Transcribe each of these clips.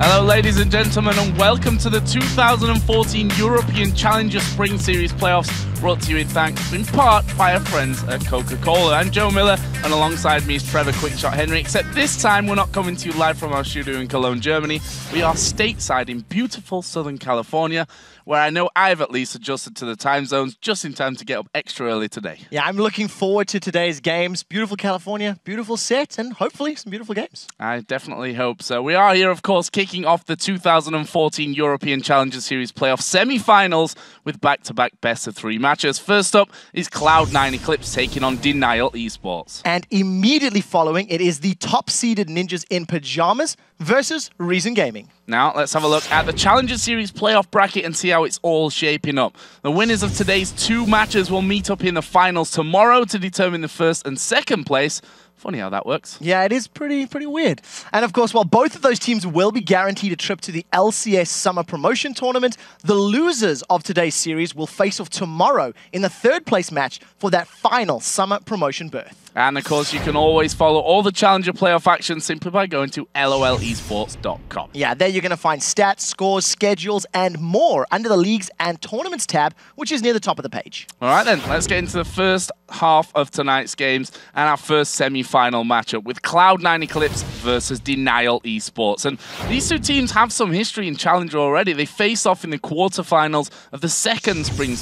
Hello ladies and gentlemen, and welcome to the 2014 European Challenger Spring Series playoffs, brought to you in thanks in part by our friends at Coca-Cola. I'm Joe Miller, and alongside me is Trevor Quickshot Henry, except this time we're not coming to you live from our studio in Cologne, Germany. We are stateside in beautiful Southern California, where I know I've at least adjusted to the time zones just in time to get up extra early today. Yeah, I'm looking forward to today's games. Beautiful California, beautiful set, and hopefully some beautiful games. I definitely hope so. We are here, of course, kicking off the 2014 European Challenger Series playoff semi-finals with back-to-back best-of-3 matches. First up is Cloud9 Eclipse taking on Denial Esports. And immediately following, it is the top-seeded Ninjas in Pajamas versus Reason Gaming. Now, let's have a look at the Challenger Series playoff bracket and see how it's all shaping up. The winners of today's two matches will meet up in the finals tomorrow to determine the first and second place. Funny how that works. Yeah, it is pretty weird. And of course, while both of those teams will be guaranteed a trip to the LCS Summer Promotion Tournament, the losers of today's series will face off tomorrow in the third place match for that final Summer Promotion berth. And of course, you can always follow all the Challenger playoff action simply by going to lolesports.com. Yeah, there you're going to find stats, scores, schedules, and more under the Leagues and Tournaments tab, which is near the top of the page. All right then, let's get into the first half of tonight's games and our first semi-final matchup with Cloud9 Eclipse versus Denial Esports. And these two teams have some history in Challenger already. They faced off in the quarterfinals of the second Spring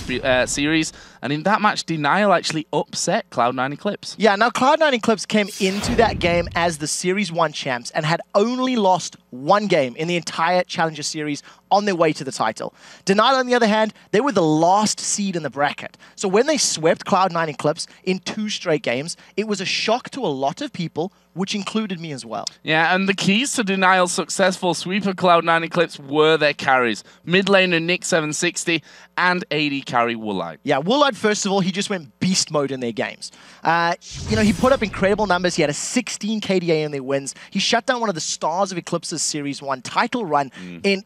Series, and in that match, Denial actually upset Cloud9 Eclipse. Yeah, now Cloud9 Eclipse came into that game as the Series 1 champs and had only lost one game in the entire Challenger Series on their way to the title. Denial, on the other hand, they were the last seed in the bracket. So when they swept Cloud9 Eclipse in 2 straight games, it was a shock to a lot of people, which included me as well. Yeah, and the keys to Denial's successful sweep of Cloud9 Eclipse were their carries. Mid laner Nick 760 and AD carry Woolite. Yeah, Woolite, first of all, he just went beast mode in their games. He put up incredible numbers. He had a 16 KDA in their wins. He shut down one of the stars of Eclipse's Series 1 title run in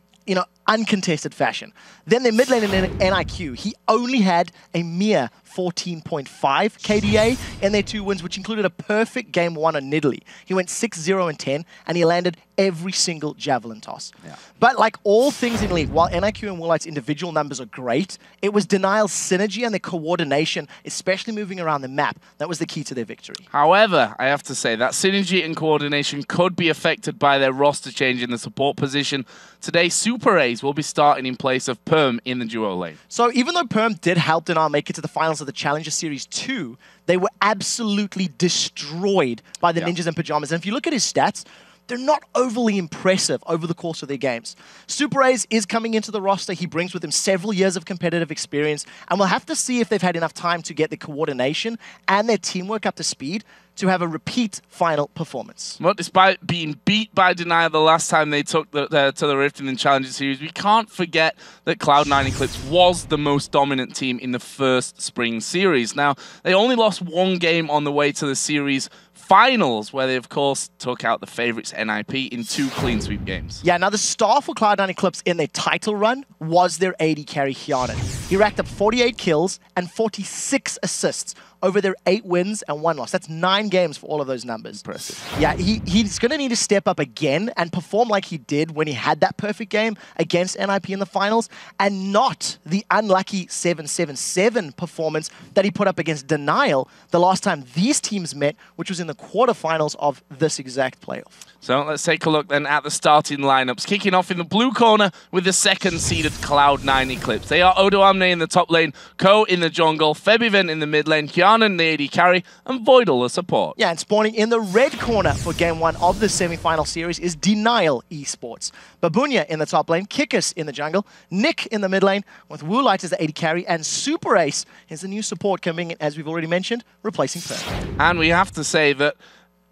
uncontested fashion. Then their mid laner NIQ, he only had a mere 14.5 KDA in their 2 wins, which included a perfect game 1 on Nidalee. He went 6-0 and 10, and he landed every single javelin toss. Yeah. But like all things in League, while NIQ and Woolite's individual numbers are great, it was Denial's synergy and their coordination, especially moving around the map, that was the key to their victory. However, I have to say that synergy and coordination could be affected by their roster change in the support position. Today, Super A's will be starting in place of Perm in the duo lane. So even though Perm did help Denial make it to the finals of the Challenger Series 2, they were absolutely destroyed by the Ninjas in Pajamas. And if you look at his stats, they're not overly impressive over the course of their games. Super A's is coming into the roster. He brings with him several years of competitive experience, and we'll have to see if they've had enough time to get the coordination and their teamwork up to speed to have a repeat final performance. But despite being beat by Denial the last time they took to the Rift in the Challenger Series, we can't forget that Cloud9 Eclipse was the most dominant team in the first Spring Series. Now, they only lost one game on the way to the series finals, where they, of course, took out the favorites NIP in 2 clean sweep games. Yeah, now the star for Cloud9 Eclipse in their title run was their AD carry, Hyanon. He racked up 48 kills and 46 assists over their 8 wins and 1 loss. That's 9 games for all of those numbers. Impressive. Yeah, he's going to need to step up again and perform like he did when he had that perfect game against NIP in the finals, and not the unlucky 7-7-7 performance that he put up against Denial the last time these teams met, which was in the quarterfinals of this exact playoff. So let's take a look then at the starting lineups. Kicking off in the blue corner with the second-seeded Cloud9 Eclipse. They are Odo Amne in the top lane, Ko in the jungle, Febiven in the mid lane, Hyanon the AD carry, and Voidal the support. Yeah, and spawning in the red corner for Game 1 of the semi-final series is Denial Esports. Babunya in the top lane, Kikis in the jungle, Nick in the mid lane, with Woolite as the AD carry, and Super Ace is the new support coming in, as we've already mentioned, replacing Perm. And we have to say that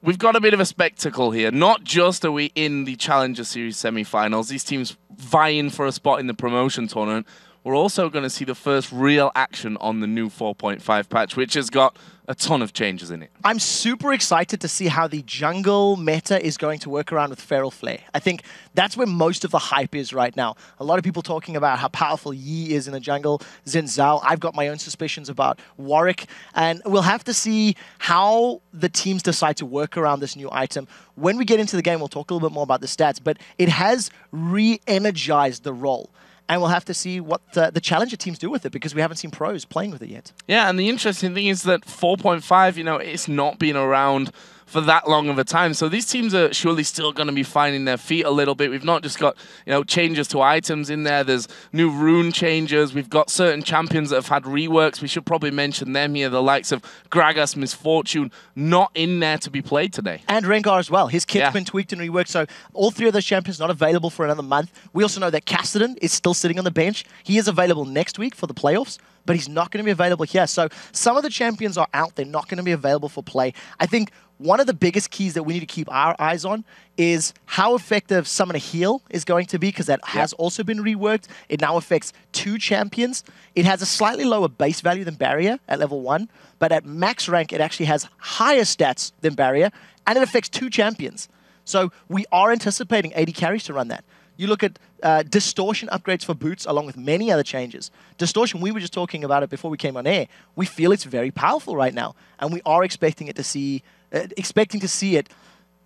we've got a bit of a spectacle here. Not just are we in the Challenger Series semi-finals, these teams vying for a spot in the promotion tournament. we're also going to see the first real action on the new 4.5 patch, which has got a ton of changes in it. I'm super excited to see how the jungle meta is going to work around with Feral Flare. I think that's where most of the hype is right now. A lot of people talking about how powerful Yi is in the jungle, Xin Zhao. I've got my own suspicions about Warwick, and we'll have to see how the teams decide to work around this new item. When we get into the game, we'll talk a little bit more about the stats, but it has re-energized the role. And we'll have to see what the challenger teams do with it, because we haven't seen pros playing with it yet. Yeah, and the interesting thing is that 4.5, you know, it's not been around for that long of a time. So these teams are surely still going to be finding their feet a little bit. We've not just got, you know, changes to items in there. There's new rune changes. We've got certain champions that have had reworks. We should probably mention them here. The likes of Gragas, Misfortune, not in there to be played today. And Rengar as well. His kit's been tweaked and reworked. So all three of those champions not available for another month. We also know that Cassidy is still sitting on the bench. He is available next week for the playoffs, but he's not going to be available here. So some of the champions are out. They're not going to be available for play. I think one of the biggest keys that we need to keep our eyes on is how effective Summon a Heal is going to be, because that has also been reworked. It now affects 2 champions. It has a slightly lower base value than Barrier at level 1, but at max rank, it actually has higher stats than Barrier, and it affects 2 champions. So we are anticipating 80 carries to run that. You look at Distortion upgrades for Boots, along with many other changes. Distortion, we were just talking about it before we came on air. We feel it's very powerful right now, and we are expecting to see it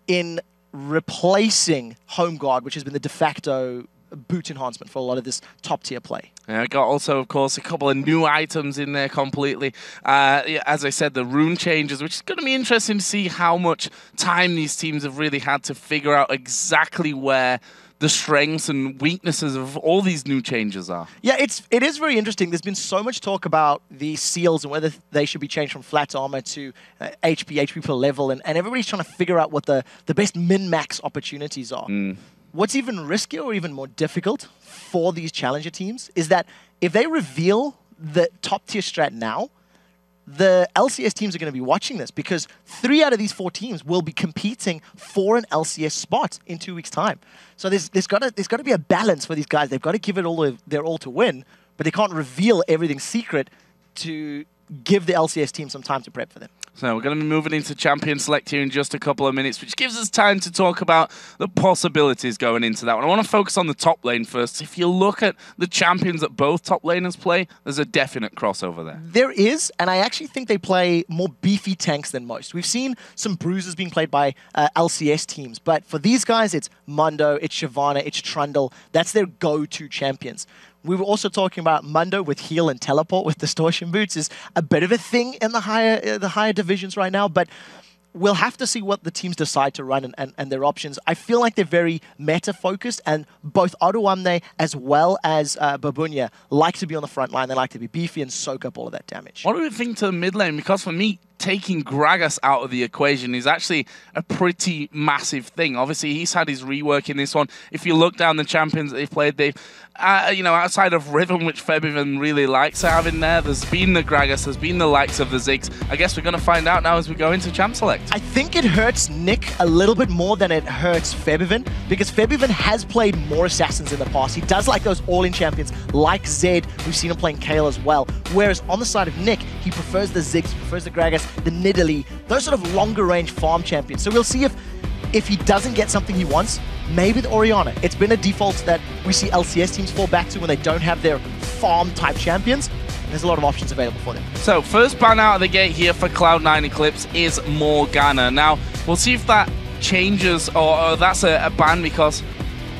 in replacing Home Guard, which has been the de facto boot enhancement for a lot of this top-tier play. Yeah, I got also, of course, a couple of new items in there completely. As I said, the rune changes, which is going to be interesting to see how much time these teams have really had to figure out exactly where the strengths and weaknesses of all these new changes are. Yeah, it is very interesting. There's been so much talk about the seals and whether they should be changed from flat armor to HP per level, and everybody's trying to figure out what the best min-max opportunities are. What's even riskier or even more difficult for these challenger teams is that if they reveal the top-tier strat now, the LCS teams are going to be watching this, because 3 out of these 4 teams will be competing for an LCS spot in 2 weeks' time. So there's got to be a balance for these guys. They've got to give it their all to win, but they can't reveal everything secret to give the LCS team some time to prep for them. So we're going to be moving into Champion Select here in just a couple of minutes, which gives us time to talk about the possibilities going into that one. I want to focus on the top lane first. If you look at the champions that both top laners play, there's a definite crossover there. There is, and I actually think they play more beefy tanks than most. We've seen some bruisers being played by LCS teams, but for these guys, it's Mundo, it's Shyvana, it's Trundle. That's their go-to champions. We were also talking about Mundo with heal and teleport with distortion boots is a bit of a thing in the higher divisions right now, but we'll have to see what the teams decide to run and their options. I feel like they're very meta-focused, and both Oruamne as well as Babunya like to be on the front line. They like to be beefy and soak up all of that damage. What do we think to the mid lane? Because for me, taking Gragas out of the equation is actually a pretty massive thing. Obviously, he's had his rework in this one. If you look down the champions that they've played, they've, you know, outside of Rhythm, which Febiven really likes having there's been the Gragas, there's been the likes of the Ziggs. I guess we're going to find out now as we go into Champ Select. I think it hurts Nick a little bit more than it hurts Febiven, because Febiven has played more Assassins in the past. He does like those all-in champions, like Zed. We've seen him playing Kayle as well. Whereas on the side of Nick, he prefers the Ziggs, prefers the Gragas, the Nidalee, those sort of longer range farm champions. So we'll see if he doesn't get something he wants, maybe the Orianna. It's been a default that we see LCS teams fall back to when they don't have their farm type champions. There's a lot of options available for them. So first ban out of the gate here for Cloud9 Eclipse is Morgana. Now, we'll see if that changes or that's a ban because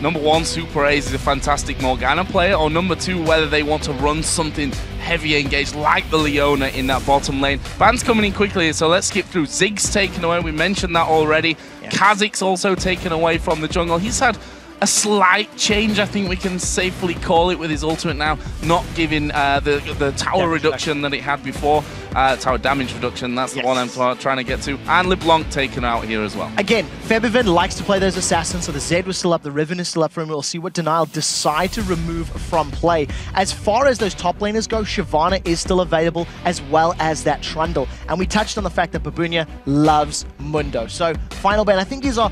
number 1, Super A's is a fantastic Morgana player, or number 2, whether they want to run something heavy engaged like the Leona in that bottom lane. Ban's coming in quickly, so let's skip through. Ziggs taken away, we mentioned that already. Yeah. Kha'Zix's also taken away from the jungle. He's had a slight change, I think we can safely call it, with his ultimate now not giving the tower reduction that it had before. Tower damage reduction, that's the one I'm trying to get to. And LeBlanc taken out here as well. Again, Febiven likes to play those assassins, so the Zed was still up, the Riven is still up for him. We'll see what Denial decide to remove from play. As far as those top laners go, Shyvana is still available, as well as that Trundle. And we touched on the fact that Babunya loves Mundo. So, final ban, I think these are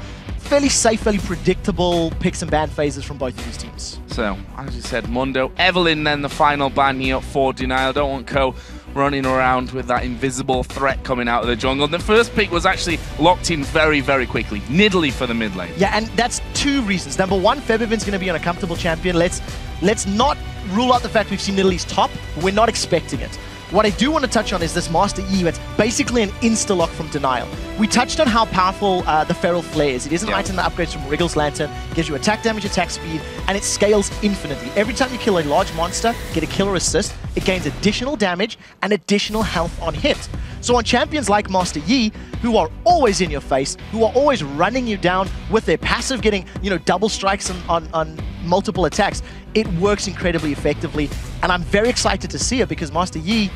fairly safe, fairly predictable picks and ban phases from both of these teams. So, as you said, Mundo, Evelyn, then the final ban here for Denial. Don't want Co running around with that invisible threat coming out of the jungle. The first pick was actually locked in very, very quickly. Nidalee for the mid lane. Yeah, and that's two reasons. Number one, Febiven's going to be on a comfortable champion. Let's not rule out the fact we've seen Nidalee's top. We're not expecting it. What I do want to touch on is this Master E. It's basically an insta-lock from Denial. We touched on how powerful the Feral Flare is. It is an item that upgrades from Wriggle's Lantern, gives you attack damage, attack speed, and it scales infinitely. Every time you kill a large monster, get a kill or assist, it gains additional damage and additional health on hit. So on champions like Master Yi, who are always in your face, who are always running you down with their passive getting, double strikes on multiple attacks, it works incredibly effectively. And I'm very excited to see it because Master Yi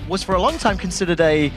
was for a long time considered a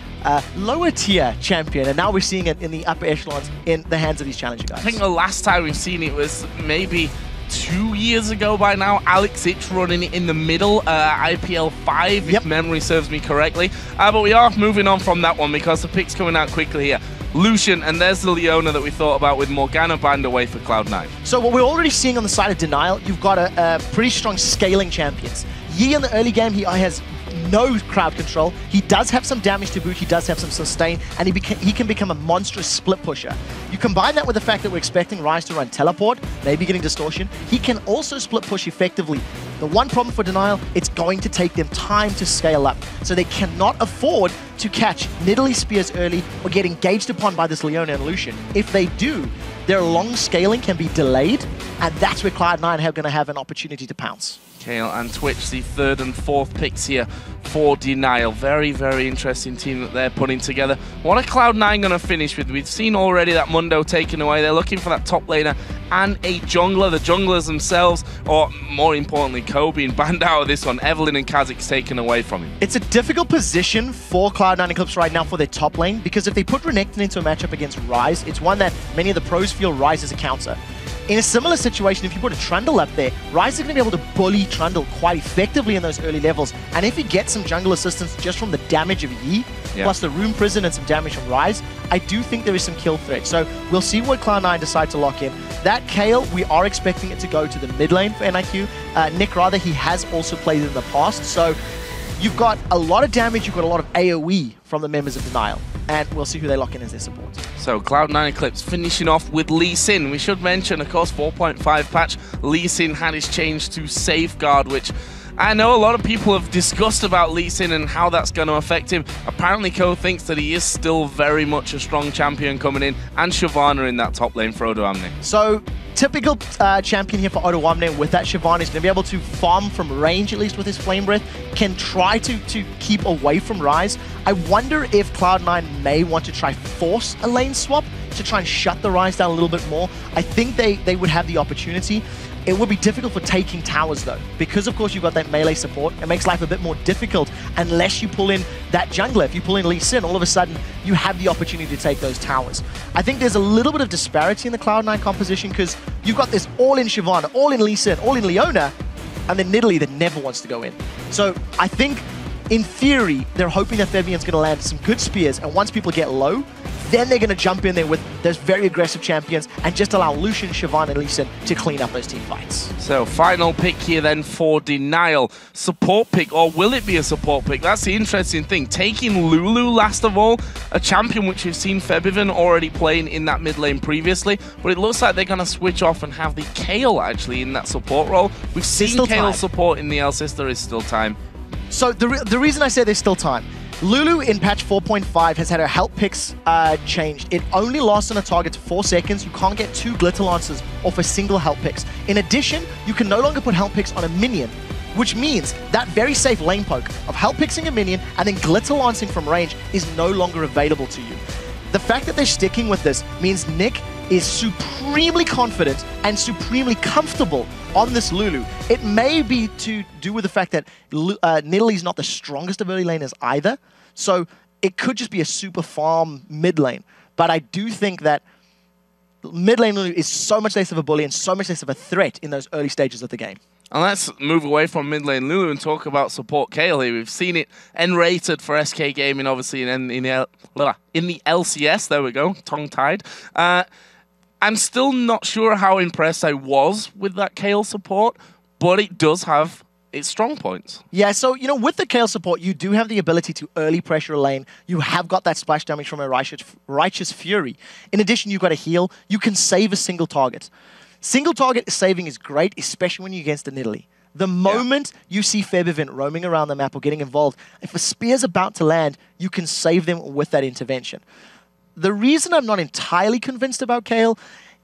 lower tier champion, and now we're seeing it in the upper echelons in the hands of these challenger guys. I think the last time we've seen it was maybe 2 years ago by now. Alex Ich running it in the middle, IPL 5, if memory serves me correctly. But we are moving on from that one because the pick's coming out quickly here. Lucian, and there's the Leona that we thought about with Morgana banned away for Cloud9. So what we're already seeing on the side of Denial, you've got a pretty strong scaling champions. Yi in the early game, he has no crowd control. He does have some damage to boot, he does have some sustain, and he can become a monstrous split pusher. You combine that with the fact that we're expecting Ryze to run teleport, maybe getting distortion. He can also split push effectively. The one problem for Denial, it's going to take them time to scale up. So they cannot afford to catch Nidalee spears early or get engaged upon by this Leona and Lucian. If they do, their long scaling can be delayed, and that's where Cloud9 are going to have an opportunity to pounce. Kale and Twitch, the third and fourth picks here for Denial. Very, very interesting team that they're putting together. What are Cloud9 going to finish with? We've seen already that Mundo taken away. They're looking for that top laner and a jungler. The junglers themselves, or more importantly, Ko being banned out of this one. Evelyn and Kha'Zix taken away from him. It's a difficult position for Cloud9 Eclipse right now for their top lane, because if they put Renekton into a matchup against Ryze, it's one that many of the pros feel Ryze is a counter. In a similar situation, if you put a Trundle up there, Ryze is going to be able to bully Trundle quite effectively in those early levels. And if you get some jungle assistance just from the damage of Yi, plus the Rune Prison and some damage from Ryze, I do think there is some kill threat. So we'll see what Cloud9 decide to lock in. That Kale, we are expecting it to go to the mid lane for NIQ. Nick, rather, he has also played in the past. So you've got a lot of damage, you've got a lot of AoE from the members of Denial. And we'll see who they lock in as their support. So Cloud9 Eclipse finishing off with Lee Sin. We should mention, of course, 4.5 patch. Lee Sin had his change to Safeguard, which I know a lot of people have discussed about Lee Sin and how that's going to affect him. Apparently, Ko thinks that he is still very much a strong champion coming in, and Shyvana in that top lane for Odo Amne. So, typical champion here for Odo Amne with that Shyvana is going to be able to farm from range, at least with his Flame Breath, can try to keep away from Ryze. I wonder if Cloud9 may want to try force a lane swap to try and shut the Ryze down a little bit more. I think they would have the opportunity. It would be difficult for taking towers though, because of course you've got that melee support. It makes life a bit more difficult unless you pull in that jungler. If you pull in Lee Sin, all of a sudden you have the opportunity to take those towers. I think there's a little bit of disparity in the Cloud9 composition because you've got this all-in Shyvana, all-in Lee Sin, all-in Leona, and then Nidalee that never wants to go in. So I think, in theory, they're hoping that Fabian's going to land some good spears, and once people get low, then they're going to jump in there with those very aggressive champions and just allow Lucian, Shyvana, and Lee Sin to clean up those team fights. So, final pick here then for Denial. Support pick, or will it be a support pick? That's the interesting thing. Taking Lulu, last of all, a champion which we've seen Febiven already playing in that mid lane previously, but it looks like they're going to switch off and have the Kale actually in that support role. We've seen Kale support in the LCS, there is still time. So, the reason I say there's still time, Lulu in patch 4.5 has had her health picks changed. It only lasts on a target for 4 seconds. You can't get 2 glitter lances off a single health picks. In addition, you can no longer put health picks on a minion, which means that very safe lane poke of health pixing a minion and then glitter lancing from range is no longer available to you. The fact that they're sticking with this means Nick is supremely confident and supremely comfortable on this Lulu. It may be to do with the fact that Nidalee's not the strongest of early laners either, so it could just be a super farm mid lane. But I do think that mid lane Lulu is so much less of a bully and so much less of a threat in those early stages of the game. And let's move away from mid lane Lulu and talk about support Kale here. We've seen it N-rated for SK Gaming, obviously, in the LCS. There we go, tongue-tied. I'm still not sure how impressed I was with that Kayle support, but it does have its strong points. Yeah, so, you know, with the Kayle support, you do have the ability to early pressure a lane. You have got that splash damage from a Righteous Fury. In addition, you've got a heal. You can save a single target. Single target saving is great, especially when you're against an Italy. The moment you see Febivent roaming around the map or getting involved, if a spear's about to land, you can save them with that intervention. The reason I'm not entirely convinced about Kayle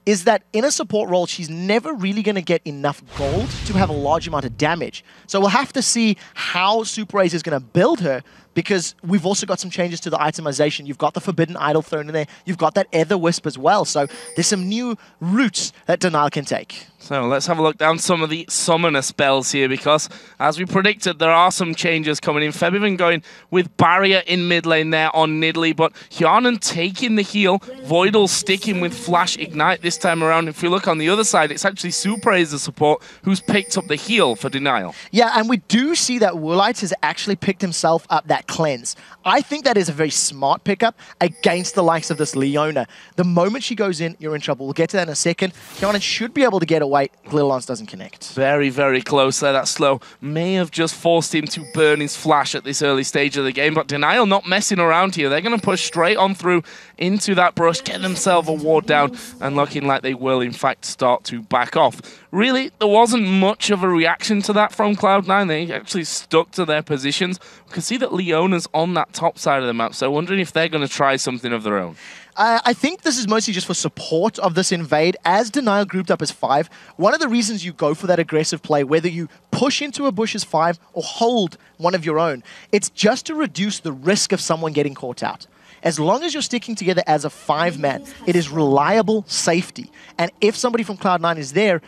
is that in a support role, she's never really going to get enough gold to have a large amount of damage. So we'll have to see how Super Ace is going to build her, because we've also got some changes to the itemization. You've got the Forbidden Idol thrown in there. You've got that Ether Wisp as well. So there's some new routes that Denial can take. So let's have a look down some of the summoner spells here, because as we predicted, there are some changes coming in. Febivent going with Barrier in mid lane there on Nidalee, but Hjarnan taking the heal. Voidal sticking with Flash Ignite this time around. If we look on the other side, it's actually Super Ace, the support, who's picked up the heal for Denial. Yeah, and we do see that Woolite has actually picked himself up that cleanse. I think that is a very smart pickup against the likes of this Leona. The moment she goes in, you're in trouble. We'll get to that in a second. Hjarnan should be able to get away. Glitter Lance doesn't connect. Very, very close there. That slow may have just forced him to burn his flash at this early stage of the game, but Denial not messing around here. They're going to push straight on through into that brush, get themselves a ward down, and looking like they will, in fact, start to back off. Really, there wasn't much of a reaction to that from Cloud9. They actually stuck to their positions. We can see that Leona's on that top side of the map, so wondering if they're going to try something of their own. I think this is mostly just for support of this invade. As Denial grouped up as 5, one of the reasons you go for that aggressive play, whether you push into a bush as 5 or hold one of your own, it's just to reduce the risk of someone getting caught out. As long as you're sticking together as a 5-man, it is reliable safety. And if somebody from Cloud9 is there,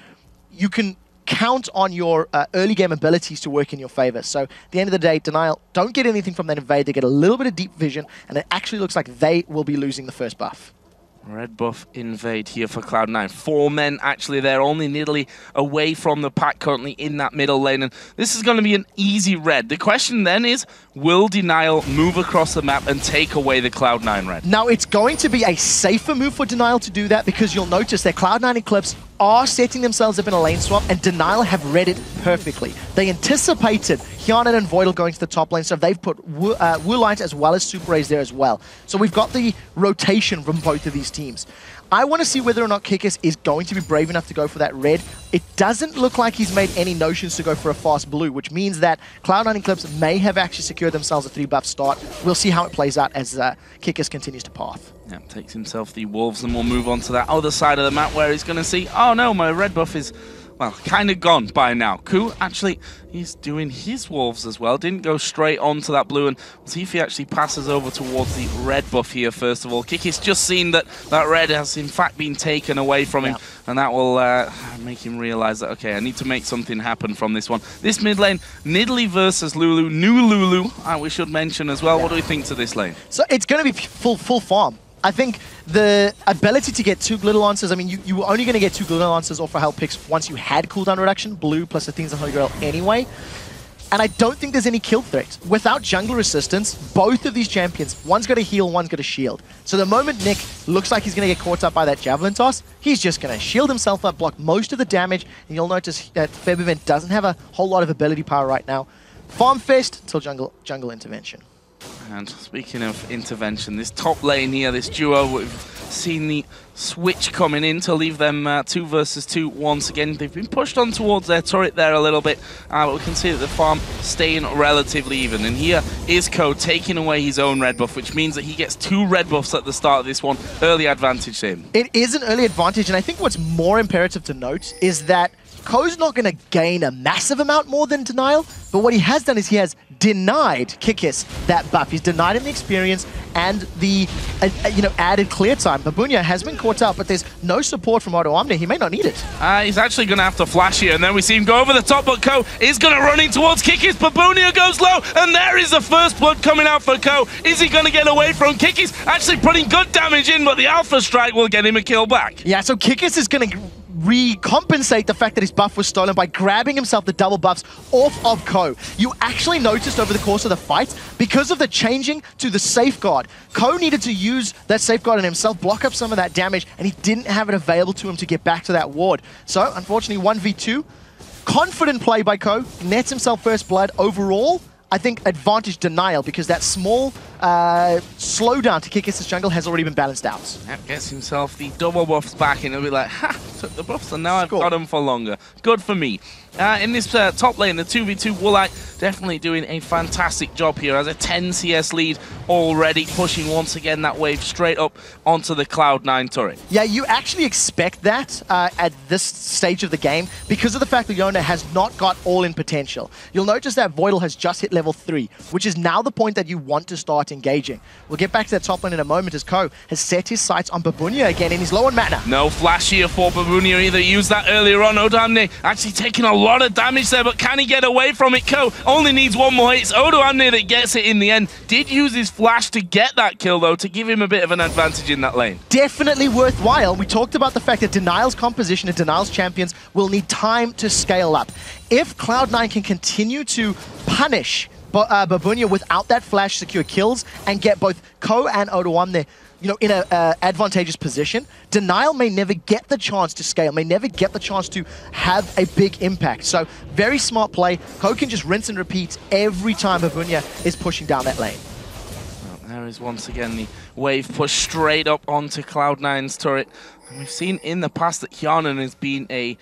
you can count on your early game abilities to work in your favor. So at the end of the day, Denial don't get anything from that invade. They get a little bit of deep vision, and it actually looks like they will be losing the first buff. Red buff invade here for Cloud9. 4 men actually there, only Nidalee away from the pack currently in that middle lane. And this is going to be an easy red. The question then is, will Denial move across the map and take away the Cloud9 red? Now, it's going to be a safer move for Denial to do that, because you'll notice that Cloud9 Eclipse are setting themselves up in a lane swap, and Denial have read it perfectly. They anticipated Hjarnan and Voidal going to the top lane, so they've put Woolite as well as Super Ace there as well. So we've got the rotation from both of these teams. I want to see whether or not Kikis is going to be brave enough to go for that red. It doesn't look like he's made any notions to go for a fast blue, which means that Cloud9 Eclipse may have actually secured themselves a 3-buff start. We'll see how it plays out as Kikis continues to path. Yeah, takes himself the Wolves, and we'll move on to that other side of the map where he's going to see, oh no, my red buff is, well, kind of gone by now. Ku, actually, he's doing his Wolves as well. Didn't go straight onto that blue, and we'll see if he actually passes over towards the red buff here first of all. Kikis just seen that that red has in fact been taken away from him, and that will make him realize that, okay, I need to make something happen from this one. This mid lane, Nidalee versus Lulu. New Lulu, we should mention as well. What do we think to this lane? So it's going to be full farm. I think the ability to get 2 Glitter Lancers, I mean, you were only going to get 2 Glitter Lancers off for health picks once you had cooldown reduction, blue plus the things on Holy Grail anyway. And I don't think there's any kill threat. Without jungler assistance, both of these champions, one's got a heal, one's got a shield. So the moment Nick looks like he's going to get caught up by that Javelin toss, he's just going to shield himself up, block most of the damage, and you'll notice that Febivent doesn't have a whole lot of ability power right now. Farm fest till jungle intervention. And speaking of intervention, this top lane here, this duo, we've seen the switch coming in to leave them 2 versus 2 once again. They've been pushed on towards their turret there a little bit, but we can see that the farm staying relatively even. And here is Ko taking away his own red buff, which means that he gets 2 red buffs at the start of this one. Early advantage to him. It is an early advantage, and I think what's more imperative to note is that Ko's not going to gain a massive amount more than Denial, but what he has done is he has denied Kikis that buff. He's denied him the experience and the added clear time. Babunia has been caught out, but there's no support from Otto Omni. He may not need it. He's actually going to have to flash here, and then we see him go over the top, but Ko is going to run in towards Kikis. Babunia goes low, and there is the first blood coming out for Ko. Is he going to get away from Kikis? Actually putting good damage in, but the Alpha Strike will get him a kill back. Yeah, so Kikis is going to recompensate the fact that his buff was stolen by grabbing himself the double buffs off of Ko. You actually noticed over the course of the fight, because of the changing to the safeguard, Ko needed to use that safeguard on himself, block up some of that damage, and he didn't have it available to him to get back to that ward. So, unfortunately, 1v2. Confident play by Ko, nets himself first blood. Overall, I think advantage denial, because that small slowdown to Kikis' jungle has already been balanced out. Yep, gets himself the double buffs back and he'll be like, ha, took the buffs and now I've got them for longer. Good for me. In this top lane, the 2v2 Woolite definitely doing a fantastic job here as a 10 CS lead already, pushing once again that wave straight up onto the Cloud9 turret. Yeah, you actually expect that at this stage of the game because of the fact that Leona has not got all-in potential. You'll notice that Voidal has just hit level 3, which is now the point that you want to start engaging. We'll get back to that top lane in a moment as Ko has set his sights on Babunia again and he's low on mana. No flash here for Babunia either. He used that earlier on. Odoamne actually taking a lot of damage there, but can he get away from it? Ko only needs one more hit. It's Odoamne that gets it in the end. Did use his flash to get that kill though, to give him a bit of an advantage in that lane. Definitely worthwhile. We talked about the fact that Denial's composition and Denial's champions will need time to scale up. If Cloud9 can continue to punish Babunia without that flash, secure kills, and get both Ko and Odoamne, you know, in an advantageous position, Denial may never get the chance to scale, may never get the chance to have a big impact. So, very smart play. Ko can just rinse and repeat every time Babunia is pushing down that lane. Well, there is once again the wave push straight up onto Cloud9's turret. And we've seen in the past that Hjarnan has been a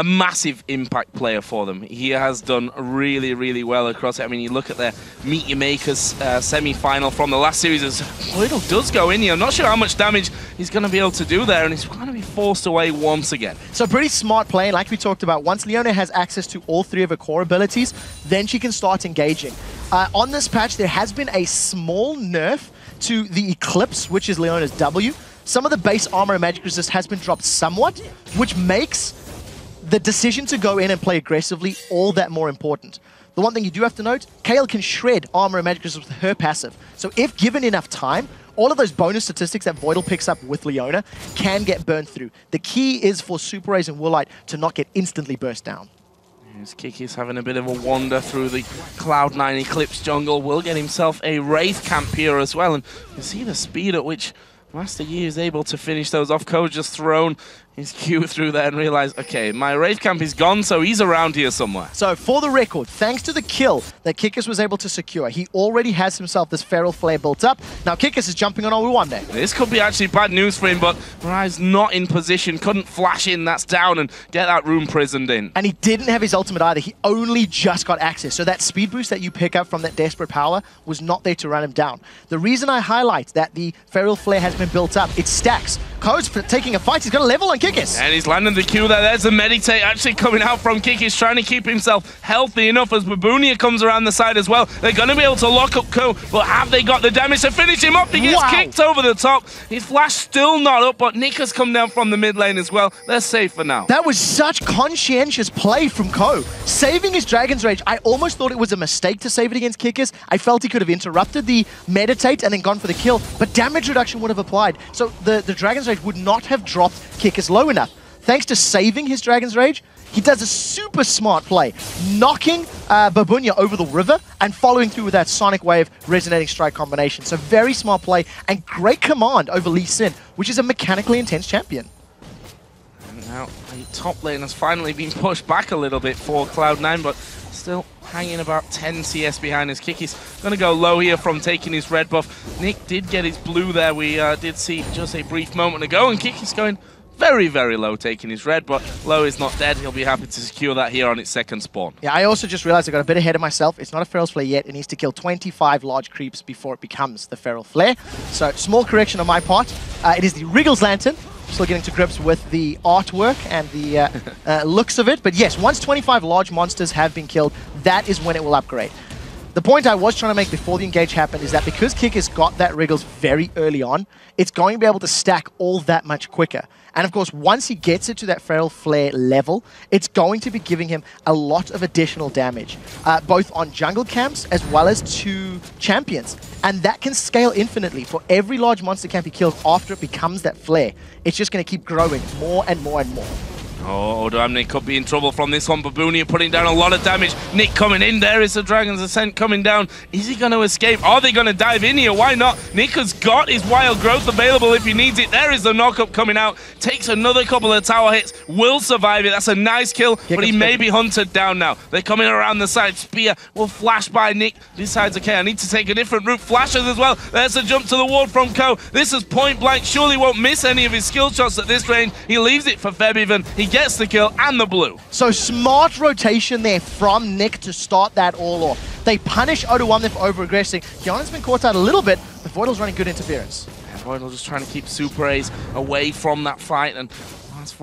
massive impact player for them. He has done really, really well across it. I mean, you look at their Meet Your Makers semi-final from the last series. As Voidal does go in here. I'm not sure how much damage he's going to be able to do there, and he's going to be forced away once again. So pretty smart play, like we talked about. Once Leona has access to all three of her core abilities, then she can start engaging. On this patch, there has been a small nerf to the Eclipse, which is Leona's W. Some of the base armor and magic resist has been dropped somewhat, which makes the decision to go in and play aggressively all that more important. The one thing you do have to note, Kayle can shred armor and magic resist with her passive. So if given enough time, all of those bonus statistics that Voidal picks up with Leona can get burned through. The key is for Super Rays and Woolite to not get instantly burst down. Kiki's having a bit of a wander through the Cloud9 Eclipse jungle. Will get himself a Wraith camp here as well. And you see the speed at which Master Yi is able to finish those off. Ko just thrown his Q through there and realized, okay, my Wraith camp is gone, so he's around here somewhere. So, for the record, thanks to the kill that Kikis was able to secure, he already has himself this Feral Flare built up. Now, Kikis is jumping on Oluwamne. This could be actually bad news for him, but Mirai's not in position, couldn't flash in, that's down, and get that room prisoned in. And he didn't have his ultimate either. He only just got access. So that speed boost that you pick up from that Desperate Power was not there to run him down. The reason I highlight that the Feral Flare has been built up, it stacks. Ko's taking a fight, he's got a level on Kikis. And he's landing the Q there. There's the meditate actually coming out from Kikis, trying to keep himself healthy enough as Babunia comes around the side as well. They're going to be able to lock up Ko, but have they got the damage to finish him up? He gets kicked over the top. His flash still not up, but Nick has come down from the mid lane as well. They're safe for now. That was such conscientious play from Ko. Saving his Dragon's Rage, I almost thought it was a mistake to save it against Kikis. I felt he could have interrupted the meditate and then gone for the kill, but damage reduction would have applied. So the Dragon's Rage would not have dropped Kikis low enough. Thanks to saving his Dragon's Rage, he does a super smart play, knocking Babunia over the river and following through with that Sonic Wave Resonating Strike combination. So very smart play and great command over Lee Sin, which is a mechanically intense champion. And now the top lane has finally been pushed back a little bit for Cloud9, but still hanging about 10 CS behind his Kiki's going to go low here from taking his red buff. Nick did get his blue there, we did see just a brief moment ago, and Kiki's going very, very low taking his red, but low is not dead. He'll be happy to secure that here on its second spawn. Yeah, I also just realized I got a bit ahead of myself. It's not a Feral Flare yet. It needs to kill 25 large creeps before it becomes the Feral Flare. So, small correction on my part. It is the Wriggles Lantern. Still getting to grips with the artwork and the looks of it. But yes, once 25 large monsters have been killed, that is when it will upgrade. The point I was trying to make before the engage happened is that because Kikis got that Wriggles very early on, it's going to be able to stack all that much quicker. And of course, once he gets it to that Feral Flare level, it's going to be giving him a lot of additional damage, both on jungle camps as well as to champions. And that can scale infinitely. For every large monster camp he kills after it becomes that flare, it's just going to keep growing more and more and more. Oh, Nick could be in trouble from this one. Babunia putting down a lot of damage. Nick coming in. There is the Dragon's Ascent coming down. Is he going to escape? Are they going to dive in here? Why not? Nick has got his Wild Growth available if he needs it. There is the knockup coming out. Takes another couple of tower hits. Will survive it. That's a nice kill, but he may be hunted down now. They're coming around the side. Spear will flash by Nick. Decides, okay, I need to take a different route. Flashes as well. There's a jump to the wall from Ko. This is point blank. Surely won't miss any of his skill shots at this range. He leaves it for Febiven. He gets the kill and the blue. So smart rotation there from Nick to start that all off. They punish Odoamne for over-aggressing. Kiana's been caught out a little bit, but Voidal's running good interference. And Voidal just trying to keep Super A's away from that fight, and whilst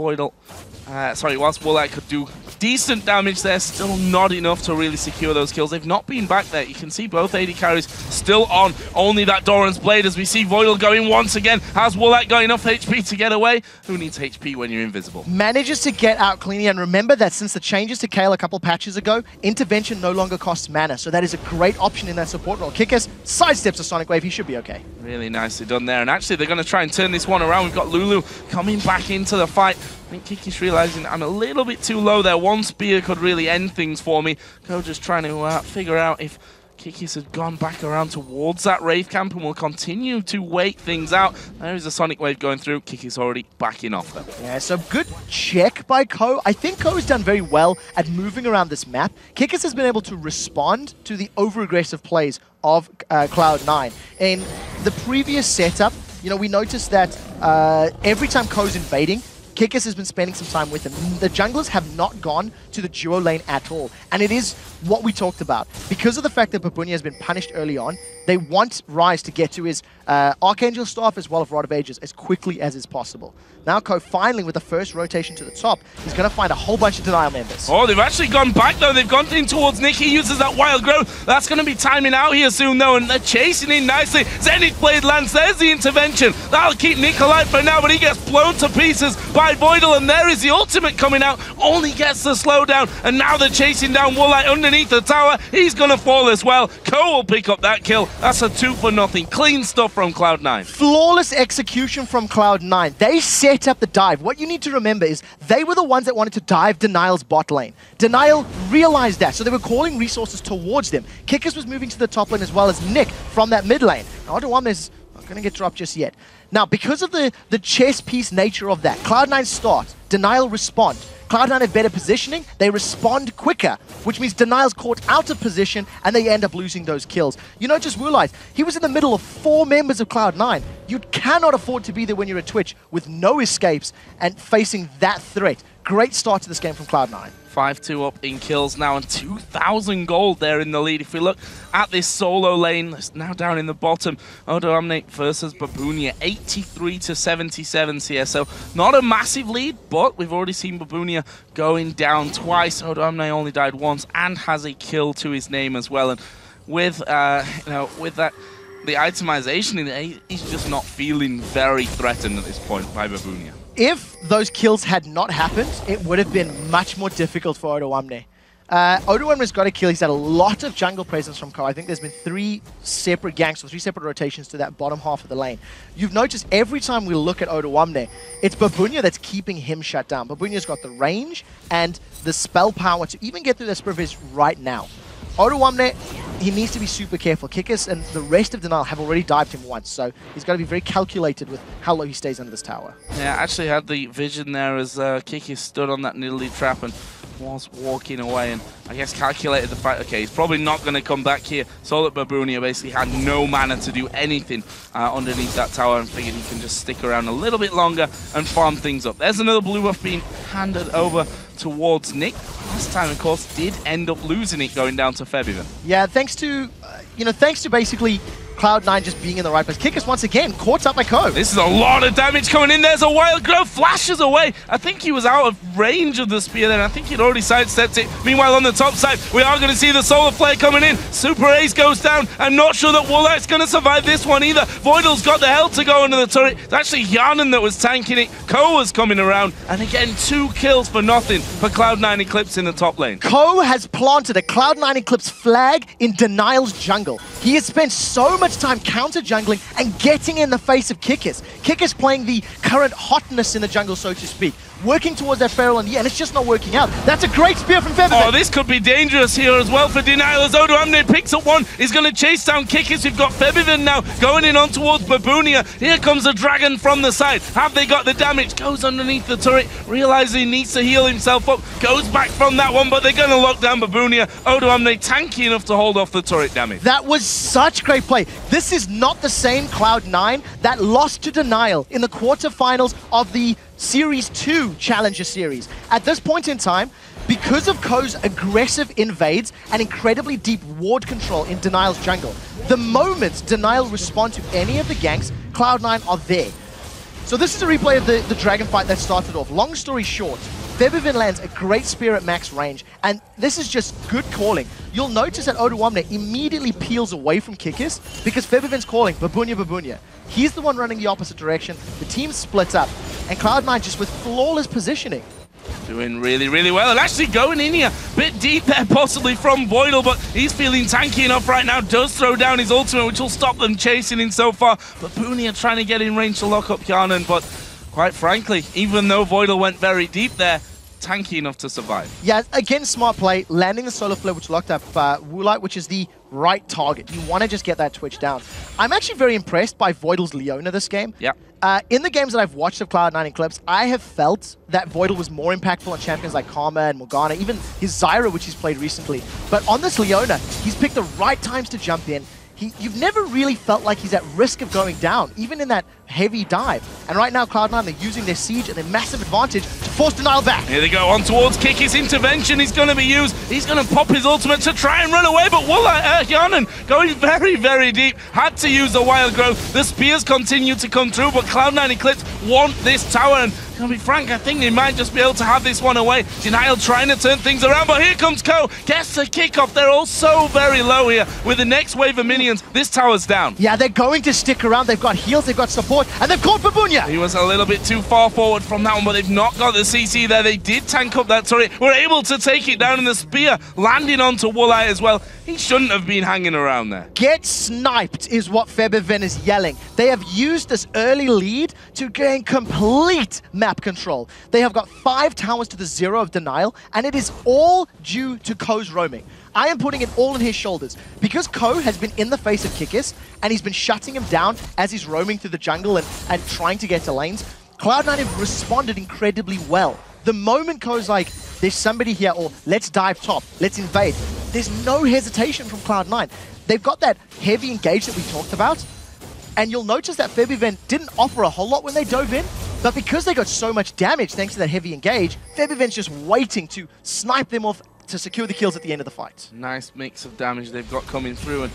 Woolite could do decent damage there, still not enough to really secure those kills. They've not been back there. You can see both AD carries still on. Only that Doran's Blade as we see Voidal going once again. Has Woolite got enough HP to get away? Who needs HP when you're invisible? Manages to get out cleanly, and remember that since the changes to Kayle a couple patches ago, intervention no longer costs mana, so that is a great option in that support role. Kickus sidesteps a Sonic Wave. He should be okay. Really nicely done there, and actually they're going to try and turn this one around. We've got Lulu coming back into the fight. I think Kiki's realizing I'm a little bit too low there. One spear could really end things for me. Ko just trying to figure out if Kikis had gone back around towards that Wraith camp and will continue to wait things out. There is a Sonic Wave going through. Kiki's already backing off though. Yeah, so good check by Ko. I think Ko has done very well at moving around this map. Kikis has been able to respond to the over-aggressive plays of Cloud9. In the previous setup, you know, we noticed that every time Ko's invading, Kikis has been spending some time with him. The junglers have not gone to the duo lane at all. And it is what we talked about. Because of the fact that Babunia has been punished early on, they want Ryze to get to his Archangel Staff as well as Rod of Ages as quickly as is possible. Now Ko finally, with the first rotation to the top, he's going to find a whole bunch of Denial members. Oh, they've actually gone back though. They've gone in towards Nick. He uses that Wild Growth. That's going to be timing out here soon though, and they're chasing in nicely. Zenith Blade lands. There's the intervention. That'll keep Nick alive for now, but he gets blown to pieces by Voidal, and there is the ultimate coming out. Only gets the slowdown, and now they're chasing down Woolite underneath the tower. He's going to fall as well. Ko will pick up that kill. That's a 2-for-0. Clean stuff from Cloud9. Flawless execution from Cloud9. They set up the dive. What you need to remember is they were the ones that wanted to dive Denial's bot lane. Denial realized that, so they were calling resources towards them. Kikkus was moving to the top lane as well as Nick from that mid lane. Now, Odoamne's not going to get dropped just yet. Now, because of the chess piece nature of that, Cloud9 start, Denial respond. Cloud9 have better positioning, they respond quicker, which means Denial's caught out of position and they end up losing those kills. You know, just realize, he was in the middle of 4 members of Cloud9. You cannot afford to be there when you're at Twitch with no escapes and facing that threat. Great start to this game from Cloud9. 5-2 up in kills now and 2,000 gold there in the lead. If we look at this solo lane, it's now down in the bottom. Odoamne versus Babunia, 83-77 CS. So not a massive lead, but we've already seen Babunia going down twice. Odoamne only died once and has a kill to his name as well. And with with that, the itemization, he's just not feeling very threatened at this point by Babunia. If those kills had not happened, it would have been much more difficult for Odoamne. Odoamne's got a kill. He's had a lot of jungle presence from Ko. I think there's been 3 separate ganks or 3 separate rotations to that bottom half of the lane. You've noticed every time we look at Odoamne, it's Babunia that's keeping him shut down. Babunia's got the range and the spell power to even get through the Spirit Phase right now. Odoamne, he needs to be super careful. Kikkus and the rest of Denial have already dived him once, so he's got to be very calculated with how low he stays under this tower. Yeah, I actually had the vision there as Kikis stood on that Nidalee trap and was walking away, and I guess calculated the fact, okay, he's probably not going to come back here. Saw that Babunia basically had no mana to do anything underneath that tower and figured he can just stick around a little bit longer and farm things up. There's another blue buff being handed over towards Nick. Last time, of course, did end up losing it going down to Febiven. Yeah, thanks to basically Cloud9 just being in the right place. Kikkus once again caught up by Ko. This is a lot of damage coming in. There's a Wild Growth, flashes away. I think he was out of range of the spear then. I think he'd already sidestepped it. Meanwhile, on the top side, we are going to see the Solar Flare coming in. Super Ace goes down. I'm not sure that Woolite's going to survive this one either. Voidal's got the hell to go under the turret. It's actually Yanan that was tanking it. Ko was coming around. And again, 2 kills for nothing for Cloud9 Eclipse in the top lane. Ko has planted a Cloud9 Eclipse flag in Denial's jungle. He has spent so much much time counter-jungling and getting in the face of Kikis. Kikis playing the current hotness in the jungle, so to speak. Working towards that Feral and it's just not working out. That's a great spear from Febiven. Oh, this could be dangerous here as well for Denial as Odoamne picks up one. He's going to chase down Kikis. We've got Febiven now going in on towards Babunia. Here comes the dragon from the side. Have they got the damage? Goes underneath the turret, realizes he needs to heal himself up. Goes back from that one, but they're going to lock down Babunia. Odoamne tanky enough to hold off the turret damage. That was such great play. This is not the same Cloud9 that lost to Denial in the quarterfinals of the Series 2 Challenger Series. At this point in time, because of Ko's aggressive invades and incredibly deep ward control in Denial's jungle, the moment Denial respond to any of the ganks, Cloud9 are there. So this is a replay of the dragon fight that started off. Long story short, Febiven lands a great spear at max range, and this is just good calling. You'll notice that Odoamne immediately peels away from Kikis because Febiven's calling Babunia, Babunia. He's the one running the opposite direction. The team splits up, and Cloud9 just with flawless positioning. Doing really, really well, and actually going in here. Bit deep there possibly from Voidal, but he's feeling tanky enough right now. Does throw down his ultimate, which will stop them chasing him so far. But Babunia trying to get in range to lock up Kjarnan, but quite frankly, even though Voidal went very deep there, tanky enough to survive. Yeah, again, smart play, landing the Solar Flare, which locked up Woolite, which is the right target. You want to just get that Twitch down. I'm actually very impressed by Voidal's Leona this game. Yeah. In the games that I've watched of Cloud9 in clips, I have felt that Voidal was more impactful on champions like Karma and Morgana, even his Zyra, which he's played recently. But on this Leona, he's picked the right times to jump in. You've never really felt like he's at risk of going down, even in that heavy dive. And right now, Cloud9, they're using their siege and their massive advantage to force Denial back. Here they go on towards Kikis. Intervention is going to be used. He's going to pop his ultimate to try and run away, but Kjarnan going very, very deep. Had to use the Wild Growth. The spears continue to come through, but Cloud9 Eclipse want this tower, and to be frank, I think they might just be able to have this one away. Denial trying to turn things around, but here comes Ko. Gets the kickoff. They're all so very low here. With the next wave of minions, this tower's down. Yeah, they're going to stick around. They've got heals, they've got support, and they've caught Babunia. He was a little bit too far forward from that one, but they've not got the CC there. They did tank up that turret. Were able to take it down in the spear, landing onto Woolite as well. He shouldn't have been hanging around there. Get sniped is what Febiven is yelling. They have used this early lead to gain complete map control. They have got 5 towers to the 0 of Denial, and it is all due to Ko's roaming. I am putting it all on his shoulders. Because Ko has been in the face of Kikis, and he's been shutting him down as he's roaming through the jungle and trying to get to lanes, Cloud9 have responded incredibly well. The moment Ko's like, there's somebody here, or let's dive top, let's invade, there's no hesitation from Cloud9. They've got that heavy engage that we talked about, and you'll notice that Febiven didn't offer a whole lot when they dove in, but because they got so much damage thanks to that heavy engage, Febiven's just waiting to snipe them off to secure the kills at the end of the fight. Nice mix of damage they've got coming through, and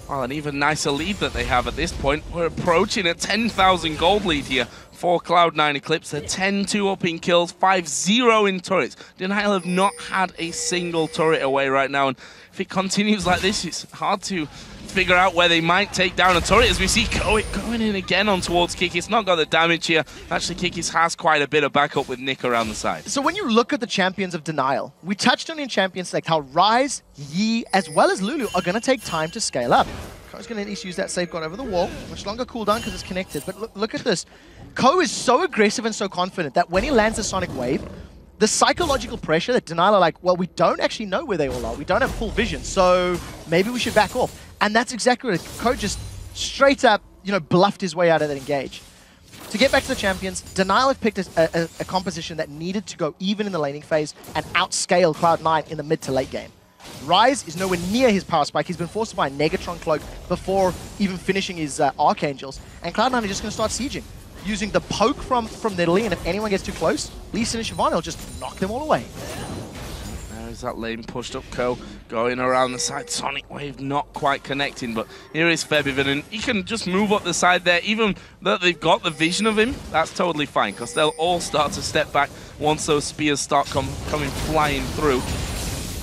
an even nicer lead that they have at this point. We're approaching a 10,000 gold lead here for Cloud9 Eclipse. They're 10-2 up in kills, 5-0 in turrets. Denial have not had a single turret away right now, and if it continues like this, it's hard to figure out where they might take down a turret, as we see going in again on towards Kikis. Not got the damage here. Actually, Kikis has quite a bit of backup with Nick around the side. So when you look at the champions of Denial, we touched on in champions like how Ryze, Yi, as well as Lulu are going to take time to scale up. Ko's going to at least use that safeguard over the wall. Much longer cooldown because it's connected. But look at this. Ko is so aggressive and so confident that when he lands the Sonic Wave, the psychological pressure that Denial are like, well, we don't actually know where they all are. We don't have full vision, so maybe we should back off. And that's exactly what Ko just straight up, bluffed his way out of that engage. To get back to the champions, Denial have picked a composition that needed to go even in the laning phase and outscale Cloud9 in the mid to late game. Ryze is nowhere near his power spike. He's been forced to buy a Negatron cloak before even finishing his Archangels. And Cloud9 are just going to start sieging, using the poke from Nidalee, and if anyone gets too close, Lee Sin and Shyvana will just knock them all away. There's that lane pushed up. Ko going around the side. Sonic Wave not quite connecting, but here is Febiven, and he can just move up the side there. Even though they've got the vision of him, that's totally fine, because they'll all start to step back once those spears start coming flying through.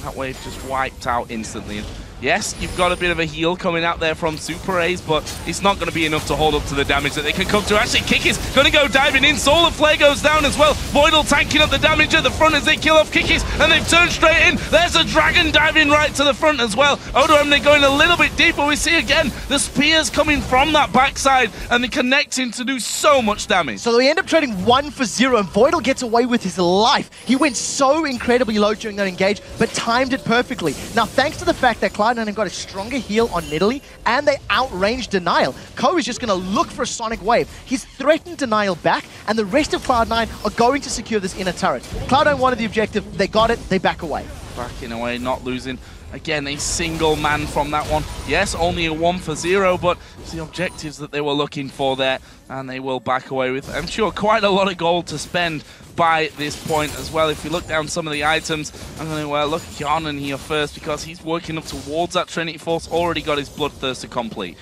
That wave just wiped out instantly. And Yes, you've got a bit of a heal coming out there from Super A's, but it's not going to be enough to hold up to the damage that they can come to. Actually, Kikis going to go diving in. Solar Flare goes down as well. Voidal tanking up the damage at the front as they kill off Kikis, and they've turned straight in. There's a Dragon diving right to the front as well. Odoamne going a little bit deeper. We see again the spears coming from that backside, and they're connecting to do so much damage. So they end up trading 1 for 0, and Voidal gets away with his life. He went so incredibly low during that engage, but timed it perfectly. Now, thanks to the fact that Cloud9 have got a stronger heal on Nidalee, and they outranged Denial, Ko is just going to look for a Sonic Wave. He's threatened Denial back, and the rest of Cloud9 are going to secure this inner turret. Cloud9 wanted the objective, they got it, they back away. Backing away, not losing. Again, a single man from that one. Yes, only a 1 for 0, but it's the objectives that they were looking for there, and they will back away with, I'm sure, quite a lot of gold to spend by this point as well. If you look down some of the items, I'm going to look at Hjarnan here first, because he's working up towards that Trinity Force, already got his Bloodthirster complete.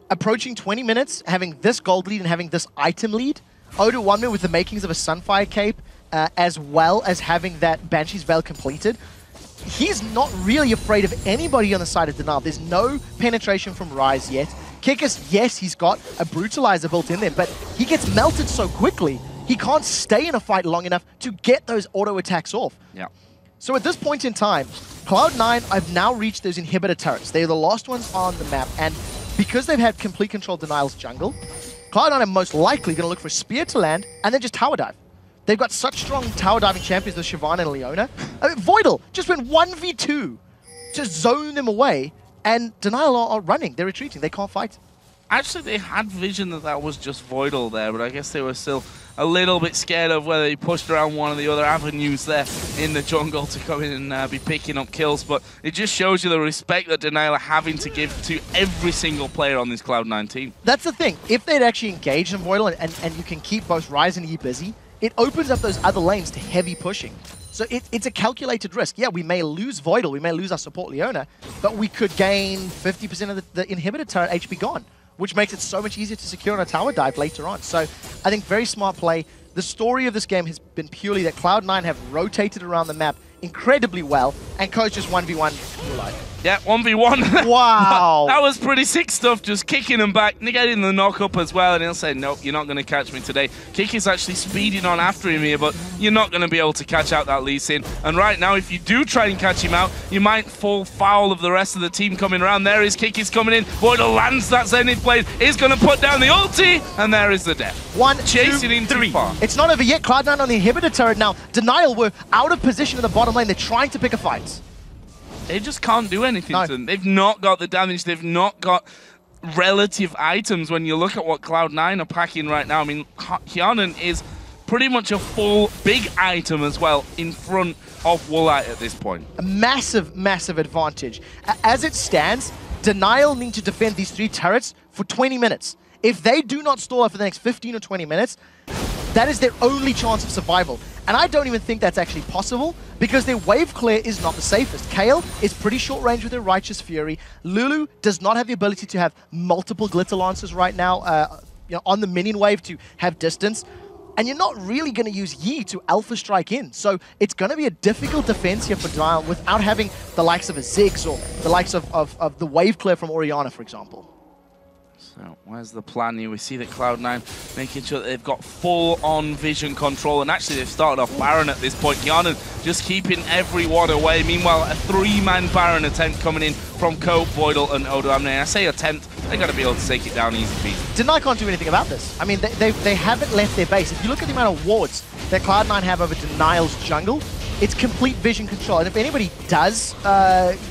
Approaching 20 minutes, having this gold lead and having this item lead, Odoamne with the makings of a Sunfire Cape, as well as having that Banshee's Veil completed, he's not really afraid of anybody on the side of Denial. There's no penetration from Ryze yet. Kikis, yes, he's got a Brutalizer built in there, but he gets melted so quickly, he can't stay in a fight long enough to get those auto attacks off. Yeah. So at this point in time, Cloud9 have now reached those inhibitor turrets. They're the last ones on the map, and because they've had complete control of Denial's jungle, Cloud9 are most likely going to look for a spear to land and then just tower dive. They've got such strong tower diving champions with Shyvana and Leona. I mean, Voidal just went 1v2 to zone them away, and Denial are running. They're retreating. They can't fight. Actually, they had vision that that was just Voidal there, but I guess they were still a little bit scared of whether they pushed around one of the other avenues there in the jungle to come in and be picking up kills. But it just shows you the respect that Denial are having to give to every single player on this Cloud9 team. That's the thing. If they'd actually engaged in Voidal and you can keep both Ryze and E busy, it opens up those other lanes to heavy pushing. So it's a calculated risk. Yeah, we may lose Voidal, we may lose our support Leona, but we could gain 50% of the inhibitor turret HP gone, which makes it so much easier to secure on a tower dive later on. So I think very smart play. The story of this game has been purely that Cloud9 have rotated around the map incredibly well, and Coach just 1v1 Moonlight. Yeah, 1v1. Wow. That was pretty sick stuff, just kicking him back, negating the knock-up as well, and he'll say, nope, you're not going to catch me today. Kikis actually speeding on after him here, but you're not going to be able to catch out that Lee Sin. And right now, if you do try and catch him out, you might fall foul of the rest of the team coming around. There is Kikis coming in. Voidal lands that Zenith Blade, is going to put down the ulti, and there is the death. Chasing him too far. It's not over yet. Cloud9 on the inhibitor turret now. Denial were out of position in the bottom lane. They're trying to pick a fight. They just can't do anything to them. They've not got the damage. They've not got relative items when you look at what Cloud9 are packing right now. I mean, Hjarnan is pretty much a full big item as well in front of Woolite at this point. A massive, massive advantage. As it stands, Denial need to defend these 3 turrets for 20 minutes. If they do not stall out for the next 15 or 20 minutes, that is their only chance of survival. And I don't even think that's actually possible, because their wave clear is not the safest. Kayle is pretty short range with their Righteous Fury. Lulu does not have the ability to have multiple Glitter Lancers right now on the minion wave to have distance. And you're not really going to use Yi to Alpha Strike in. So it's going to be a difficult defense here for Denial without having the likes of a Ziggs or the likes of the wave clear from Orianna, for example. So, where's the plan here? We see that Cloud9 making sure that they've got full-on vision control, and actually they've started off Baron at this point. Hjarnan just keeping everyone away. Meanwhile, a 3-man Baron attempt coming in from Ko, Voidal, and Odoamne. I say attempt, they've got to be able to take it down easy peasy. Denial can't do anything about this. I mean, they haven't left their base. If you look at the amount of wards that Cloud9 have over Denial's jungle, it's complete vision control. And if anybody does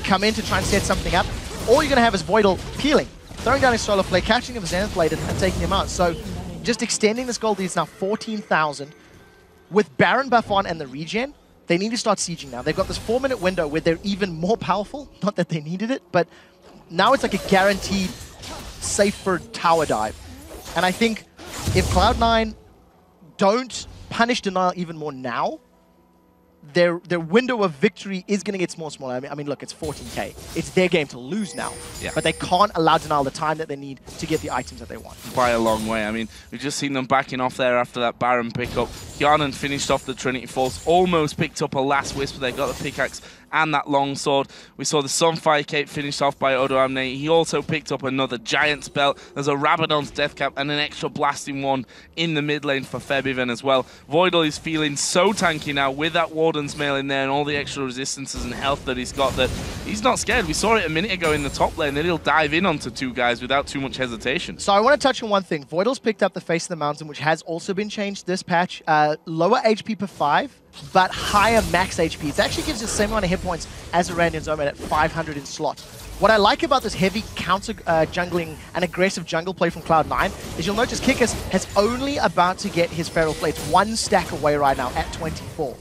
come in to try and set something up, all you're going to have is Voidal peeling, throwing down his Solar Flare, catching him with Zenith Blade, and taking him out. So just extending this gold lead is now 14,000. With Baron buff on and the regen, they need to start sieging now. They've got this 4-minute window where they're even more powerful. Not that they needed it, but now it's like a guaranteed safer tower dive. And I think if Cloud9 don't punish Denial even more now, their window of victory is going to get smaller. I mean, look, it's 14k. It's their game to lose now. Yeah. But they can't allow Denial the time that they need to get the items that they want. By a long way. I mean, we've just seen them backing off there after that Baron pickup. Hjarnan finished off the Trinity Force, almost picked up a last Wisp. They got the pickaxe and that long sword. We saw the Sunfire Cape finished off by Odoamne. He also picked up another Giant's Belt. There's a Rabadon's Death Cap and an extra blasting one in the mid lane for Febiven as well. Voidal is feeling so tanky now with that Warden's Mail in there and all the extra resistances and health that he's got, that he's not scared. We saw it a minute ago in the top lane that he'll dive in onto two guys without too much hesitation. So I want to touch on one thing. Voidal's picked up the Face of the Mountain, which has also been changed this patch. Lower HP per 5, but higher max HP. It actually gives you the same amount of hit points as Irandian's Omen at 500 in slot. What I like about this heavy counter jungling and aggressive jungle play from Cloud9 is you'll notice Kikis has only about to get his Feral Flare. It's 1 stack away right now at 24.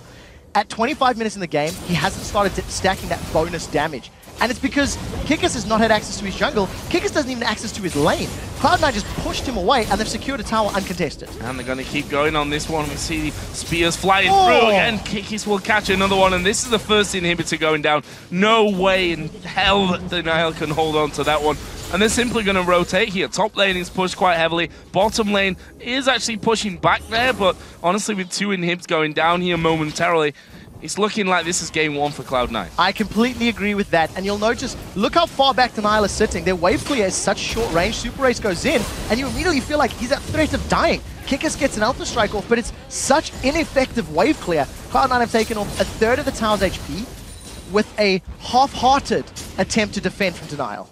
At 25 minutes in the game, he hasn't started stacking that bonus damage. And it's because Kikis has not had access to his jungle. Kikis doesn't even have access to his lane. Cloud9 just pushed him away, and they've secured a tower uncontested. And they're going to keep going on this one. We see spears flying through again. Kikis will catch another one, and this is the first inhibitor going down. No way in hell that Denial can hold on to that one. And they're simply going to rotate here. Top lane is pushed quite heavily. Bottom lane is actually pushing back there, but honestly, with 2 inhibs going down here momentarily, it's looking like this is game 1 for Cloud9. I completely agree with that. And you'll notice, look how far back Denial is sitting. Their wave clear is such short range. Super Ace goes in, and you immediately feel like he's at threat of dying. Kikis gets an Alpha Strike off, but it's such ineffective wave clear. Cloud9 have taken off a third of the tower's HP with a half-hearted attempt to defend from Denial.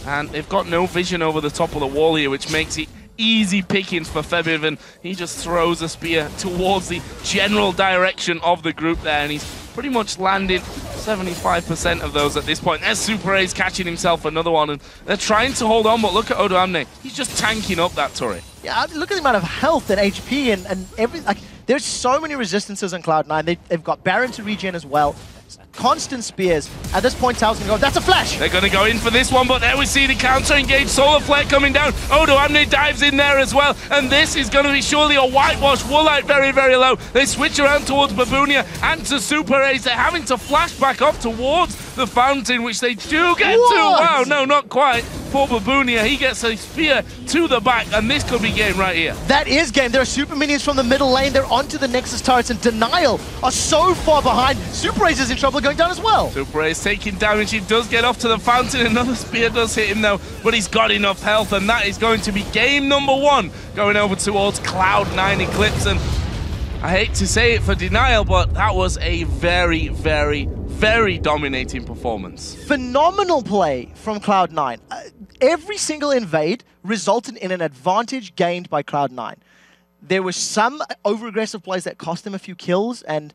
And they've got no vision over the top of the wall here, which makes it easy pickings for Febiven. He just throws a spear towards the general direction of the group there, and he's pretty much landed 75% of those at this point. There's Super Ace catching himself another one, and they're trying to hold on, but look at Odoamne. He's just tanking up that turret. Yeah, look at the amount of health and HP and everything. Like, there's so many resistances on Cloud9. They've got Baron to regen as well. Constant spears. At this point, Tao's going to go, that's a flash! They're going to go in for this one, but there we see the counter-engage. Solar Flare coming down. Odoamne dives in there as well, and this is going to be surely a whitewash. Woolite very, very low. They switch around towards Babunia and to Super Ace. They're having to flash back up towards the fountain, which they do get to. Wow, no, not quite. Poor Babunia, he gets a spear to the back, and this could be game right here. That is game. There are super minions from the middle lane. They're onto the Nexus turrets, and Denial are so far behind. Super Ace is in trouble going down as well. Super Ace taking damage. He does get off to the fountain. Another spear does hit him though, but he's got enough health, and that is going to be game number 1 going over towards Cloud9 Eclipse. And I hate to say it for Denial, but that was a very, very, very dominating performance. Phenomenal play from Cloud9. Every single invade resulted in an advantage gained by Cloud9. There were some over-aggressive plays that cost them a few kills, and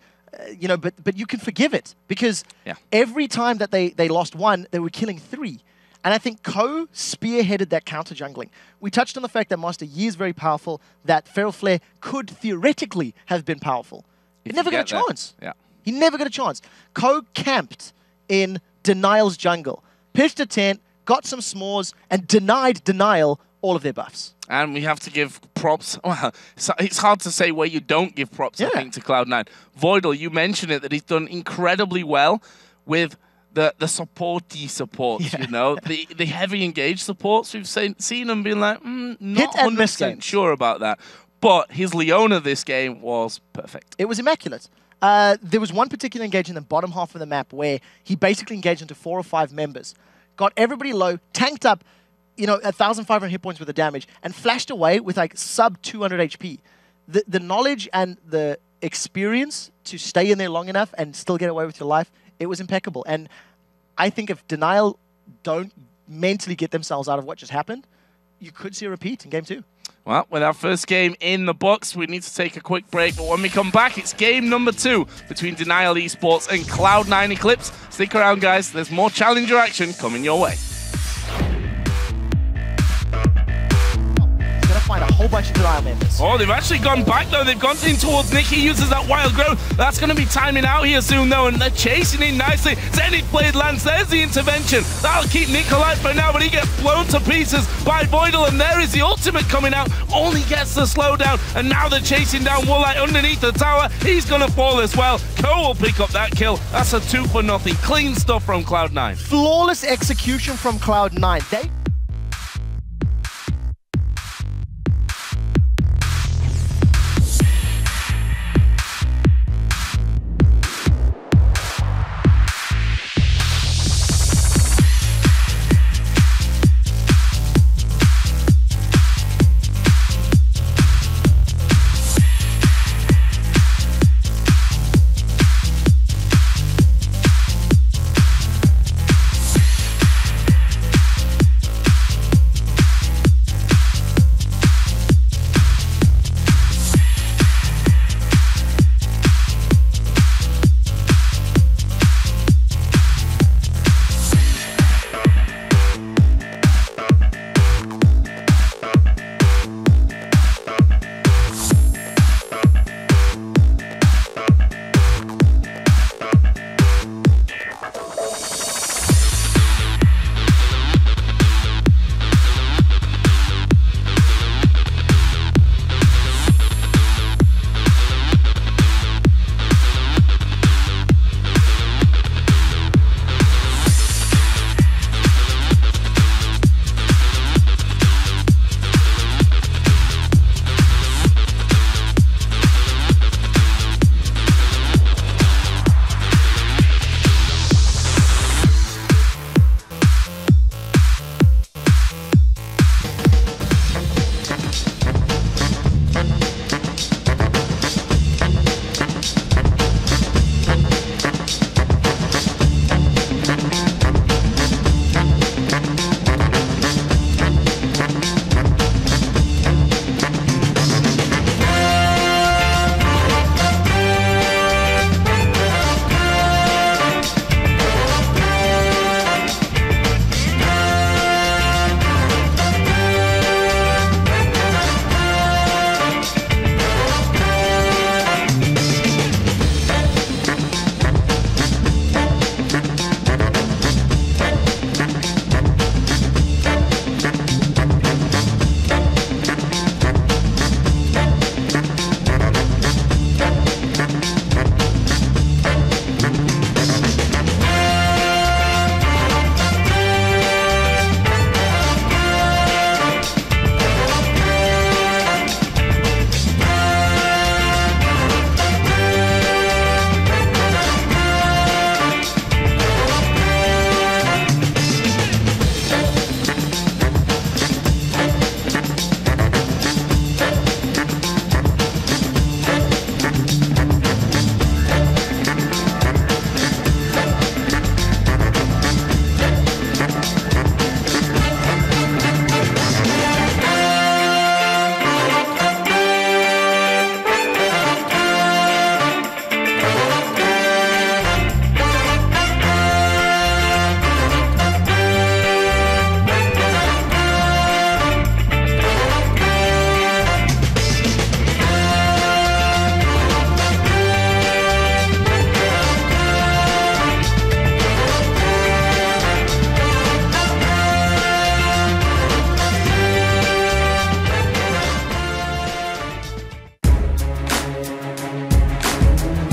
you know, but you can forgive it because every time that they lost one, they were killing 3. And I think Ko spearheaded that counter jungling. We touched on the fact that Master Yi is very powerful, that Feral Flare could theoretically have been powerful. He never got a chance. Yeah. He never got a chance. Ko camped in Denial's jungle, pitched a tent, got some s'mores, and denied Denial all of their buffs. And we have to give props. Well, it's hard to say where you don't give props, I think, to Cloud9. Voidal, you mentioned it, that he's done incredibly well with the supporty supports, you know, the heavy engaged supports. We've seen them being like, not 100% sure about that. But his Leona this game was perfect. It was immaculate. There was one particular engage in the bottom half of the map where he basically engaged into 4 or 5 members, got everybody low, tanked up, you know, 1,500 hit points with the damage, and flashed away with like sub 200 HP. The knowledge and the experience to stay in there long enough and still get away with your life, it was impeccable. And I think if Denial don't mentally get themselves out of what just happened, you could see a repeat in game 2. Well, with our first game in the books, we need to take a quick break. But when we come back, it's game number 2 between Denial Esports and Cloud9 Eclipse. Stick around, guys. There's more Challenger action coming your way. Find a whole bunch of Denial members. Oh, they've actually gone back though. They've gone in towards Nick. He uses that wild growth. That's going to be timing out here soon though, and they're chasing in nicely. Zenith Blade lands. There's the intervention. That'll keep Nick alive for now, but he gets blown to pieces by Voidal, and there is the ultimate coming out. Only gets the slowdown, and now they're chasing down Woolite underneath the tower. He's going to fall as well. Ko will pick up that kill. That's a 2-for-0. Clean stuff from Cloud9. Flawless execution from Cloud9. They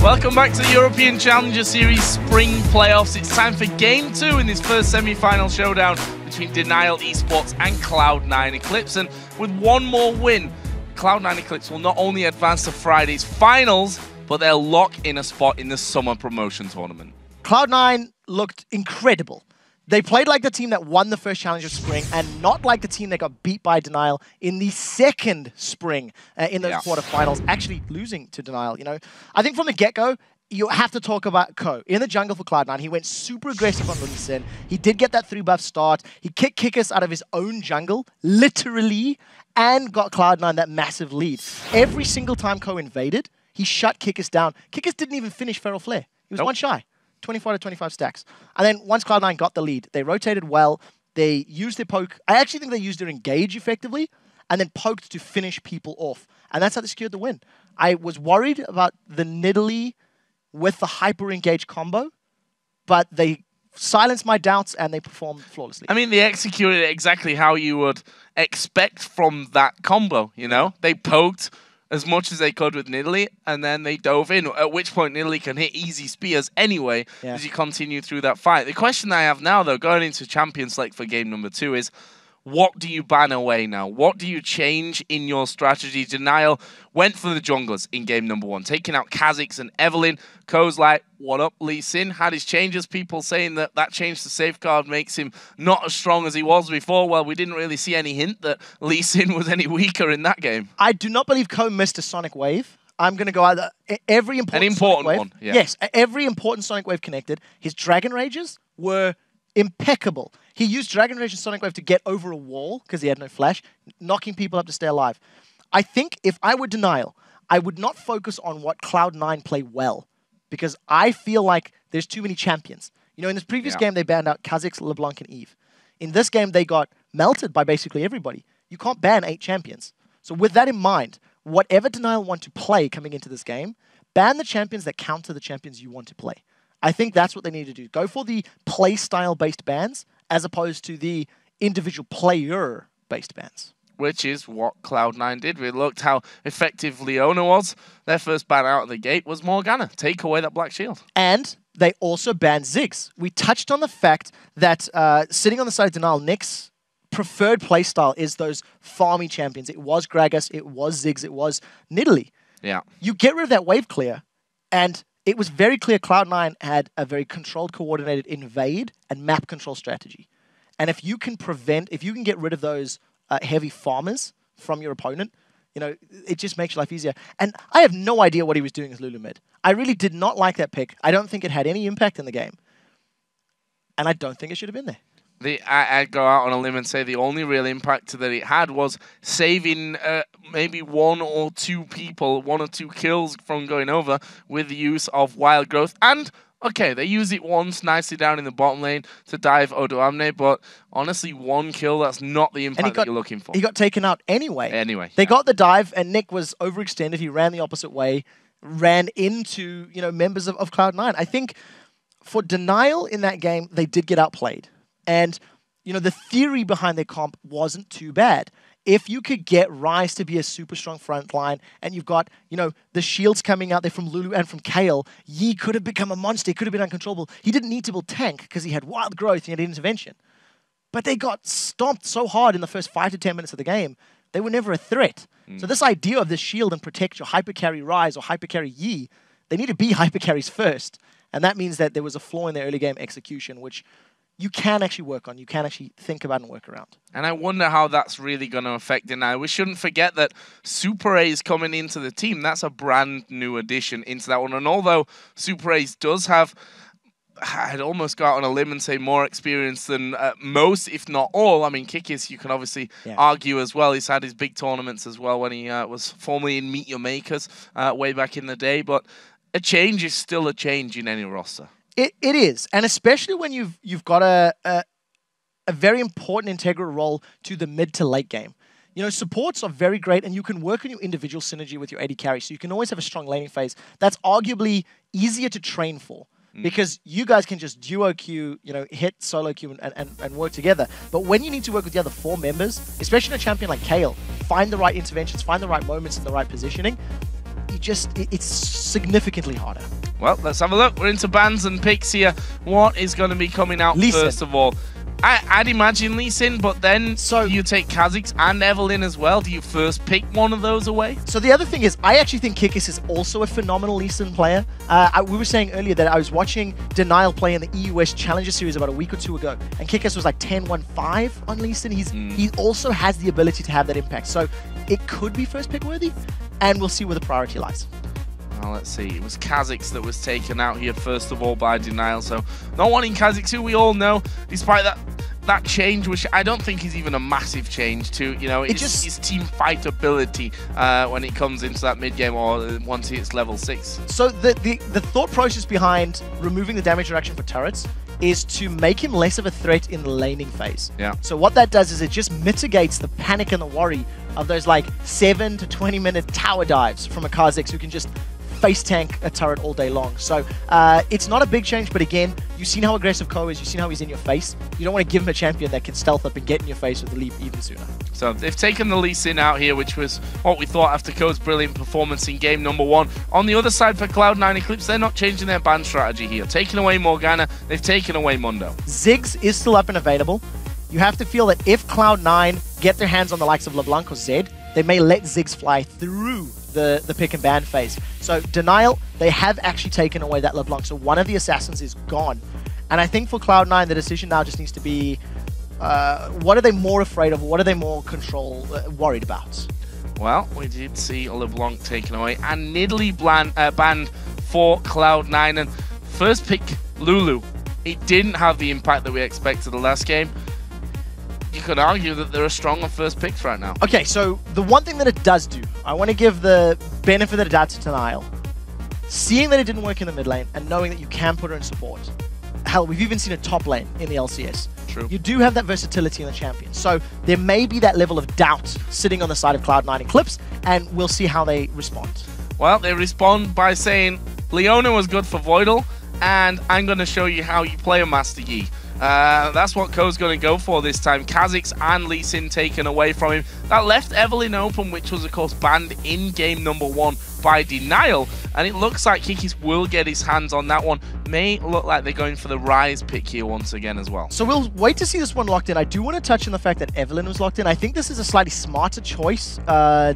Welcome back to the European Challenger Series Spring Playoffs. It's time for Game 2 in this first semi-final showdown between Denial Esports and Cloud9 Eclipse. And with one more win, Cloud9 Eclipse will not only advance to Friday's finals, but they'll lock in a spot in the Summer Promotion Tournament. Cloud9 looked incredible. They played like the team that won the first Challenge of Spring and not like the team that got beat by Denial in the second Spring in those quarterfinals, actually losing to Denial. You know, I think from the get-go, you have to talk about Ko. In the jungle for Cloud9, he went super aggressive on Lee Sin. He did get that 3-buff start. He kicked Kikis out of his own jungle, literally, and got Cloud9 that massive lead. Every single time Ko invaded, he shut Kikis down. Kikis didn't even finish Feral Flare. He was one shy. 24 to 25 stacks. And then once Cloud9 got the lead, they rotated well. They used their poke. I actually think they used their engage effectively and then poked to finish people off. And that's how they secured the win. I was worried about the Nidalee with the hyper engage combo, but they silenced my doubts and they performed flawlessly. I mean, they executed it exactly how you would expect from that combo, you know? They poked as much as they could with Nidalee, and then they dove in, at which point Nidalee can hit easy spears anyway as you continue through that fight. The question I have now, though, going into Champion Select for game number 2 is, what do you ban away now? What do you change in your strategy? Denial went for the junglers in game number 1, taking out Kha'Zix and Evelynn. Ko's like, what up, Lee Sin? Had his changes, people saying that that change to Safeguard makes him not as strong as he was before. Well, we didn't really see any hint that Lee Sin was any weaker in that game. I do not believe Ko missed a Sonic Wave. I'm going to go out there. Every important Sonic Wave, one. Yeah. Yes, every important Sonic Wave connected. His Dragon Rages were impeccable. He used Dragon Rage and Sonic Wave to get over a wall because he had no flash, knocking people up to stay alive. I think if I were Denial, I would not focus on what Cloud9 play well because I feel like there's too many champions. You know, in this previous game, they banned out Kha'Zix, LeBlanc, and Eve. In this game, they got melted by basically everybody. You can't ban 8 champions. So with that in mind, whatever Denial want to play coming into this game, ban the champions that counter the champions you want to play. I think that's what they need to do. Go for the play style-based bans as opposed to the individual player-based bans. Which is what Cloud9 did. We looked how effective Leona was. Their first ban out of the gate was Morgana. Take away that black shield. And they also banned Ziggs. We touched on the fact that sitting on the side of Denial, Nick's preferred playstyle is those farmy champions. It was Gragas, it was Ziggs, it was Nidalee. Yeah. You get rid of that wave clear, and it was very clear Cloud9 had a very controlled, coordinated invade and map control strategy. And if you can get rid of those heavy farmers from your opponent, you know, it just makes your life easier. And I have no idea what he was doing as Lulu mid. I really did not like that pick. I don't think it had any impact in the game. And I don't think it should have been there. I'd go out on a limb and say the only real impact that it had was saving maybe 1 or 2 people, 1 or 2 kills from going over with the use of Wild Growth. And, okay, they use it once nicely down in the bottom lane to dive Odoamne, but honestly, 1 kill, that's not the impact that you're looking for. He got taken out anyway. They got the dive, and Nick was overextended. He ran the opposite way, ran into, you know, members of Cloud9. I think for Denial in that game, they did get outplayed. And, you know, the theory behind their comp wasn't too bad. If you could get Ryze to be a super strong front line, and you've got, you know, the shields coming out there from Lulu and from Kayle, Yi could have become a monster. He could have been uncontrollable. He didn't need to build tank because he had wild growth, he had intervention. But they got stomped so hard in the first 5 to 10 minutes of the game, they were never a threat. So this idea of this shield and protect your hypercarry Ryze or hypercarry Yi, they need to be hypercarries first. And that means that there was a flaw in their early game execution, which you can actually work on. You can actually think about and work around. And I wonder how that's really going to affect Denial. We shouldn't forget that Super Ace coming into the team, that's a brand new addition into that one. And although Super Ace does have, I'd almost go out on a limb and say more experience than most, if not all. I mean, Kikis, you can obviously argue as well. He's had his big tournaments as well when he was formerly in Meet Your Makers way back in the day. But a change is still a change in any roster. It is, and especially when you've got a very important integral role to the mid to late game. You know, supports are very great, and you can work on your individual synergy with your AD carry, so you can always have a strong laning phase. That's arguably easier to train for, because you guys can just duo queue, you know, hit solo queue and work together. But when you need to work with the other 4 members, especially in a champion like Kayle, find the right interventions, find the right moments and the right positioning, it's significantly harder. Well, let's have a look. We're into bans and picks here. What is going to be coming out first of all? I'd imagine Lee Sin, but then you take Kha'Zix and Evelynn as well. Do you first pick one of those away? So the other thing is, I actually think Kikis is also a phenomenal Lee Sin player. We were saying earlier that I was watching Denial play in the EUS Challenger Series about a week or two ago, and Kikis was like 10-1-5 on Lee Sin. He also has the ability to have that impact. So it could be first pick worthy, and we'll see where the priority lies. Well, let's see. It was Kha'Zix that was taken out here first of all by Denial. So not wanting Kha'Zix, who we all know, despite that change, which I don't think is even a massive change to, you know, it's his team fight ability when it comes into that mid game or once it's level 6. So the thought process behind removing the damage reduction for turrets is to make him less of a threat in the laning phase. Yeah. So what that does is it just mitigates the panic and the worry of those like 7 to 20 minute tower dives from a Kha'Zix who can just face tank a turret all day long. So it's not a big change, but again, you've seen how aggressive Ko is, you've seen how he's in your face. You don't want to give him a champion that can stealth up and get in your face with the leap even sooner. So they've taken the Lee Sin out here, which was what we thought after Ko's brilliant performance in game number 1. On the other side for Cloud9 Eclipse, they're not changing their ban strategy here. Taking away Morgana, they've taken away Mundo. Ziggs is still up and available. You have to feel that if Cloud9 get their hands on the likes of LeBlanc or Zed, they may let Ziggs fly through the pick and ban phase. So Denial, they have actually taken away that LeBlanc, so one of the assassins is gone. And I think for Cloud9, the decision now just needs to be, what are they more afraid of? What are they more worried about? Well, we did see LeBlanc taken away and Nidalee banned for Cloud9. And first pick, Lulu. It didn't have the impact that we expected the last game. You could argue that there are stronger first picks right now. Okay, so the one thing that it does do, I want to give the benefit of the doubt to Denial. Seeing that it didn't work in the mid lane and knowing that you can put her in support. Hell, we've even seen a top lane in the LCS. True. You do have that versatility in the champion. So there may be that level of doubt sitting on the side of Cloud9 Eclipse, and we'll see how they respond. Well, they respond by saying, Leona was good for Voidal, and I'm going to show you how you play a Master Yi. That's what Ko's going to go for this time. Kha'Zix and Lee Sin taken away from him. That left Evelynn open, which was, of course, banned in game number 1 by Denial. And it looks like Kikis will get his hands on that one. May look like they're going for the Rise pick here once again as well. So we'll wait to see this one locked in. I do want to touch on the fact that Evelynn was locked in. I think this is a slightly smarter choice,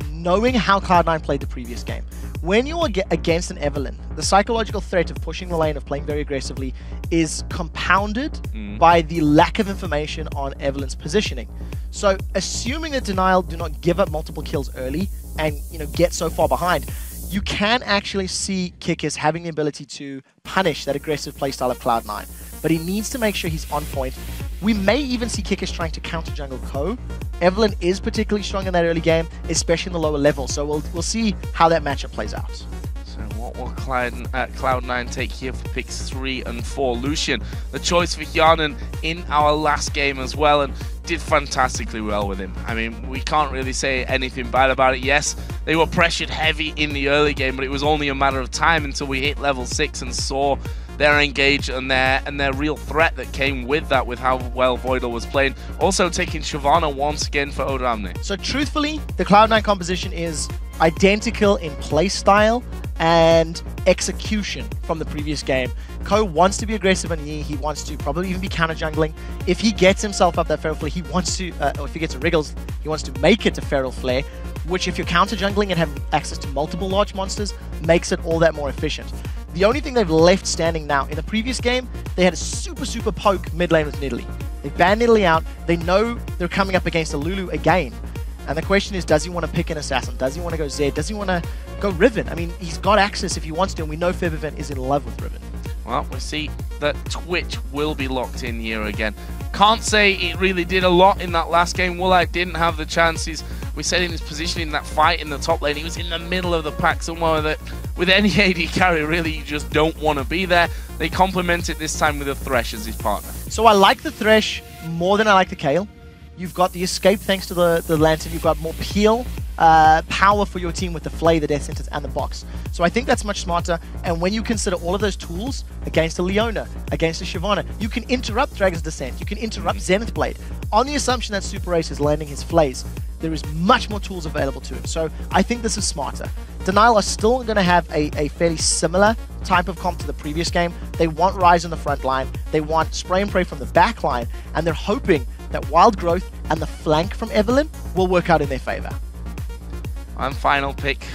knowing how Cloud9 played the previous game. When you're against an Evelynn, the psychological threat of pushing the lane, of playing very aggressively, is compounded by the lack of information on Evelynn's positioning. So assuming that Denial do not give up multiple kills early and get so far behind, you can actually see Kikis having the ability to punish that aggressive playstyle of Cloud9. But he needs to make sure he's on point. We may even see Kikis trying to counter jungle Ko. Evelynn is particularly strong in that early game, especially in the lower level. So we'll see how that matchup plays out. So what will Cloud9 take here for picks 3 and 4? Lucian, the choice for Hjarnan in our last game as well, and did fantastically well with him. I mean, we can't really say anything bad about it. Yes, they were pressured heavy in the early game, but it was only a matter of time until we hit level 6 and saw their engage and their real threat that came with that, with how well Voidal was playing. Also taking Shyvana once again for Odamne. So truthfully, the Cloud9 composition is identical in playstyle and execution from the previous game. Ko wants to be aggressive on Yi. He wants to probably even be counter jungling. If he gets himself up that Feral Flare, he wants to, or if he gets a Wriggles, he wants to make it to Feral Flare, which if you're counter jungling and have access to multiple large monsters, makes it all that more efficient. The only thing they've left standing now, in the previous game, they had a super poke mid lane with Nidalee. They banned Nidalee out. They know they're coming up against a Lulu again. And the question is, does he want to pick an assassin? Does he want to go Zed? Does he want to go Riven? I mean, he's got access if he wants to, and we know Febiven is in love with Riven. Well, we see that Twitch will be locked in here again. Can't say it really did a lot in that last game. Woolite didn't have the chances. We said in his position in that fight in the top lane, he was in the middle of the pack somewhere that with any AD carry, really, you just don't want to be there. They complement it this time with a Thresh as his partner. So I like the Thresh more than I like the Kayle. You've got the escape thanks to the Lantern. You've got more peel power for your team with the Flay, the Death Sentence, and the Box. So I think that's much smarter. And when you consider all of those tools against a Leona, against a Shyvana, you can interrupt Dragon's Descent, you can interrupt Zenith Blade. On the assumption that Super Ace is landing his Flays, there is much more tools available to him. So I think this is smarter. Denial are still going to have a fairly similar type of comp to the previous game. They want Rise on the front line, they want Spray and Pray from the back line, and they're hoping that Wild Growth and the flank from Evelynn will work out in their favor. And final pick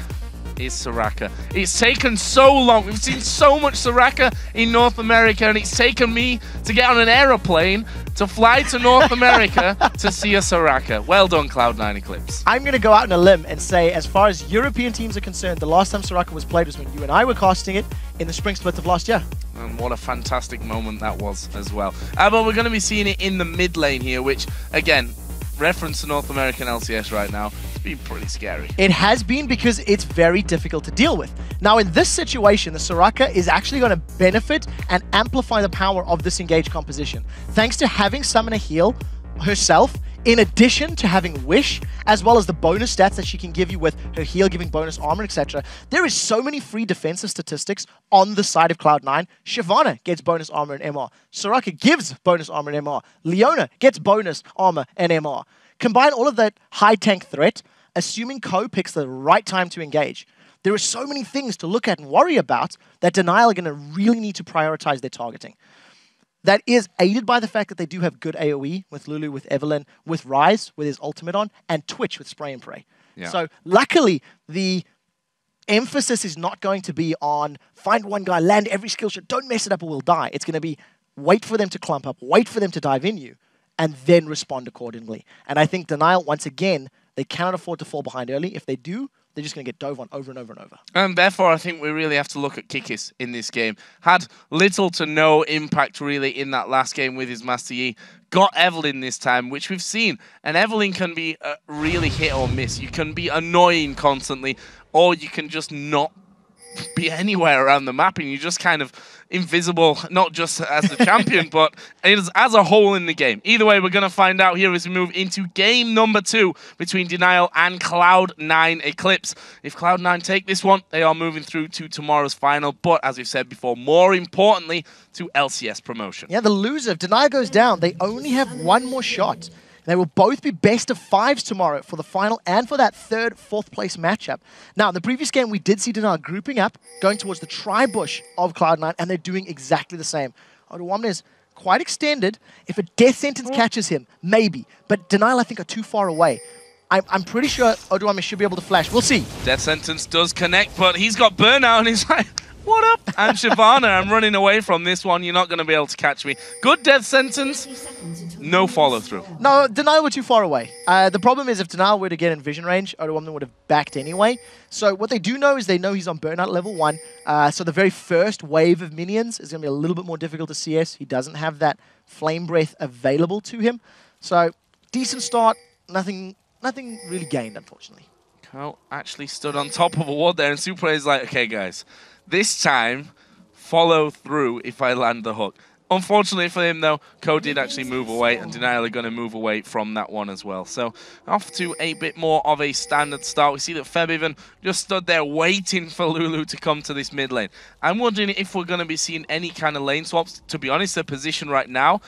is Soraka. It's taken so long. We've seen so much Soraka in North America, and it's taken me to get on an aeroplane to fly to North America to see a Soraka. Well done, Cloud9 Eclipse. I'm going to go out on a limb and say, as far as European teams are concerned, the last time Soraka was played was when you and I were casting it in the spring split of last year. And what a fantastic moment that was as well. But we're going to be seeing it in the mid lane here, which, again, reference to North American LCS right now, it's been pretty scary. It has been, because it's very difficult to deal with. Now, in this situation, the Soraka is actually going to benefit and amplify the power of this engaged composition. Thanks to having Summoner heal herself, in addition to having Wish, as well as the bonus stats that she can give you with her heal giving bonus armor, etc. There is so many free defensive statistics on the side of Cloud9. Shyvana gets bonus armor and MR. Soraka gives bonus armor and MR. Leona gets bonus armor and MR. Combine all of that high tank threat, assuming Ko picks the right time to engage. There are so many things to look at and worry about that Denial are going to really need to prioritize their targeting. That is aided by the fact that they do have good AoE with Lulu, with Evelynn, with Rise, with his ultimate on, and Twitch with Spray and Pray. Yeah. So luckily, the emphasis is not going to be on find one guy, land every skill shot, don't mess it up or we'll die. It's going to be wait for them to clump up, wait for them to dive in you, and then respond accordingly. And I think Denial, once again, they cannot afford to fall behind early. If they do, they're just going to get dove on over and over and over. And therefore, I think we really have to look at Kikis in this game. Had little to no impact, really, in that last game with his Master Yi. Got Evelynn this time, which we've seen. And Evelynn can be really hit or miss. You can be annoying constantly, or you can just not be anywhere around the map, and you're just kind of invisible, not just as the champion, but as a whole in the game. Either way, we're going to find out here as we move into game number 2 between Denial and Cloud9 Eclipse. If Cloud9 take this one, they are moving through to tomorrow's final, but as we've said before, more importantly, to LCS promotion. Yeah, the loser, if Denial goes down, they only have one more shot. They will both be best of 5s tomorrow for the final and for that third, fourth place matchup. Now, in the previous game, we did see Denial grouping up, going towards the tri-bush of Cloud9, and they're doing exactly the same. Oduwamne is quite extended. If a Death Sentence catches him, maybe. But Denial, I think, are too far away. I'm pretty sure Oduwamne should be able to flash. We'll see. Death Sentence does connect, but he's got burnout, and he's like, what up? And Shyvana, I'm running away from this one. You're not going to be able to catch me. Good Death Sentence. No follow-through. No, Denial were too far away. The problem is if Denial were to get in vision range, Oduwamne would have backed anyway. So what they do know is they know he's on burnout level 1. So the very first wave of minions is going to be a little bit more difficult to CS. He doesn't have that flame breath available to him. So decent start. Nothing really gained, unfortunately. Ko actually stood on top of a ward there, and Super is like, okay, guys, this time, follow through if I land the hook. Unfortunately for him, though, Ko did actually move away, and Denial are going to move away from that one as well. So, off to a bit more of a standard start. We see that Feb even just stood there waiting for Lulu to come to this mid lane. I'm wondering if we're going to be seeing any kind of lane swaps. To be honest, their position right now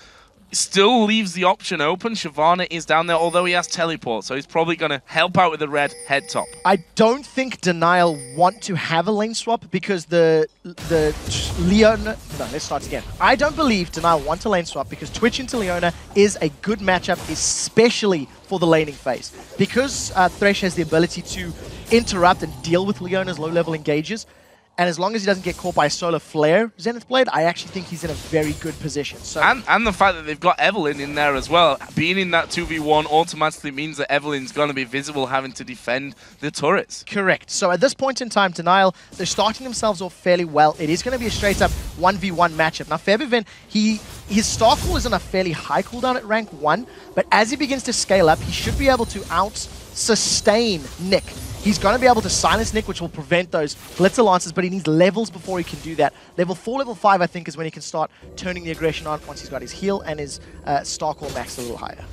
still leaves the option open. Shyvana is down there, although he has teleport, so he's probably going to help out with the red head top. I don't think Denial want to have a lane swap because the Leona... No, let's start again. I don't believe Denial want a lane swap because Twitch into Leona is a good matchup, especially for the laning phase. Because Thresh has the ability to interrupt and deal with Leona's low-level engages, and as long as he doesn't get caught by a solar flare Zenith Blade, I actually think he's in a very good position. So and the fact that they've got Evelynn in there as well. Being in that 2v1 automatically means that Evelynn's going to be visible having to defend the turrets. Correct. So at this point in time, Denial, they're starting themselves off fairly well. It is going to be a straight-up 1v1 matchup. Now, Febiven, his Star Call is on a fairly high cooldown at rank 1, but as he begins to scale up, he should be able to out-sustain Nick. He's going to be able to silence Nick, which will prevent those Blitzer Lances, but he needs levels before he can do that. Level 4, level 5, I think, is when he can start turning the aggression on once he's got his heal and his Star Call maxed a little higher.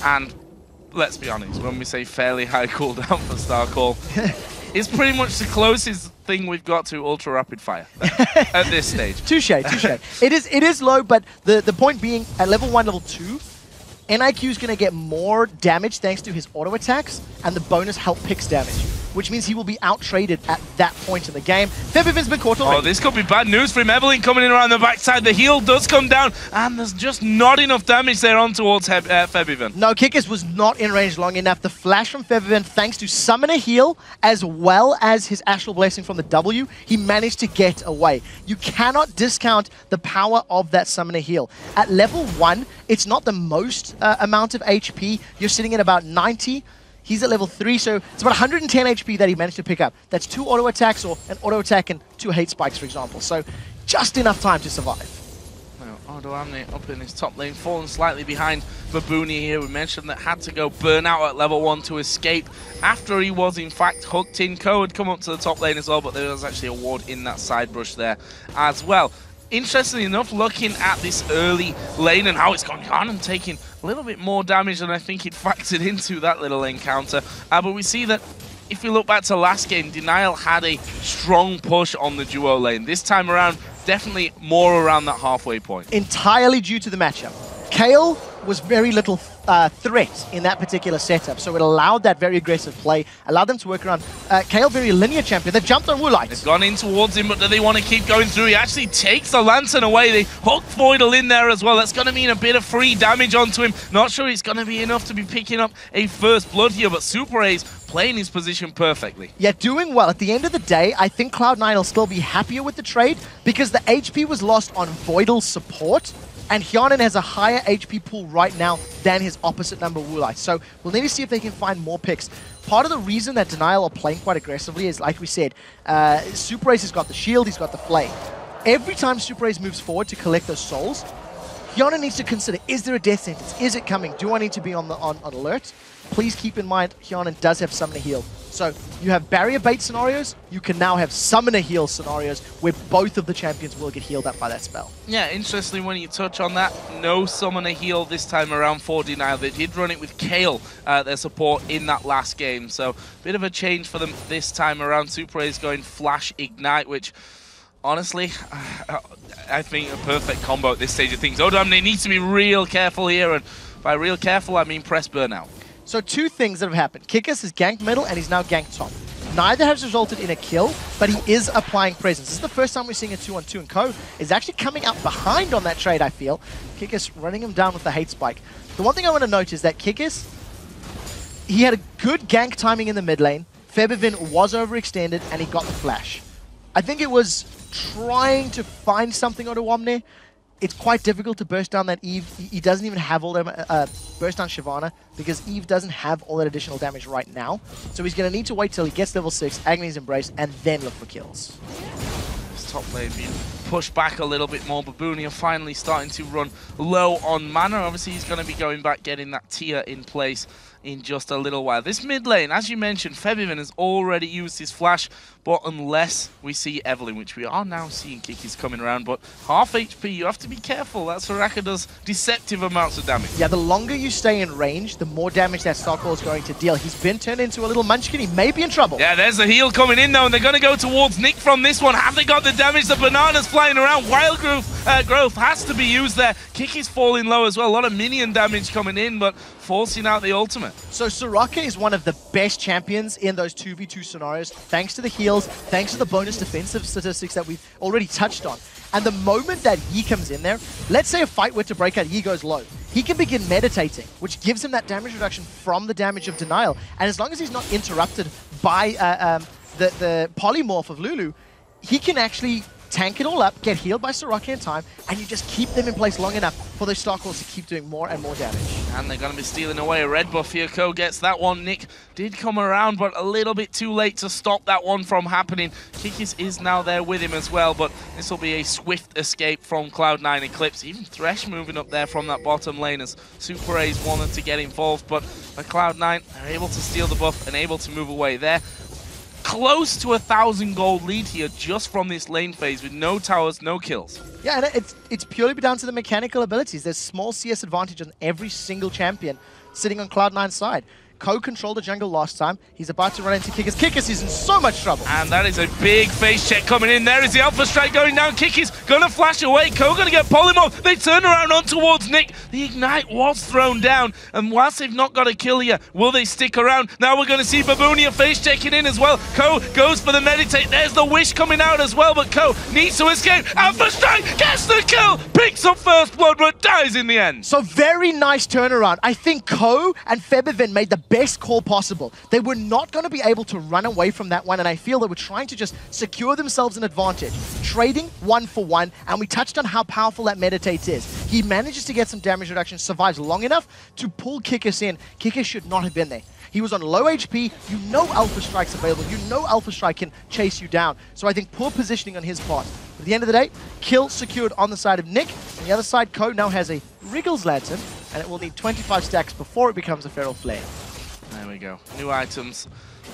And let's be honest, when we say fairly high cooldown for Star Call, it's pretty much the closest thing we've got to ultra rapid fire at this stage. Touche, touche. It is low, but the point being, at level 1, level 2, NIQ is going to get more damage thanks to his auto attacks, and the bonus help picks damage, which means he will be out-traded at that point in the game. Febiven's been caught already. Oh, this could be bad news for him. Evelyn coming in around the backside. The heal does come down, and there's just not enough damage there on towards Febiven. No, Kikis was not in range long enough. The flash from Febiven, thanks to summon a heal, as well as his Astral Blessing from the W, he managed to get away. You cannot discount the power of that summoner heal. At level 1, it's not the most amount of HP. You're sitting at about 90. He's at level 3, so it's about 110 HP that he managed to pick up. That's 2 auto attacks, or an auto attack and 2 hate spikes, for example. So just enough time to survive. Well, Odoamne up in his top lane, falling slightly behind Babooni here. We mentioned that had to go burn out at level 1 to escape after he was in fact hooked in. Ko had come up to the top lane as well, but there was actually a ward in that side brush there as well. Interestingly enough, looking at this early lane and how it's gone on and taking a little bit more damage than I think it factored into that little encounter. But we see that if we look back to last game, Denial had a strong push on the duo lane. This time around, definitely more around that halfway point. Entirely due to the matchup. Kayle was very little threat in that particular setup, so it allowed that very aggressive play, allowed them to work around. Kayle, very linear champion. They've jumped on Woolite. They've gone in towards him, but do they want to keep going through? He actually takes the Lantern away. They hook Voidal in there as well. That's going to mean a bit of free damage onto him. Not sure it's going to be enough to be picking up a first blood here, but Super A's playing his position perfectly. Yeah, doing well. At the end of the day, I think Cloud9 will still be happier with the trade because the HP was lost on Voidal's support, and Hyanin has a higher HP pool right now than his opposite number, Woolite. So we'll need to see if they can find more picks. Part of the reason that Denial are playing quite aggressively is, like we said, Super Ace has got the shield, he's got the flame. Every time Super Ace moves forward to collect those souls, Hyanin needs to consider, is there a death sentence? Is it coming? Do I need to be on alert? Please keep in mind, Hyanin does have Summoner Heal. So you have barrier bait scenarios, you can now have Summoner Heal scenarios where both of the champions will get healed up by that spell. Yeah, interestingly when you touch on that, no Summoner Heal this time around for Denial. They did run it with Kayle, their support, in that last game. So bit of a change for them this time around. Super A's going Flash Ignite, which honestly, I think a perfect combo at this stage of things. Odoamne needs to be real careful here, and by real careful I mean press burnout. So 2 things that have happened. Kikis has ganked middle and he's now ganked top. Neither has resulted in a kill, but he is applying presence. This is the first time we're seeing a 2-on-2, and Ko is actually coming out behind on that trade, I feel. Kikis running him down with the hate spike. The one thing I want to note is that Kikis, he had a good gank timing in the mid lane. Febiven was overextended and he got the flash. I think it was trying to find something on Odoamne. It's quite difficult to burst down that Eve. He doesn't even have all that burst down Shyvana because Eve doesn't have all that additional damage right now. So he's going to need to wait till he gets level 6, Agony's Embrace, and then look for kills. This top lane being pushed back a little bit more. Babooni are finally starting to run low on mana. Obviously he's going to be going back, getting that tier in place in just a little while. This mid lane, as you mentioned, Febiven has already used his flash, but unless we see Evelyn, which we are now seeing Kikis coming around, but half HP, you have to be careful. That Soraka does deceptive amounts of damage. Yeah, the longer you stay in range, the more damage that Starcall is going to deal. He's been turned into a little munchkin. He may be in trouble. Yeah, there's the heal coming in though, and they're going to go towards Nick from this one. Have they got the damage? The bananas flying around. Wild growth has to be used there. Kikis falling low as well. A lot of minion damage coming in, but forcing out the ultimate. So Soraka is one of the best champions in those 2v2 scenarios, thanks to the heals, thanks to the bonus defensive statistics that we've already touched on. And the moment that Yi comes in there, let's say a fight were to break out, Yi goes low. He can begin meditating, which gives him that damage reduction from the damage of Denial. And as long as he's not interrupted by the polymorph of Lulu, he can actually tank it all up, get healed by Soraka in time, and you just keep them in place long enough for those Starcalls to keep doing more and more damage. And they're going to be stealing away a red buff here. Ko gets that one. Nick did come around, but a little bit too late to stop that one from happening. Kikis is now there with him as well, but this will be a swift escape from Cloud9 Eclipse. Even Thresh moving up there from that bottom lane as Super A's wanted to get involved, but Cloud9 are able to steal the buff and able to move away there. close to 1,000 gold lead here just from this lane phase with no towers, no kills. Yeah, and it's purely down to the mechanical abilities. There's small CS advantage on every single champion sitting on Cloud9's side. Ko controlled the jungle last time. He's about to run into Kikis. Kikis is in so much trouble. And that is a big face check coming in. There is the Alpha Strike going down. Kikis gonna flash away. Ko gonna get polymorph. They turn around on towards Nick. The Ignite was thrown down. And whilst they've not got a kill here, will they stick around? Now we're gonna see Babunia face checking in as well. Ko goes for the meditate. There's the wish coming out as well, but Ko needs to escape. Alpha Strike gets the kill. Picks up first blood, but dies in the end. So very nice turnaround. I think Ko and Febivin made the best call possible. They were not going to be able to run away from that one, and I feel they were trying to just secure themselves an advantage. Trading 1-for-1, and we touched on how powerful that meditate is. He manages to get some damage reduction, survives long enough to pull Kikis in. Kikis should not have been there. He was on low HP, you know Alpha Strike's available, you know Alpha Strike can chase you down. So I think poor positioning on his part. But at the end of the day, kill secured on the side of Nick. On the other side, Ko now has a Wriggles Lantern, and it will need 25 stacks before it becomes a Feral Flare. There we go. New items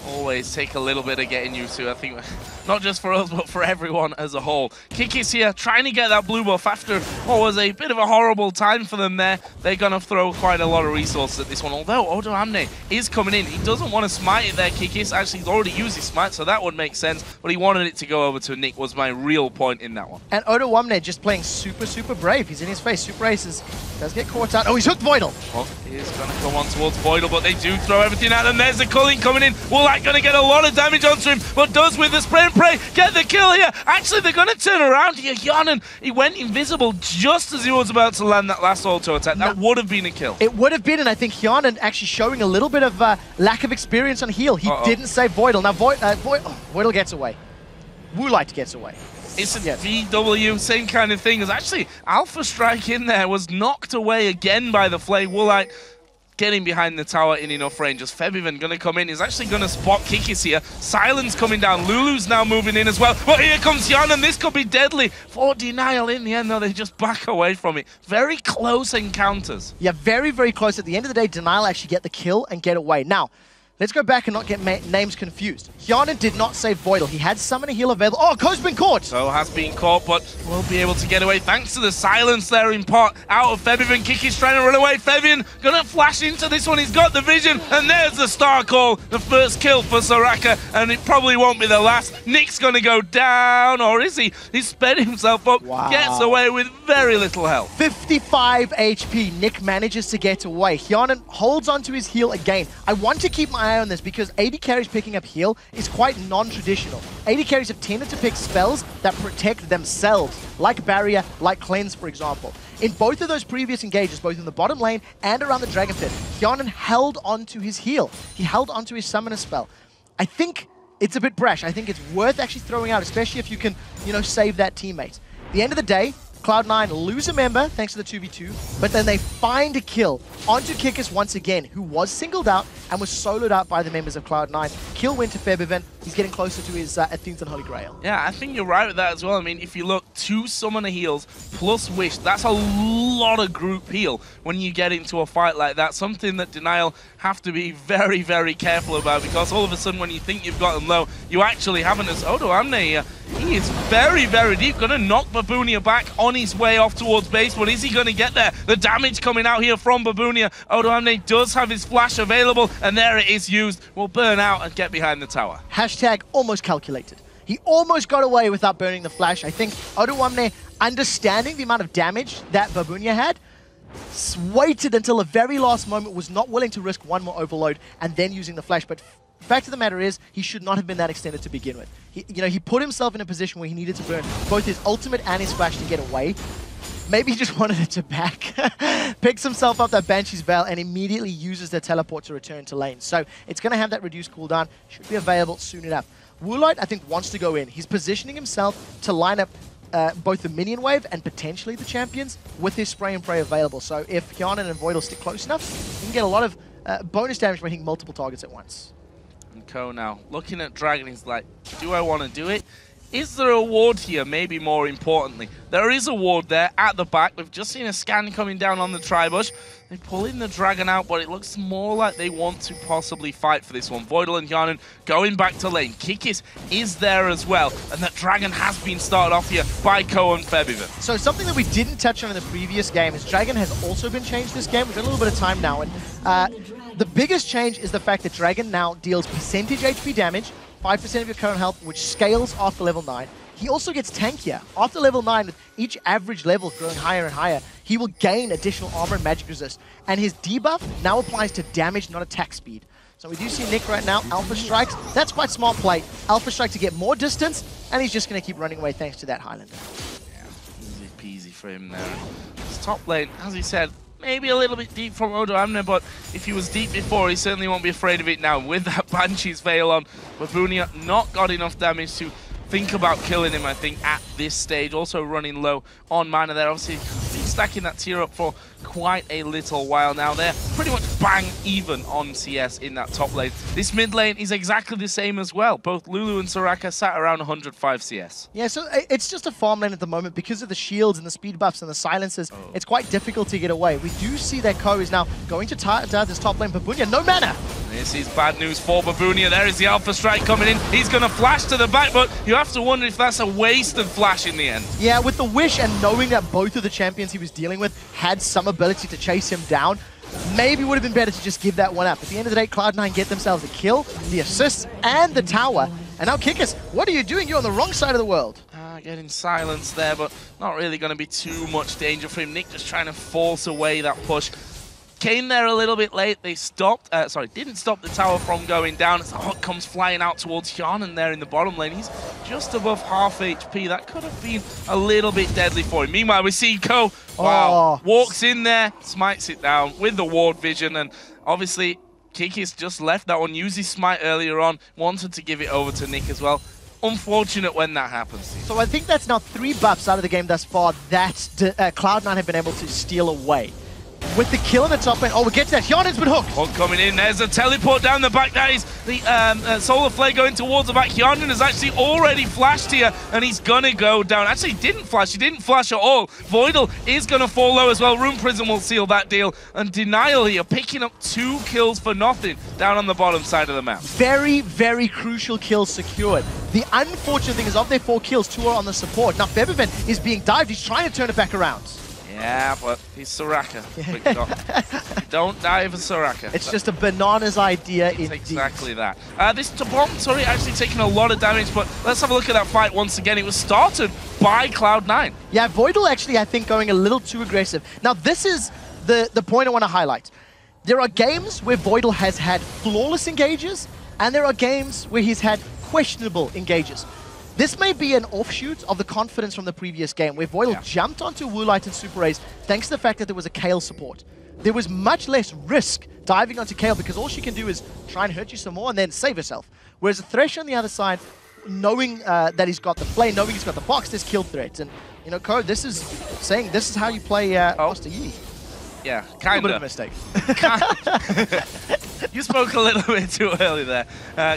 always take a little bit of getting used to. I think not just for us, but for everyone as a whole. Kikis here trying to get that blue buff after what was a bit of a horrible time for them there. They're going to throw quite a lot of resources at this one. Although Odo Amne is coming in. He doesn't want to smite it there, Kikis. Actually, he's already used his smite, so that would make sense. But he wanted it to go over to Nick was my real point in that one. And Odo Amne just playing super, super brave. He's in his face. Super Aces does get caught out. Oh, he's hooked Voidal. Well, he is going to come on towards Voidal, but they do throw everything at him. There's the culling coming in. Woolite going to get a lot of damage onto him, but does with the spray and pray get the kill here. Actually, they're going to turn around here. Yanan, he went invisible just as he was about to land that last auto attack. That would have been a kill. It would have been, and I think Yanan actually showing a little bit of lack of experience on heal. He didn't save Voidal. Now Voidal gets away. Woolite gets away. It's a VW, same kind of thing. As actually, Alpha Strike in there was knocked away again by the Flame. Woolite getting behind the tower in enough range. As Febivin going to come in. He's actually going to spot Kikis here. Silence coming down. Lulu's now moving in as well. But here comes Yanan. This could be deadly for Denial in the end, though. They just back away from it. Very close encounters. Yeah, very, very close. At the end of the day, Denial actually get the kill and get away. Now, let's go back and not get names confused. Yanan did not save Voidal. He had summon a heal available. Oh, Ko's been caught! So has been caught, but will be able to get away thanks to the silence there in part out of Febivin. Kiki's trying to run away. Febivin gonna flash into this one. He's got the vision, and there's the star call. The first kill for Soraka, and it probably won't be the last. Nick's gonna go down, or is he? He's sped himself up, gets away with very little health. 55 HP. Nick manages to get away. Yanan holds onto his heal again. I want to keep my eye on this because AD carries picking up heal is quite non-traditional. AD carries have tended to pick spells that protect themselves, like Barrier, like Cleanse, for example. In both of those previous engages, both in the bottom lane and around the Dragon Pit, Yanan held onto his heal. He held onto his Summoner spell. I think it's a bit brash. I think it's worth actually throwing out, especially if you can, save that teammate. At the end of the day, Cloud9 lose a member thanks to the 2v2, but then they find a kill onto Kikis once again, who was singled out and was soloed out by the members of Cloud9. Kill went to Febivin. He's getting closer to his Athene's and Holy Grail. Yeah, I think you're right with that as well. I mean, if you look, 2 summoner heals plus Wish, that's a lot of group heal when you get into a fight like that. Something that Denial have to be very, very careful about, because all of a sudden when you think you've got them low, you actually haven't. As Odo Amne here, he is very, very deep. Going to knock Babunia back on his way off towards base, but is he going to get there? The damage coming out here from Babunia. Odo Amne does have his flash available, and there it is used. Will burn out and get behind the tower. Hashtag almost calculated. He almost got away without burning the flash. I think Odo Amne, understanding the amount of damage that Babunia had, waited until the very last moment, was not willing to risk one more overload and then using the flash. But the fact of the matter is, he should not have been that extended to begin with. He put himself in a position where he needed to burn both his ultimate and his flash to get away. Maybe he just wanted it to back. Picks himself up that Banshee's Veil and immediately uses the teleport to return to lane. So it's going to have that reduced cooldown. Should be available soon enough. Woolite, I think, wants to go in. He's positioning himself to line up both the minion wave and potentially the champions with his spray and pray available. So if Yanan and Voidal stick close enough, he can get a lot of bonus damage by hitting multiple targets at once. And Ko now looking at Dragon, he's like, do I want to do it? Is there a ward here? Maybe more importantly. There is a ward there at the back. We've just seen a scan coming down on the tri-bush. They pull in the dragon out, but it looks more like they want to possibly fight for this one. Voidal and Hjarnan going back to lane. Kikis is there as well, and that dragon has been started off here by Ko and Febiven. So something that we didn't touch on in the previous game is dragon has also been changed this game. We've got a little bit of time now, and the biggest change is the fact that dragon now deals percentage HP damage, 5% of your current health, which scales after level 9. He also gets tankier. After level 9, with each average level growing higher and higher, he will gain additional armor and magic resist. And his debuff now applies to damage, not attack speed. So we do see Nick right now, Alpha Strikes. That's quite smart play. Alpha Strike to get more distance, and he's just going to keep running away thanks to that Highlander. Yeah, easy peasy for him there. His top lane, as he said, maybe a little bit deep from Odoamne, but if he was deep before, he certainly won't be afraid of it now. With that Banshee's Veil on, Babunia not got enough damage to think about killing him, I think, at this stage. Also running low on mana there. Obviously, been stacking that tier up for quite a little while now. They're pretty much bang even on CS in that top lane. This mid lane is exactly the same as well. Both Lulu and Soraka sat around 105 CS. Yeah, so it's just a farm lane at the moment because of the shields and the speed buffs and the silences. It's quite difficult to get away. We do see that Ko is now going to target this top lane. Babunia, no mana! This is bad news for Babunia. There is the Alpha Strike coming in. He's going to flash to the back, but you have to wonder if that's a wasted flash in the end. Yeah, with the wish and knowing that both of the champions he was dealing with had some ability to chase him down, maybe would have been better to just give that one up. At the end of the day, Cloud9 get themselves a kill, the assists, and the tower. And now Kikis, what are you doing? You're on the wrong side of the world. Getting silenced there, but not really going to be too much danger for him. Nick just trying to force away that push. Came there a little bit late. They stopped, didn't stop the tower from going down. As the Hawk comes flying out towards Hjarnan there in the bottom lane. He's just above half HP. That could have been a little bit deadly for him. Meanwhile, we see Ko, wow, walks in there, smites it down with the ward vision, and obviously Kikis just left that one. Used his smite earlier on, wanted to give it over to Nick as well. Unfortunate when that happens. So I think that's now 3 buffs out of the game thus far that Cloud9 have been able to steal away. With the kill in the top lane. Oh, we get to that. Hjarnan's been hooked. Hook coming in. There's a teleport down the back. That is the Solar Flare going towards the back. Hjarnan has actually already flashed here, and he's going to go down. Actually, he didn't flash. He didn't flash at all. Voidal is going to fall low as well. Rune Prism will seal that deal. And Denial here, picking up 2 kills for nothing down on the bottom side of the map. Very, very crucial kills secured. The unfortunate thing is of their 4 kills, 2 are on the support. Now, Febiven is being dived. He's trying to turn it back around. Yeah, but he's Soraka. Don't die for Soraka. It's just a bananas idea indeed. Exactly that. This bomb, sorry, actually taking a lot of damage, but let's have a look at that fight once again. It was started by Cloud9. Yeah, Voidal actually, I think, going a little too aggressive. Now, this is the point I want to highlight. There are games where Voidal has had flawless engages, and there are games where he's had questionable engages. This may be an offshoot of the confidence from the previous game, where Voidal jumped onto Woolite and Super Raze thanks to the fact that there was a Kayle support. There was much less risk diving onto Kayle because all she can do is try and hurt you some more and then save herself. Whereas a Thresh on the other side, knowing that he's got the play, knowing he's got the box, there's kill threats. And, you know, Code, this is saying this is how you play Master Yi. Yeah, kind of. A bit of a mistake. You spoke a little bit too early there,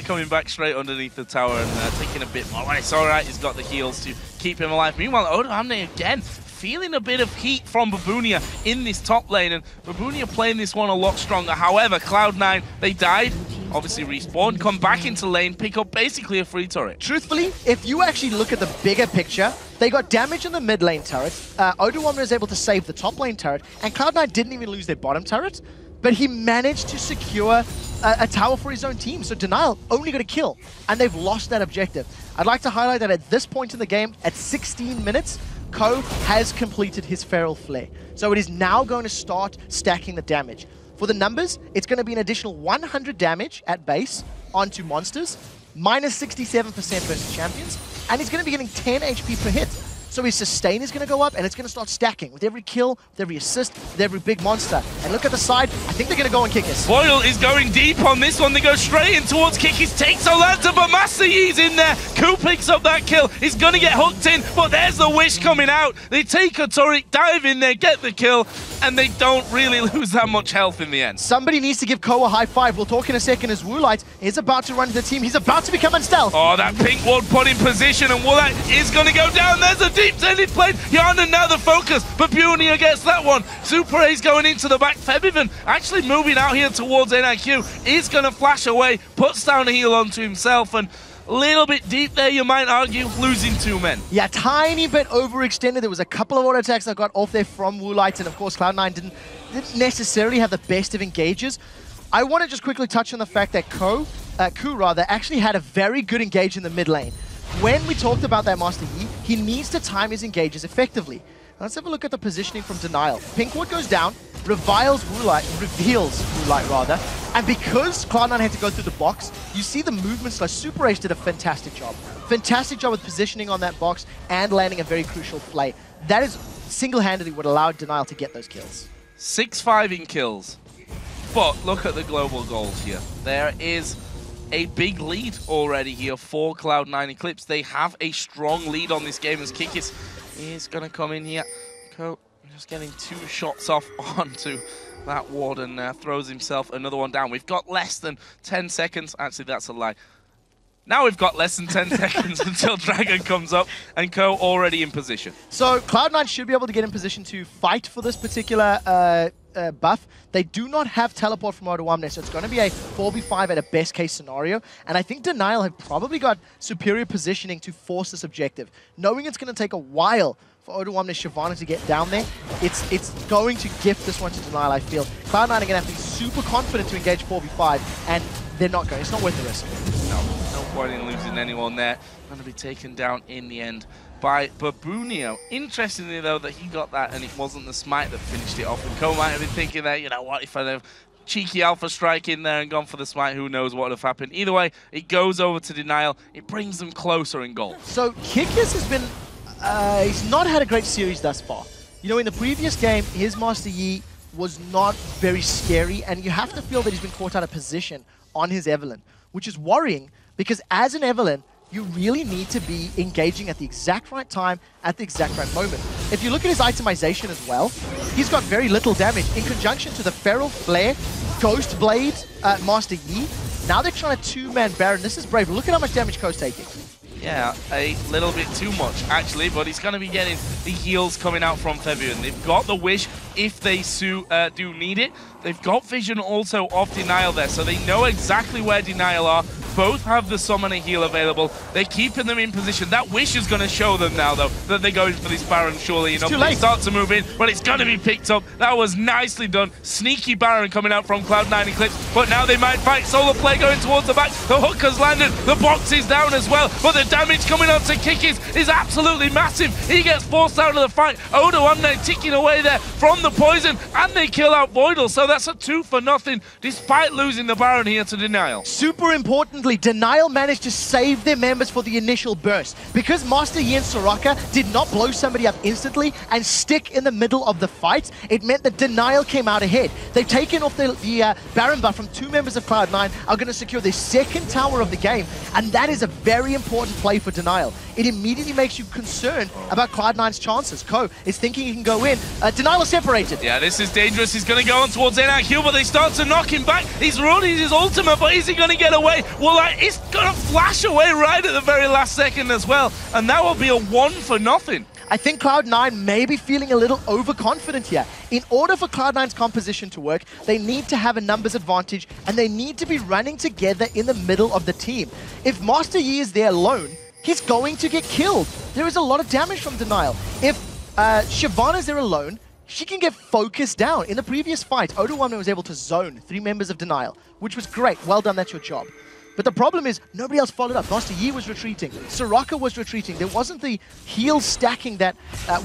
coming back straight underneath the tower and taking a bit more. Well, it's all right, he's got the heals to keep him alive. Meanwhile, Odoamne again, feeling a bit of heat from Babunia in this top lane, and Babunia playing this one a lot stronger. However, Cloud9, they died, obviously respawn, come back into lane, pick up basically a free turret. Truthfully, if you actually look at the bigger picture, they got damage in the mid lane turret, Odoamne was able to save the top lane turret, and Cloud9 didn't even lose their bottom turret, but he managed to secure a tower for his own team. So Denial only got a kill, and they've lost that objective. I'd like to highlight that at this point in the game, at 16 minutes, Ko has completed his Feral Flare. So it is now going to start stacking the damage. For the numbers, it's going to be an additional 100 damage at base onto monsters, minus 67% versus champions, and he's going to be getting 10 HP per hit. So his sustain is going to go up, and it's going to start stacking with every kill, with every assist, with every big monster. And look at the side. I think they're going to go on Kikis. Voidal is going deep on this one. They go straight in towards Kikis. Takes a lantern, but Master Yi's in there. Ku picks up that kill. He's going to get hooked in, but there's the wish coming out. They take a turret, dive in there, get the kill, and they don't really lose that much health in the end. Somebody needs to give Ko a high five. We'll talk in a second as Woolite is about to run to the team. He's about to become unstealth. Oh, that pink ward put in position, and Woolite is going to go down. There's a deep ended plane. Yana now the focus, but Bunia gets that one. Super A's going into the back. Febiven actually moving out here towards NIQ. Is going to flash away, puts down a heal onto himself, and a little bit deep there, you might argue, losing 2 men. Yeah, tiny bit overextended. There was a couple of auto attacks that got off there from Woolite, and of course Cloud9 didn't necessarily have the best of engages. I want to just quickly touch on the fact that Ku actually had a very good engage in the mid lane. When we talked about that Master Yi, he needs to time his engages effectively. Let's have a look at the positioning from Denial. Pink ward goes down, reveals Woolite rather, and because Cloud9 had to go through the box, you see the movement slash Super Ace did a fantastic job. Fantastic job with positioning on that box and landing a very crucial play. That is single-handedly what allowed Denial to get those kills. 6-5 in kills. But look at the global goals here. There is a big lead already here for Cloud9 Eclipse. They have a strong lead on this game as Kikis is going to come in here. Ko just getting 2 shots off onto that ward and throws himself another one down. We've got less than 10 seconds. Actually, that's a lie. Now we've got less than 10 seconds until Dragon comes up, and Ko already in position. So Cloud9 should be able to get in position to fight for this particular buff. They do not have teleport from Odoamne, so it's going to be a 4v5 at a best case scenario. And I think Denial have probably got superior positioning to force this objective. Knowing it's going to take a while for Odoamne Shyvana to get down there, it's going to gift this one to Denial, I feel. Cloud9 are going to have to be super confident to engage 4v5, and they're not going. It's not worth the risk. No point in losing anyone there. Going to be taken down in the end by Babunio. Interestingly, though, that he got that and it wasn't the smite that finished it off. And Ko might have been thinking that, you know what, if I'd have cheeky alpha strike in there and gone for the smite, who knows what would have happened. Either way, it goes over to Denial. It brings them closer in goal. So Kikis has been, he's not had a great series thus far. You know, in the previous game, his Master Yi was not very scary, and you have to feel that he's been caught out of position on his Evelyn, which is worrying because as an Evelyn, you really need to be engaging at the exact right time, at the exact right moment. If you look at his itemization as well, he's got very little damage. In conjunction to the Feral Flare, Ghost Blade, Master Yi, now they're trying to 2-man Baron. This is brave. Look at how much damage Ko's taking. Yeah, a little bit too much, actually, but he's going to be getting the heals coming out from Febiven. They've got the Wish if they do need it. They've got vision also of Denial there, so they know exactly where Denial are. Both have the Summoner heal available. They're keeping them in position. That Wish is going to show them now, though, that they're going for this Baron, surely enough. They start to move in, but it's going to be picked up. That was nicely done. Sneaky Baron coming out from Cloud9 Eclipse, but now they might fight. Solo play going towards the back. The hook has landed. The box is down as well, but the damage coming onto Kikis is absolutely massive. He gets forced out of the fight. Odoamne ticking away there from the poison, and they kill out Voidal, so that's a 2-for-0, despite losing the Baron here to Denial. Super importantly, Denial managed to save their members for the initial burst. Because Master Yi and Soraka did not blow somebody up instantly and stick in the middle of the fight, it meant that Denial came out ahead. They've taken off the Baron buff from 2 members of Cloud9, are going to secure their 2nd tower of the game, and that is a very important play for Denial. It immediately makes you concerned about Cloud9's chances. Ko is thinking he can go in. Denial is separated. Yeah, this is dangerous. He's going to go on towards NIQ, but they start to knock him back. He's running his ultimate, but is he going to get away? Well, he's going to flash away right at the very last second as well, and that will be a 1-for-0. I think Cloud9 may be feeling a little overconfident here. In order for Cloud9's composition to work, they need to have a numbers advantage, and they need to be running together in the middle of the team. If Master Yi is there alone, he's going to get killed. There is a lot of damage from Denial. If Shyvana's there alone, she can get focused down. In the previous fight, Odoamne was able to zone 3 members of Denial, which was great. Well done, that's your job. But the problem is, nobody else followed up. Master Yi was retreating. Soraka was retreating. There wasn't the heal stacking that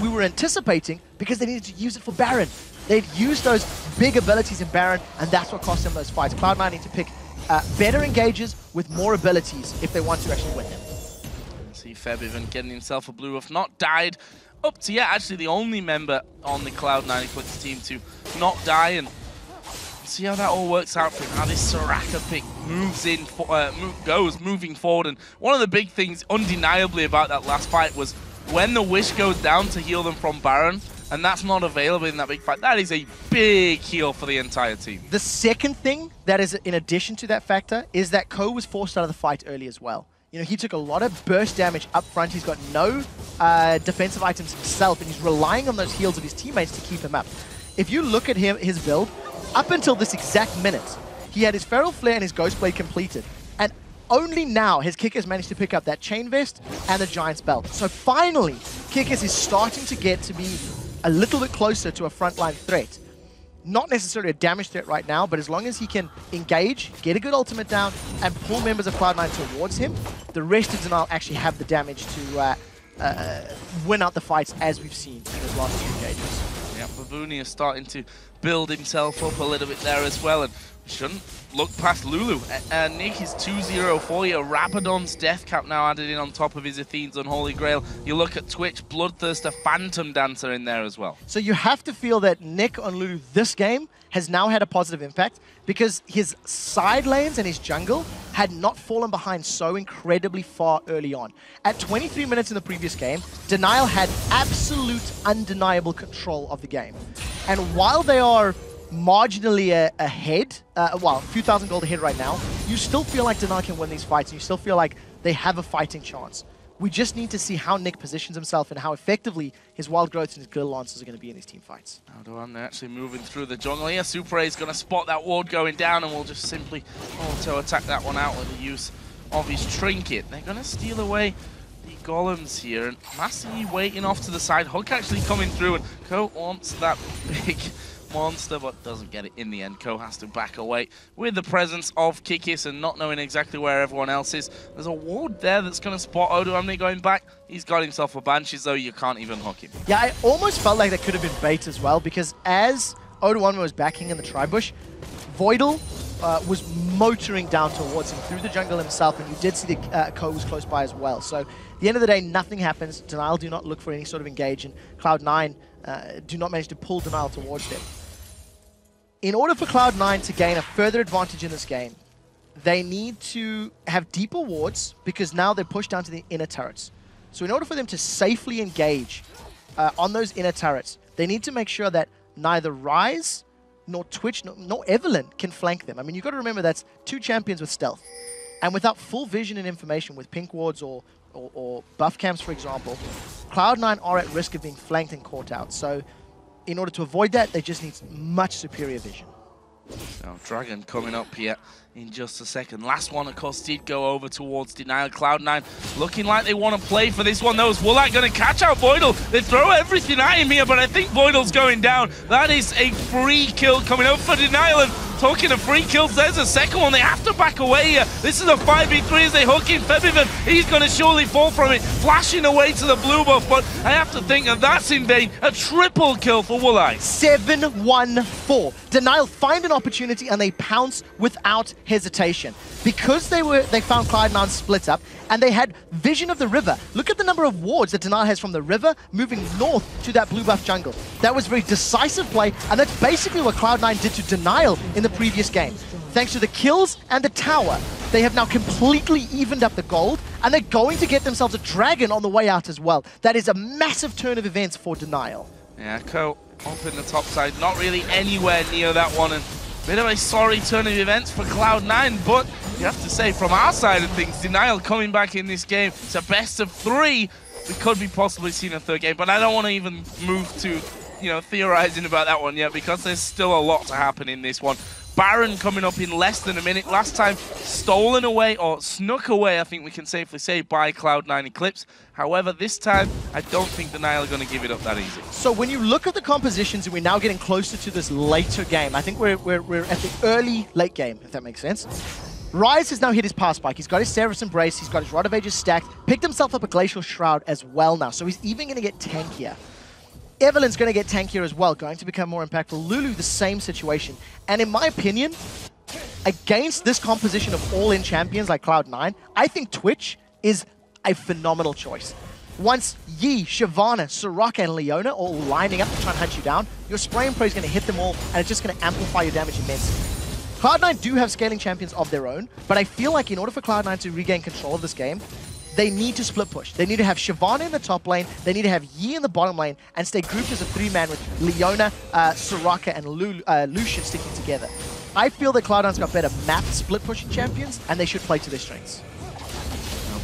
we were anticipating because they needed to use it for Baron. They'd used those big abilities in Baron, and that's what cost them those fights. Cloud9 need to pick better engages with more abilities if they want to actually win them. See see Febiven getting himself a blue buff, not died. Up to yet, actually the only member on the Cloud9 Eclipse team to not die, and see how that all works out for him, how this Soraka pick moves in, moving forward. And one of the big things undeniably about that last fight was when the Wish goes down to heal them from Baron, and that's not available in that big fight, that is a big heal for the entire team. The second thing that is in addition to that factor is that Ko was forced out of the fight early as well. You know, he took a lot of burst damage up front. He's got no defensive items himself, and he's relying on those heals of his teammates to keep him up. If you look at his build, up until this exact minute, he had his Feral Flare and his Ghost Blade completed. And only now has Kickers managed to pick up that Chain Vest and the Giant's Belt. So finally, Kickers is starting to get to be a little bit closer to a frontline threat. Not necessarily a damage threat right now, but as long as he can engage, get a good ultimate down, and pull members of Cloud9 towards him, the rest of Denial actually have the damage to win out the fights, as we've seen in his last few engagements. Yeah, Bavuni is starting to build himself up a little bit there as well, and we shouldn't look past Lulu. Nick is 2-0 for you. Rabadon's Death Cap now added in on top of his Athene's Unholy Grail. You look at Twitch, Bloodthirster, Phantom Dancer in there as well. So you have to feel that Nick on Lulu this game has now had a positive impact because his side lanes and his jungle had not fallen behind so incredibly far early on. At 23 minutes in the previous game, Denial had absolute undeniable control of the game. And while they are marginally ahead, well, a few thousand gold ahead right now, you still feel like Denial can win these fights, and you still feel like they have a fighting chance. We just need to see how Nick positions himself and how effectively his Wild Growths and his Guild Lancers are going to be in these team fights. They're actually moving through the jungle here. Super A is going to spot that ward going down, and will just simply auto-attack that one out with the use of his Trinket. They're going to steal away the Golems here, and Massey waiting off to the side. Hook actually coming through, and Ko wants that big monster, but doesn't get it in the end. Ko has to back away with the presence of Kikis and not knowing exactly where everyone else is. There's a ward there that's going to spot Odoamne going back. He's got himself a Banshees, though. You can't even hook him. Yeah, I almost felt like that could have been bait as well, because as Odoamne was backing in the Tribush, Voidal was motoring down towards him through the jungle himself, and you did see the Ko was close by as well. So at the end of the day, nothing happens. Denial do not look for any sort of engage, and Cloud9 do not manage to pull Denial towards them. In order for Cloud9 to gain a further advantage in this game, they need to have deeper wards, because now they're pushed down to the inner turrets. So in order for them to safely engage on those inner turrets, they need to make sure that neither Ryze nor Twitch nor Evelynn can flank them. I mean, you've got to remember that's two champions with stealth. And without full vision and information with pink wards or buff camps, for example, Cloud9 are at risk of being flanked and caught out. So in order to avoid that, they just need much superior vision. So Dragon coming up here in just a second. Last one, of course, did go over towards Denial. Cloud9 looking like they want to play for this one, though. Is Woolite going to catch out Voidal? They throw everything at him here, but I think Voidal's going down. That is a free kill coming up for Denial. And talking of free kills, there's a second one. They have to back away here. This is a 5v3 as they hook in Febiven. He's going to surely fall from it, flashing away to the blue buff, but I have to think that that's in vain. A triple kill for Woolite. 7-1-4. Denial find an opportunity and they pounce without hesitation. Because they found Cloud9 split up and they had vision of the river. Look at the number of wards that Denial has from the river moving north to that blue buff jungle. That was very decisive play, and that's basically what Cloud9 did to Denial in the previous game. Thanks to the kills and the tower, they have now completely evened up the gold, and they're going to get themselves a dragon on the way out as well. That is a massive turn of events for Denial. Yeah, Ko up in the top side, not really anywhere near that one, and bit of a sorry turn of events for Cloud9, but you have to say, from our side of things, Denial coming back in this game, it's a best of 3. We could be possibly seeing a third game, but I don't want to even move to, theorizing about that one yet, because there's still a lot to happen in this one. Baron coming up in less than a minute. Last time stolen away, or snuck away, I think we can safely say, by Cloud9 Eclipse. However, this time, I don't think Denial are going to give it up that easy. So when you look at the compositions, and we're now getting closer to this later game, I think we're at the early, late game, if that makes sense. Ryze has now hit his power spike. He's got his Seraph's Embrace, he's got his Rod of Ages stacked, picked himself up a Glacial Shroud as well now, so he's even going to get tankier. Evelynn's going to get tankier as well, going to become more impactful. Lulu, the same situation. And in my opinion, against this composition of all-in champions like Cloud9, I think Twitch is a phenomenal choice. Once Yi, Shyvana, Soraka, and Leona are all lining up to try and hunt you down, your spray and pray is going to hit them all, and it's just going to amplify your damage immensely. Cloud9 do have scaling champions of their own, but I feel like in order for Cloud9 to regain control of this game, they need to split push. They need to have Shyvana in the top lane, they need to have Yi in the bottom lane, and stay grouped as a 3-man with Leona, Soraka, and Lucian sticking together. I feel that Cloud9's got better map split pushing champions, and they should play to their strengths.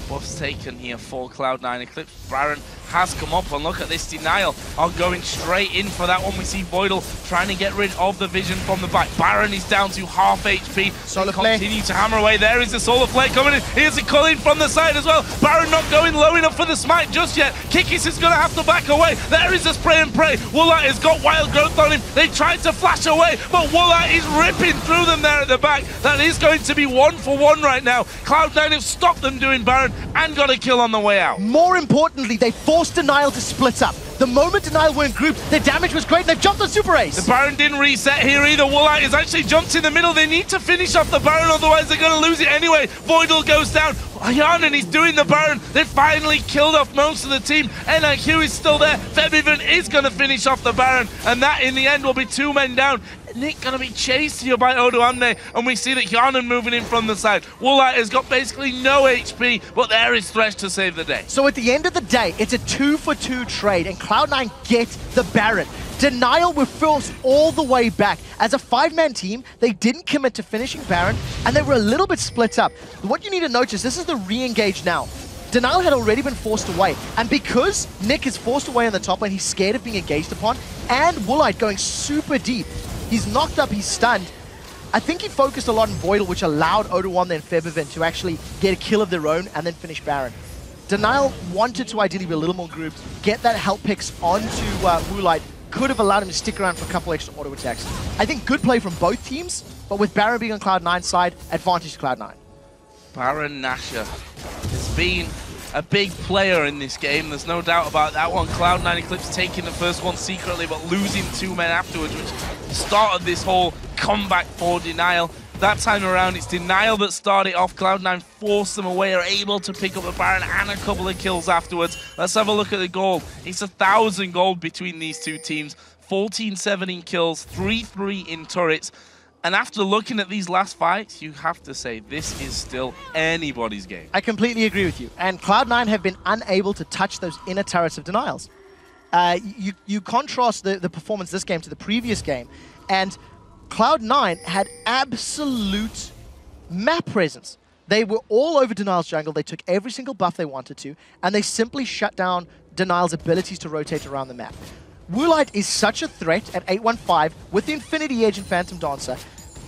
Buffs taken here for Cloud9. Eclipse Baron has come up, and look at this denial. Are going straight in for that one. We see Voidal trying to get rid of the vision from the back. Baron is down to half HP. Solar Flare. Continue to hammer away. There is the Solar Flare coming in. Here's a call in from the side as well. Baron not going low enough for the smite just yet. Kikis is going to have to back away. There is a spray and pray. Woolite has got wild growth on him. They tried to flash away, but Woolite is ripping through them there at the back. That is going to be 1-for-1 right now. Cloud9 have stopped them doing Baron and got a kill on the way out. More importantly, they forced Denial to split up. The moment Denial were in group, their damage was great, and they've jumped on Super Ace. The Baron didn't reset here either. Woolite is actually jumped in the middle. They need to finish off the Baron, otherwise they're going to lose it anyway. Voidal goes down. Yarnan is doing the Baron. They finally killed off most of the team. NIQ is still there. Febiven is going to finish off the Baron, and that in the end will be 2 men down. Nick going to be chased here by Odoamne, and we see that Yarnan moving in from the side. Woolite has got basically no HP, but there is Thresh to save the day. So at the end of the day, it's a 2-for-2 trade, and Cloud9 get the Baron. Denial were forced all the way back. As a 5-man team, they didn't commit to finishing Baron, and they were a little bit split up. What you need to notice, this is the re-engage now. Denial had already been forced away, and because Nick is forced away on the top lane, he's scared of being engaged upon, and Woolite going super deep. He's knocked up, he's stunned. I think he focused a lot on Voidal, which allowed Odoamne and Febiven to actually get a kill of their own and then finish Baron. Denial wanted to ideally be a little more grouped, get that help picks onto Woolite, could have allowed him to stick around for a couple extra auto attacks. I think good play from both teams, but with Baron being on Cloud9's side, advantage to Cloud9. Baron Nashor has been a big player in this game, there's no doubt about that one. Cloud9 Eclipse taking the first one secretly, but losing 2 men afterwards, which started this whole comeback for Denial. That time around, it's Denial that started off. Cloud9 forced them away, are able to pick up the Baron and a couple of kills afterwards. Let's have a look at the gold. It's 1,000 gold between these two teams. 14-7 in kills, 3-3 in turrets. And after looking at these last fights, you have to say this is still anybody's game. I completely agree with you. And Cloud9 have been unable to touch those inner turrets of Denials. You contrast the performance this game to the previous game, and Cloud9 had absolute map presence. They were all over Denial's jungle, they took every single buff they wanted to, and they simply shut down Denial's abilities to rotate around the map. Woolite is such a threat at 815 with the Infinity Edge and Phantom Dancer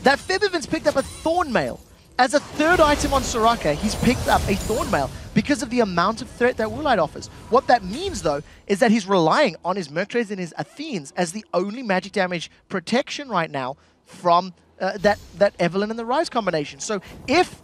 that Febiven's picked up a Thornmail. As a third item on Soraka, he's picked up a Thornmail because of the amount of threat that Woolite offers. What that means, though, is that he's relying on his Mercreds and his Athenes as the only magic damage protection right now from that Evelynn and the Ryze combination. So if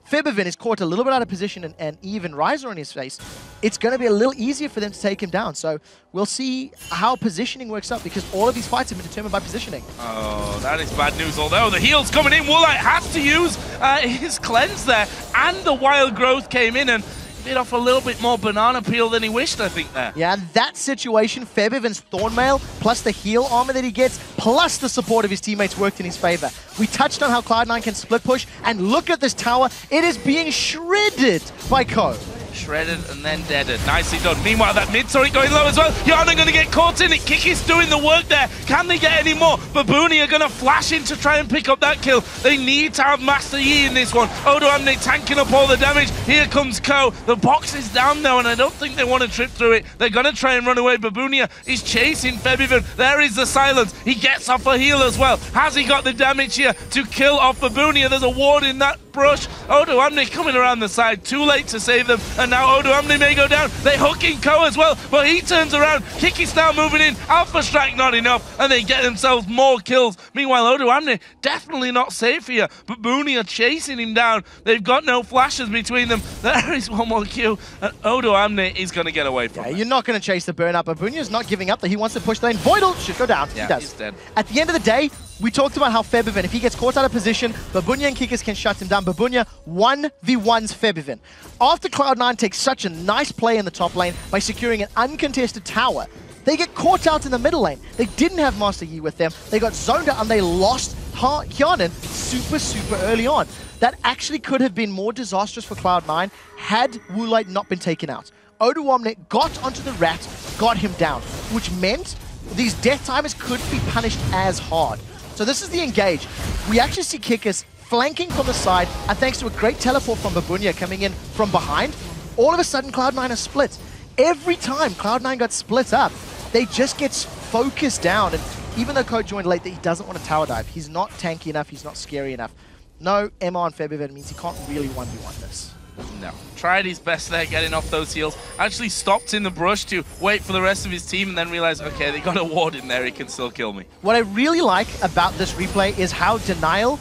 Febiven is caught a little bit out of position and even Ryze on his face, it's going to be a little easier for them to take him down. So we'll see how positioning works out, because all of these fights have been determined by positioning. Oh, that is bad news. Although the heal's coming in, Woolite has to use his cleanse there, and the wild growth came in and bit off a little bit more banana peel than he wished, I think, there. Yeah, in that situation, Febiven's Thornmail, plus the heal armor that he gets, plus the support of his teammates worked in his favor. We touched on how Cloud9 can split push, and look at this tower. It is being shredded by Ko. Shredded and then deaded. Nicely done. Meanwhile, that mid turret going low as well. Yarnan going to get caught in it. Kiki's doing the work there. Can they get any more? Babooni are going to flash in to try and pick up that kill. They need to have Master Yi in this one. Odoamne tanking up all the damage. Here comes Ko. The box is down now, and I don't think they want to trip through it. They're going to try and run away. Baboonia is chasing Febiven. There is the silence. He gets off a heal as well. Has he got the damage here to kill off Baboonia? There's a ward in that brush. Odoamne coming around the side. Too late to save them. And now Odoamne may go down. They're hooking Ko as well, but he turns around. Kiki's now moving in. Alpha Strike not enough, and they get themselves more kills. Meanwhile, Odoamne definitely not safe here. But Booney are chasing him down. They've got no flashes between them. There is one more Q, and Odoamne is going to get away from it. You're not going to chase the burn up. Babunia's not giving up. That he wants to push the lane. Voidal should go down. Yeah, he does. He's dead. At the end of the day, We talked about how Febiven, if he gets caught out of position, Babunya and Kickers can shut him down. Babunya 1v1s Febiven. After Cloud9 takes such a nice play in the top lane by securing an uncontested tower, they get caught out in the middle lane. They didn't have Master Yi with them. They got zoned out and they lost Hyanan super early on. That actually could have been more disastrous for Cloud9 had Woolite not been taken out. Odoamne got onto the rat, got him down, which meant these death timers couldn't be punished as hard. So this is the engage. We actually see Kickers flanking from the side, and thanks to a great teleport from Babunya coming in from behind, all of a sudden Cloud9 are split. Every time Cloud9 got split up, they just get focused down, and even though Code joined late, that he doesn't want to tower dive. He's not tanky enough, he's not scary enough. No, Emma on Febiven means he can't really 1v1 this. No. Tried his best there, getting off those heals. Actually stopped in the brush to wait for the rest of his team and then realized, okay, they got a ward in there, he can still kill me. What I really like about this replay is how Denial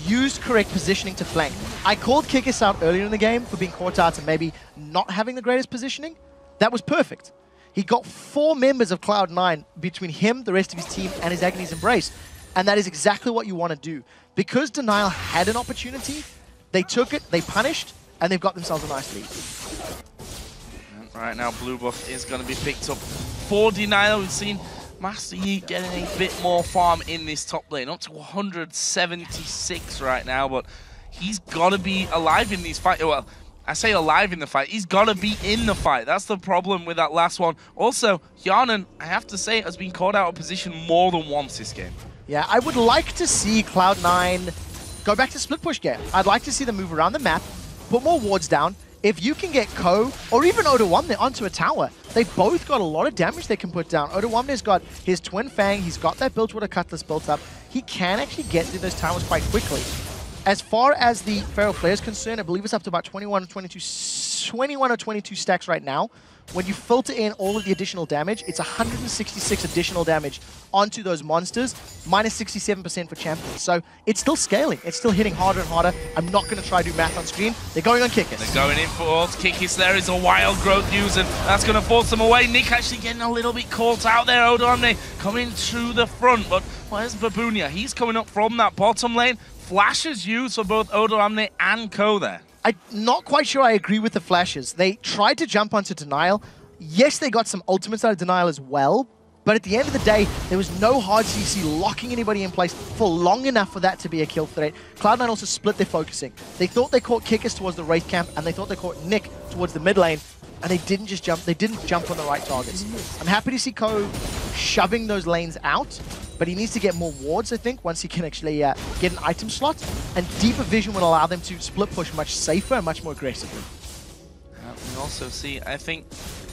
used correct positioning to flank. I called Kikis out earlier in the game for being caught out and maybe not having the greatest positioning. That was perfect. He got 4 members of Cloud9 between him, the rest of his team, and his Agony's Embrace. And that is exactly what you want to do. Because Denial had an opportunity, they took it, they punished, and they've got themselves a nice lead. And right now, blue buff is going to be picked up for Denial. We've seen Master Yi getting a bit more farm in this top lane, up to 176 right now, but he's got to be alive in these fights. Well, I say alive in the fight, he's got to be in the fight. That's the problem with that last one. Also, Hyanan, I have to say, has been caught out of position more than once this game. Yeah, I would like to see Cloud9 go back to split push game. I'd like to see them move around the map, put more wards down. If you can get Ko or even Odoamne onto a tower, they both got a lot of damage they can put down. Odoamne's got his Twin Fang, he's got that Bilgewater Cutlass built up. He can actually get through those towers quite quickly. As far as the Feral Flare is concerned, I believe it's up to about 21 or 22 stacks right now. When you filter in all of the additional damage, it's 166 additional damage onto those monsters, minus 67% for champions. So it's still scaling. It's still hitting harder and harder. I'm not going to try to do math on screen. They're going on Kickis. They're going in for ult. Kickis there is a wild growth use, and that's going to force them away. Nick actually getting a little bit caught out there. Odoamne coming through the front, but where's Babunya? He's coming up from that bottom lane. Flashes used for both Odoamne and Ko there. I'm not quite sure I agree with the flashes. They tried to jump onto Denial. Yes, they got some ultimates out of Denial as well, but at the end of the day, there was no hard CC locking anybody in place for long enough for that to be a kill threat. Cloud9 also split their focusing. They thought they caught Kickers towards the Wraith camp, and they thought they caught Nick towards the mid lane, and they didn't just jump. They didn't jump on the right targets. I'm happy to see Ko shoving those lanes out, but he needs to get more wards, I think, once he can actually get an item slot. And deeper vision will allow them to split push much safer and much more aggressively. We also see, I think,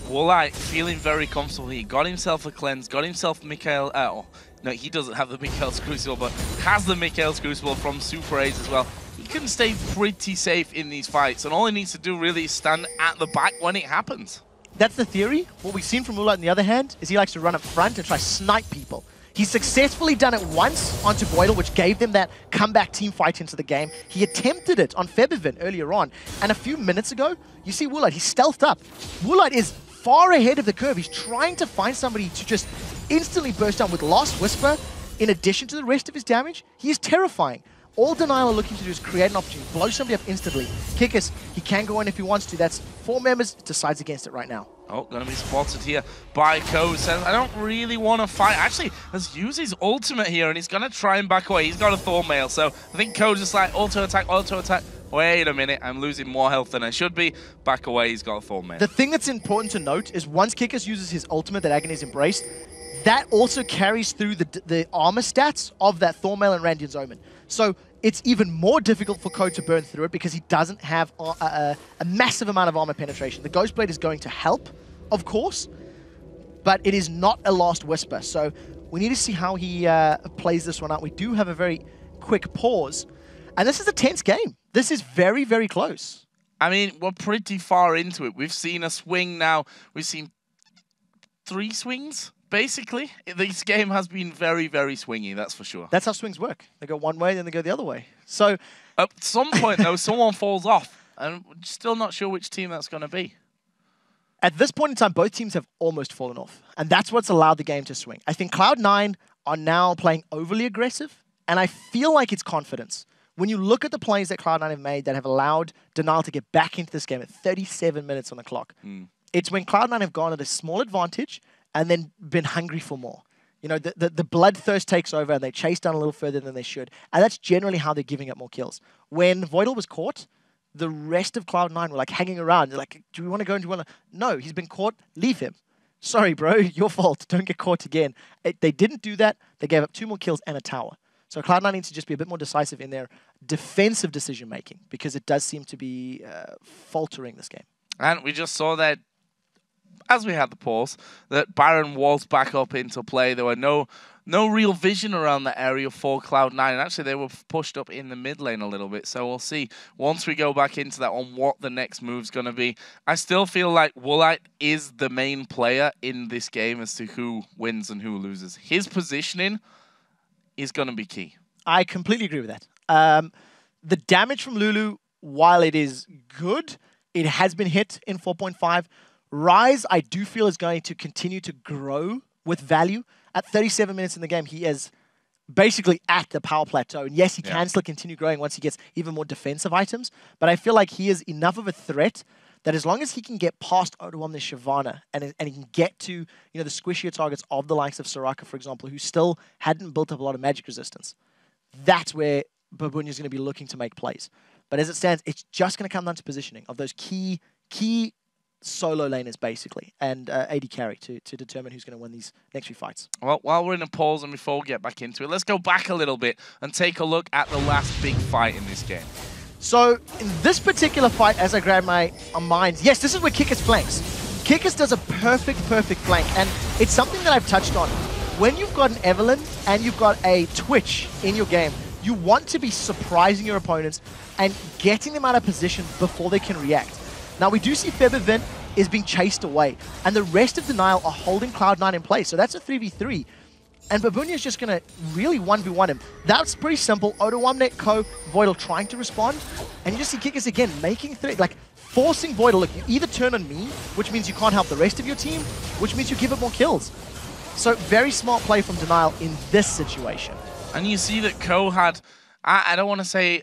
Woolite feeling very comfortable. He got himself a cleanse, got himself Mikael. No, he doesn't have the Mikael's Crucible, but has the Mikael's Crucible from Super A's as well. He can stay pretty safe in these fights, and all he needs to do really is stand at the back when it happens. That's the theory. What we've seen from Woolite on the other hand is he likes to run up front and try to snipe people. He's successfully done it once onto Boyle, which gave them that comeback team fight into the game. He attempted it on Febiven earlier on, and a few minutes ago, you see Woolite, he's stealthed up. Woolite is far ahead of the curve. He's trying to find somebody to just instantly burst down with Lost Whisper in addition to the rest of his damage. He is terrifying. All Denial are looking to do is create an opportunity, blow somebody up instantly. Kickers, he can go in if he wants to. That's 4 members, decides against it right now. Oh, gonna be spotted here by Ko. Says, I don't really want to fight. Actually, has used his ultimate here, and he's gonna try and back away. He's got a Thornmail, so I think Ko just like auto attack. Wait a minute, I'm losing more health than I should be. Back away, he's got a Thornmail. The thing that's important to note is once Kickers uses his ultimate that Agony's embraced, that also carries through the armor stats of that Thornmail and Randian's Omen. So it's even more difficult for Ko to burn through it because he doesn't have a massive amount of armor penetration. The Ghostblade is going to help, of course, but it is not a Last Whisper. So we need to see how he plays this one out. We do have a very quick pause, and this is a tense game. This is very, very close. I mean, we're pretty far into it. We've seen a swing now. We've seen 3 swings. Basically, this game has been very, very swingy, that's for sure. That's how swings work. They go one way, then they go the other way. So at some point, though, someone falls off, and we're still not sure which team that's going to be. At this point in time, both teams have almost fallen off, and that's what's allowed the game to swing. I think Cloud9 are now playing overly aggressive And I feel like it's confidence. When you look at the plays that Cloud9 have made that have allowed Denial to get back into this game at 37 minutes on the clock, it's when Cloud9 have gone at a small advantage and then been hungry for more. You know, the bloodthirst takes over and they chase down a little further than they should. And that's generally how they're giving up more kills. When Voidal was caught, the rest of Cloud9 were like hanging around. They're like, do we want to go? Do we want to? No, he's been caught. Leave him. Sorry, bro. Your fault. Don't get caught again. They didn't do that. They gave up 2 more kills and a tower. So Cloud9 needs to just be a bit more decisive in their defensive decision-making because it does seem to be faltering this game. And we just saw that, as we had the pause, that Baron was back up into play. There were no real vision around the area for Cloud9. And actually, they were pushed up in the mid lane a little bit. So we'll see once we go back into that on what the next move's going to be. I still feel like Woolite is the main player in this game as to who wins and who loses. His positioning is going to be key. I completely agree with that. The damage from Lulu, while it is good, it has been hit in 4.5. Rise, I do feel, is going to continue to grow with value. At 37 minutes in the game, he is basically at the power plateau. And yes, he can still continue growing once he gets even more defensive items. But I feel like he is enough of a threat that as long as he can get past Odoamne Shyvana and he can get to the squishier targets of the likes of Soraka, for example, who still hadn't built up a lot of magic resistance, that's where Babunya is going to be looking to make plays. But as it stands, it's just going to come down to positioning of those key solo laners, basically, and AD carry to determine who's going to win these next few fights. Well, while we're in a pause and before we get back into it, let's go back a little bit and take a look at the last big fight in this game. So, in this particular fight, as I grab my mind, yes, this is where Kikis flanks. Kikis does a perfect flank, and it's something that I've touched on. When you've got an Evelynn and you've got a Twitch in your game, you want to be surprising your opponents and getting them out of position before they can react. Now, we do see Febervin is being chased away, and the rest of Denial are holding Cloud9 in place, so that's a 3v3. And Babunya is just going to really 1v1 him. That's pretty simple. Odoamne, Ko, Voidal trying to respond. And you just see Kikis again making forcing Voidal. Look, you either turn on me, which means you can't help the rest of your team, which means you give it more kills. So very smart play from Denial in this situation. And you see that Ko had, I don't want to say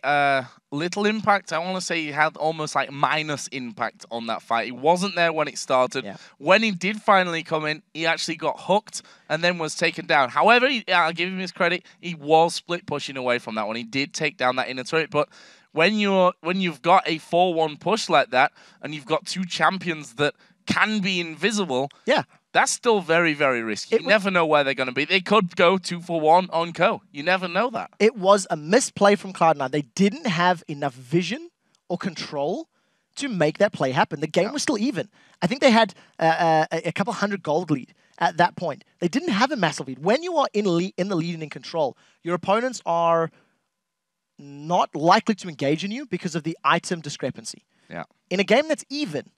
little impact. I want to say he had almost like minus impact on that fight. He wasn't there when it started. Yeah. When he did finally come in, he actually got hooked and then was taken down. However, I'll give him his credit. He was split pushing away from that one. He did take down that inner turret, but when you've got a 4-1 push like that and you've got 2 champions that can be invisible, that's still very, very risky. You never know where they're going to be. They could go 2-for-1 on Ko. You never know that. It was a misplay from Cloud9. They didn't have enough vision or control to make that play happen. The game was still even. I think they had a couple hundred gold lead at that point. They didn't have a massive lead. When you are in the lead and in control, your opponents are not likely to engage in you because of the item discrepancy. Yeah. In a game that's even,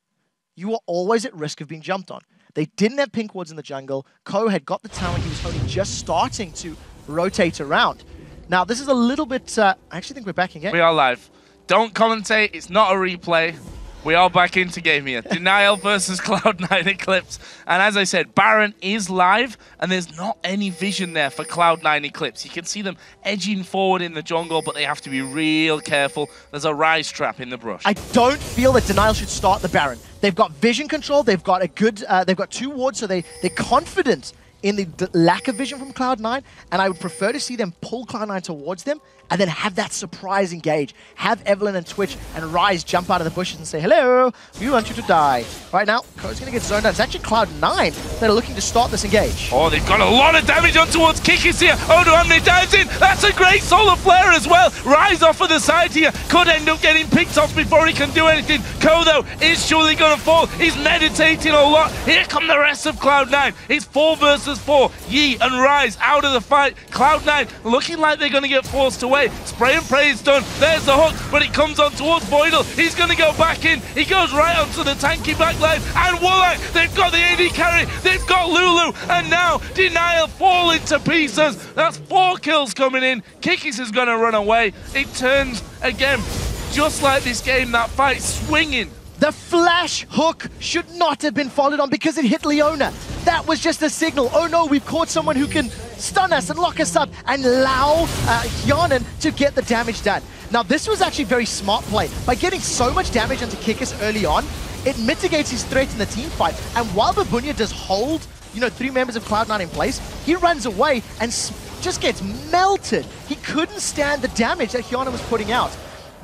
you are always at risk of being jumped on. They didn't have pink wards in the jungle. Ko had got the tower. He was only just starting to rotate around. Now, this is a little bit... I actually think we're back in game. We are live. Don't commentate. It's not a replay. We are back into game here. Denial versus Cloud9 Eclipse. And as I said, Baron is live, and there's not any vision there for Cloud9 Eclipse. You can see them edging forward in the jungle, but they have to be real careful. There's a rise trap in the brush. I don't feel that Denial should start the Baron. They've got vision control. They've got a good. They've got 2 wards, so they're confident in the lack of vision from Cloud9, and I would prefer to see them pull Cloud9 towards them and then have that surprise engage. Have Evelynn and Twitch and Rise jump out of the bushes and say, hello, we want you to die. Right now, Ko's going to get zoned out. It's actually Cloud9 that are looking to start this engage. Oh, they've got a lot of damage on towards Kikis here. Odoamne dives in. That's a great solar flare as well. Rise off of the side here. Could end up getting picked off before he can do anything. Ko, though, is surely going to fall. He's meditating a lot. Here come the rest of Cloud9. It's 4 versus 4. Yi and Rise out of the fight. Cloud9 looking like they're going to get forced away. Spray and pray is done. There's the hook, but it comes on towards Voidal. He's going to go back in. He goes right onto the tanky backline. And Woolite, they've got the AD carry. They've got Lulu. And now Denial falling to pieces. That's 4 kills coming in. Kikis is going to run away. It turns again, just like this game, that fight swinging. The flash hook should not have been followed on because it hit Leona. That was just a signal. Oh no, we've caught someone who can stun us and lock us up and allow Hjarnan to get the damage done. Now this was actually very smart play. By getting so much damage onto Kikis early on, it mitigates his threat in the team fight. And while Babunia does hold, you know, 3 members of Cloud9 in place, he runs away and just gets melted. He couldn't stand the damage that Hjarnan was putting out.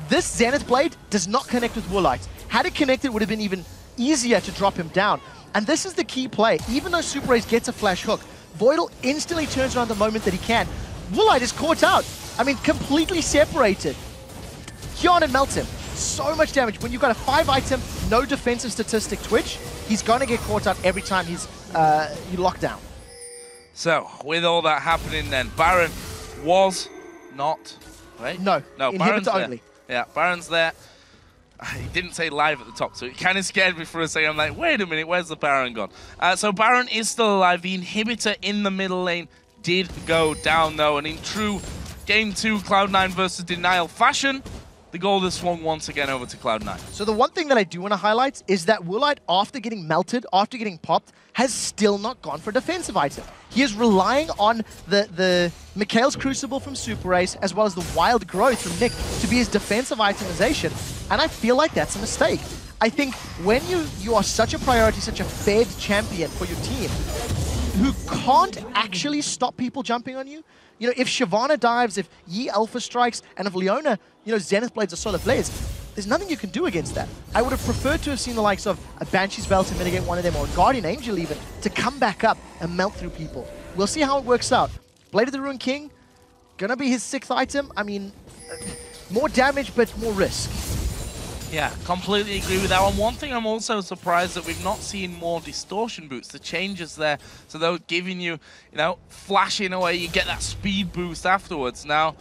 This Zenith Blade does not connect with Woolite. Had it connected, it would have been even easier to drop him down. And this is the key play. Even though Super Ace gets a flash hook, Voidal instantly turns around the moment that he can. Woolite is caught out. I mean, completely separated. Hjarnan melts him. So much damage. When you've got a 5-item, no defensive statistic Twitch, he's going to get caught out every time he's locked down. So, with all that happening then, Baron was not, right? No, Baron's inhibitor only. Yeah, Baron's there. He didn't say live at the top, so it kind of scared me for a second. I'm like, wait a minute, where's the Baron gone? So Baron is still alive. The inhibitor in the middle lane did go down, though, and in true Game 2 Cloud9 versus Denial fashion, the gold has swung once again over to Cloud9. So the one thing that I do want to highlight is that Woolite, after getting melted, after getting popped, has still not gone for a defensive item. He is relying on the Mikhail's Crucible from Super Ace, as well as the Wild Growth from Nick, to be his defensive itemization, and I feel like that's a mistake. I think when you are such a priority, such a fed champion for your team, who can't actually stop people jumping on you, you know, if Shyvana dives, if Yi Alpha strikes, and if Leona, you know, Zenith Blades or Solar Blades, there's nothing you can do against that. I would have preferred to have seen the likes of a Banshee's Veil to mitigate one of them, or a Guardian Angel even, to come back up and melt through people. We'll see how it works out. Blade of the Ruined King, gonna be his 6th item. I mean, more damage, but more risk. Yeah, completely agree with that one. One thing I'm also surprised that we've not seen more distortion boots. The changes there, so they're giving you, you know, flashing away, you get that speed boost afterwards. Now,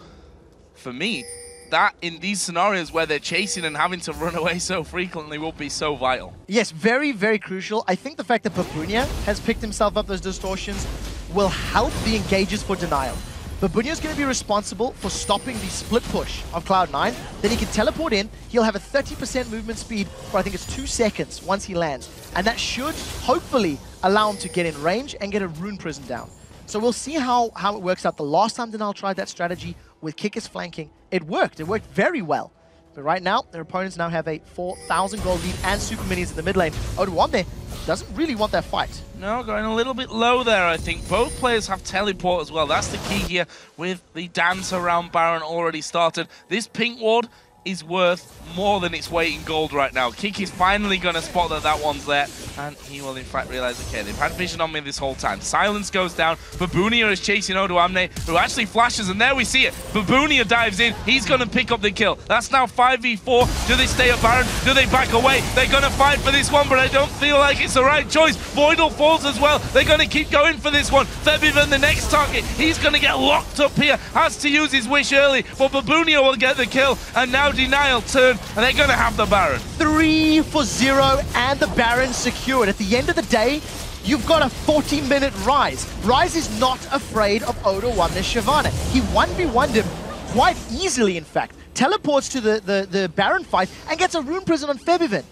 for me, that in these scenarios where they're chasing and having to run away so frequently will be so vital. Yes, very, very crucial. I think the fact that Babunia has picked himself up those distortions will help the engages for Denial. Babunia is going to be responsible for stopping the split push of Cloud9. Then he can teleport in. He'll have a 30% movement speed for, I think it's 2 seconds once he lands. And that should hopefully allow him to get in range and get a Rune Prison down. So we'll see how it works out. The last time Denial tried that strategy with Kikis flanking, it worked. It worked very well. But right now, their opponents now have a 4,000 gold lead and super minis in the mid lane. Odoamne doesn't really want that fight. No, going a little bit low there, I think. Both players have teleport as well. That's the key here with the dance around Baron already started. This pink ward is worth more than its weight in gold right now. Kiki's finally going to spot that one's there, and he will in fact realize, okay, they've had vision on me this whole time. Silence goes down. Babunia is chasing Odoamne, who actually flashes, and there we see it. Babunia dives in. He's going to pick up the kill. That's now 5v4. Do they stay at Baron? Do they back away? They're going to fight for this one, but I don't feel like it's the right choice. Voidal falls as well. They're going to keep going for this one. Febiven, the next target, he's going to get locked up here. Has to use his wish early, but Babunia will get the kill, and now Denial turn, and they're going to have the Baron. 3 for 0, and the Baron secured. At the end of the day, you've got a 40-minute Rise. Rise is not afraid of Odoamne Shyvana. He 1v1'd him quite easily, in fact. Teleports to the Baron fight and gets a Rune Prison on Febiven.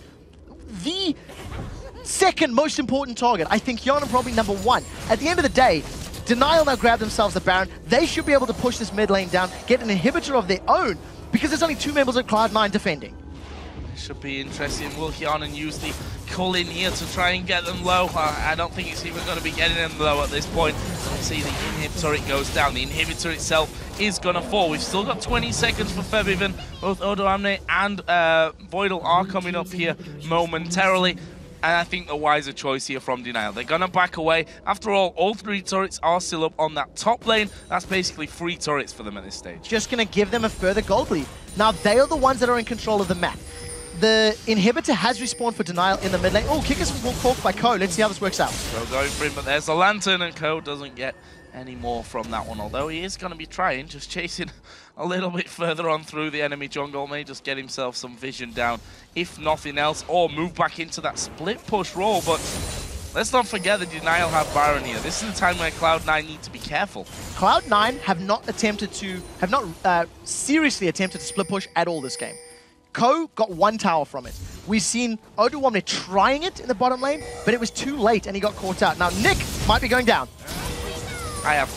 The second most important target. I think Hjarnan probably number 1. At the end of the day, Denial now grab themselves the Baron. They should be able to push this mid lane down, get an inhibitor of their own, because there's only 2 members of Cloud9 defending. Should be interesting. Will Hjarnan use the cull in here to try and get them low? I don't think it's even going to be getting them low at this point. Let's see the inhibitor, it goes down. The inhibitor itself is going to fall. We've still got 20 seconds for Febiven. Both Odoamne and Voidal are coming up here momentarily. And I think the wiser choice here from Denial. They're going to back away. After all 3 turrets are still up on that top lane. That's basically 3 turrets for them at this stage. Just going to give them a further gold lead. Now, they are the ones that are in control of the map. The inhibitor has respawned for Denial in the mid lane. Oh, Kickers will caught by Ko. Let's see how this works out. So going for him, but there's the lantern, and Ko doesn't get any more from that one. Although he is going to be trying, just chasing a little bit further on through the enemy jungle. May just get himself some vision down, if nothing else, or move back into that split push role. But let's not forget that Denial have Baron here. This is the time where Cloud9 need to be careful. Cloud9 have not seriously attempted to split push at all this game. Ko got 1 tower from it. We've seen Oduwamne trying it in the bottom lane, but it was too late and he got caught out. Now Nick might be going down. I have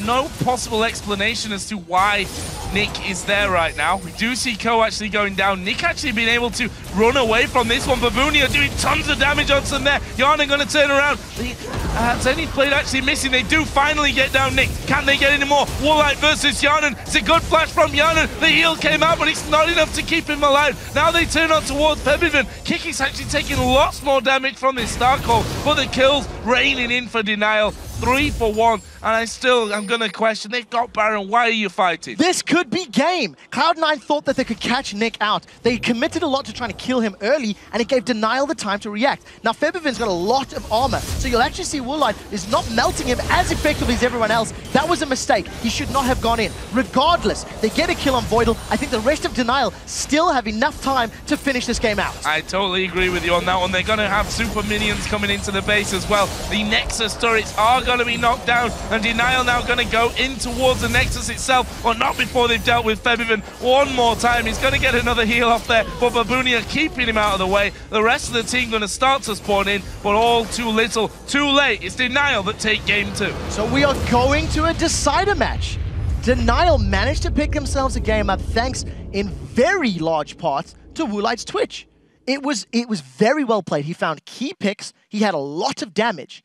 no possible explanation as to why Nick is there right now. We do see Ko actually going down. Nick actually being able to run away from this one. Babunia doing tons of damage on some there. Yana going to turn around. The Zenith blade actually missing. They do finally get down Nick. Can they get any more? Warlight versus Yanan. It's a good flash from Yanan. The heal came out, but it's not enough to keep him alive. Now they turn on towards Pebivin. Kikis actually taking lots more damage from this Star Call, but the kills raining in for Denial. 3 for 1, and I'm going to question, they've got Baron, why are you fighting? This could be game. Cloud9 thought that they could catch Nick out. They committed a lot to trying to kill him early, and it gave Denial the time to react. Now, Febivin's got a lot of armor, so you'll actually see Woolite is not melting him as effectively as everyone else. That was a mistake. He should not have gone in. Regardless, they get a kill on Voidal. I think the rest of Denial still have enough time to finish this game out. I totally agree with you on that one. They're going to have super minions coming into the base as well. The Nexus turrets are going to be knocked down, and Denial now going to go in towards the Nexus itself, but not before they've dealt with Febivin one more time. He's going to get another heal off there, but Babunia keeping him out of the way. The rest of the team going to start to spawn in, but all too little, too late. It's Denial that take game 2. So we are going to a decider match. Denial managed to pick themselves a game up thanks in very large part to Woolite's Twitch. It was very well played. He found key picks. He had a lot of damage.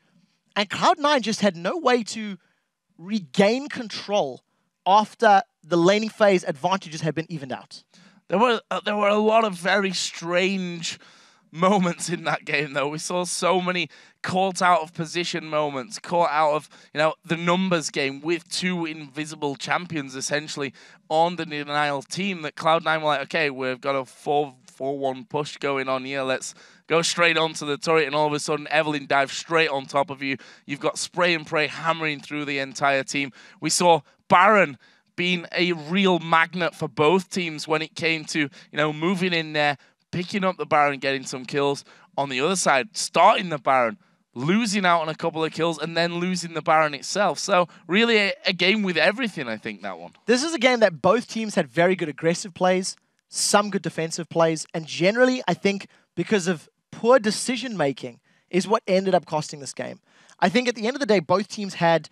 And Cloud9 just had no way to regain control after the laning phase advantages had been evened out. There were a lot of very strange moments in that game, though. We saw so many caught out of position moments, caught out of, the numbers game with 2 invisible champions essentially on the Denial team that Cloud9 were like, okay, we've got a 4-1 push going on here. Let's go straight onto the turret, and all of a sudden Evelyn dives straight on top of you. You've got spray and pray hammering through the entire team. We saw Baron being a real magnet for both teams when it came to, moving in there, picking up the Baron, getting some kills. On the other side, starting the Baron, losing out on a couple of kills, and then losing the Baron itself. So really a game with everything, I think, that one. This is a game that both teams had very good aggressive plays, some good defensive plays, and generally, I think, because of poor decision-making is what ended up costing this game. I think at the end of the day, both teams had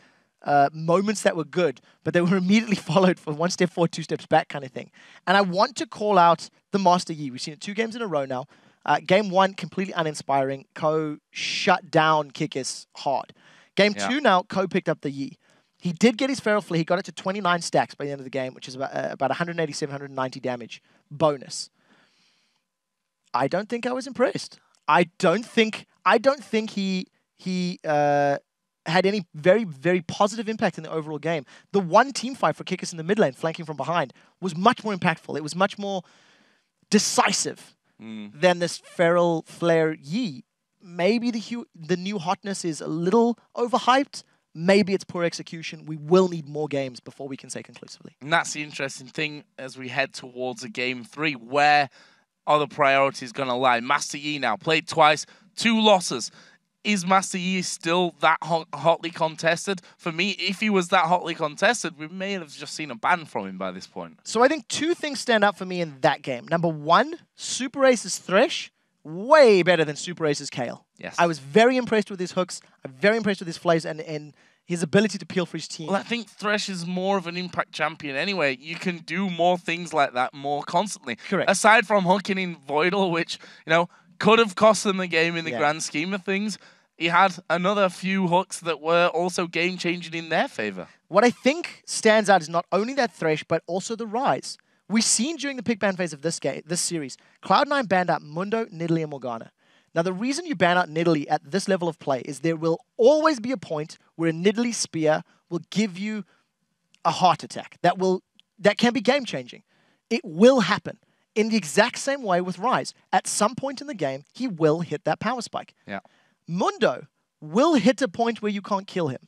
moments that were good, but they were immediately followed for 1 step forward, 2 steps back kind of thing. And I want to call out the Master Yi. We've seen it 2 games in a row now. Game 1, completely uninspiring. Ko shut down Kikis hard. Game 2 now, Ko picked up the Yi. He did get his Feral Flea. He got it to 29 stacks by the end of the game, which is about 187, 190 damage bonus. I don't think I was impressed. I don't think he had any very, very positive impact in the overall game. The one team fight for Kikis in the mid lane, flanking from behind, was much more impactful. It was much more decisive than this Feral Flare Yi. Maybe the new hotness is a little overhyped. Maybe it's poor execution. We will need more games before we can say conclusively. And that's the interesting thing as we head towards a game 3. Where are the priorities going to lie? Master Yi now played twice, 2 losses. Is Master Yi still that hotly contested? For me, if he was that hotly contested, we may have just seen a ban from him by this point. So I think 2 things stand out for me in that game. Number 1, Super Ace's Thresh, way better than Super Ace's Kale. Yes. I was very impressed with his hooks. I'm very impressed with his flays and his ability to peel for his team. Well, I think Thresh is more of an impact champion anyway. You can do more things like that more constantly. Correct. Aside from hooking in Voidal, which, could have cost them the game in the grand scheme of things, he had another few hooks that were also game-changing in their favor. What I think stands out is not only that Thresh, but also the Rise. We've seen during the pick ban phase of this series, Cloud9 banned out Mundo, Nidalee, and Morgana. Now, the reason you ban out Nidalee at this level of play is there will always be a point where a Nidalee spear will give you a heart attack. That can be game-changing. It will happen. In the exact same way with Rise. At some point in the game, he will hit that power spike. Yeah. Mundo will hit a point where you can't kill him.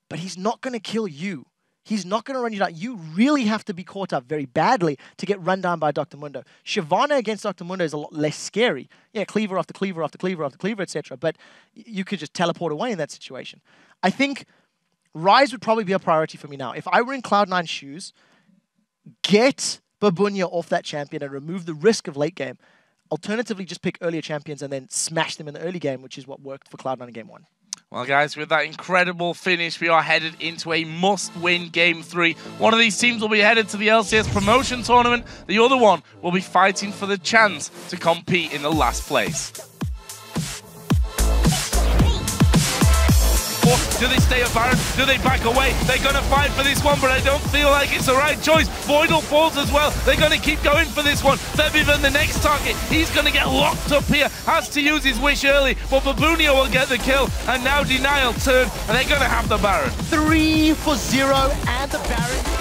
But he's not going to kill you. He's not going to run you down. You really have to be caught up very badly to get run down by Dr. Mundo. Shyvana against Dr. Mundo is a lot less scary. Yeah, cleaver after cleaver after cleaver after cleaver, etc. But you could just teleport away in that situation. I think Rise would probably be a priority for me now. If I were in Cloud9's shoes, get Babunia off that champion and remove the risk of late game. Alternatively, just pick earlier champions and then smash them in the early game, which is what worked for Cloud9 in Game 1. Well, guys, with that incredible finish, we are headed into a must-win Game 3. One of these teams will be headed to the LCS promotion tournament. The other one will be fighting for the chance to compete in the last place. Do they stay at Baron? Do they back away? They're going to fight for this one, but I don't feel like it's the right choice. Voidal falls as well. They're going to keep going for this one. Febiven, the next target, he's going to get locked up here. Has to use his wish early, but Babunio will get the kill. And now Denial turn, and they're going to have the Baron. 3 for 0 and the Baron.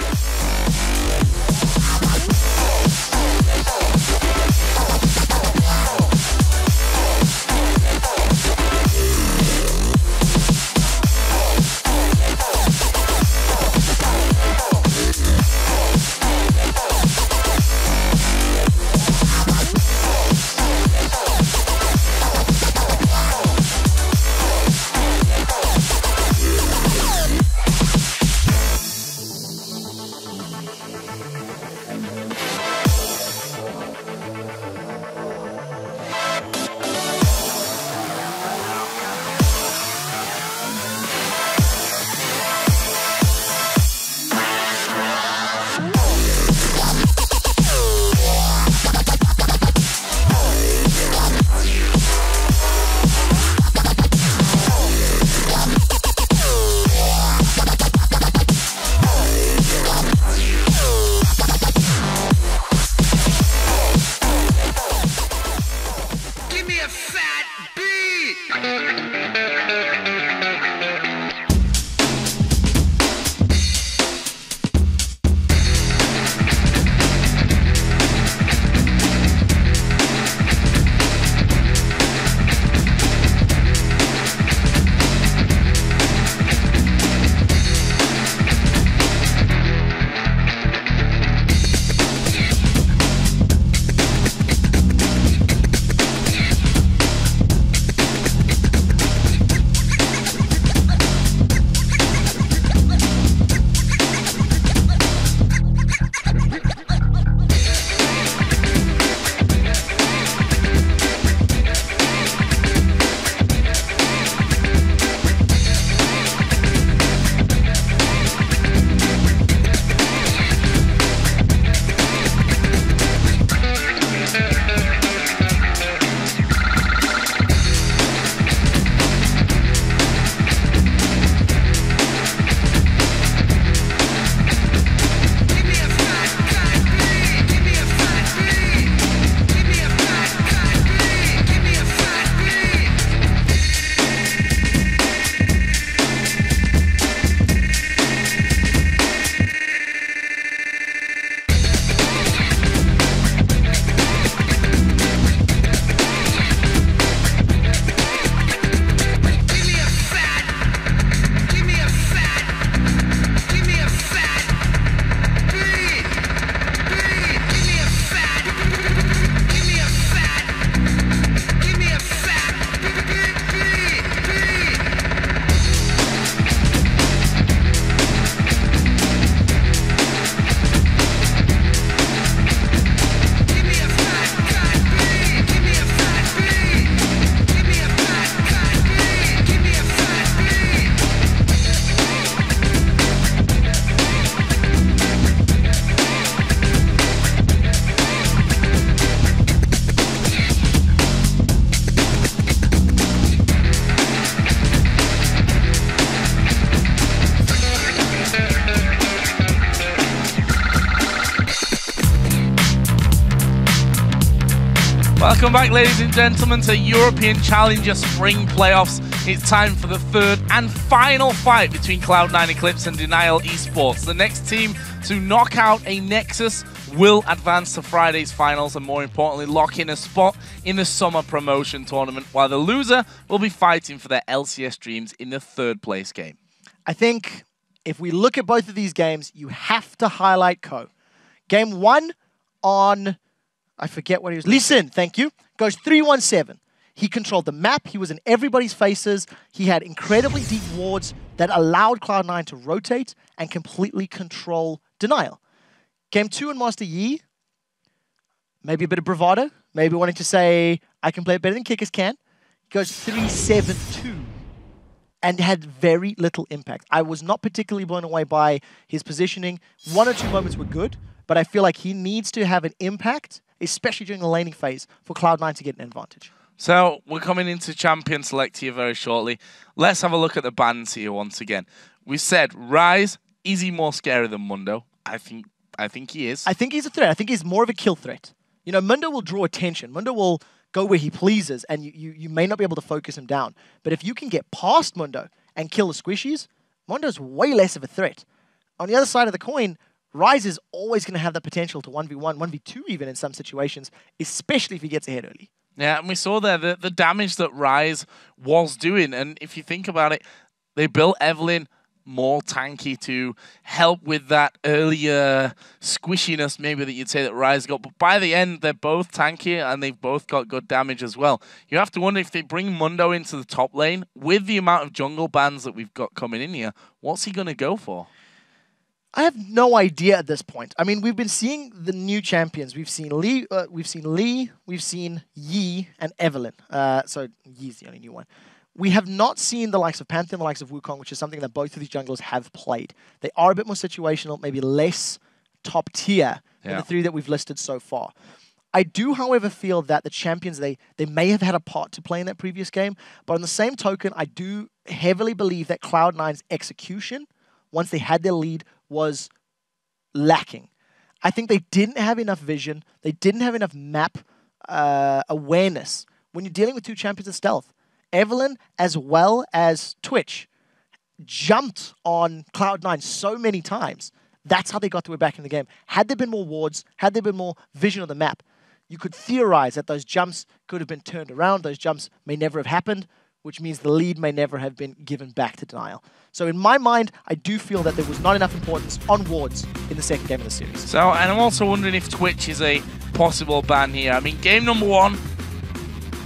Welcome back, ladies and gentlemen, to European Challenger Spring Playoffs. It's time for the third and final fight between Cloud9 Eclipse and Denial Esports. The next team to knock out a Nexus will advance to Friday's finals and, more importantly, lock in a spot in the summer promotion tournament, while the loser will be fighting for their LCS dreams in the third place game. I think if we look at both of these games, you have to highlight Ko. Game 1 on, I forget what he was, Lee Sin, thank you, goes 3-1-7. He controlled the map, he was in everybody's faces, he had incredibly deep wards that allowed Cloud9 to rotate and completely control Denial. Game 2 in Master Yi, maybe a bit of bravado, maybe wanting to say, I can play it better than Kickers can. He goes 3-7-2 and had very little impact. I was not particularly blown away by his positioning. 1 or 2 moments were good, but I feel like he needs to have an impact, especially during the laning phase, for Cloud9 to get an advantage. So, we're coming into Champion Select here very shortly. Let's have a look at the bans here once again. We said, Rise, is he more scary than Mundo? I think he is. I think he's a threat. I think he's more of a kill threat. You know, Mundo will draw attention. Mundo will go where he pleases, and you may not be able to focus him down. But if you can get past Mundo and kill the squishies, Mundo's way less of a threat. On the other side of the coin, Rise is always going to have the potential to 1v1, 1v2 even in some situations, especially if he gets ahead early. Yeah, and we saw there the damage that Rise was doing. And if you think about it, they built Evelyn more tanky to help with that earlier squishiness maybe that you'd say that Rise got. But by the end, they're both tanky and they've both got good damage as well. You have to wonder if they bring Mundo into the top lane, with the amount of jungle bans that we've got coming in here, what's he going to go for? I have no idea at this point. I mean, we've been seeing the new champions. We've seen Lee, we've seen Yi, and Evelyn. So Yi's the only new one. We have not seen the likes of Pantheon, the likes of Wukong, which is something that both of these junglers have played. They are a bit more situational, maybe less top tier than the 3 that we've listed so far. I do, however, feel that the champions, they may have had a part to play in that previous game, but on the same token, I do heavily believe that Cloud9's execution, once they had their lead, was lacking. I think they didn't have enough vision. They didn't have enough map awareness when you're dealing with 2 champions of stealth. Evelyn, as well as Twitch, jumped on Cloud9 so many times. That's how they got to it back in the game. Had there been more wards, had there been more vision on the map, you could theorize that those jumps could have been turned around. Those jumps may never have happened, which means the lead may never have been given back to Denial. So in my mind, I do feel that there was not enough importance on wards in the second game of the series. So, and I'm also wondering if Twitch is a possible ban here. I mean, game number 1,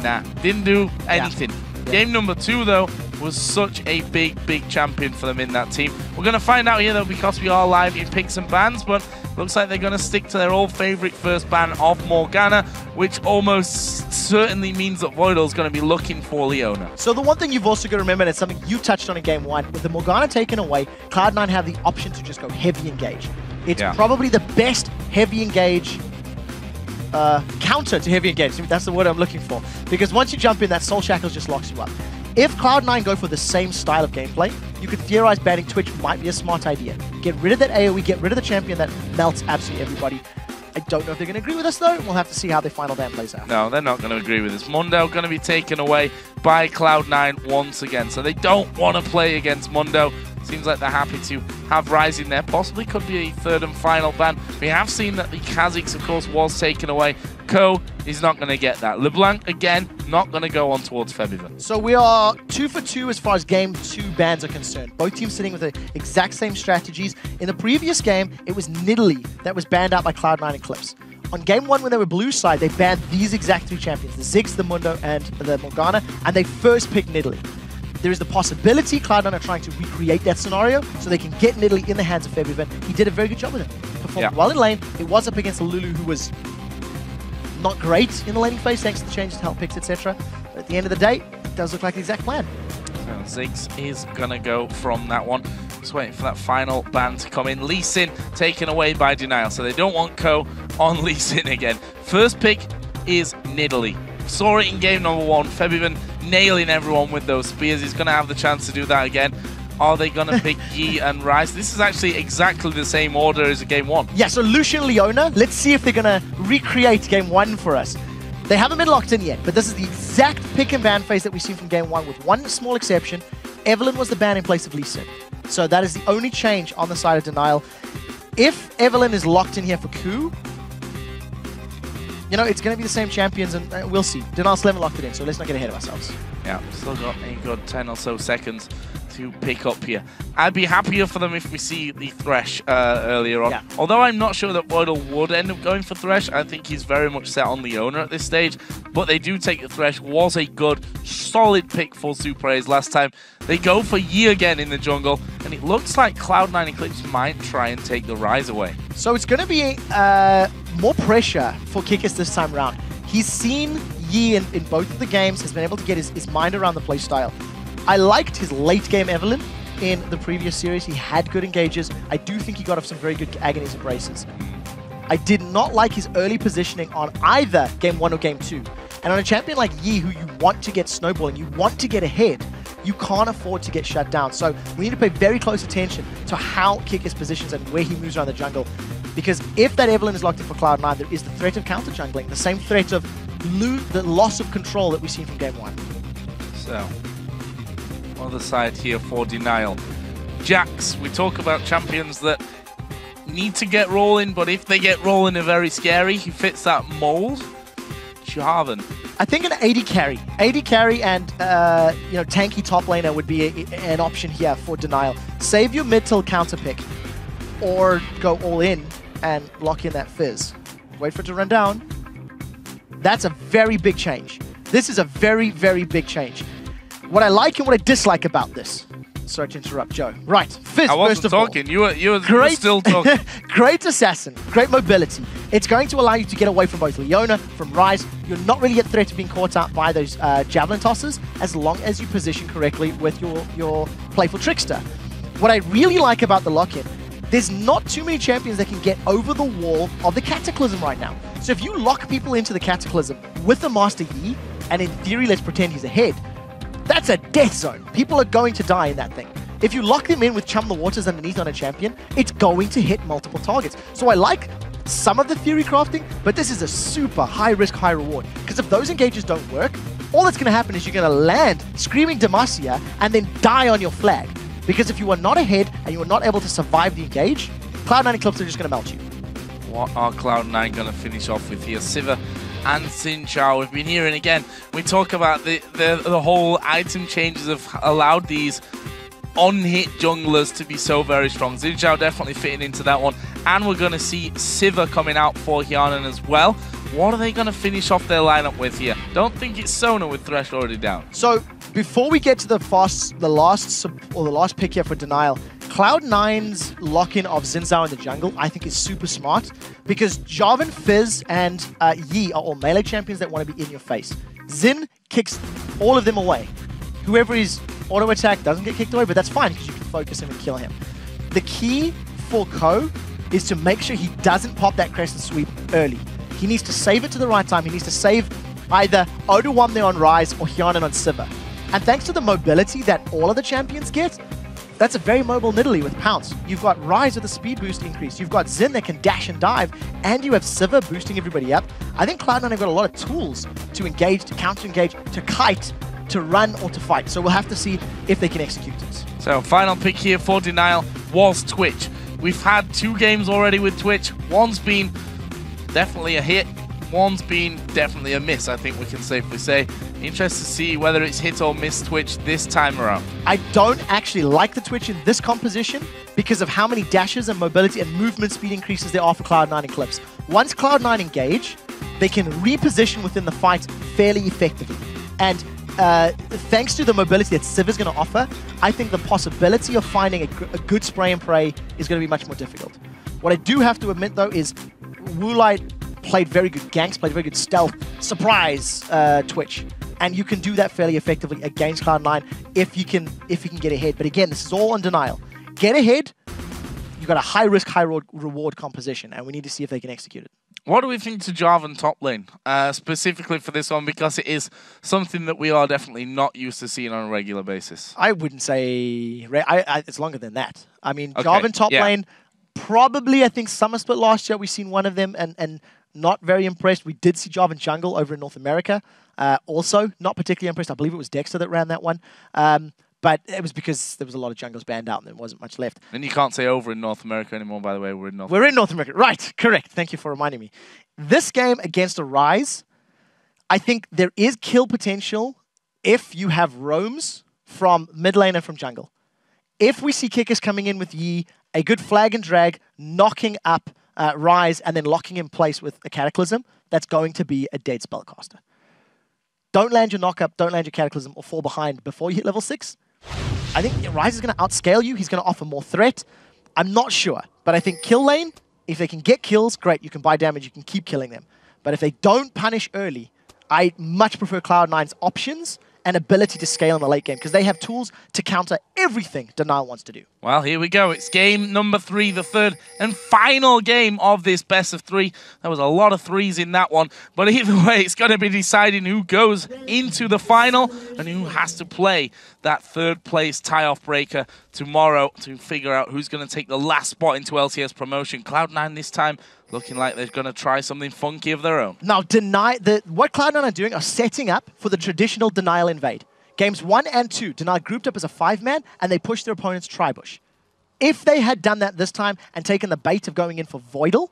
nah, didn't do anything. Yeah. Game number 2, though, was such a big champion for them in that team. We're going to find out here, though, because we are live in picks and bans, but looks like they're going to stick to their old favorite first ban of Morgana, which almost certainly means that Voidal's going to be looking for Leona. So the one thing you've also got to remember, and it's something you touched on in game 1, with the Morgana taken away, Cloud9 have the option to just go heavy engage. It's probably the best heavy engage counter to heavy engage. That's the word I'm looking for. Because once you jump in, that Soul Shackles just locks you up. If Cloud9 go for the same style of gameplay, you could theorize banning Twitch might be a smart idea. Get rid of that AoE, get rid of the champion that melts absolutely everybody. I don't know if they're going to agree with us, though. We'll have to see how the final ban plays out. No, they're not going to agree with us. Mundo going to be taken away by Cloud9 once again. So they don't want to play against Mundo. Seems like they're happy to have Rise in there. Possibly could be a 3rd and final ban. We have seen that the Kha'Zix, of course, was taken away. Ko is not going to get that. LeBlanc, again, not going to go on towards Febiven. So we are 2 for 2 as far as game 2 bans are concerned. Both teams sitting with the exact same strategies. In the previous game, it was Nidalee that was banned out by Cloud9 Eclipse. On game 1, when they were blue side, they banned these exact 3 champions, the Ziggs, the Mundo, and the Morgana, and they first picked Nidalee. There is the possibility Cloud9 are trying to recreate that scenario so they can get Nidalee in the hands of Febiven. He did a very good job with it. Performed well in lane. It was up against Lulu, who was not great in the laning phase, thanks to the changes to health picks, etc. But at the end of the day, it does look like the exact plan. So Ziggs is going to go from that one. Just waiting for that final ban to come in. Lee Sin taken away by Denial, so they don't want Ko on Lee Sin again. First pick is Nidalee. Saw it in game number 1. Febiven nailing everyone with those spears. He's going to have the chance to do that again. Are they going to pick Yi and Rise? This is actually exactly the same order as game 1. Yeah, so Lucian, Leona, let's see if they're going to recreate game 1 for us. They haven't been locked in yet, but this is the exact pick and ban phase that we've seen from game 1 with one small exception. Evelyn was the ban in place of Lee Sin. So that is the only change on the side of Denial. If Evelyn is locked in here for Coup, you know, it's going to be the same champions, and we'll see. Denial still haven't locked it in, so let's not get ahead of ourselves. Yeah, still got a good 10 or so seconds to pick up here. I'd be happier for them if we see the Thresh earlier on. Yeah. Although I'm not sure that Voidal would end up going for Thresh. I think he's very much set on Leona at this stage. But they do take the Thresh. Was a good, solid pick for Super A's last time. They go for Yi again in the jungle. And it looks like Cloud9 Eclipse might try and take the Rise away. So it's going to be more pressure for Kickers this time around. He's seen Yi in both of the games, has been able to get his mind around the playstyle. I liked his late game Evelyn in the previous series. He had good engages. I do think he got off some very good agonies and braces. I did not like his early positioning on either Game 1 or Game 2. And on a champion like Yi, who you want to get snowballing, you want to get ahead, you can't afford to get shut down. So we need to pay very close attention to how Kickers positions and where he moves around the jungle. Because if that Evelyn is locked in for Cloud9, there is the threat of counter jungling, the same threat of the loss of control that we've seen from Game 1. So, other side here for Denial. Jax, we talk about champions that need to get rolling, but if they get rolling, they're very scary. He fits that mold. Jarvan. I think an AD carry. AD carry and tanky top laner would be an option here for Denial. Save your mid till counter pick, or go all in and lock in that Fizz. Wait for it to run down. That's a very big change. This is a very, very big change. What I like and what I dislike about this. Sorry to interrupt, Joe. Right, Fizz, I wasn't first of all. talking. You were still talking. Great assassin, great mobility. It's going to allow you to get away from both Leona, from Ryze. You're not really at threat of being caught out by those javelin tosses as long as you position correctly with your playful trickster. What I really like about the lock-in, there's not too many champions that can get over the wall of the Cataclysm right now. So if you lock people into the Cataclysm with the Master Yi, and in theory, let's pretend he's ahead, that's a death zone. People are going to die in that thing. If you lock them in with Chum the Waters underneath on a champion, it's going to hit multiple targets. So I like some of the theory crafting, but this is a super high risk, high reward. Because if those engages don't work, all that's going to happen is you're going to land screaming Demacia and then die on your flag. Because if you are not ahead and you are not able to survive the engage, Cloud9 Eclipse are just going to melt you. What are Cloud9 going to finish off with here? Sivir and Xin Zhao. We've been hearing again. We talk about the whole item changes have allowed these on-hit junglers to be so very strong. Xin Zhao definitely fitting into that one. And we're going to see Sivir coming out for Hyanan as well. What are they going to finish off their lineup with here? Don't think it's Sona with Thresh already down. So before we get to the last pick here for Denial, Cloud9's lock-in of Xin Zhao in the jungle, I think is super smart because Jarvan, Fizz, and Yi are all melee champions that want to be in your face. Xin kicks all of them away. Whoever is auto attack doesn't get kicked away, but that's fine because you can focus him and kill him. The key for Ko is to make sure he doesn't pop that crescent sweep early. He needs to save it to the right time. He needs to save either Oduwam there on Ryze or Hyanan on Sivir. And thanks to the mobility that all of the champions get, that's a very mobile Nidalee with Pounce. You've got Ryze with a speed boost increase. You've got Xin that can dash and dive. And you have Sivir boosting everybody up. I think Cloud9 have got a lot of tools to engage, to counter-engage, to kite, to run, or to fight. So we'll have to see if they can execute it. So final pick here for Denial was Twitch. We've had 2 games already with Twitch. One's been definitely a hit. One's been definitely a miss, I think we can safely say. Interested to see whether it's hit or miss Twitch this time around. I don't actually like the Twitch in this composition because of how many dashes and mobility and movement speed increases there are for Cloud9 Eclipse. Once Cloud9 engage, they can reposition within the fight fairly effectively. And thanks to the mobility that Sivir's going to offer, I think the possibility of finding a good spray and pray is going to be much more difficult. What I do have to admit, though, is Woolite played very good ganks, played very good stealth, surprise Twitch. And you can do that fairly effectively against Cloud9 if you can get ahead. But again, this is all on Denial. Get ahead, you've got a high risk, high reward composition, and we need to see if they can execute it. What do we think to Jarvan top lane, specifically for this one, because it is something that we are definitely not used to seeing on a regular basis? I wouldn't say... it's longer than that. I mean, okay. Jarvan top lane, probably, I think, Summer Split last year, we've seen one of them, and not very impressed. We did see Jarvan jungle over in North America. Also, not particularly impressed. I believe it was Dexter that ran that one. But it was because there was a lot of jungles banned out and there wasn't much left. And you can't say over in North America anymore, by the way. We're in North America. Right, correct. Thank you for reminding me. This game against a Ryze, I think there is kill potential if you have roams from mid lane and from jungle. If we see Kickers coming in with Yi, a good flag and drag, knocking up Ryze and then locking in place with a Cataclysm, that's going to be a dead spellcaster. Don't land your knock-up, don't land your Cataclysm, or fall behind before you hit level 6. I think Ryze is going to outscale you. He's going to offer more threat. I'm not sure, but I think kill lane, if they can get kills, great. You can buy damage, you can keep killing them. But if they don't punish early, I much prefer Cloud9's options and ability to scale in the late game, because they have tools to counter everything Denial wants to do. Well, here we go. It's game number 3, the third and final game of this best of 3. There was a lot of threes in that one, but either way, it's going to be deciding who goes into the final and who has to play that third place tie-off breaker tomorrow to figure out who's going to take the last spot into LCS promotion. Cloud9 this time looking like they're going to try something funky of their own. Now, what Cloud9 are doing are setting up for the traditional Denial invade. Games 1 and 2, Denial grouped up as a 5-man, and they pushed their opponent's Tribush. If they had done that this time and taken the bait of going in for Voidal,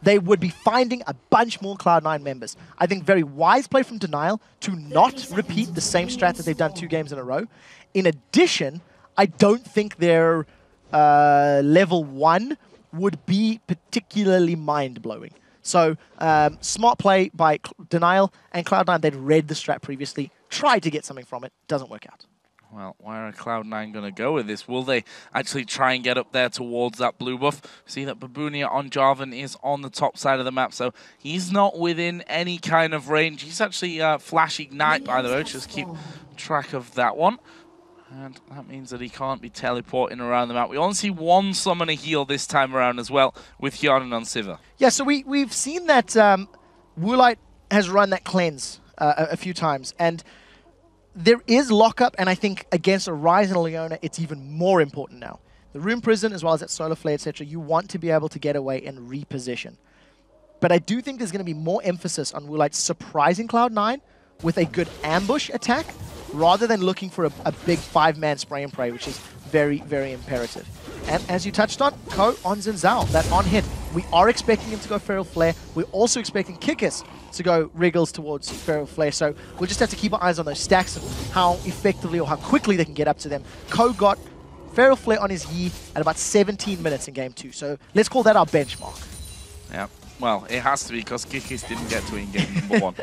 they would be finding a bunch more Cloud9 members. I think very wise play from Denial to not repeat the same strat that they've done 2 games in a row. In addition, I don't think their level 1 would be particularly mind-blowing. So, smart play by Denial, and Cloud9, they'd read the strat previously, tried to get something from it, doesn't work out. Well, where are Cloud9 going to go with this? Will they actually try and get up there towards that blue buff? See that Babunia on Jarvan is on the top side of the map, so he's not within any kind of range. He's actually Flash Ignite, by the way. Just keep track of that one. And that means that he can't be teleporting around the map. We only see one summoner heal this time around as well, with Hyanon on Sivir. Yeah, so we've seen that Woolite has run that cleanse a few times, and there is lockup, and I think against a Ryze and a Leona, it's even more important now. The Rune Prison, as well as that Solar Flare, etc., you want to be able to get away and reposition. But I do think there's going to be more emphasis on Woolite surprising Cloud9 with a good ambush attack, rather than looking for a big 5-man spray and pray, which is very, very imperative. And as you touched on, Ko on Zinzao, that on hit. We are expecting him to go Feral Flare. We're also expecting Kikis to go Wriggles towards Feral Flare. So we'll just have to keep our eyes on those stacks and how effectively or how quickly they can get up to them. Ko got Feral Flare on his Yi at about 17 minutes in game 2. So let's call that our benchmark. Yeah. Well, it has to be, because Kikis didn't get to in game number 1.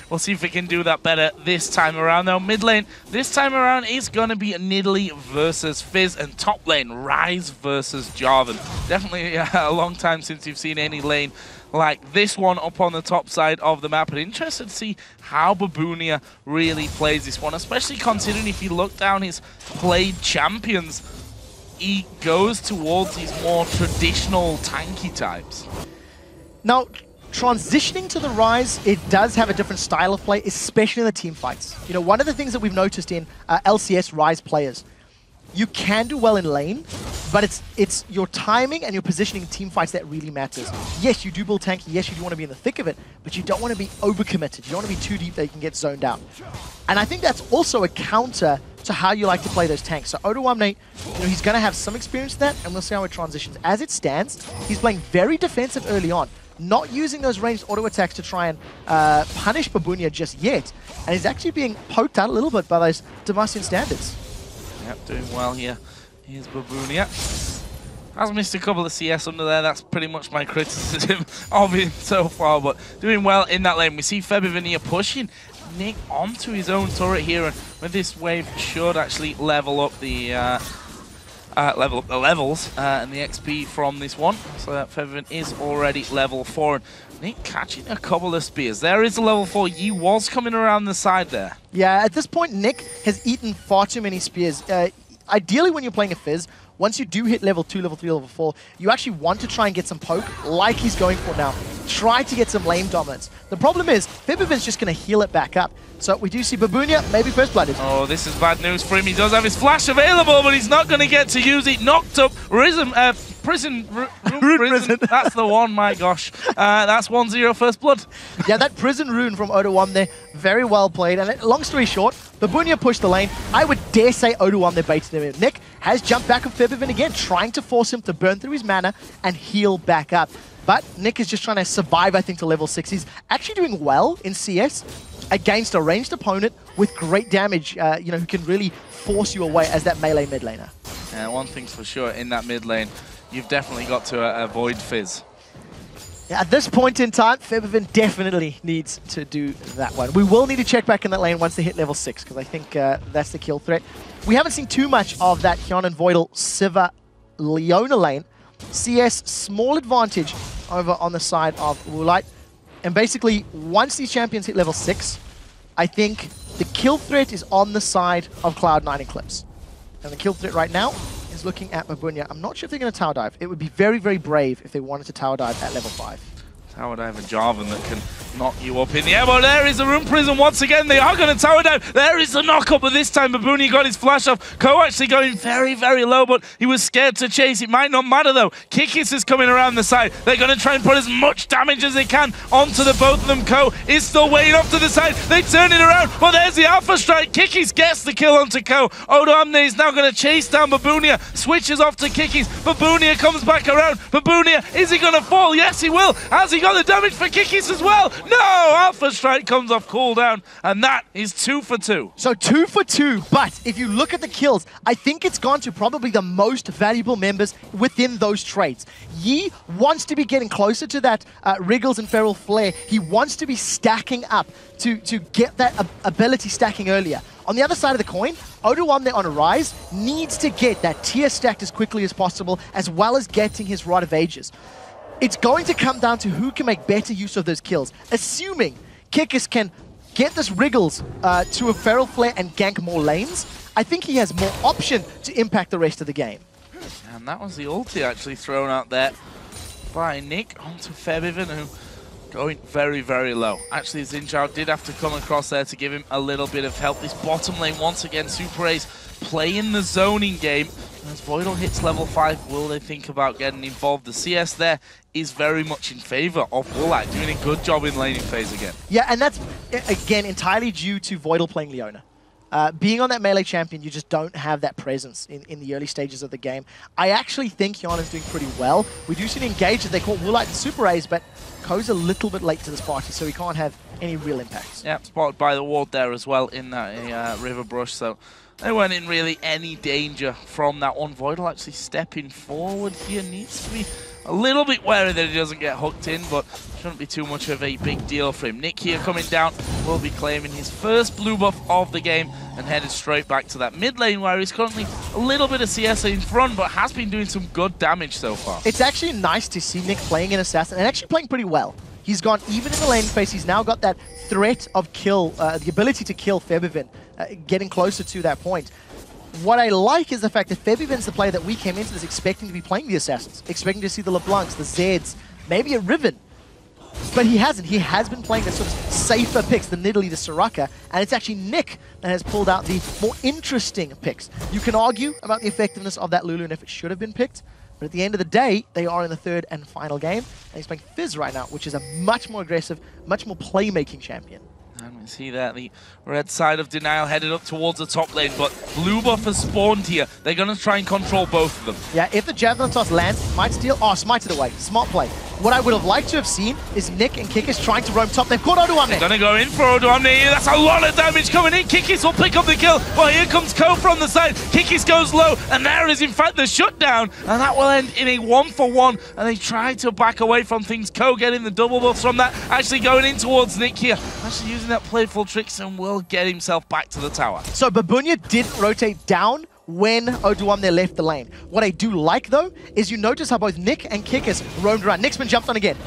We'll see if we can do that better this time around, though. Mid lane, this time around, is going to be Nidalee versus Fizz, and top lane, Ryze versus Jarvan. Definitely a long time since you've seen any lane like this one up on the top side of the map. But interested to see how Babunia really plays this one, especially considering if you look down his played champions, he goes towards these more traditional tanky types. Now, transitioning to the Ryze, it does have a different style of play, especially in the team fights. You know, one of the things that we've noticed in LCS Ryze players, you can do well in lane, but it's your timing and your positioning in team fights that really matters. Yes, you do build tanky, yes, you do want to be in the thick of it, but you don't want to be overcommitted. You don't want to be too deep that you can get zoned out. And I think that's also a counter to how you like to play those tanks. So Odoamne, you know, he's going to have some experience with that, and we'll see how it transitions. As it stands, he's playing very defensive early on, not using those ranged auto attacks to try and punish Babunia just yet, and he's actually being poked out a little bit by those Demacian standards. Yep, doing well here. Here's Babunia. Has missed a couple of CS under there. That's pretty much my criticism of him so far, but doing well in that lane. We see Febiveneer pushing Nick onto his own turret here, and with this wave should actually level up the levels and the XP from this one. So that Febiven is already level 4. And Nick catching a couple of spears. There is a level 4. He was coming around the side there. Yeah, at this point, Nick has eaten far too many spears. Ideally, when you're playing a Fizz, once you do hit level 2, level 3, level 4, you actually want to try and get some poke, like he's going for now. Try to get some lane dominance. The problem is, Febiven's just going to heal it back up. So we do see Babunia, maybe first blooded. Oh, this is bad news for him. He does have his flash available, but he's not going to get to use it. Knocked up, Rune Prison. That's the one, my gosh. That's 1-0 first blood. Yeah, that Prison Rune from Odo1 there, very well played. And long story short, Babunia pushed the lane. I would dare say Odo1 there baited him in. Nick has jumped back on Febiven again, trying to force him to burn through his mana and heal back up. But Nick is just trying to survive, I think, to level 6. He's actually doing well in CS against a ranged opponent with great damage, you know, who can really force you away as that melee mid laner. Yeah, one thing's for sure, in that mid lane, you've definitely got to avoid Fizz. Yeah, at this point in time, Febiven definitely needs to do that one. We will need to check back in that lane once they hit level 6, because I think that's the kill threat. We haven't seen too much of that Hyanon Voidal Sivir Leona lane. CS, small advantage over on the side of Woolite. And basically, once these champions hit level 6, I think the kill threat is on the side of Cloud9 Eclipse. And the kill threat right now is looking at Babunya. I'm not sure if they're going to tower dive. It would be very, very brave if they wanted to tower dive at level 5. Tower dive a Jarvan that can knock you up in the air. But there is a Rune Prison once again. They are going to tower dive. There is the knock up, but this time Babunya got his flash off. Ko actually going very, very low, but he was scared to chase. It might not matter though. Kikis is coming around the side. They're going to try and put as much damage as they can onto the both of them. Ko is still waiting off to the side. They turn it around. Well, there's the Alpha Strike. Kikis gets the kill onto Ko. Odoamne is now going to chase down Babunya. Switches off to Kikis. Babunya comes back around. Babunya, is he going to fall? Yes, he will. Has he got the damage for Kikis as well? No! Alpha Strike comes off cooldown, and that is 2 for 2. So 2 for 2, but if you look at the kills, I think it's gone to probably the most valuable members within those trades. Yi wants to be getting closer to that Wriggles and Feral Flare. He wants to be stacking up to get that ability stacking earlier. On the other side of the coin, Odoamne on a rise needs to get that tier stacked as quickly as possible, as well as getting his Rod of Ages. It's going to come down to who can make better use of those kills. Assuming Kikis can get this Wriggles to a Feral Flare and gank more lanes, I think he has more option to impact the rest of the game. And that was the ulti actually thrown out there by Nick onto Febiven, who going very, very low. Actually, Xinjiao did have to come across there to give him a little bit of help. This bottom lane, once again, Super Ace playing the zoning game. As Voidal hits level 5, will they think about getting involved? The CS there is very much in favor of Woolite, doing a good job in laning phase again. Yeah, and that's, again, entirely due to Voidal playing Leona. Being on that melee champion, you just don't have that presence in the early stages of the game. I actually think Yana is doing pretty well. We do see an engage that they call Woolite and Super A's, but Ko's a little bit late to this party, so he can't have any real impacts. Yeah, spotted by the ward there as well in that river brush, so they weren't in really any danger from that one. Voidal actually stepping forward here, needs to be a little bit wary that he doesn't get hooked in, but shouldn't be too much of a big deal for him. Nick here coming down will be claiming his first blue buff of the game and headed straight back to that mid lane where he's currently a little bit of CS in front, but has been doing some good damage so far. It's actually nice to see Nick playing an assassin and actually playing pretty well. He's gone even in the lane phase. He's now got that threat of kill, the ability to kill Febiven, getting closer to that point. What I like is the fact that Febiven's the player that we came into this expecting to be playing the assassins, expecting to see the LeBlancs, the Zeds, maybe a Riven. But he hasn't. He has been playing the sort of safer picks, the Nidalee, the Soraka, and it's actually Nick that has pulled out the more interesting picks. You can argue about the effectiveness of that Lulu and if it should have been picked, but at the end of the day, they are in the third and final game, and he's playing Fizz right now, which is a much more aggressive, much more playmaking champion. And we see that the red side of Denial headed up towards the top lane, but blue buff has spawned here. They're going to try and control both of them. Yeah, if the Javelin Toss lands, might steal. Oh, smite it away. Smart play. What I would have liked to have seen is Nick and Kikis trying to roam top. They've caught Odoamne. They're going to go in for Odoamne here. That's a lot of damage coming in. Kikis will pick up the kill. Well, here comes Ko from the side. Kikis goes low, and there is, in fact, the shutdown. And that will end in a 1-for-1. And they try to back away from things. Ko getting the double buffs from that. Actually going in towards Nick here. Actually using that playful tricks and will get himself back to the tower. So Babunya didn't rotate down when Odoamne left the lane. What I do like, though, is you notice how both Nick and Kikis roamed around. Nick's been jumped on again.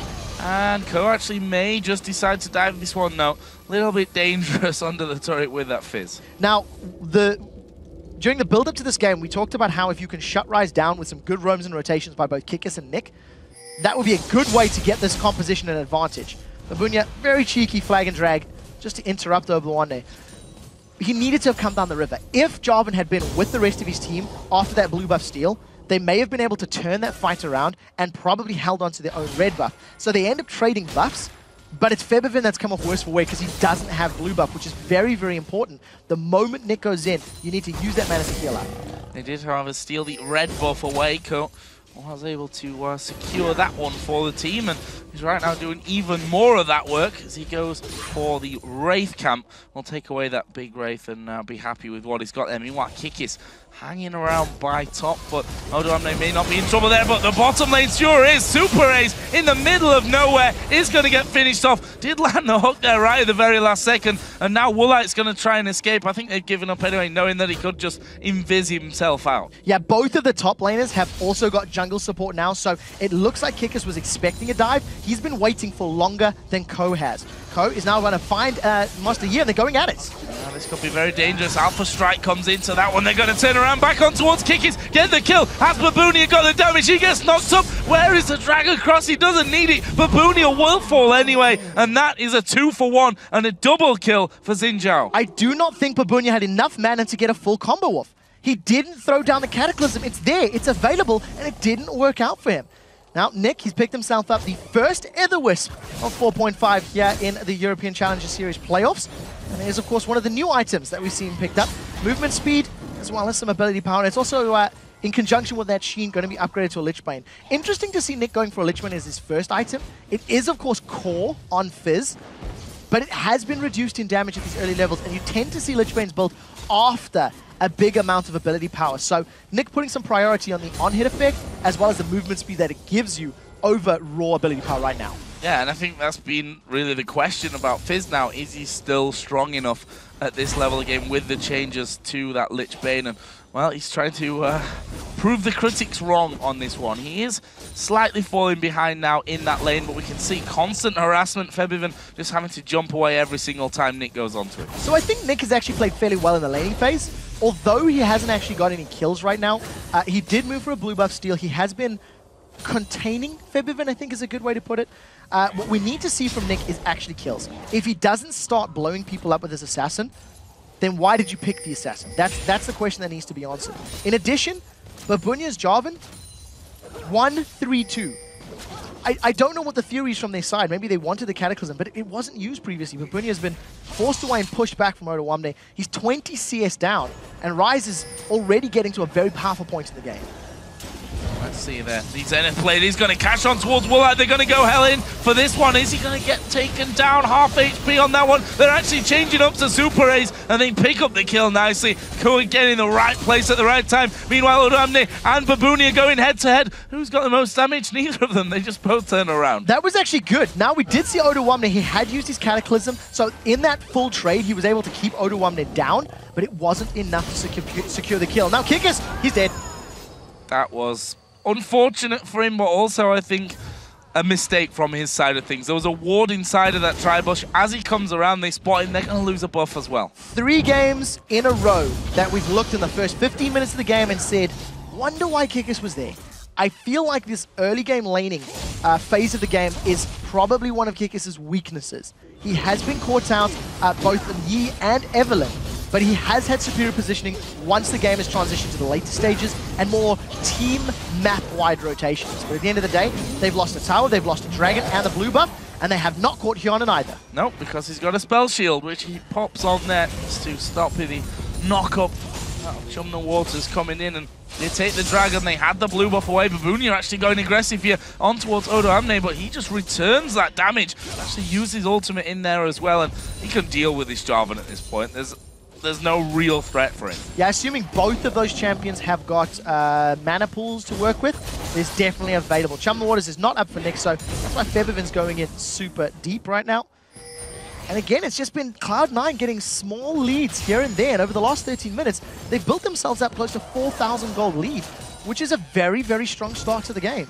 And Ko actually may just decide to dive this one now. A little bit dangerous under the turret with that Fizz. Now, during the build-up to this game, we talked about how if you can shut Rise down with some good roams and rotations by both Kikis and Nick, that would be a good way to get this composition an advantage. Babunya, very cheeky flag and drag, just to interrupt Odoamne. He needed to have come down the river. If Jarvan had been with the rest of his team after that blue buff steal, they may have been able to turn that fight around and probably held on to their own red buff. So they end up trading buffs, but it's Febiven that's come off worse for wear because he doesn't have blue buff, which is very, very important. The moment Nick goes in, you need to use that mana to heal up. They did, however, steal the red buff away. Ko was able to secure that one for the team, and he's right now doing even more of that work as he goes for the Wraith camp. We'll take away that big Wraith and be happy with what he's got there. Meanwhile, Kikis hanging around by top, but Odoamne may not be in trouble there, but the bottom lane sure is. Super Ace in the middle of nowhere is going to get finished off. Did land the hook there right at the very last second, and now Woolite's going to try and escape. I think they've given up anyway, knowing that he could just invis himself out. Yeah, both of the top laners have also got jungle support now, so it looks like Kikis was expecting a dive. He's been waiting for longer than Ko has. Ko is now going to find Master Yi, and they're going at it. This could be very dangerous. Alpha Strike comes into that one. They're going to turn around back on towards Kikis. Get the kill. Has Babunia got the damage? He gets knocked up. Where is the Dragon Cross? He doesn't need it. Babunia will fall anyway. And that is a 2-for-1 and a double kill for Xin Zhao. I do not think Babunia had enough mana to get a full combo off. He didn't throw down the Cataclysm. It's there. It's available. And it didn't work out for him. Now, Nick, he's picked himself up the first Ether Wisp of 4.5 here in the European Challenger Series playoffs. And it is, of course, one of the new items that we've seen picked up. Movement speed, as well as some ability power. And it's also, in conjunction with that Sheen, going to be upgraded to a Lich Bane. Interesting to see Nick going for a Lich Bane as his first item. It is, of course, core on Fizz, but it has been reduced in damage at these early levels. And you tend to see Lich Banes built after a big amount of ability power. So Nick putting some priority on the on-hit effect, as well as the movement speed that it gives you over raw ability power right now. Yeah, and I think that's been really the question about Fizz now. Is he still strong enough at this level again with the changes to that Lich Bane? And, well, he's trying to prove the critics wrong on this one. He is slightly falling behind now in that lane, but we can see constant harassment. Febiven just having to jump away every single time Nick goes onto it. So I think Nick has actually played fairly well in the laning phase. Although he hasn't actually got any kills right now, he did move for a blue buff steal. He has been containing Febiven, I think is a good way to put it. What we need to see from Nick is actually kills. If he doesn't start blowing people up with his assassin, then why did you pick the assassin? That's the question that needs to be answered. In addition, Babunia's Jarvan, 1-3-2. I don't know what the theory is from their side. Maybe they wanted the Cataclysm, but it wasn't used previously. Babunia has been forced away and pushed back from Odoamne. He's 20 CS down, and Ryze is already getting to a very powerful point in the game. Let's see there. The Zenith Blade is going to cash on towards Woolite. They're going to go hell in for this one. Is he going to get taken down? Half HP on that one. They're actually changing up to Super Ace, and they pick up the kill nicely. Going get in the right place at the right time. Meanwhile, Odoamne and Babunia going head-to-head. Who's got the most damage? Neither of them. They just both turn around. That was actually good. Now, we did see Odoamne. He had used his Cataclysm, so in that full trade, he was able to keep Odoamne down, but it wasn't enough to secure the kill. Now, Kikis, he's dead. That was unfortunate for him, but also I think a mistake from his side of things. There was a ward inside of that Tribush. As he comes around, they spot him. They're going to lose a buff as well. 3 games in a row that we've looked in the first 15 minutes of the game and said, wonder why Kikis was there. I feel like this early game laning phase of the game is probably one of Kikis' weaknesses. He has been caught out both in Yi and Evelyn, but he has had superior positioning once the game has transitioned to the later stages and more team map-wide rotations. But at the end of the day, they've lost a tower, they've lost a dragon and a blue buff, and they have not caught Hyonan either. Nope, because he's got a spell shield, which he pops on there to stop the knock-up. Chumna Waters coming in, and they take the dragon. They had the blue buff away. Babunia actually going aggressive here on towards Odoamne, but he just returns that damage. Actually uses his ultimate in there as well, and he can deal with his Jarvan at this point. There's no real threat for him. Yeah, assuming both of those champions have got mana pools to work with, there's definitely available. Chumna Waters is not up for Nick, so that's why Febiven's going in super deep right now. And again, it's just been Cloud9 getting small leads here and there. And over the last 13 minutes, they've built themselves up close to 4,000 gold lead, which is a very, very strong start to the game.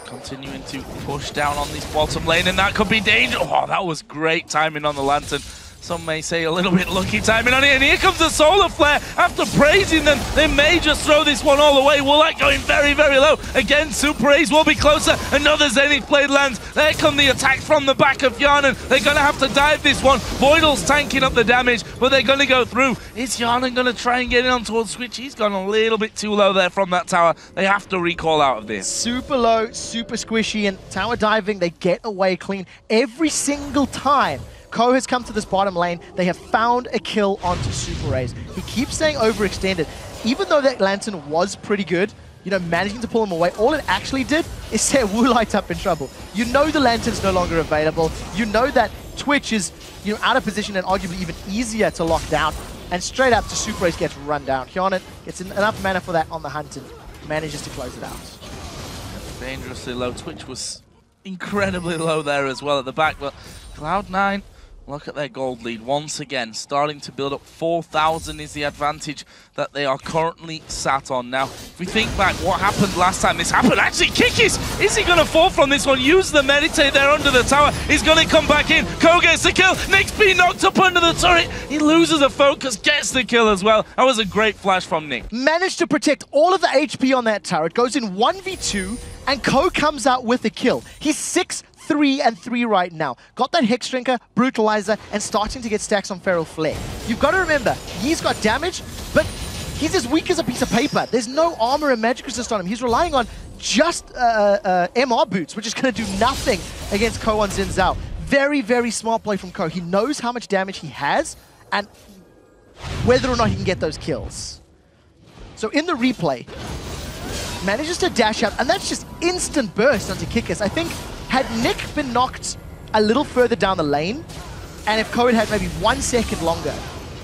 Continuing to push down on this bottom lane, and that could be dangerous. Oh, that was great timing on the Lantern. Some may say a little bit lucky timing on it, and here comes the Solar Flare. After praising them, they may just throw this one all the way. Woolite going very, very low. Again, Super Ace will be closer. Another Zenith Blade lands. There come the attacks from the back of Hyonan. They're going to have to dive this one. Voidal's tanking up the damage, but they're going to go through. Is Hyonan going to try and get in on towards Switch? He's gone a little bit too low there from that tower. They have to recall out of this. Super low, super squishy, and tower diving, they get away clean every single time. Ko has come to this bottom lane. They have found a kill onto Super Ace. He keeps saying overextended. Even though that Lantern was pretty good, you know, managing to pull him away, all it actually did is set Woolite up in trouble. You know the Lantern's no longer available. You know that Twitch is, you know, out of position and arguably even easier to lock down. and straight up to Super Ace gets run down. Hjarnet gets enough mana for that on the hunt and manages to close it out. Dangerously low. Twitch was incredibly low there as well at the back, but Cloud9, look at their gold lead once again, starting to build up. 4,000 is the advantage that they are currently sat on. Now, if we think back, what happened last time this happened? Actually, Kikis, is he going to fall from this one? Use the meditate there under the tower. He's going to come back in. Ko gets the kill. Nick's being knocked up under the turret. He loses the focus, gets the kill as well. That was a great flash from Nick. Managed to protect all of the HP on that turret. Goes in 1v2, and Ko comes out with a kill. He's 6-3-3 right now. Got that Hex Drinker, Brutalizer, and starting to get stacks on Feral Flare. You've got to remember, he's got damage, but he's as weak as a piece of paper. There's no armor and magic resist on him. He's relying on just MR boots, which is going to do nothing against Ko on Xin Zhao. Very, very smart play from Ko. He knows how much damage he has and whether or not he can get those kills. So in the replay, manages to dash out, and that's just instant burst onto Kikis. I think had Nick been knocked a little further down the lane, and if Ko had maybe 1 second longer,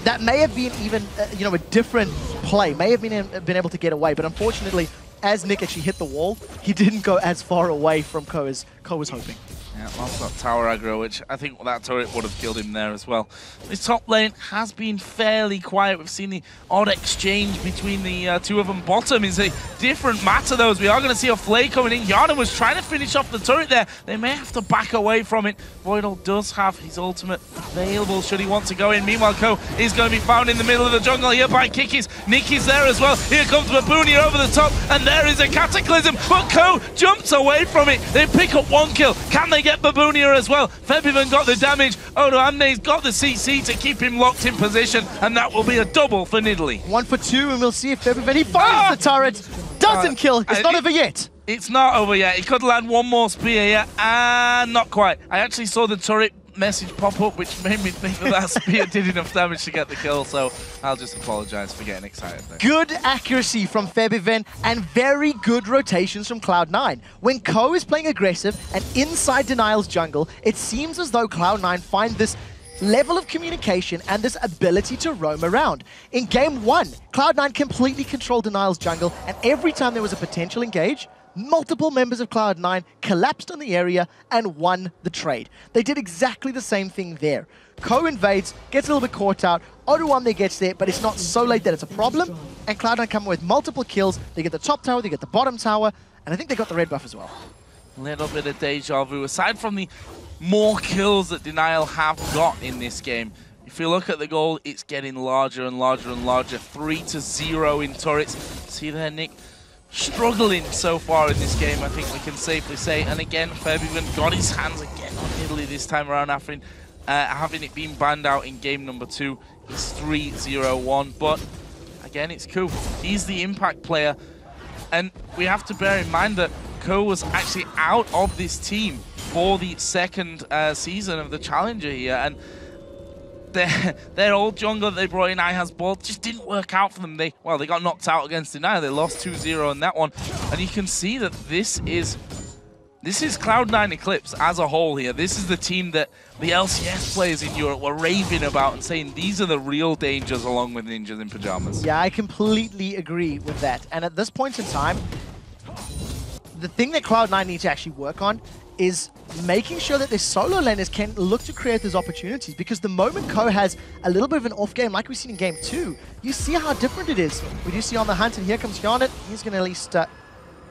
that may have been even a different play, may have been able to get away. But unfortunately, as Nick actually hit the wall, he didn't go as far away from Ko as Ko was hoping. Yeah, lost that tower aggro, which I think that turret would have killed him there as well. This top lane has been fairly quiet. We've seen the odd exchange between the two of them. Bottom is a different matter, though, as we are going to see a Flay coming in. Yana was trying to finish off the turret there. They may have to back away from it. Voidal does have his ultimate available should he want to go in. Meanwhile, Ko is going to be found in the middle of the jungle here by Kikis. Nick is there as well. Here comes Babunia over the top, and there is a Cataclysm, but Ko jumps away from it. They pick up 1 kill. Can they get Babunia as well? Febiven got the damage. Odo Amne's got the CC to keep him locked in position, and that will be a double for Nidalee. 1 for 2, and we'll see if Febiven, he finds the turret. Doesn't kill. It's not over yet. It's not over yet. He could land 1 more spear here, and not quite. I actually saw the turret message pop up, which made me think that spear did enough damage to get the kill, so I'll just apologize for getting excited there. Good accuracy from Febiven and very good rotations from Cloud9. When Ko is playing aggressive and inside Denial's jungle, it seems as though Cloud9 find this level of communication and this ability to roam around. In game 1, Cloud9 completely controlled Denial's jungle, and every time there was a potential engage, multiple members of Cloud9 collapsed on the area and won the trade. They did exactly the same thing there. Ko invades, gets a little bit caught out, Oruamne gets there, but it's not so late that it's a problem, and Cloud9 come with multiple kills. They get the top tower, they get the bottom tower, and I think they got the red buff as well. A little bit of deja vu. Aside from the more kills that Denial have got in this game, if you look at the goal, it's getting larger and larger and larger. 3-0 in turrets. See there, Nick? Struggling so far in this game, I think we can safely say. And again, Febiven got his hands again on Nidalee this time around after having it been banned out in game number 2. It's 3-0-1, but again, it's cool. He's the impact player, and we have to bear in mind that Ko was actually out of this team for the second season of the Challenger here, and their old jungle that they brought in, IHazBall, just didn't work out for them. They got knocked out against Denial. They lost 2-0 in that one. And you can see that this is Cloud9 Eclipse as a whole here. This is the team that the LCS players in Europe were raving about and saying these are the real dangers along with Ninjas in Pajamas. Yeah, I completely agree with that. And at this point in time, the thing that Cloud9 need to actually work on is making sure that their solo laners can look to create those opportunities, because the moment Ko has a little bit of an off game like we've seen in game 2, you see how different it is. We do see on the hunt, and here comes Hjarnet. He's going to at least not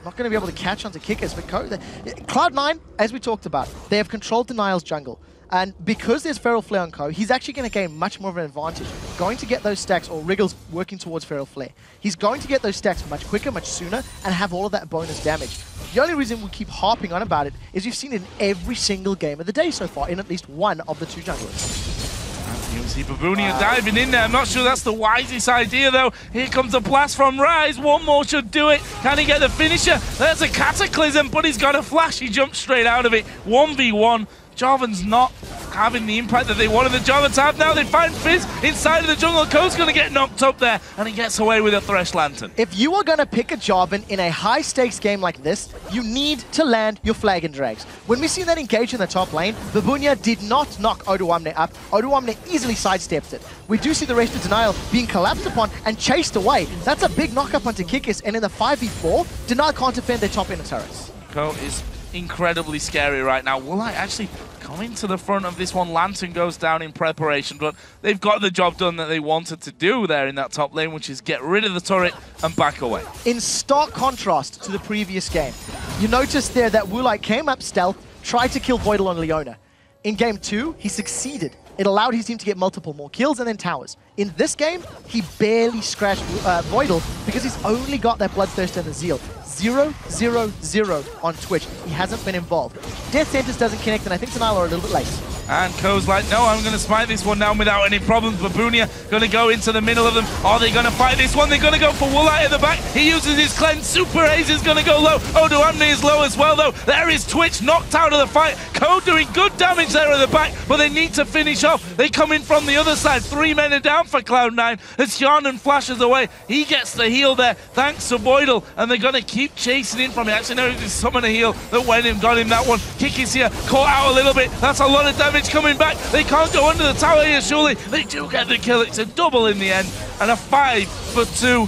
going to be able to catch onto Kickers, but Cloud9, as we talked about, they have controlled Denial's jungle. And because there's Feral Flare on Ko, he's actually going to gain much more of an advantage. Going to get those stacks, or Wriggle's working towards Feral Flare. He's going to get those stacks much quicker, much sooner, and have all of that bonus damage. The only reason we keep harping on about it is we've seen it in every single game of the day so far, in at least one of the 2 junglers. You see Babunia diving in there. I'm not sure that's the wisest idea, though. Here comes a blast from Rise. 1 more should do it. Can he get the finisher? There's a Cataclysm, but he's got a flash. He jumped straight out of it. 1v1. Jarvan's not having the impact that they wanted the Java to have. Now they find Fizz inside of the jungle. Code's going to get knocked up there, and he gets away with a Thresh Lantern. If you are going to pick a Jarvan in a high-stakes game like this, you need to land your flag and drags. When we see that engage in the top lane, Babunia did not knock Odoamne up. Odoamne easily sidestepped it. We do see the rest of Denial being collapsed upon and chased away. That's a big knock-up onto Kikis, and in the 5v4, Denial can't defend their top inner turrets. Ko is incredibly scary right now. Will I actually coming to the front of this one? Lantern goes down in preparation, but they've got the job done that they wanted to do there in that top lane, which is get rid of the turret and back away. In stark contrast to the previous game, you notice there that Woolite came up stealth, tried to kill Voidal on Leona. In game 2, he succeeded. It allowed his team to get multiple more kills and then towers. In this game, he barely scratched Voidal because he's only got that Bloodthirst and the Zeal. 0-0-0 on Twitch. He hasn't been involved. Death Sentence doesn't connect, and I think Denial are a little bit late. And Ko's like, no, I'm going to smite this one down without any problems. Babunia going to go into the middle of them. Are they going to fight this one? They're going to go for Woolite at the back. He uses his cleanse. Super Ace is going to go low. Odoamne is low as well, though. There is Twitch knocked out of the fight. Ko doing good damage there at the back, but they need to finish off. They come in from the other side. 3 men are down for Cloud9 as Hjarnan flashes away. He gets the heal there thanks to Voidal, and they're going to keep chasing in from it. Actually, no, he summoned a heal that went in, got him that one. Kikis here, caught out a little bit. That's a lot of damage coming back. They can't go under the tower here, surely. They do get the kill. It's a double in the end, and a 5-for-2.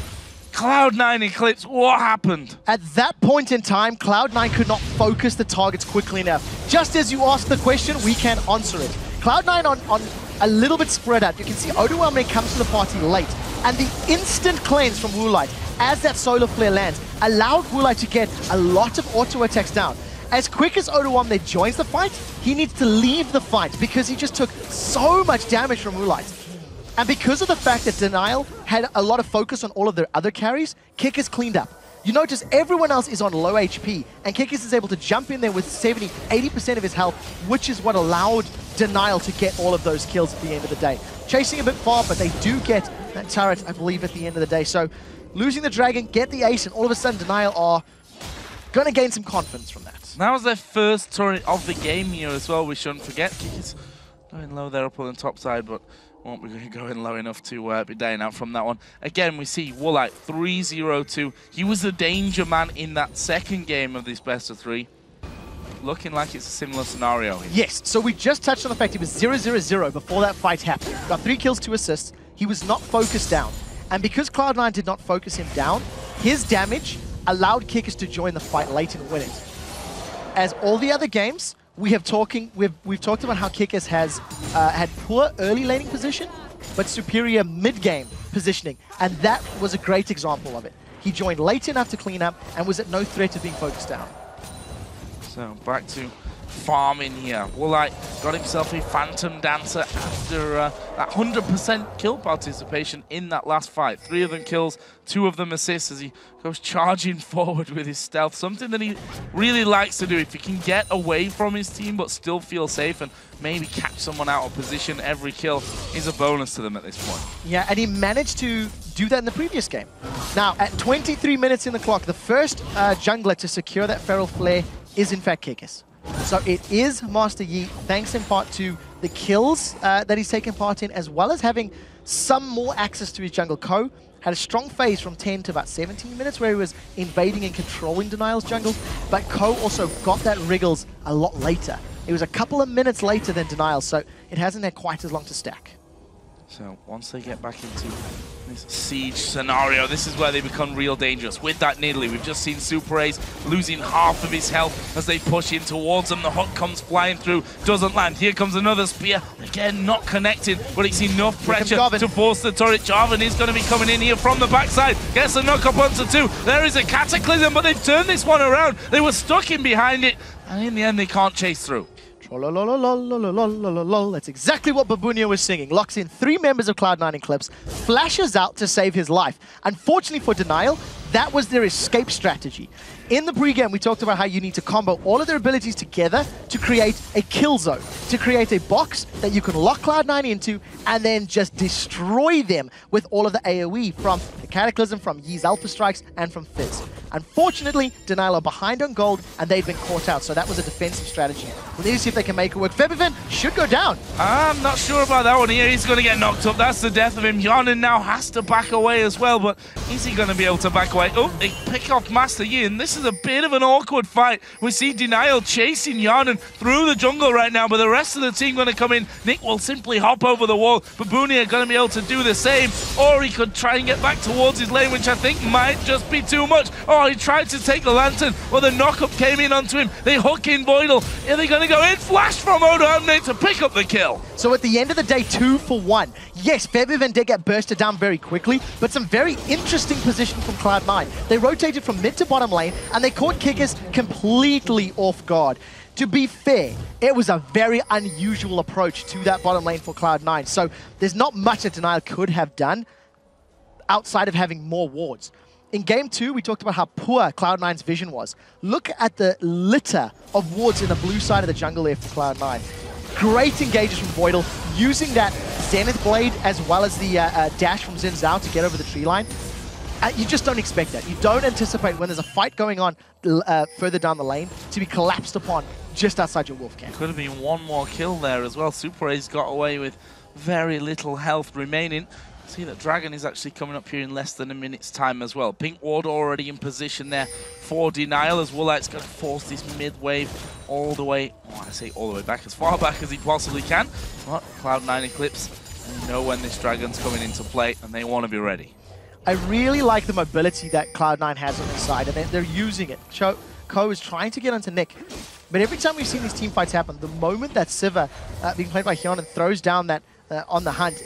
Cloud9 Eclipse, what happened? At that point in time, Cloud9 could not focus the targets quickly enough. Just as you asked the question, we can answer it. Cloud9 on a little bit spread out. You can see Odoamne comes to the party late, and the instant cleanse from Woolite as that solar flare lands allowed Woolite to get a lot of auto attacks down. As quick as Odoamne joins the fight, he needs to leave the fight because he just took so much damage from Woolite. And because of the fact that Denial had a lot of focus on all of their other carries, Kikis cleaned up. You notice everyone else is on low HP, and Kikis is able to jump in there with 70-80% of his health, which is what allowed Denial to get all of those kills at the end of the day. Chasing a bit far, but they do get that turret, I believe, at the end of the day. So losing the dragon, get the ace, and all of a sudden Denial are going to gain some confidence from that. That was their first turret of the game here as well, we shouldn't forget. Kikis going low there up on the top side, but won't be going low enough to be dying out from that one. Again, we see Woolite 3-0-2. He was the danger man in that second game of this best of 3. Looking like it's a similar scenario here. Yes, so we just touched on the fact he was 0-0-0 before that fight happened. Got 3 kills, 2 assists. He was not focused down. And because Cloud9 did not focus him down, his damage allowed Kikis to join the fight late and win it. As all the other games, we've talked about how Kikis has had poor early laning position, but superior mid-game positioning, and that was a great example of it. He joined late enough to clean up and was at no threat of being focused down. So back to farming here. Woolite got himself a Phantom Dancer after that 100% kill participation in that last fight. 3 of them kills, 2 of them assists as he goes charging forward with his stealth. Something that he really likes to do. If he can get away from his team but still feel safe and maybe catch someone out of position, every kill is a bonus to them at this point. Yeah, and he managed to do that in the previous game. Now, at 23 minutes in the clock, the first jungler to secure that Feral Flare is in fact Kikis. So it is Master Yi, thanks in part to the kills that he's taken part in, as well as having some more access to his jungle. Ko had a strong phase from 10 to about 17 minutes where he was invading and controlling Denial's jungle, but Ko also got that Wriggles a lot later. It was a couple of minutes later than Denial, so it hasn't had quite as long to stack. So once they get back into this siege scenario, this is where they become real dangerous. With that Nidalee, we've just seen Super Ace losing half of his health as they push in towards him. The hook comes flying through, doesn't land. Here comes another spear. Again, not connected, but it's enough pressure to force the turret. Jarvan is going to be coming in here from the backside. Gets a knock up onto 2. There is a Cataclysm, but they've turned this one around. They were stuck in behind it, and in the end, they can't chase through. That's exactly what Babunia was singing. Locks in 3 members of Cloud9 Eclipse, flashes out to save his life. Unfortunately for Denial, that was their escape strategy. In the pregame, we talked about how you need to combo all of their abilities together to create a kill zone, to create a box that you can lock Cloud9 into and then just destroy them with all of the AoE from the Cataclysm, from Yi's Alpha Strikes, and from Fizz. Unfortunately, Denial are behind on gold, and they've been caught out, so that was a defensive strategy. We'll need to see if they can make it work. Febiven should go down. I'm not sure about that one here. He's going to get knocked up. That's the death of him. Yarnan now has to back away as well, but is he going to be able to back away? Oh, they pick off Master Yin. This is a bit of an awkward fight. We see Denial chasing Yarnan through the jungle right now, but the rest of the team going to come in. Nick will simply hop over the wall. Babooni are going to be able to do the same, or he could try and get back towards his lane, which I think might just be too much. Oh, he tried to take the lantern, well, the knock-up came in onto him. They hook in Voidal. Are they going to go in? Flash from Odoamne to pick up the kill. So at the end of the day, 2 for 1. Yes, Febiven did get bursted down very quickly, but some very interesting position from Cloud9. They rotated from mid to bottom lane, and they caught Kickers completely off guard. To be fair, it was a very unusual approach to that bottom lane for Cloud9, so there's not much that Denial could have done outside of having more wards. In Game 2, we talked about how poor Cloud9's vision was. Look at the litter of wards in the blue side of the jungle there for Cloud9. Great engages from Voidal, using that Zenith Blade as well as the dash from Xin Zhao to get over the tree line. You just don't expect that. You don't anticipate when there's a fight going on further down the lane to be collapsed upon just outside your wolf camp. Could have been one more kill there as well. Super A's got away with very little health remaining. See that Dragon is actually coming up here in less than a minute's time as well. Pink Ward already in position there for Denial, as Woolite's going to force this mid wave all the way, I say all the way back, as far back as he possibly can. But Cloud9 Eclipse, they know when this Dragon's coming into play and they want to be ready. I really like the mobility that Cloud9 has on the side, and they're using it. Ko is trying to get onto Nick, but every time we've seen these team fights happen, the moment that Siva, being played by Hyun, throws down that on the hunt,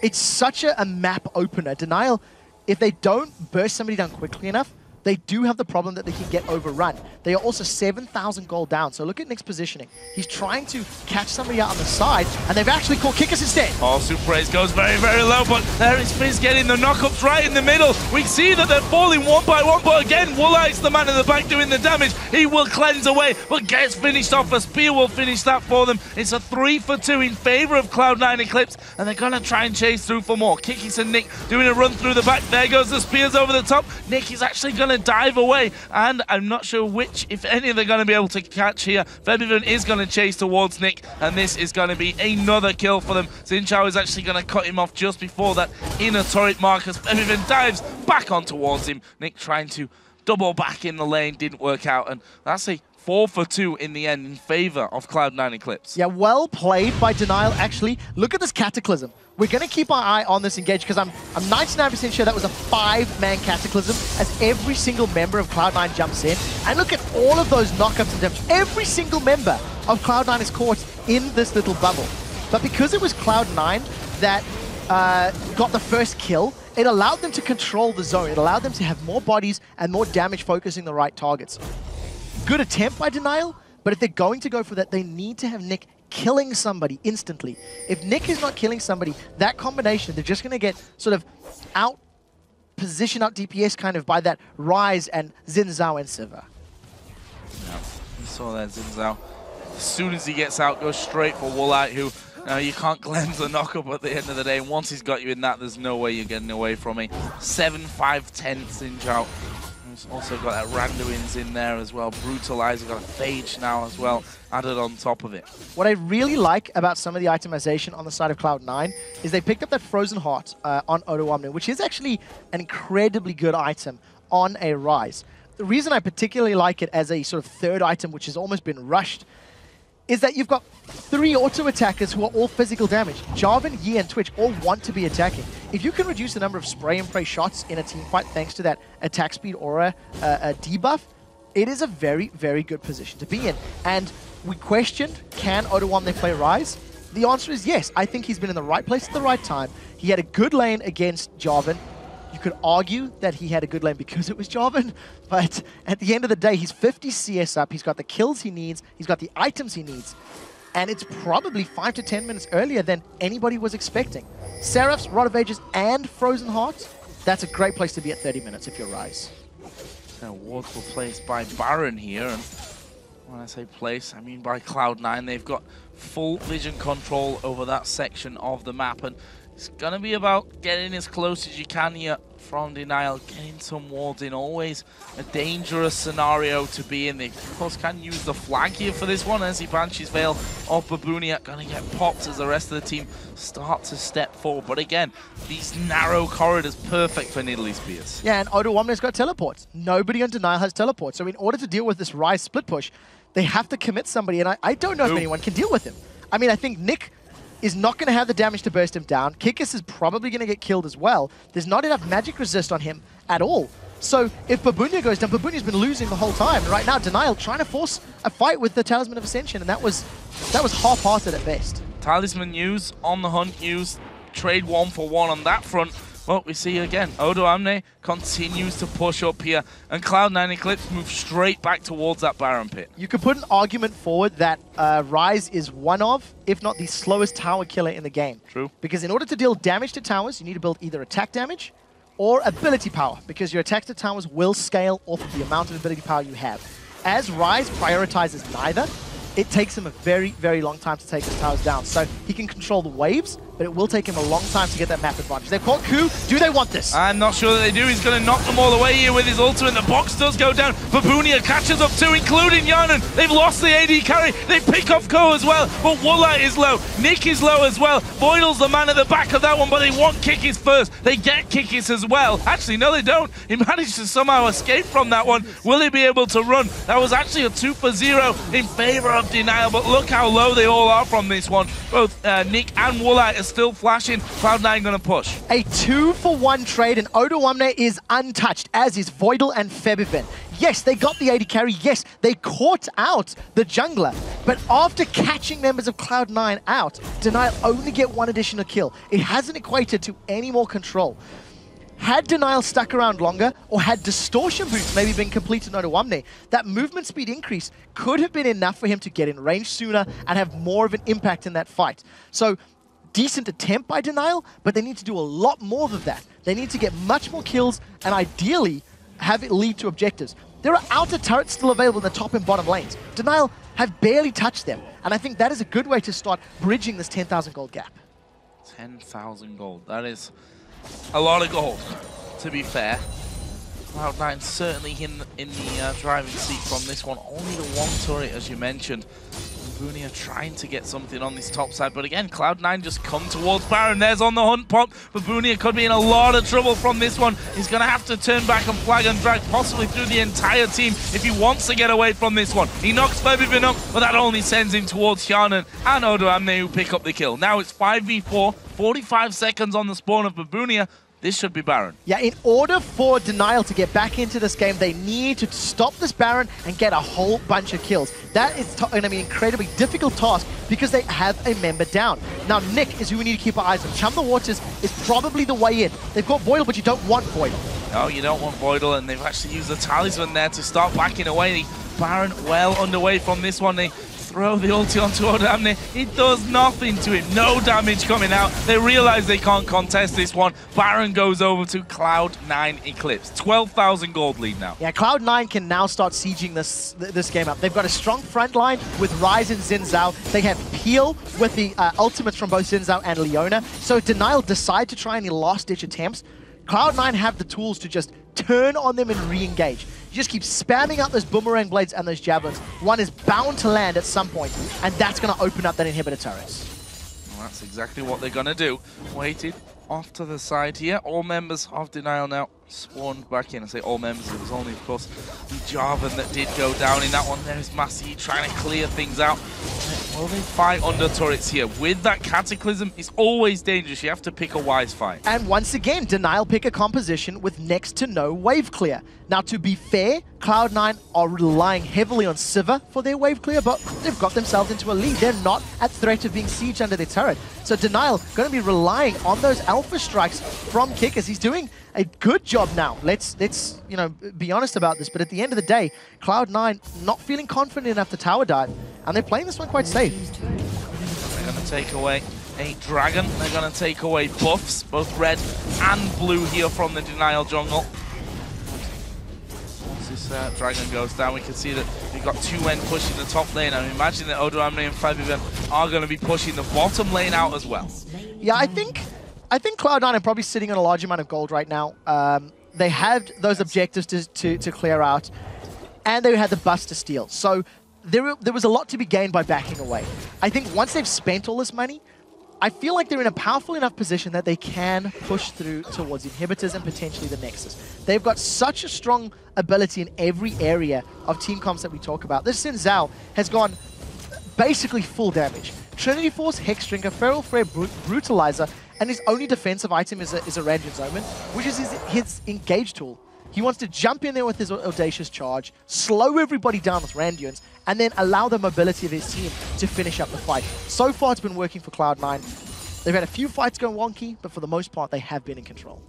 it's such a map opener. Denial, if they don't burst somebody down quickly enough, they do have the problem that they can get overrun. They are also 7,000 gold down, so look at Nick's positioning. He's trying to catch somebody out on the side, and they've actually caught Kickers instead. Oh, Super Ace goes very, very low, but there is Fizz getting the knockups right in the middle. We see that they're falling one by one, but again, Woolite's the man in the back doing the damage. He will cleanse away, but gets finished off. A spear will finish that for them. It's a 3 for 2 in favor of Cloud9 Eclipse, and they're going to try and chase through for more. Kikis and Nick doing a run through the back. There goes the spears over the top. Nick is actually going to dive away, and I'm not sure which, if any, they're going to be able to catch here. Febiven is going to chase towards Nick, and this is going to be another kill for them. Xin Zhao is actually going to cut him off just before that inner turret mark as Febiven dives back on towards him. Nick trying to double back in the lane, didn't work out, and that's a 4 for 2 in the end in favor of Cloud9 Eclipse. Yeah, well played by Denial, actually. Look at this Cataclysm. We're going to keep our eye on this engage because I'm 99% sure that was a 5-man Cataclysm as every single member of Cloud9 jumps in. And look at all of those knockups and damage. Every single member of Cloud9 is caught in this little bubble. But because it was Cloud9 that got the first kill, it allowed them to control the zone. It allowed them to have more bodies and more damage focusing the right targets. Good attempt by Denial, but if they're going to go for that, they need to have Nick killing somebody instantly. If Nick is not killing somebody, that combination, they're just going to get sort of out DPS kind of by that Rise and Xin Zhao and Siva. Yeah, we saw that Xin Zhao. As soon as he gets out, goes straight for Woolite, who you can't cleanse the knockup at the end of the day. Once he's got you in that, there's no way you're getting away from me. 7-5-10 Xin Zhao. He's also got that Randuin's in there as well. Brutalizer, got a Phage now as well, added on top of it. What I really like about some of the itemization on the side of Cloud9 is they picked up that Frozen Heart on Odoamne, which is actually an incredibly good item on a Rise. The reason I particularly like it as a sort of third item, which has almost been rushed, is that you've got 3 auto attackers who are all physical damage. Jarvan, Yi, and Twitch all want to be attacking. If you can reduce the number of spray and pray shots in a team fight thanks to that attack speed aura debuff, it is a very, very good position to be in. And we questioned, can Odoamne play Rise? The answer is yes. I think he's been in the right place at the right time. He had a good lane against Jarvan. You could argue that he had a good lane because it was Jarvan, but at the end of the day, he's 50 CS up, he's got the kills he needs, he's got the items he needs, and it's probably 5 to 10 minutes earlier than anybody was expecting. Seraphs, Rod of Ages, and Frozen Heart, that's a great place to be at 30 minutes if you're Rise. Wards were placed by Baron here, and when I say place, I mean by Cloud9. They've got full vision control over that section of the map, and it's going to be about getting as close as you can here from Denial, getting some wards in. Always a dangerous scenario to be in. They, of course, can use the flag here for this one as he Banshee's Veil of Babunia. Gonna get popped as the rest of the team start to step forward. But again, these narrow corridors, perfect for Nidalee Spears. Yeah, and Odoamne's got teleports. Nobody on Denial has teleports. So in order to deal with this Ryze split push, they have to commit somebody, and I don't know if anyone can deal with him. I mean, I think Nick is not going to have the damage to burst him down. Kikis is probably going to get killed as well. There's not enough magic resist on him at all. So if Babunia goes down, Babunia's been losing the whole time. Right now, Denial trying to force a fight with the Talisman of Ascension, and that was half-hearted at best. Talisman use, on the hunt use, trade 1-for-1 on that front. Well, we see again, Odoamne continues to push up here, and Cloud9 Eclipse move straight back towards that Baron pit. You could put an argument forward that Ryze is one of, if not the slowest tower killer in the game. True. Because in order to deal damage to towers, you need to build either attack damage or ability power, because your attacks to towers will scale off of the amount of ability power you have. As Ryze prioritizes neither, it takes him a very, very long time to take his towers down. So he can control the waves, but it will take him a long time to get that map advantage. They've caught Ku. Do they want this? I'm not sure that they do. He's going to knock them all away here with his ultimate. The box does go down. Babunia catches up too, including Yarnan. They've lost the AD carry. They pick off Ko as well, but Woola is low. Nick is low as well. Voidal's the man at the back of that one, but they want Kikis first. They get Kikis as well. Actually, no, they don't. He managed to somehow escape from that one. Will he be able to run? That was actually a 2-for-0 in favor of Denial, but look how low they all are from this one. Both Nick and Woola are still flashing. Cloud9 gonna push. A 2-for-1 trade, and Odoamne is untouched, as is Voidal and Febiven. Yes, they got the AD carry. Yes, they caught out the jungler. But after catching members of Cloud9 out, Denial only get one additional kill. It hasn't equated to any more control. Had Denial stuck around longer, or had Distortion Boots maybe been completed on Odoamne, that movement speed increase could have been enough for him to get in range sooner and have more of an impact in that fight. So, decent attempt by Denial, but they need to do a lot more of that. They need to get much more kills and ideally have it lead to objectives. There are outer turrets still available in the top and bottom lanes. Denial have barely touched them, and I think that is a good way to start bridging this 10,000 gold gap. 10,000 gold. That is a lot of gold, to be fair. Cloud9 certainly in the driving seat from this one. Only the one turret, as you mentioned. Babunia trying to get something on this top side, but again, Cloud9 just come towards Baron. There's on the hunt pop. Babunia could be in a lot of trouble from this one. He's going to have to turn back and flag and drag possibly through the entire team if he wants to get away from this one. He knocks Febiven up, but that only sends him towards Yarnan and Odoamne, who pick up the kill. Now it's 5v4, 45 seconds on the spawn of Babunia. This should be Baron. Yeah, in order for Denial to get back into this game, they need to stop this Baron and get a whole bunch of kills. That is going to be an incredibly difficult task because they have a member down. Now, Nick is who we need to keep our eyes on. Chum the Waters is probably the way in. They've got Voidal, but you don't want Voidal. No, you don't want Voidal, and they've actually used the Talisman there to start backing away. Baron well underway from this one. They throw the ulti onto Odoamne. It does nothing to him. No damage coming out. They realize they can't contest this one. Baron goes over to Cloud9 Eclipse. 12,000 gold lead now. Yeah, Cloud9 can now start sieging this game up. They've got a strong front line with Ryze and Xin Zhao. They have Peel with the ultimates from both Xin Zhao and Leona. So if Denial decide to try any last-ditch attempts, Cloud9 have the tools to just turn on them and re-engage. You just keep spamming out those boomerang blades and those javelins. One is bound to land at some point, and that's going to open up that inhibitor turrets. Well, that's exactly what they're going to do. Waited off to the side here. All members of Denial now spawned back in. I say all members, it was only, of course, the Jarvan that did go down in that one. There's Massey trying to clear things out. Will they fight under turrets here? With that Cataclysm, it's always dangerous. You have to pick a wise fight. And once again, Denial pick a composition with next to no wave clear. Now, to be fair, Cloud9 are relying heavily on Sivir for their wave clear, but they've got themselves into a lead. They're not at threat of being sieged under their turret. So Denial going to be relying on those alpha strikes from Kikis. He's doing a good job now. Let's be honest about this, but at the end of the day, Cloud9 not feeling confident enough to tower dive, and they're playing this one quite safe. They're going to take away a dragon. They're going to take away buffs, both red and blue here from the Denial jungle. Once this dragon goes down, we can see that we've got 2N pushing the top lane. I imagine that Odoamne and Febiven are going to be pushing the bottom lane out as well. Yeah, I think I think Cloud9 are probably sitting on a large amount of gold right now. They had those objectives to clear out, and they had the bust to steal. So there was a lot to be gained by backing away. I think once they've spent all this money, I feel like they're in a powerful enough position that they can push through towards inhibitors and potentially the Nexus. They've got such a strong ability in every area of team comps that we talk about. This Xin Zhao has gone basically full damage. Trinity Force, Hexdrinker, Feral Flare, Brutalizer, and his only defensive item is a Radiant Omen, which is his engage tool. He wants to jump in there with his Audacious Charge, slow everybody down with Randuins, and then allow the mobility of his team to finish up the fight. So far, it's been working for Cloud9. They've had a few fights go wonky, but for the most part, they have been in control.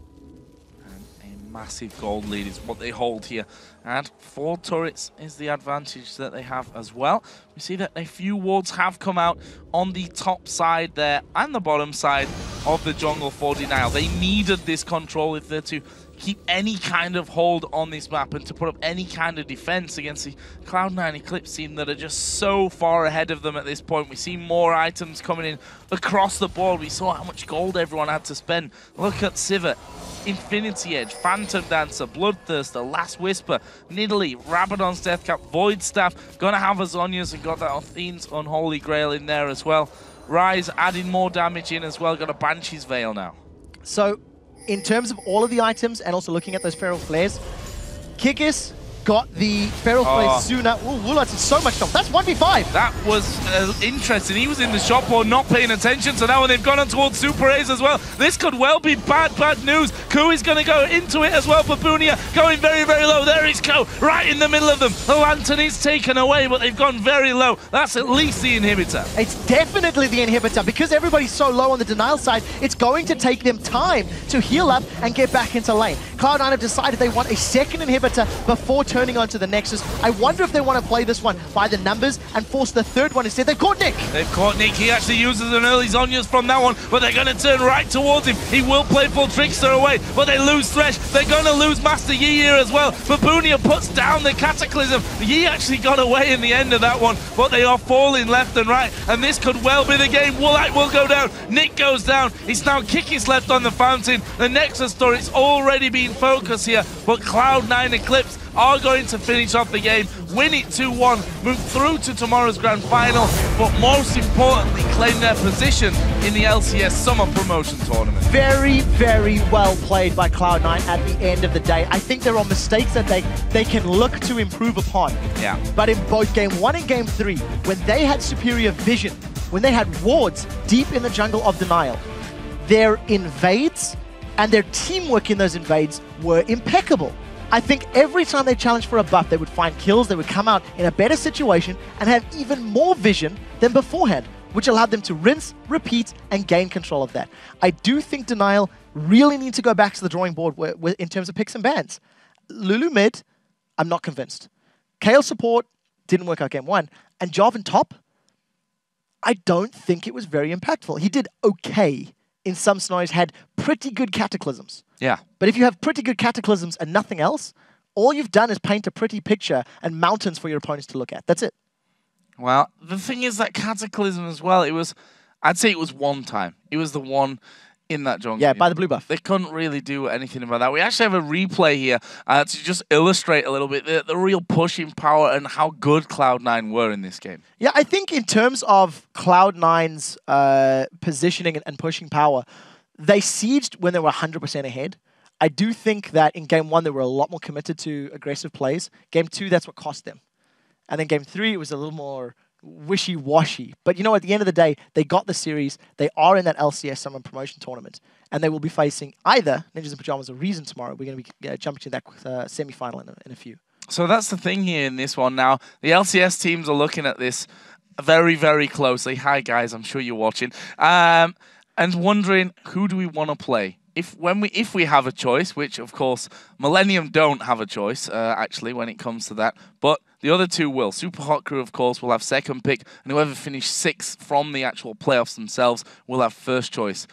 And a massive gold lead is what they hold here. And 4 turrets is the advantage that they have as well. We see that a few wards have come out on the top side there and the bottom side of the jungle for Denial. They needed this control if they're to keep any kind of hold on this map and to put up any kind of defense against the Cloud9 Eclipse team that are just so far ahead of them at this point. We see more items coming in across the board. We saw how much gold everyone had to spend. Look at Sivir, Infinity Edge, Phantom Dancer, Bloodthirster, Last Whisper, Nidalee, Rabadon's Deathcap, Void Staff, gonna have Azonias and got that Athene's Unholy Grail in there as well. Rise adding more damage in as well, got a Banshee's Veil now. So, in terms of all of the items, and also looking at those Feral Flares, Kikis got the Feral Flare sooner. Ooh, Woolats is so much stuff. That's 1v5. That was interesting. He was in the shop or not paying attention, so now when they've gone on towards Super A's as well, this could well be bad news. Kui's going to go into it as well for Bunia, going very, very low. There is Ko, right in the middle of them. The Lantern is taken away, but they've gone very low. That's at least the inhibitor. It's definitely the inhibitor. Because everybody's so low on the Denial side, it's going to take them time to heal up and get back into lane. Cloud9 have decided they want a second inhibitor before turning onto the Nexus. I wonder if they want to play this one by the numbers and force the third one instead. They've caught Nick. They've caught Nick. He actually uses an early Zhonya's from that one, but they're going to turn right towards him. He will play full Trickster away, but they lose Thresh. They're going to lose Master Yi here as well. Babunia puts down the Cataclysm. Yi actually got away in the end of that one, but they are falling left and right, and this could well be the game. Woolite will go down. Nick goes down. It's now Kikis left on the fountain. The Nexus story's already been focused here, but Cloud9 Eclipse are going to finish off the game, win it 2-1, move through to tomorrow's grand final, but most importantly, claim their position in the LCS Summer Promotion Tournament. Very, very well played by Cloud9 at the end of the day. I think there are mistakes that they can look to improve upon. Yeah. But in both Game 1 and Game 3, when they had superior vision, when they had wards deep in the jungle of Denial, their invades and their teamwork in those invades were impeccable. I think every time they challenged for a buff, they would find kills, they would come out in a better situation and have even more vision than beforehand, which allowed them to rinse, repeat, and gain control of that. I do think Denial really need to go back to the drawing board in terms of picks and bans. Lulu mid, I'm not convinced. Kayle support, didn't work out Game 1. And Jarvan top, I don't think it was very impactful. He did okay in some scenarios, had pretty good Cataclysms. Yeah. But if you have pretty good Cataclysms and nothing else, all you've done is paint a pretty picture and mountains for your opponents to look at. That's it. Well, the thing is that Cataclysm as well, I'd say it was one time. It was the one in that jungle. Yeah, by the blue buff. They couldn't really do anything about that. We actually have a replay here to just illustrate a little bit the real pushing power and how good Cloud9 were in this game. Yeah, I think in terms of Cloud9's positioning and pushing power, they sieged when they were 100% ahead. I do think that in Game 1, they were a lot more committed to aggressive plays. Game 2, that's what cost them. And then Game 3, it was a little more wishy-washy. But you know, at the end of the day, they got the series. They are in that LCS Summer Promotion Tournament. And they will be facing either Ninjas in Pajamas or Reason tomorrow. We're going to be jumping to that semi-final in a few. So that's the thing here in this one now. The LCS teams are looking at this very, very closely. Hi, guys. I'm sure you're watching. And wondering, who do we want to play? If we have a choice, which, of course, Millennium don't have a choice, actually, when it comes to that. But the other two will. Super Hot Crew, of course, will have second pick, and whoever finished 6th from the actual playoffs themselves will have first choice.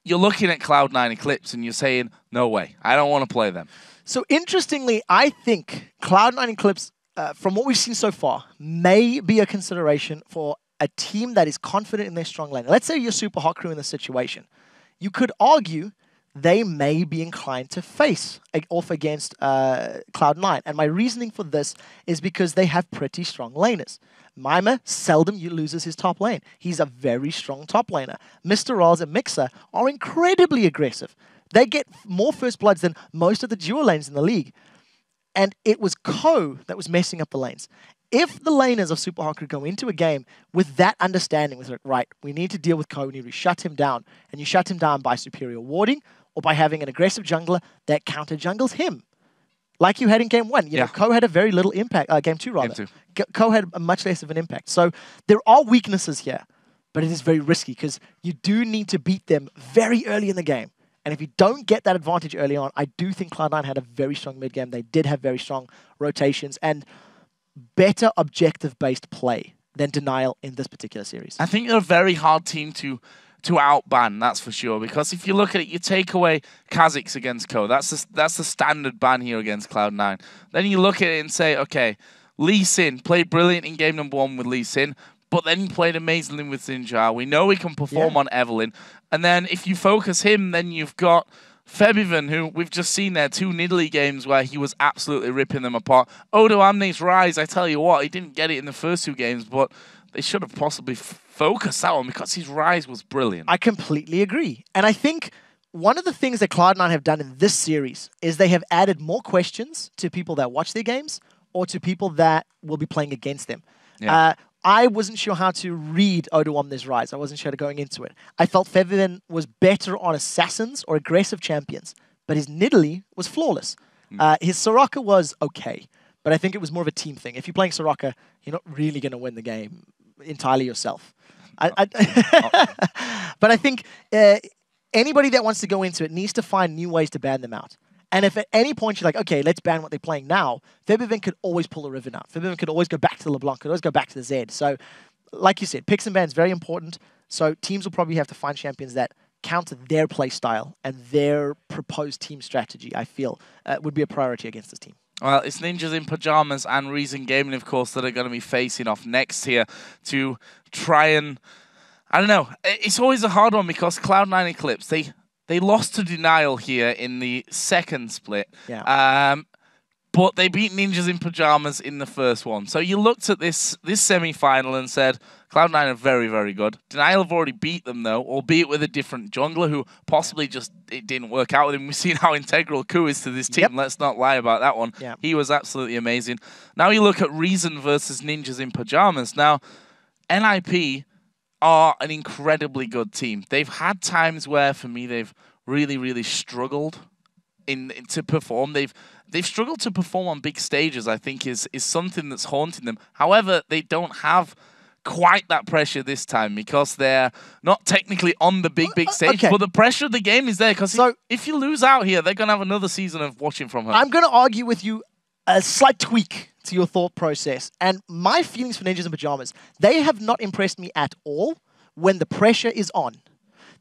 You're looking at Cloud9 Eclipse, and you're saying, no way, I don't want to play them. So, interestingly, I think Cloud9 Eclipse, from what we've seen so far, may be a consideration for a team that is confident in their strong lane. Let's say you're Super Hot Crew in this situation. you could argue they may be inclined to face off against Cloud9. And my reasoning for this is because they have pretty strong laners. Mima seldom loses his top lane. He's a very strong top laner. Mr. Raz and Mixer are incredibly aggressive. They get more first bloods than most of the dual lanes in the league. And it was Ko that was messing up the lanes. If the laners of Super Hardcore go into a game with that understanding, with like, right, we need to deal with Ko, we need to shut him down, and you shut him down by superior warding or by having an aggressive jungler that counter jungles him, like you had in game 1. You know, Ko had a very little impact. Game 2 rather. Ko had a much less of an impact. So there are weaknesses here, but it is very risky because you do need to beat them very early in the game. And if you don't get that advantage early on, I do think Cloud9 had a very strong mid game. They did have very strong rotations and better objective-based play than Denial in this particular series. I think they're a very hard team to outban, that's for sure. Because if you look at it, you take away Kha'Zix against Ko. That's the standard ban here against Cloud9. Then you look at it and say, okay, Lee Sin played brilliant in game number 1 with Lee Sin, but then he played amazingly with Xinjia. We know he can perform on Evelynn. And then if you focus him, then you've got Febiven, who we've just seen there, 2 Nidalee games where he was absolutely ripping them apart. Odo Amne's Rise, I tell you what, he didn't get it in the first 2 games, but they should have possibly focused that one because his Rise was brilliant. I completely agree. And I think one of the things that Cloud9 have done in this series is they have added more questions to people that watch their games or to people that will be playing against them. Yeah. I wasn't sure how to read Odo Omni's Rise. I wasn't sure going into it. I felt Febiven was better on assassins or aggressive champions, but his Nidalee was flawless. His Soraka was okay, but I think it was more of a team thing. If you're playing Soraka, you're not really going to win the game entirely yourself. But I think anybody that wants to go into it needs to find new ways to ban them out. And if at any point you're like, okay, let's ban what they're playing now, Febiven could always pull a Riven out. Febiven could always go back to the LeBlanc, could always go back to the Z. So, like you said, picks and bans very important. So teams will probably have to find champions that counter their play style and their proposed team strategy, I feel, would be a priority against this team. Well, it's Ninjas in Pajamas and Reason Gaming, of course, that are going to be facing off next here to try and... I don't know. It's always a hard one because Cloud9 Eclipse, they lost to Denial here in the second split. Yeah. But they beat Ninjas in Pajamas in the first one. So you looked at this semi-final and said, Cloud9 are very, very good. Denial have already beat them, though, albeit with a different jungler who possibly it didn't work out with him. We've seen how integral Ku is to this team. Yep. Let's not lie about that one. Yep. He was absolutely amazing. Now you look at Reason versus Ninjas in Pajamas. Now, NIP are an incredibly good team. They've had times where, for me, they've really, really struggled to perform. They've struggled to perform on big stages, I think, is something that's haunting them. However, they don't have quite that pressure this time because they're not technically on the big stage, but the pressure of the game is there because if you lose out here, they're going to have another season of watching from home. I'm going to argue with you a slight tweak to your thought process. And my feelings for Ninjas in Pajamas, they have not impressed me at all when the pressure is on.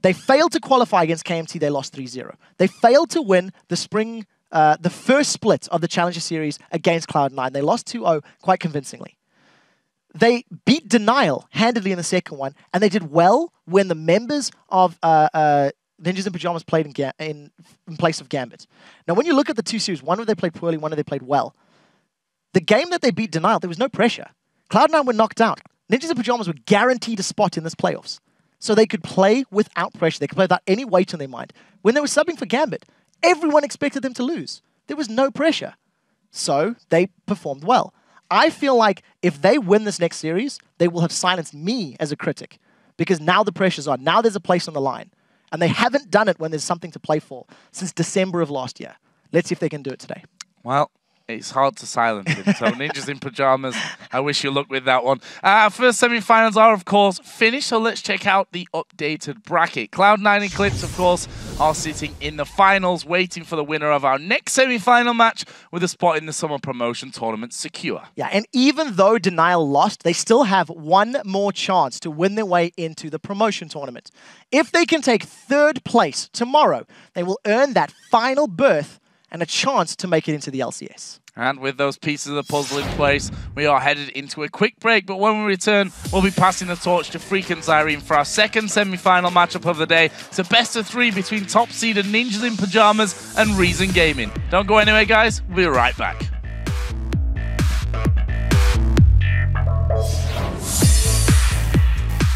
They failed to qualify against KMT. They lost 3-0. They failed to win the first split of the Challenger Series against Cloud9. They lost 2-0 quite convincingly. They beat Denial handedly in the second one, and they did well when the members of Ninjas in Pajamas played in place of Gambit. Now, when you look at the 2 series, one where they played poorly, one where they played well, the game that they beat Denial, there was no pressure. Cloud9 were knocked out. Ninjas in Pajamas were guaranteed a spot in this playoffs. So they could play without pressure. They could play without any weight on their mind. When they were subbing for Gambit, everyone expected them to lose. There was no pressure. So they performed well. I feel like if they win this next series, they will have silenced me as a critic because now the pressure's on. Now there's a place on the line. And they haven't done it when there's something to play for since December of last year. Let's see if they can do it today. Well, it's hard to silence him. So Ninjas in Pajamas, I wish you luck with that one. First semi-finals are, of course, finished. So let's check out the updated bracket. Cloud9 Eclipse, of course, are sitting in the finals, waiting for the winner of our next semi-final match with a spot in the Summer Promotion Tournament secure. Yeah, and even though Denial lost, they still have one more chance to win their way into the promotion tournament. If they can take 3rd place tomorrow, they will earn that final berth and a chance to make it into the LCS. And with those pieces of the puzzle in place, we are headed into a quick break. But when we return, we'll be passing the torch to Freak and Zyrene for our second semi-final matchup of the day. It's a best of 3 between top-seeded Ninjas in Pajamas and Reason Gaming. Don't go anywhere, guys. We'll be right back.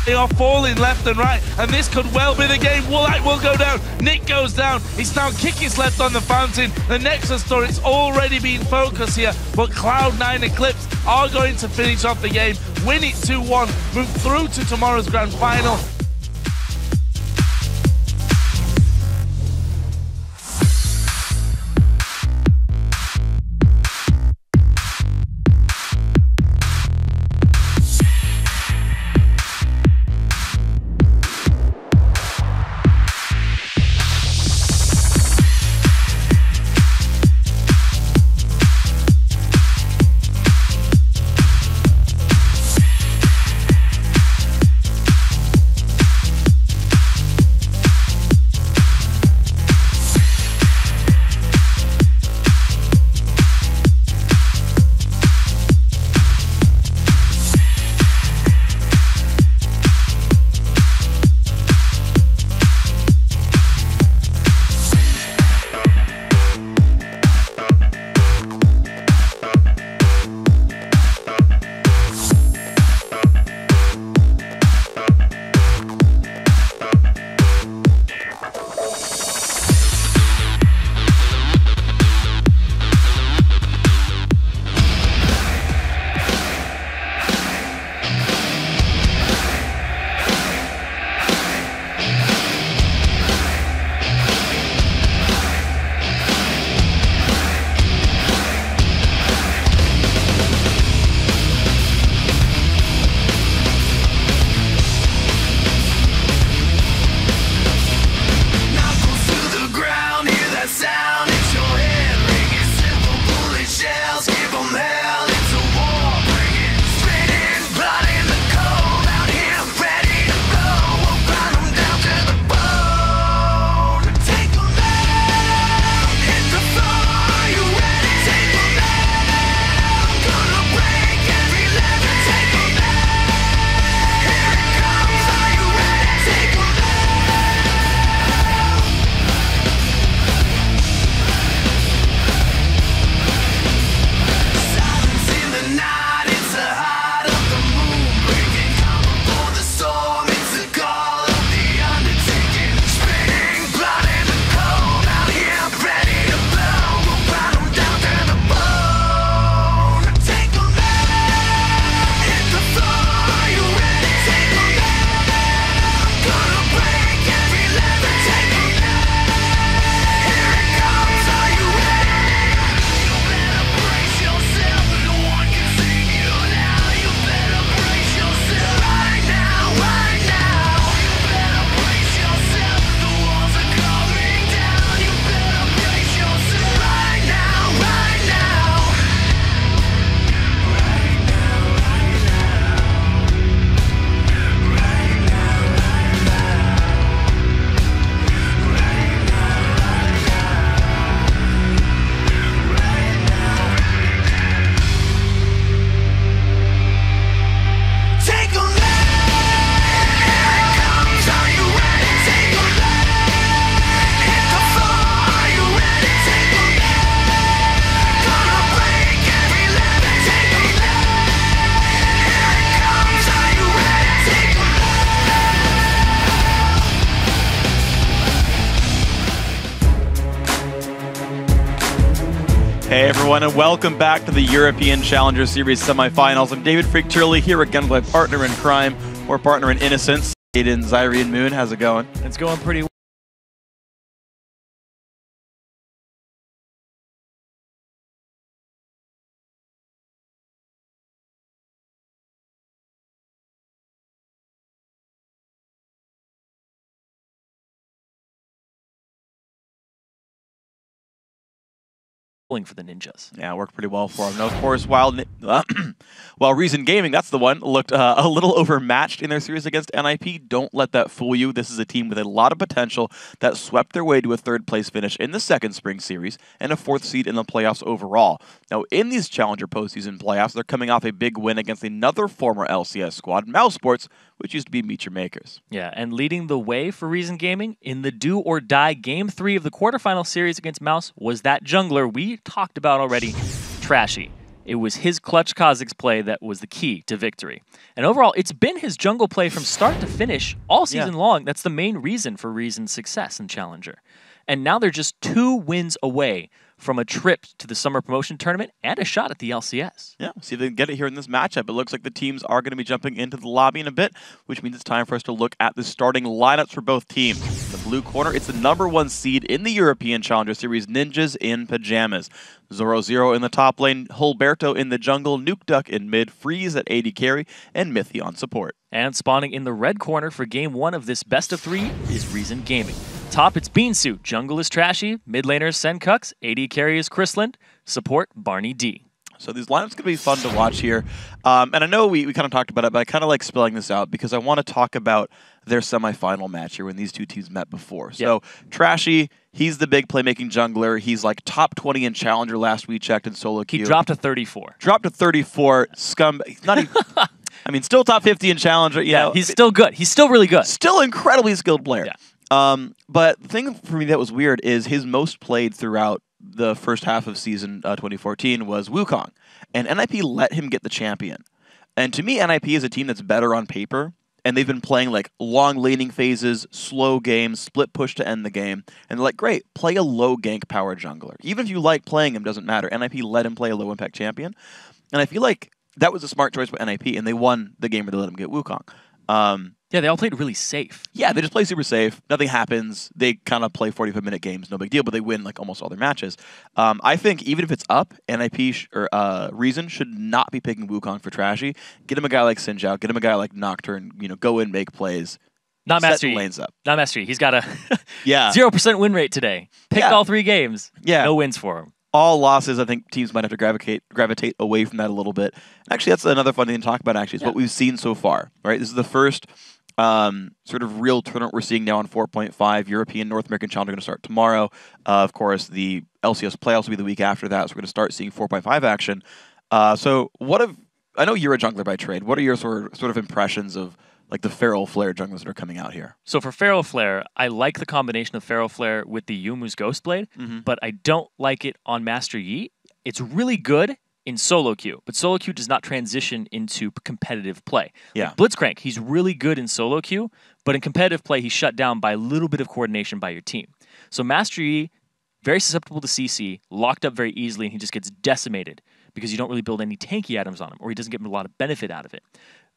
They are falling left and right, and this could well be the game. Woolite will go down. Nick goes down. He's now kicking left on the fountain. The Nexus story's already been focused here, but Cloud9 Eclipse are going to finish off the game, win it 2-1, move through to tomorrow's grand final. Hey everyone, and welcome back to the European Challenger Series semifinals. I'm David Freak Turley here again with my partner in crime, or partner in innocence, Aiden Zyrene Moon. How's it going? It's going pretty well. for the Ninjas. Yeah, it worked pretty well for him. Now, of course, while Reason Gaming, that's the one, looked a little overmatched in their series against NIP, don't let that fool you. This is a team with a lot of potential that swept their way to a third-place finish in the second Spring Series and a 4th seed in the playoffs overall. Now, in these Challenger postseason playoffs, they're coming off a big win against another former LCS squad, Mouse Sports, which used to be Meet Your Makers. Yeah, and leading the way for Reason Gaming in the do-or-die Game 3 of the quarterfinal series against Mouse was that jungler we talked about already, Trashy. It was his clutch Kha'Zix play that was the key to victory. And overall, it's been his jungle play from start to finish all season long. That's the main reason for Reason's success in Challenger. And now they're just 2 wins away from a trip to the summer promotion tournament and a shot at the LCS. Yeah, see if they can get it here in this matchup. It looks like the teams are going to be jumping into the lobby in a bit, which means it's time for us to look at the starting lineups for both teams. In the blue corner, it's the #1 seed in the European Challenger Series, Ninjas in Pajamas. Zoro in the top lane, Hulberto in the jungle, Nuke Duck in mid, Freeze at AD carry, and Mithy on support. And spawning in the red corner for Game 1 of this best of 3 is Reason Gaming. Top, it's Beansuit. Jungle is Trashy. Mid laner is Senkux. AD carry is Chrisland. Support, Barney D. So these lineups going to be fun to watch here. And I know we kind of talked about it, but I kind of like spelling this out because I want to talk about their semifinal match here when these two teams met before. So Trashy, he's the big playmaking jungler. He's like top 20 in Challenger last we checked in solo queue. He dropped to 34. Dropped to 34. Scum. He's not even... I mean, still top 50 in Challenger. You know, he's still good. He's still really good. Still incredibly skilled player. Yeah. But the thing for me that was weird is his most played throughout the first half of season 2014 was Wukong. And NIP let him get the champion. And to me, NIP is a team that's better on paper. And they've been playing like long laning phases, slow games, split push to end the game. And they're like, great, play a low gank power jungler. Even if you like playing him, doesn't matter. NIP let him play a low impact champion. And I feel like that was a smart choice by NIP, and they won the game where they let him get Wukong. Yeah, they all played really safe. Yeah, they just play super safe. Nothing happens. They kind of play 45-minute games, no big deal, but they win like almost all their matches. I think even if it's up, NIP Reason should not be picking Wukong for Trashy. Get him a guy like Sinjao, get him a guy like Nocturne, go in, make plays. Not Master Yi. Lanes up. Not Master Yi. He's got a 0% win rate today. Picked all 3 games. No wins for him. All losses, I think teams might have to gravitate away from that a little bit. Actually, that's another fun thing to talk about, actually, is what we've seen so far. Right, this is the first sort of real tournament we're seeing now on 4.5. European North American Challenger going to start tomorrow. Of course, the LCS playoffs will be the week after that, so we're going to start seeing 4.5 action. So I know you're a jungler by trade. What are your sort of impressions of like the Feral Flare junglers that are coming out here? So for Feral Flare, I like the combination of Feral Flare with the Yumu's Ghostblade, but I don't like it on Master Yi. It's really good in solo queue, but solo queue does not transition into competitive play. Yeah. Like Blitzcrank, he's really good in solo queue, but in competitive play, he's shut down by a little bit of coordination by your team. So Master Yi, very susceptible to CC, locked up very easily, and he just gets decimated because you don't really build any tanky items on him, or he doesn't get a lot of benefit out of it.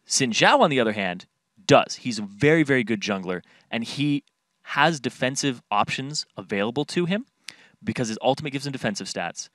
Xin Zhao, on the other hand, does. He's a very, very good jungler, and he has defensive options available to him because his ultimate gives him defensive stats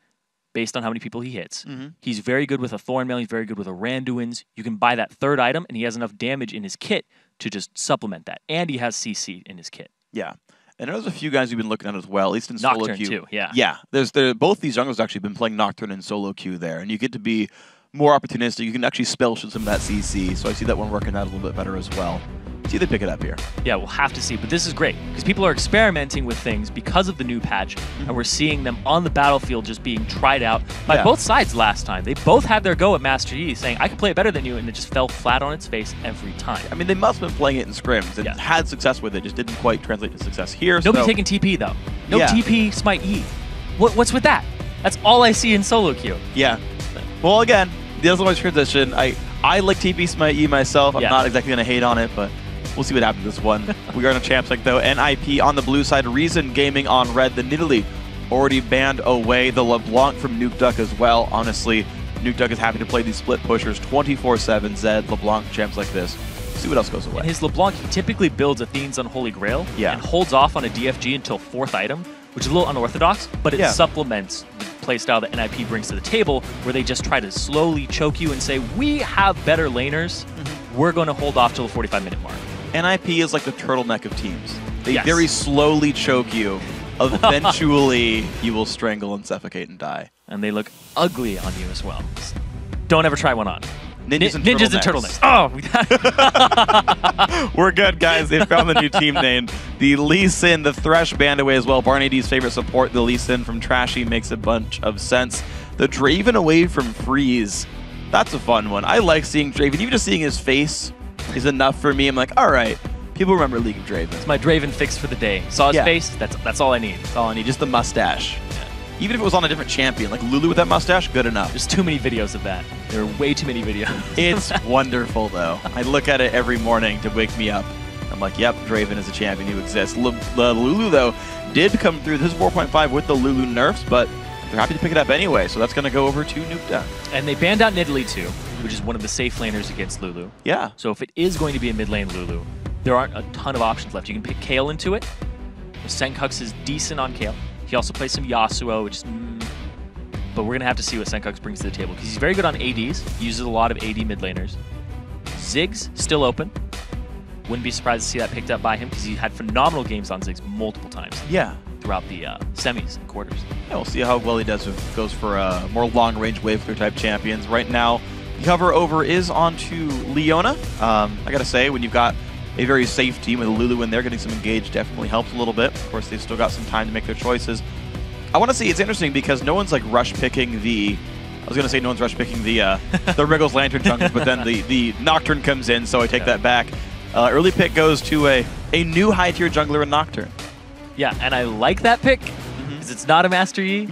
based on how many people he hits. He's very good with a Thornmail, he's very good with a Randuin's. You can buy that 3rd item, and he has enough damage in his kit to just supplement that. And he has CC in his kit. Yeah. And there's a few guys we've been looking at as well, at least in solo Nocturne queue. too, yeah. Yeah. Both these junglers actually been playing Nocturne in solo queue there, and you get to be more opportunistic. You can actually spell shoot some of that CC, so I see that one working out a little bit better as well. See if they pick it up here. Yeah, we'll have to see, but this is great because people are experimenting with things because of the new patch, and we're seeing them on the battlefield just being tried out by both sides last time. They both had their go at Master Yi, saying, I can play it better than you, and it just fell flat on its face every time. I mean, they must have been playing it in scrims and had success with it, just didn't quite translate to success here. Nobody taking TP, though. No TP Smite E. What's with that? That's all I see in solo queue. Yeah. Well, again, the other one's transition. I like TP Smite E myself. I'm not exactly going to hate on it, but we'll see what happens this one. We are in a champs like though. NIP on the blue side, Reason Gaming on red. The Nidalee already banned away. The LeBlanc from Nuke Duck as well. Honestly, Nuke Duck is happy to play these split pushers 24/7. Zed, LeBlanc, champs like this. See what else goes away. And his LeBlanc, he typically builds Athene's Unholy Grail and holds off on a DFG until 4th item, which is a little unorthodox, but it supplements the playstyle that NIP brings to the table, where they just try to slowly choke you and say, we have better laners, we're going to hold off till the 45-minute mark. NIP is like the turtleneck of teams. They very slowly choke you, eventually he will strangle and suffocate and die. And they look ugly on you as well. Don't ever try one on. Ninjas and turtlenecks. Oh! We're good, guys. They found the new team name. The Lee Sin, the Thresh band away as well. Barney D's favorite support, the Lee Sin from Trashy, makes a bunch of sense. The Draven away from Freeze. That's a fun one. I like seeing Draven. Even just seeing his face is enough for me. I'm like, all right. People remember League of Draven. It's my Draven fix for the day. Saw his face, that's all I need. That's all I need. Just the mustache. Even if it was on a different champion, like Lulu with that mustache, good enough. There's too many videos of that. There are way too many videos. It's wonderful, though. I look at it every morning to wake me up. I'm like, yep, Draven is a champion who exists. Lulu, though, did come through. This is 4.5 with the Lulu nerfs, but they're happy to pick it up anyway, so that's going to go over to Nuketown. And they banned out Nidalee, too, which is one of the safe laners against Lulu. Yeah. So if it is going to be a mid lane Lulu, there aren't a ton of options left. You can pick Kayle into it. Senkux is decent on Kayle. He also plays some Yasuo, which is... but we're going to have to see what Senkux brings to the table, because he's very good on ADs. He uses a lot of AD mid laners. Ziggs, still open. Wouldn't be surprised to see that picked up by him, because he had phenomenal games on Ziggs multiple times. Yeah. Throughout the semis and quarters. Yeah, we'll see how well he does if goes for more long-range wave clear type champions. Right now, the hover over is onto Leona. I gotta say, when you've got a very safe team with Lulu in there, getting some engaged definitely helps a little bit. Of course, they've still got some time to make their choices. I want to see, it's interesting because no one's like rush picking the... I was going to say no one's rush picking the Wriggles Lantern junglers, but then the Nocturne comes in, so I take that back. Early pick goes to a new high-tier jungler in Nocturne. Yeah, and I like that pick, because it's not a Master Yi.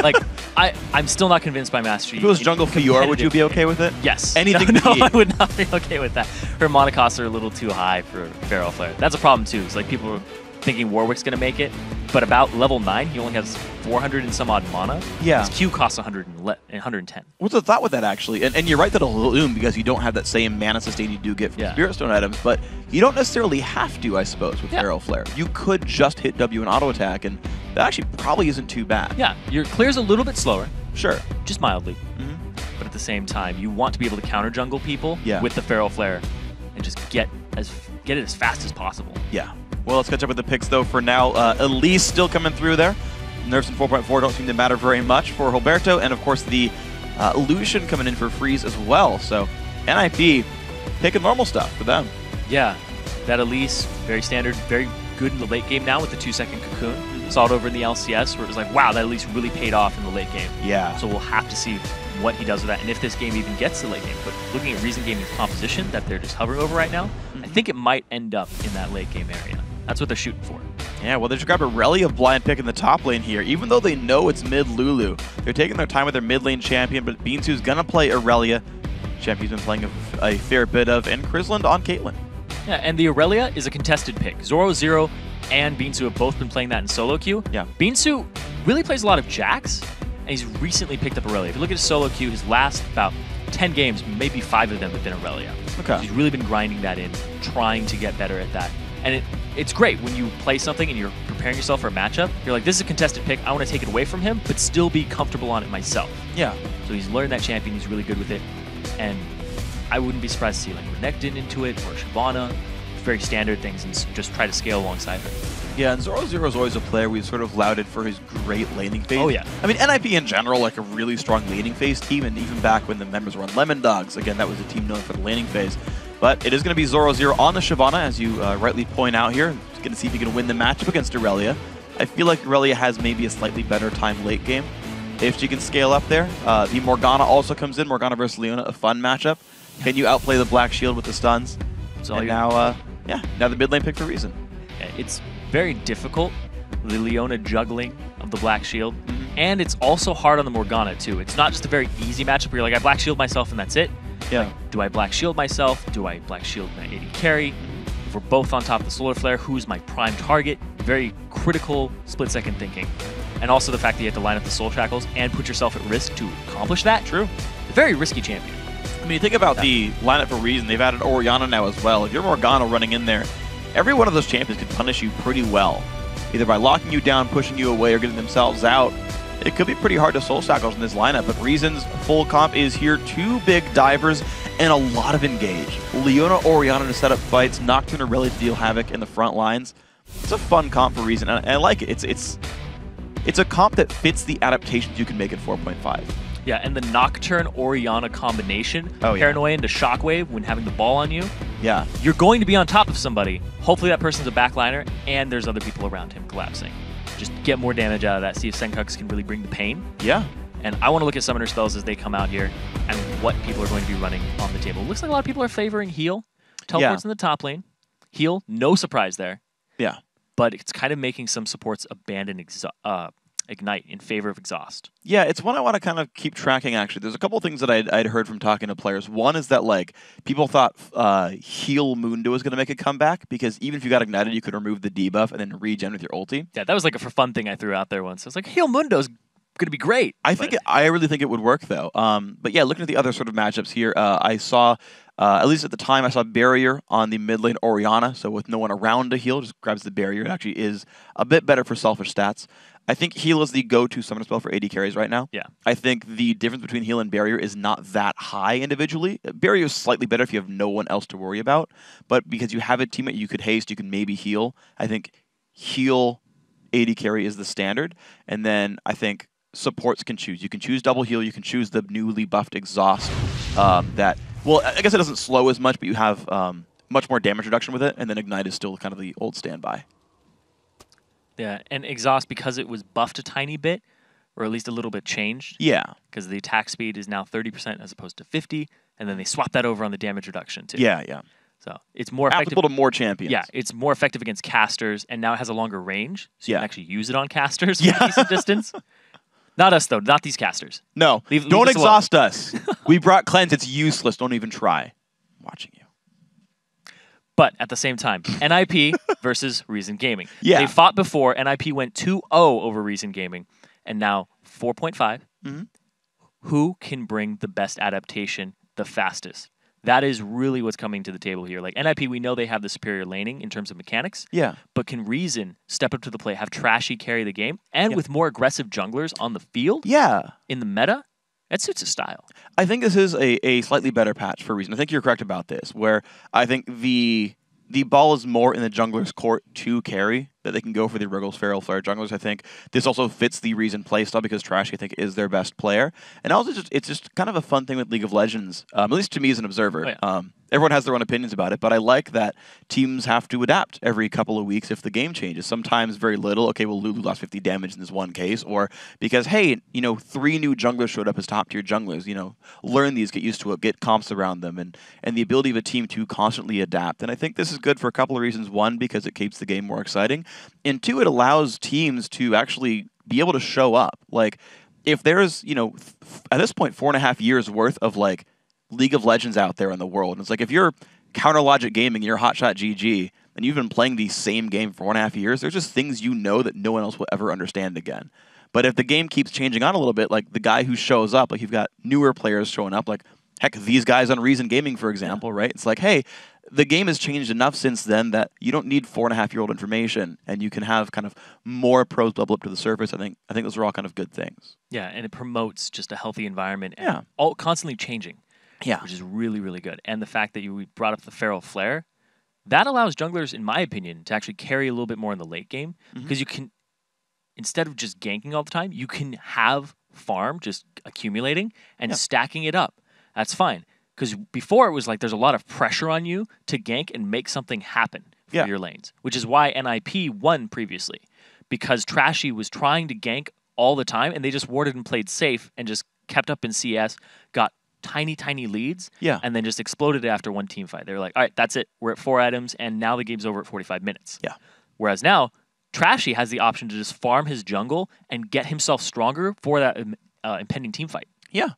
Like, I'm still not convinced by Master Yi. If it was Jungle Fiora, would you be okay with it? Yes. Anything No, I would not be okay with that. Her mana costs are a little too high for Feral Flare. That's a problem, too. It's like people are thinking Warwick's going to make it, but about level 9, he only has 400 and some odd mana. Yeah. His Q costs 110. What's the thought with that, actually? And you're right that it'll loom because you don't have that same mana sustain you do get from Spirit Stone items, but you don't necessarily have to, I suppose, with Feral Flare. You could just hit W and auto attack, and that actually probably isn't too bad. Yeah, your clear's a little bit slower. Sure. Just mildly. But at the same time, you want to be able to counter jungle people with the Feral Flare and just get it as fast as possible. Yeah. Well, let's catch up with the picks, though, for now. Elise still coming through there. Nerfs in 4.4 don't seem to matter very much for Roberto, and, of course, the Lucian coming in for Freeze as well. So, NIP picking normal stuff for them. Yeah. That Elise, very standard, very good in the late game now with the 2-second Cocoon. Saw it over in the LCS where it was like, wow, that Elise really paid off in the late game. Yeah. So we'll have to see what he does with that, and if this game even gets to the late game. But looking at Reason Gaming's composition that they're just hovering over right now, I think it might end up in that late game area. That's what they're shooting for. Yeah, well, they just grabbed a Irelia blind pick in the top lane here. Even though they know it's mid Lulu, they're taking their time with their mid lane champion, but Beansu's going to play Irelia. Champion's been playing a fair bit of, and Chrisland on Caitlyn. Yeah, and the Irelia is a contested pick. Zoro and Beansu have both been playing that in solo queue. Yeah. Beansu really plays a lot of Jax, and he's recently picked up Irelia. If you look at his solo queue, his last about 10 games, maybe 5 of them have been Irelia. Okay. He's really been grinding that in, trying to get better at that. And it's great when you play something and you're preparing yourself for a matchup. You're like, this is a contested pick. I want to take it away from him, but still be comfortable on it myself. Yeah. So he's learned that champion. He's really good with it. And I wouldn't be surprised to see like Renekton into it or Shyvana. Very standard things, and just try to scale alongside her. Yeah, and Zoro is always a player we've sort of lauded for his great laning phase. Oh, yeah. I mean, NIP in general, like a really strong laning phase team, and even back when the members were on Lemon Dogs, again, that was a team known for the laning phase. But it is going to be Zoro on the Shyvana, as you rightly point out here. Just going to see if he can win the matchup against Irelia. I feel like Irelia has maybe a slightly better time late game if she can scale up there. The Morgana also comes in. Morgana versus Leona, a fun matchup. Can you outplay the Black Shield with the stuns? And now, now the mid lane pick for Reason. Yeah, it's very difficult, the Leona juggling of the Black Shield. And it's also hard on the Morgana, too. It's not just a very easy matchup where you're like, I Black Shield myself and that's it. Yeah. Like, do I Black Shield myself? Do I Black Shield my AD carry? If we're both on top of the Solar Flare, who's my prime target? Very critical split-second thinking. And also the fact that you have to line up the Soul Shackles and put yourself at risk to accomplish that. True. A very risky champion. I mean, you think about the lineup for Reason. They've added Orianna now as well. If you're Morgana running in there, every one of those champions could punish you pretty well. Either by locking you down, pushing you away, or getting themselves out. It could be pretty hard to Soul Shackles in this lineup, but Reason's full comp is here. 2 big divers and a lot of engage. Leona, Orianna to set up fights, Nocturne, Irelia to deal havoc in the front lines. It's a fun comp for Reason, and I like it. It's a comp that fits the adaptations you can make at 4.5. Yeah, and the Nocturne Orianna combination, Oh, yeah. Paranoia into Shockwave when having the ball on you, Yeah. you're going to be on top of somebody. Hopefully that person's a backliner, and there's other people around him collapsing. Just get more damage out of that, see if Senkux can really bring the pain. Yeah. And I want to look at summoner spells as they come out here and what people are going to be running on the table. Looks like a lot of people are favoring heal. Teleports in the top lane. Heal, no surprise there. Yeah. But it's kind of making some supports abandon Ignite in favor of Exhaust. Yeah, it's one I want to kind of keep tracking, actually. There's a couple things that I'd heard from talking to players. One is that, like, people thought Heal Mundo was going to make a comeback because even if you got Ignited, you could remove the debuff and then regen with your ulti. Yeah, that was like a for fun thing I threw out there once. I was like, Heal Mundo's going to be great. I really think it would work, though. But yeah, looking at the other sort of matchups here, I saw, at least at the time, I saw Barrier on the mid lane Orianna, so with no one around to heal, just grabs the Barrier. It actually is a bit better for selfish stats. I think Heal is the go-to summon spell for AD carries right now. Yeah. I think the difference between Heal and Barrier is not that high individually. Barrier is slightly better if you have no one else to worry about, but because you have a teammate you could haste, you can maybe heal. I think Heal AD carry is the standard, and then I think supports can choose. You can choose double heal, you can choose the newly buffed Exhaust that, well, I guess it doesn't slow as much, but you have much more damage reduction with it, and then Ignite is still kind of the old standby. Yeah, and Exhaust, because it was buffed a tiny bit, or at least a little bit changed. Yeah. Because the attack speed is now 30% as opposed to 50, and then they swap that over on the damage reduction too. Yeah, yeah. So it's more effective. Applicable to more champions. Yeah, it's more effective against casters, and now it has a longer range, so you Yeah. can actually use it on casters from a decent distance. Not us, though. Not these casters. No, Leave don't us alone. exhaust us. We brought Cleanse. It's useless. Don't even try. I'm watching you. But at the same time, NIP versus Reason Gaming. Yeah. They fought before. NIP went 2-0 over Reason Gaming, and now 4.5. Mhm. Who can bring the best adaptation the fastest? That is really what's coming to the table here. Like NIP, we know they have the superior laning in terms of mechanics. Yeah. But can Reason step up to the plate, have Trashy carry the game, and with more aggressive junglers on the field Yeah. in the meta? That suits his style. I think this is a slightly better patch for Reason. I think you're correct about this, where I think the ball is more in the jungler's court to carry, that they can go for the Wriggles, Feral Flare junglers. I think this also fits the Reason playstyle because Trashy, I think, is their best player. And also, it's just kind of a fun thing with League of Legends, at least to me as an observer. Oh, yeah. Everyone has their own opinions about it, but I like that teams have to adapt every couple of weeks if the game changes. Sometimes very little. Okay, well, Lulu lost 50 damage in this one case, or because, hey, 3 new junglers showed up as top-tier junglers. Learn these, get used to it, get comps around them, and the ability of a team to constantly adapt. And I think this is good for a couple of reasons. One, because it keeps the game more exciting, and two, it allows teams to actually be able to show up. Like, if there's, at this point, 4.5 years worth of, like, League of Legends out there in the world. And it's like, if you're Counter Logic Gaming, you're Hotshot GG, and you've been playing the same game for 4.5 years, there's just things that no one else will ever understand again. But if the game keeps changing on a little bit, like the guy who shows up, like you've got newer players showing up, like, heck, these guys on Reason Gaming, for example, right? It's like, hey, the game has changed enough since then that you don't need 4.5-year-old information, and you can have kind of more pros bubble up to the surface. I think those are all kind of good things. Yeah, and it promotes just a healthy environment and Yeah. all constantly changing. Yeah. Which is really, really good. And the fact that we brought up the Feral Flare, that allows junglers, in my opinion, to actually carry a little bit more in the late game. Because you can, instead of just ganking all the time, you can have farm just accumulating and stacking it up. That's fine. Because before it was like there's a lot of pressure on you to gank and make something happen for your lanes. Which is why NIP won previously. Because Trashy was trying to gank all the time, and they just warded and played safe and just kept up in CS, got tiny leads, and then just exploded after one team fight. They were like, all right, that's it. We're at 4 items, and now the game's over at 45 minutes. Yeah. Whereas now, Trashy has the option to just farm his jungle and get himself stronger for that impending team fight. Yeah.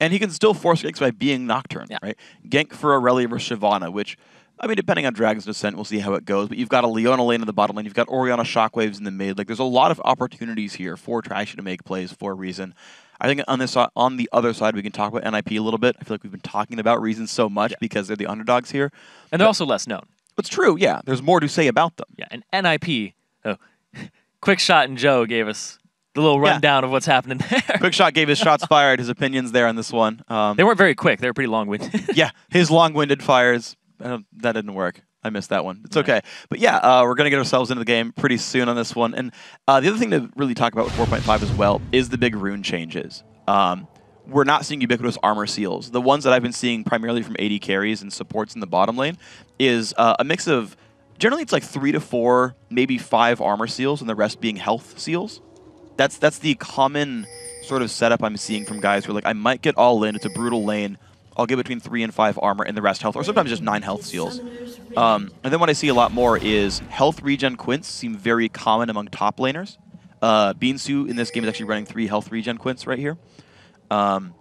And he can still force ganks by being Nocturne, right? Gank for Aurelia versus Shyvana, which, I mean, depending on Dragon's Descent, we'll see how it goes. But you've got a Leona lane in the bottom lane. You've got Orianna Shockwaves in the mid. Like, there's a lot of opportunities here for Trashy to make plays for a Reason. I think on the other side, we can talk about NIP a little bit. I feel like we've been talking about Reason so much because they're the underdogs here. And they're also less known. It's true, yeah. There's more to say about them. Yeah, and NIP, Quick Shot and Joe gave us the little rundown of what's happening there. Quick Shot gave his shots fired, his opinions there on this one. They weren't very quick. They were pretty long-winded. Yeah, his long-winded fires. That didn't work. I missed that one. It's okay. But yeah, we're going to get ourselves into the game pretty soon on this one. And the other thing to really talk about with 4.5 as well is the big rune changes. We're not seeing ubiquitous armor seals. The ones that I've been seeing primarily from AD carries and supports in the bottom lane is a mix of, generally it's like 3 to 4, maybe 5 armor seals and the rest being health seals. That's the common sort of setup I'm seeing from guys who are like, I might get all in, it's a brutal lane, I'll get between 3 and 5 armor and the rest health, or sometimes just 9 health seals. And then what I see a lot more is health regen quints seem very common among top laners. Beansu in this game is actually running 3 health regen quints right here. And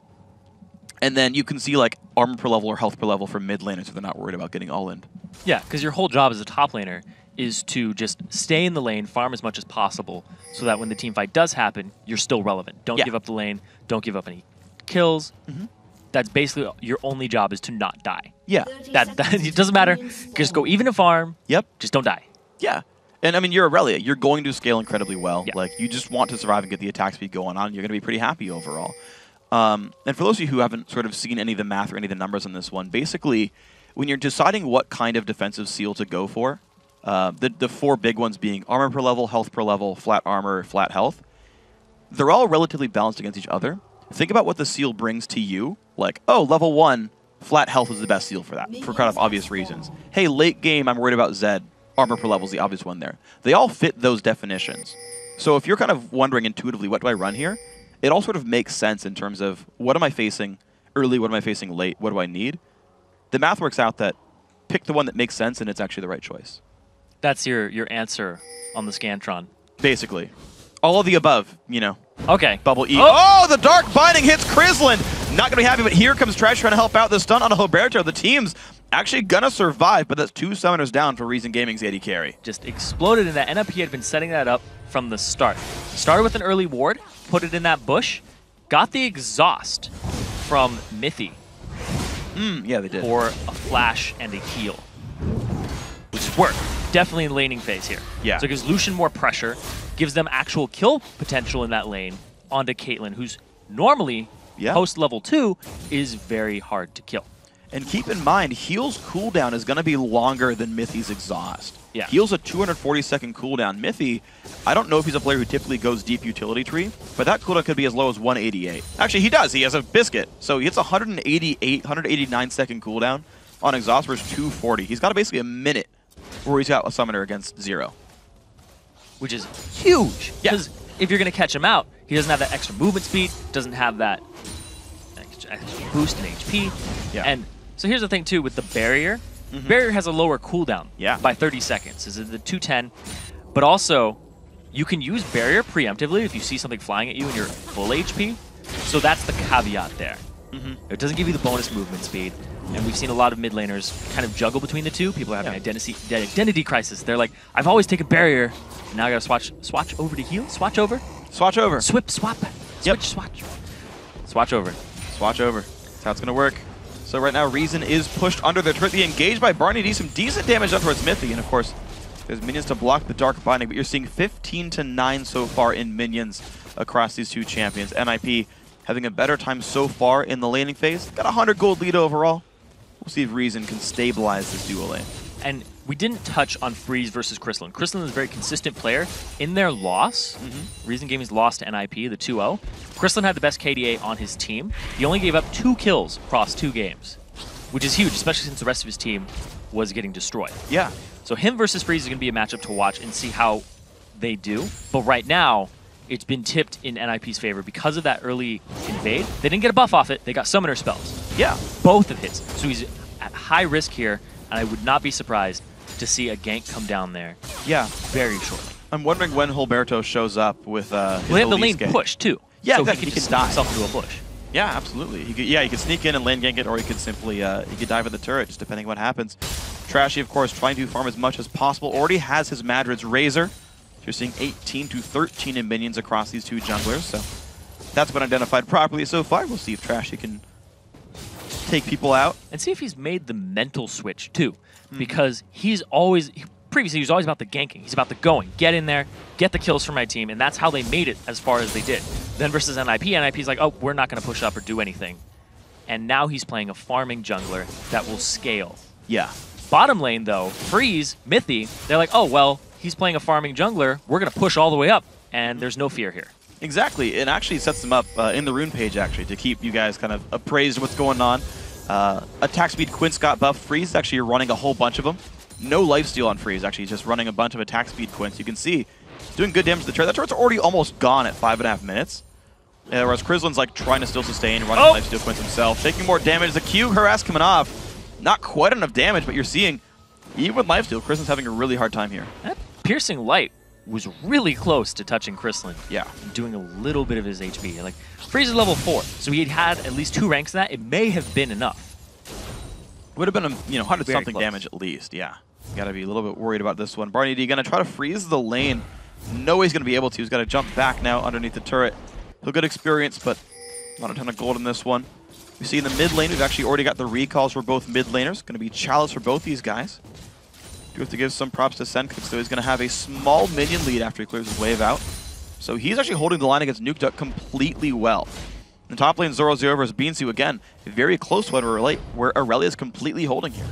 then you can see like armor per level or health per level from mid laners if they're not worried about getting all in. Yeah, because your whole job as a top laner is to just stay in the lane, farm as much as possible, so that when the team fight does happen, you're still relevant. Don't give up the lane. Don't give up any kills. That's basically your only job is to not die. Yeah. That it doesn't matter. Just go even to farm. Yep. Just don't die. Yeah. And I mean, you're Aurelia. You're going to scale incredibly well. Yeah. Like, you just want to survive and get the attack speed going on. You're going to be pretty happy overall. And for those of you who haven't sort of seen any of the math or any of the numbers on this one, basically, when you're deciding what kind of defensive seal to go for, the 4 big ones being armor per level, health per level, flat armor, flat health, they're all relatively balanced against each other. Think about what the seal brings to you. Like, oh, level 1, flat health is the best seal for that, for kind of obvious reasons. Hey, late game, I'm worried about Zed. Armor per level is the obvious one there. They all fit those definitions. So if you're kind of wondering intuitively, what do I run here? It all sort of makes sense in terms of what am I facing early, what am I facing late, what do I need? The math works out that pick the one that makes sense and it's actually the right choice. That's your answer on the Scantron. Basically. All of the above, you know. Okay. Bubble E. Oh, the Dark Binding hits Crislin. Not going to be happy, but here comes Trash trying to help out the stun on Roberto. The team's actually going to survive, but that's 2 summoners down for Reason Gaming's AD carry. Just exploded in that. NIP had been setting that up from the start. Started with an early ward, put it in that bush, got the exhaust from Mithy. Yeah, they did. For a flash and a heal, which is work. Definitely in laning phase here. Yeah. So it gives Lucian more pressure, gives them actual kill potential in that lane onto Caitlyn, who's normally, post level 2, is very hard to kill. And keep in mind, Heal's cooldown is going to be longer than Mithy's exhaust. Yeah. Heal's a 240-second cooldown. Mithy, I don't know if he's a player who typically goes deep utility tree, but that cooldown could be as low as 188. Actually, he does. He has a biscuit. So he gets 189-second cooldown on exhaust versus 240. He's got basically a minute where he's got a summoner against 0. Which is huge. Because if you're going to catch him out, he doesn't have that extra movement speed, doesn't have that extra boost in HP. Yeah. And so here's the thing, too, with the barrier. Barrier has a lower cooldown by 30 seconds. This is the 210. But also, you can use barrier preemptively if you see something flying at you and you're full HP. So that's the caveat there. It doesn't give you the bonus movement speed. And we've seen a lot of mid laners kind of juggle between the two. People are having identity crisis. They're like, I've always taken barrier. Now I got to swatch over to heal. Swatch over. Swatch over. Swip, swap. Switch, swatch. Swatch over. Swatch over. That's how it's going to work. So right now, Reason is pushed under the turret. The engaged by Barney D. Some decent damage done towards Mithy. And of course, there's minions to block the Dark Binding. But you're seeing 15-9 so far in minions across these 2 champions. NIP having a better time so far in the laning phase. Got a 100 gold lead overall. We'll see if Reason can stabilize this duo lane. And we didn't touch on Freeze versus Crislin. Crislin is a very consistent player. In their loss, Reason Gaming's loss to NIP, the 2-0, Crislin had the best KDA on his team. He only gave up 2 kills across 2 games, which is huge, especially since the rest of his team was getting destroyed. Yeah. So him versus Freeze is going to be a matchup to watch and see how they do. But right now, it's been tipped in NIP's favor because of that early invade. They didn't get a buff off it. They got summoner spells. Yeah. Both of his. So he's at high risk here, and I would not be surprised to see a gank come down there. Yeah. Very shortly. I'm wondering when Roberto shows up with his they have the Elise lane gank. push too. Yeah, so exactly. he can die himself into a bush. Yeah, absolutely. He could sneak in and lane gank it, or he could simply he could dive at the turret, just depending what happens. Trashy, of course, trying to farm as much as possible. Already has his Madrid's Razor. You're seeing 18 to 13 in minions across these 2 junglers, so that's been identified properly so far. We'll see if Trashy can take people out. And see if he's made the mental switch too, because previously he was always about the ganking. He's about the going, get in there, get the kills for my team, and that's how they made it as far as they did. Then versus NIP's like, oh, we're not going to push up or do anything. And now he's playing a farming jungler that will scale. Yeah. Bottom lane, though, Freeze, Mithy, they're like, oh, well, he's playing a farming jungler. We're going to push all the way up, and there's no fear here. Exactly. It actually sets them up in the rune page, actually, to keep you guys kind of appraised of what's going on. Attack speed Quince got buffed. Freeze actually running a whole bunch of them. No lifesteal on Freeze, actually, just running a bunch of attack speed Quince. You can see he's doing good damage to the turret. That turret's already almost gone at 5.5 minutes. Whereas Crizzlin's like trying to still sustain, running lifesteal Quince himself, taking more damage. The Q harass coming off. Not quite enough damage, but you're seeing, even with lifesteal, Crizzlin's having a really hard time here. That piercing light was really close to touching Crizzlin. Yeah. Doing a little bit of his HP. Like, Freeze is level 4, so he had at least 2 ranks in that. It may have been enough. Would have been, 100-something close. damage at least, yeah. Gotta be a little bit worried about this one. Barney D gonna try to freeze the lane. No way he's gonna be able to. He's gotta jump back now underneath the turret. He'll get experience, but not a ton of gold in this one. We see in the mid lane, we've actually already got the recalls for both mid laners. Gonna be Chalice for both these guys. Do have to give some props to Sencooks, though. He's gonna have a small minion lead after he clears his wave out. So he's actually holding the line against Nuke Duck completely well. In the top lane, 0-0 versus Beansu, again, a very close one where Aurelia is completely holding here.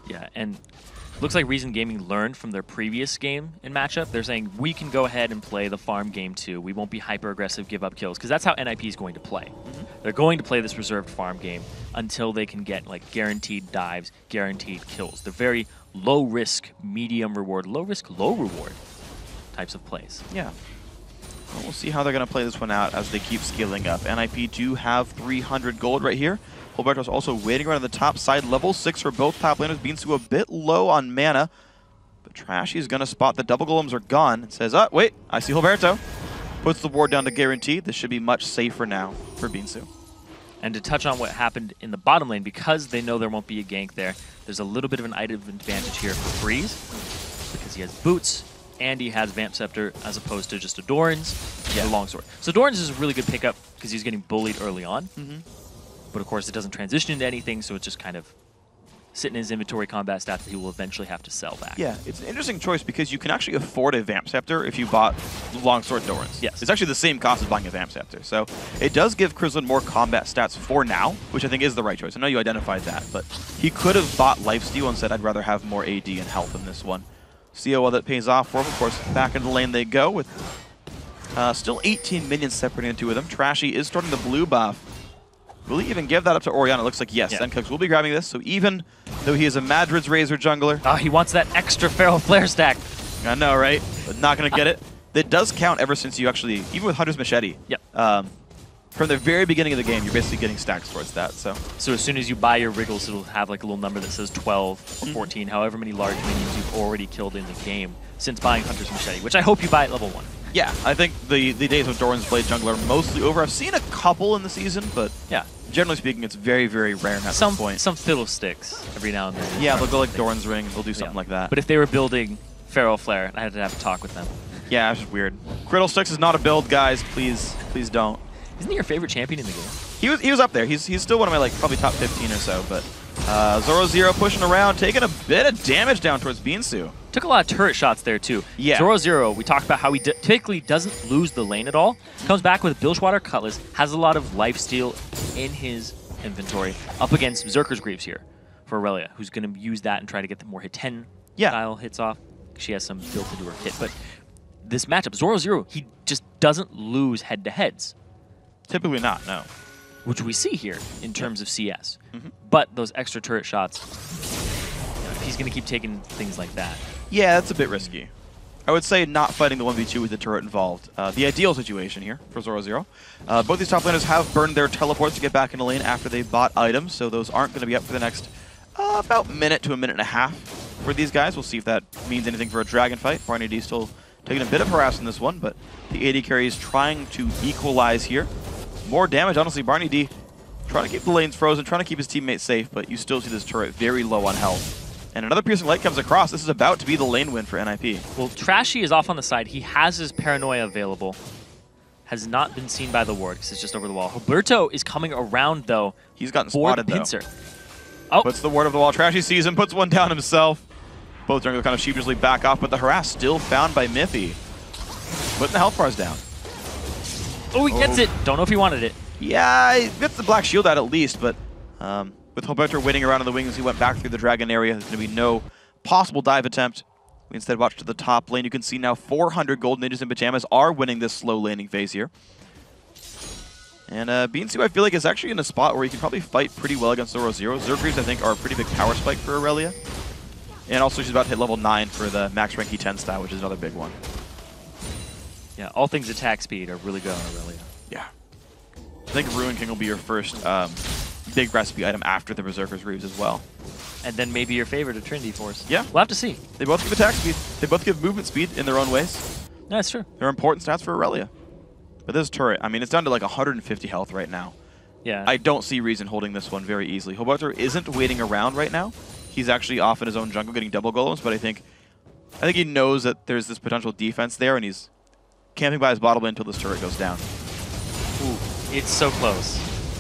Yeah, and looks like Reason Gaming learned from their previous game in matchup. They're saying, we can go ahead and play the farm game too. We won't be hyper-aggressive, give up kills, because that's how NIP is going to play. They're going to play this reserved farm game until they can get like guaranteed dives, guaranteed kills. They're very low-risk, medium reward, low-risk, low-reward types of plays. Yeah. Well, we'll see how they're going to play this one out as they keep scaling up. NIP do have 300 gold right here. Hilberto's also waiting around on the top side. Level 6 for both top laners. Beansu a bit low on mana. But Trashy's going to spot the double golems are gone. It says, oh, wait, I see Hilberto. Puts the ward down to guarantee. This should be much safer now for Beansu. And to touch on what happened in the bottom lane, because they know there won't be a gank there, there's a little bit of an item advantage here for Freeze, because he has boots, and he has Vamp Scepter as opposed to just a Doran's and a Longsword. So Doran's is a really good pickup because he's getting bullied early on. But of course, it doesn't transition into anything, so it's just kind of sitting in his inventory combat stats that he will eventually have to sell back. Yeah, it's an interesting choice because you can actually afford a Vamp Scepter if you bought Longsword Doran's. Yes. It's actually the same cost as buying a Vamp Scepter. So it does give Crizzlin more combat stats for now, which I think is the right choice. I know you identified that, but he could have bought Lifesteal and said, I'd rather have more AD and health in this one. See how well that pays off for him. Of course, back into the lane they go with still 18 minions separating the two of them. Trashy is starting the blue buff. Will he even give that up to Orion? It looks like yes. Sencooks will be grabbing this. So even though he is a Madrid's Razor jungler. Oh, he wants that extra Feral Flare stack. I know, right? But not going to get it. It does count ever since you actually, even with Hunter's Machete. Yep. From the very beginning of the game, you're basically getting stacks towards that. So as soon as you buy your Wriggles, it'll have like a little number that says 12 or 14, however many large minions you've already killed in the game since buying Hunter's Machete, which I hope you buy at level 1. Yeah, I think the days of Doran's Blade jungler are mostly over. I've seen a couple in the season, but yeah, generally speaking, it's very, very rare at this point. Some fiddlesticks every now and then. Yeah, they'll go like Doran's Ring. They'll do something like that. But if they were building Feral Flare, I had to have a talk with them. Yeah, it's just weird. Criddlesticks is not a build, guys. Please don't. Isn't he your favorite champion in the game? He was up there. He's still one of my like probably top 15 or so. But 0-0 pushing around, taking a bit of damage down towards Beansu. Took a lot of turret shots there too. Yeah. 0-0, we talked about how he typically doesn't lose the lane at all. Comes back with Bilgewater Cutlass, has a lot of lifesteal in his inventory, up against Zerker's Greaves here for Aurelia, who's going to use that and try to get the more hit 10 style hits off. She has some built into her hit, but this matchup, 0-0, he just doesn't lose head-to-heads. Typically not, no. Which we see here in terms of CS. But those extra turret shots, if he's going to keep taking things like that. Yeah, that's a bit risky. I would say not fighting the 1v2 with the turret involved. The ideal situation here for 0-0. Both these top laners have burned their teleports to get back in the lane after they bought items, so those aren't going to be up for the next about minute to a minute and a half for these guys. We'll see if that means anything for a dragon fight. Barney D still taking a bit of harass in this one, but the AD carry is trying to equalize here. More damage, honestly. Barney D trying to keep the lanes frozen, trying to keep his teammates safe, but you still see this turret very low on health. And another piercing light comes across. This is about to be the lane win for NIP. Well, Trashy is off on the side. He has his Paranoia available. Has not been seen by the ward because it's just over the wall. Roberto is coming around, though. He's gotten spotted, though. Pincer. Oh. Puts the ward over the wall. Trashy sees him, puts one down himself. Both junglers kind of sheepishly back off, but the harass still found by Miffy. Putting the health bars down. Oh, he gets it. Don't know if he wanted it. Yeah, he gets the black shield out at least, but With Roberto waiting around in the wings, he went back through the Dragon area. There's going to be no possible dive attempt. We instead watch to the top lane. You can see now 400 gold ninjas in pajamas are winning this slow laning phase here. And Beansu, I feel like, is actually in a spot where he can probably fight pretty well against Zoro Zero. Zergreaves, I think, are a pretty big power spike for Aurelia. And also, she's about to hit level 9 for the max rank E10 style, which is another big one. Yeah, all things attack speed are really good on Aurelia. Yeah. I think Ruin King will be your first big recipe item after the Berserker's Greaves as well. And then maybe your favorite, a Trinity Force. Yeah. We'll have to see. They both give attack speed. They both give movement speed in their own ways. No, that's true. They're important stats for Aurelia. But this turret, I mean, it's down to like 150 health right now. Yeah. I don't see Reason holding this one very easily. Hoboto isn't waiting around right now. He's actually off in his own jungle getting double golems, but I think he knows that there's this potential defense there, and he's camping by his bottom lane until this turret goes down. Ooh, it's so close.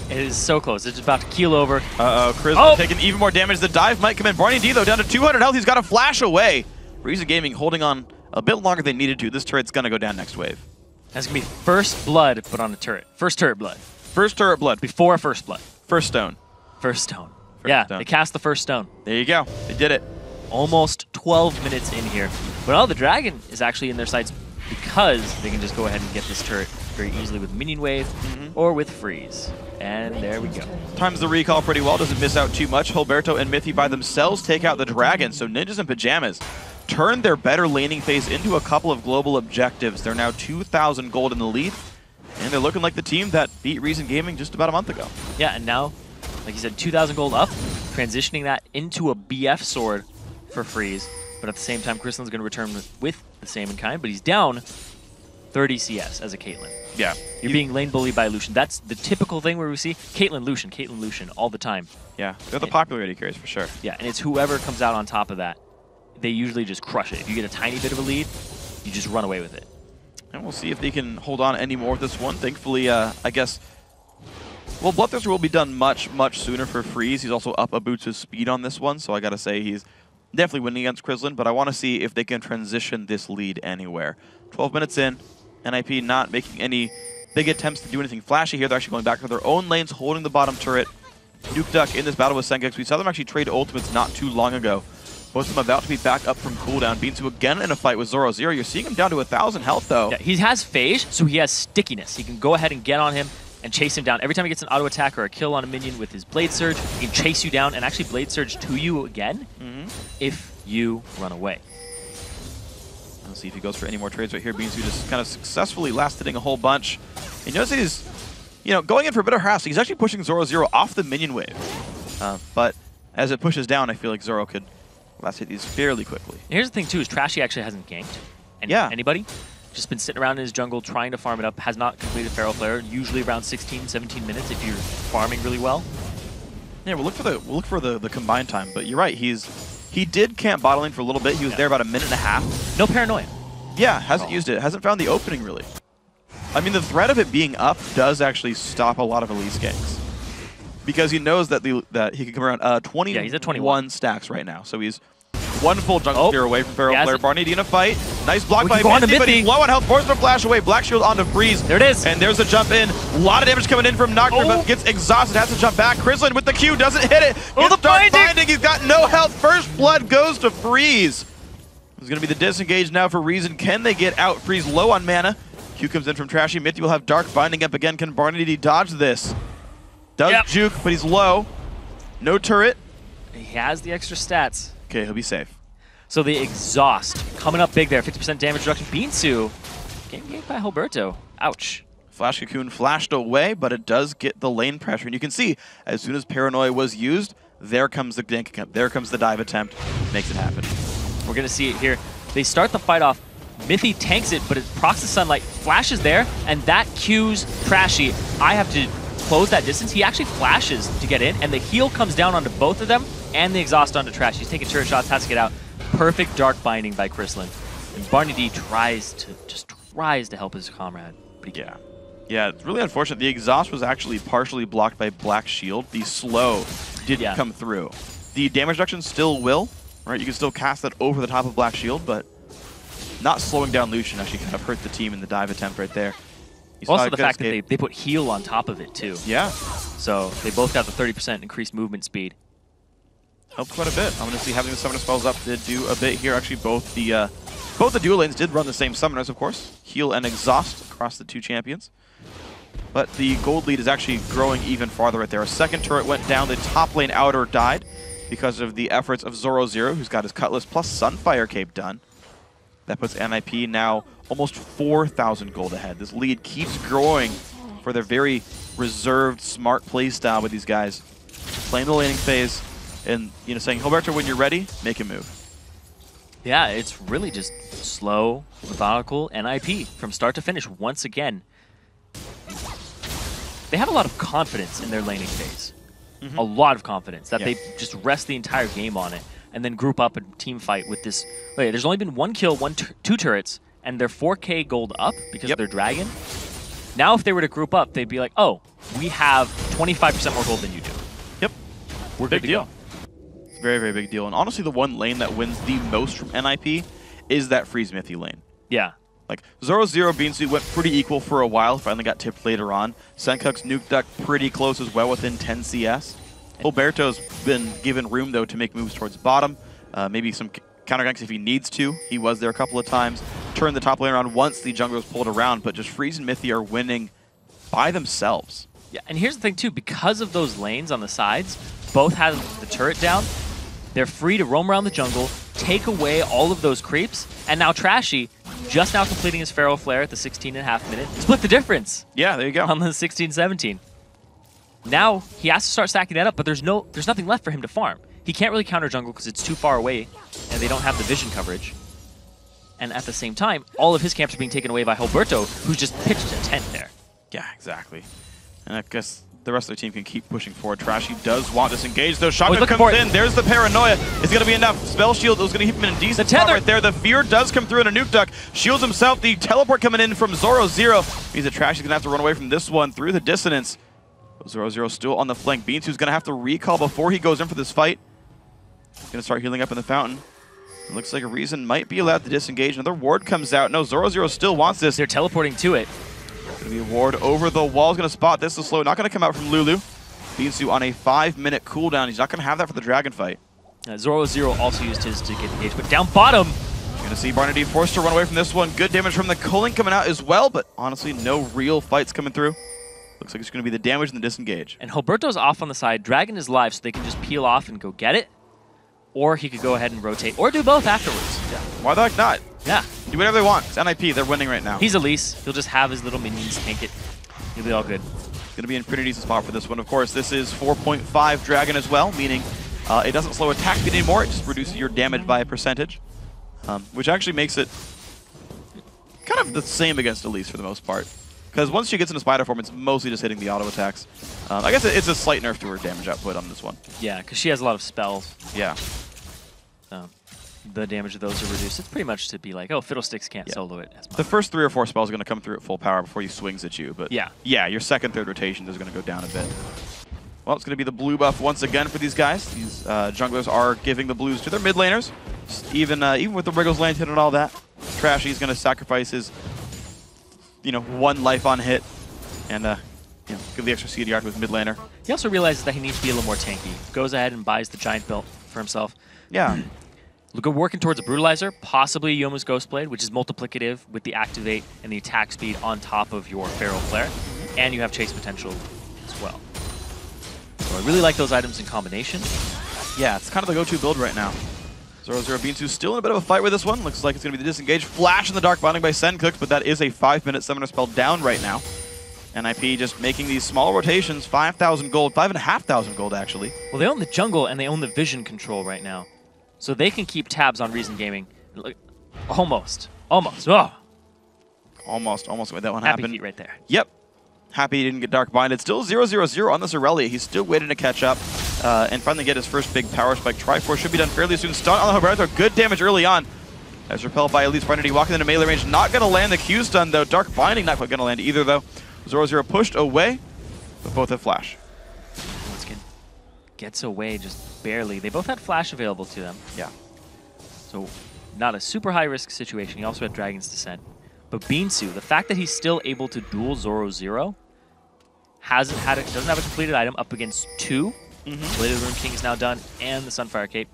It is so close. It's about to keel over. Uh-oh, Chris taking even more damage. The dive might come in. Barney D, though, down to 200 health. He's got a flash away. Reason Gaming holding on a bit longer than they needed to. This turret's going to go down next wave. That's going to be first blood put on a turret. First turret blood. First turret blood. Before first blood. First stone. First stone. Stone. They cast the first stone. There you go. They did it. Almost 12 minutes in here. But now the dragon is actually in their sights because they can just go ahead and get this turret very easily with minion wave or with freeze. And there we go. Times the recall pretty well. Doesn't miss out too much. Hilberto and Mithy by themselves take out the dragon. So Ninjas in Pajamas turn their better laning phase into a couple of global objectives. They're now 2,000 gold in the lead. And they're looking like the team that beat Reason Gaming just about a month ago. Yeah, and now, like you said, 2,000 gold up, transitioning that into a BF sword for freeze. But at the same time, Crystallin's going to return with the same in kind, but he's down 30 CS as a Caitlyn. Yeah. You're being lane bullied by Lucian. That's the typical thing where we see Caitlyn, Lucian all the time. Yeah, they're the popularity carries for sure. Yeah, and it's whoever comes out on top of that. They usually just crush it. If you get a tiny bit of a lead, you just run away with it. And we'll see if they can hold on any more with this one. Thankfully, I guess, well, Bloodthirster will be done much, much sooner for Freeze. He's also up a Boots' speed on this one, so I got to say he's definitely winning against Crislin, but I want to see if they can transition this lead anywhere. 12 minutes in, NIP not making any big attempts to do anything flashy here. They're actually going back to their own lanes, holding the bottom turret. Nuke Duck in this battle with Sengex. We saw them actually trade ultimates not too long ago. Both of them about to be back up from cooldown. Beansu again in a fight with Zoro Zero. You're seeing him down to 1,000 health, though. Yeah, he has phase, so he has stickiness. He can go ahead and get on him and chase him down. Every time he gets an auto attack or a kill on a minion with his Blade Surge, he can chase you down and actually Blade Surge to you again if you run away. Let's see if he goes for any more trades right here. Beansu just kind of successfully last-hitting a whole bunch. And you notice he's, going in for a bit of harass. He's actually pushing Zoro Zero off the minion wave. But as it pushes down, I feel like Zoro could last hit these fairly quickly. And here's the thing, too, is Trashy actually hasn't ganked anybody. Just been sitting around in his jungle trying to farm it up. Has not completed Feral Flare, usually around 16, 17 minutes if you're farming really well. Yeah, we'll look for the combined time, but you're right. He did camp bot lane for a little bit. He was there about a minute and a half. No paranoia. Yeah, hasn't used it. Hasn't found the opening, really. I mean, the threat of it being up does actually stop a lot of Elise ganks. Because he knows that he can come around 21, he's at 21 stacks right now. So he's one full jungle clear away from Feral Flare. Barney D in a fight. Nice block by Mithy, but he's low on health. Forces him to flash away. Black Shield onto Freeze. There it is. And there's a jump in. A lot of damage coming in from Nocturne, but gets exhausted. Has to jump back. Crislin with the Q. Doesn't hit it. The binding. He's got no health. First blood goes to Freeze. It's going to be the disengage now for Reason. Can they get out? Freeze low on mana. Q comes in from Trashy. Mithy will have Dark binding up again. Can Barney D dodge this? Does juke, but he's low. No turret. He has the extra stats. Okay, he'll be safe. So the exhaust coming up big there. 50% damage reduction. Beansu getting ganked by Hilberto. Ouch. Flash Cocoon flashed away, but it does get the lane pressure. And you can see, as soon as Paranoia was used, there comes the gank attempt. There comes the dive attempt. Makes it happen. We're going to see it here. They start the fight off. Mithy tanks it, but it procs the sunlight, flashes there, and that cues Trashy. I have to close that distance. He actually flashes to get in, and the heal comes down onto both of them, and the exhaust onto Trashy. He's taking turret shots, has to get out. Perfect dark binding by Crislin. And Barney D tries to help his comrade, but he can't. Yeah, it's really unfortunate. The exhaust was actually partially blocked by Black Shield. The slow didn't come through. The damage reduction still will, right? You can still cast that over the top of Black Shield, but not slowing down Lucian actually kind of hurt the team in the dive attempt right there. Also the fact that they put heal on top of it too. Yeah. So they both got the 30% increased movement speed. Helped quite a bit. I'm going to see having the summoner spells up did do a bit here. Actually, both the dual lanes did run the same summoners, of course. Heal and Exhaust across the two champions. But the gold lead is actually growing even farther right there. A second turret went down. The top lane outer died because of the efforts of Zoro0, who's got his Cutlass plus Sunfire Cape done. That puts NIP now almost 4,000 gold ahead. This lead keeps growing for their very reserved, smart playstyle with these guys. Playing the laning phase and saying, Gilberto, when you're ready, make a move. Yeah, it's really just slow, methodical NIP from start to finish once again. They have a lot of confidence in their laning phase. A lot of confidence that they just rest the entire game on it and then group up and team fight with this. Wait, there's only been one kill, two turrets, and they're 4K gold up because of their dragon. Now if they were to group up, they'd be like, oh, we have 25% more gold than you do. Yep. We're good to go. It's a very, very big deal. And honestly, the one lane that wins the most from NIP is that Freeze Mithy lane. Yeah. Like, Zoro0 Beansu went pretty equal for a while, finally got tipped later on. Senkuk's Nuke Duck pretty close as well within 10 CS. Gilberto's been given room, though, to make moves towards bottom. Maybe some counter ganks if he needs to. He was there a couple of times. Turned the top lane around once the jungler was pulled around, but just Freeze and Mithy are winning by themselves. Yeah, and here's the thing, too. Because of those lanes on the sides, both have the turret down. They're free to roam around the jungle, take away all of those creeps, and now Trashy, just now completing his Pharaoh Flare at the 16.5 minute, split the difference. Yeah, there you go. On the 16-17. Now, he has to start stacking that up, but there's nothing left for him to farm. He can't really counter jungle because it's too far away, and they don't have the vision coverage. And at the same time, all of his camps are being taken away by Gilberto, who's just pitched a tent there. Yeah, exactly. And I guess the rest of the team can keep pushing forward. Trashy does want to disengage, though. Shotgun comes in. There's the paranoia. Is going to be enough. Spell Shield was going to keep him in a decent spot right there. The Fear does come through in a Nuke Duck. Shields himself. The teleport coming in from Zoro0. Means that Trashy's going to have to run away from this one through the dissonance. Zoro0 still on the flank. Beansu's going to have to recall before he goes in for this fight. He's going to start healing up in the fountain. It looks like a reason might be allowed to disengage. Another ward comes out. No, Zoro0 still wants this. They're teleporting to it. Going to be a ward over the wall. He's going to spot this. Is slow. Not going to come out from Lulu. Beansu on a 5-minute cooldown. He's not going to have that for the dragon fight. Zoro0 also used his to get engaged, but down bottom. You're going to see Barnady forced to run away from this one. Good damage from the culling coming out as well, but honestly, no real fights coming through. Looks like it's going to be the damage and the disengage. And Gilberto's off on the side. Dragon is live, so they can just peel off and go get it. Or he could go ahead and rotate, or do both afterwards. Yeah. Why the heck not? Yeah. Do whatever they want. It's NIP. They're winning right now. He's Elise. He'll just have his little minions tank it. He'll be all good. Going to be in pretty decent spot for this one. Of course, this is 4.5 Dragon as well, meaning it doesn't slow attack speed anymore. It just reduces your damage by a percentage, which actually makes it kind of the same against Elise for the most part. Because once she gets into spider form, it's mostly just hitting the auto attacks. I guess it's a slight nerf to her damage output on this one. Yeah, because she has a lot of spells. Yeah. The damage of those are reduced. It's pretty much to be like, oh, Fiddlesticks can't solo it as much. The first 3 or 4 spells are going to come through at full power before he swings at you. But yeah, your second, third rotations is going to go down a bit. Well, it's going to be the blue buff once again for these guys. These junglers are giving the blues to their mid laners. Even with the Wriggles land hit and all that, Trashy's going to sacrifice his 1 life on hit and give the extra seed yard with mid laner. He also realizes that he needs to be a little more tanky. Goes ahead and buys the giant belt for himself. Yeah. Look at working towards a Brutalizer, possibly Yomu's Ghostblade, which is multiplicative with the activate and the attack speed on top of your Pharaoh Flare. And you have chase potential as well. So I really like those items in combination. Yeah, it's kind of the go-to build right now. Zoro0 Beansu still in a bit of a fight with this one. Looks like it's going to be the disengage. Flash in the dark binding by Senkuk, but that is a 5-minute summoner spell down right now. NIP just making these small rotations, 5,000 gold, 5,500 gold actually. Well, they own the jungle and they own the vision control right now. So they can keep tabs on Reason Gaming. Almost. Oh. Almost made that one happen. happen. Heat right there. Yep. Happy he didn't get dark binded. Still 0-0-0 on this Aurelia. He's still waiting to catch up and finally get his first big power spike. Triforce should be done fairly soon. Stun on the Gilberto. Good damage early on. As repelled by Elise Barnady, walking into melee range. Not going to land the Q stun though. Dark binding not quite going to land either though. Zoro0 pushed away, but both have flash. Gets away just barely. They both had flash available to them. Yeah. So not a super high risk situation. He also had Dragon's Descent. But Beansu, the fact that he's still able to duel Zoro0 doesn't have a completed item up against 2. Bladed Rune King is now done, and the Sunfire Cape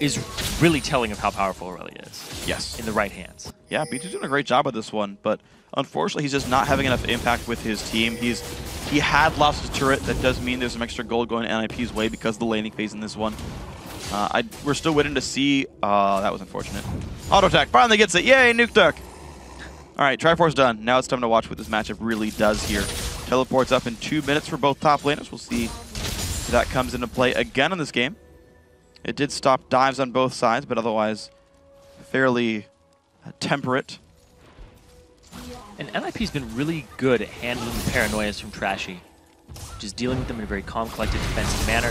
is really telling of how powerful Aurelia is. Yes. In the right hands. Yeah, B2's doing a great job with this one, but unfortunately he's just not having enough impact with his team. He had lost his turret. That does mean there's some extra gold going NIP's way because of the laning phase in this one. We're still waiting to see. That was unfortunate. Auto attack finally gets it. Yay, Nuke Duck. All right, Triforce done. Now it's time to watch what this matchup really does here. Teleports up in 2 minutes for both top laners. We'll see if that comes into play again in this game. It did stop dives on both sides, but otherwise fairly temperate. And NIP's been really good at handling the paranoias from Trashy. Just dealing with them in a very calm, collected, defensive manner.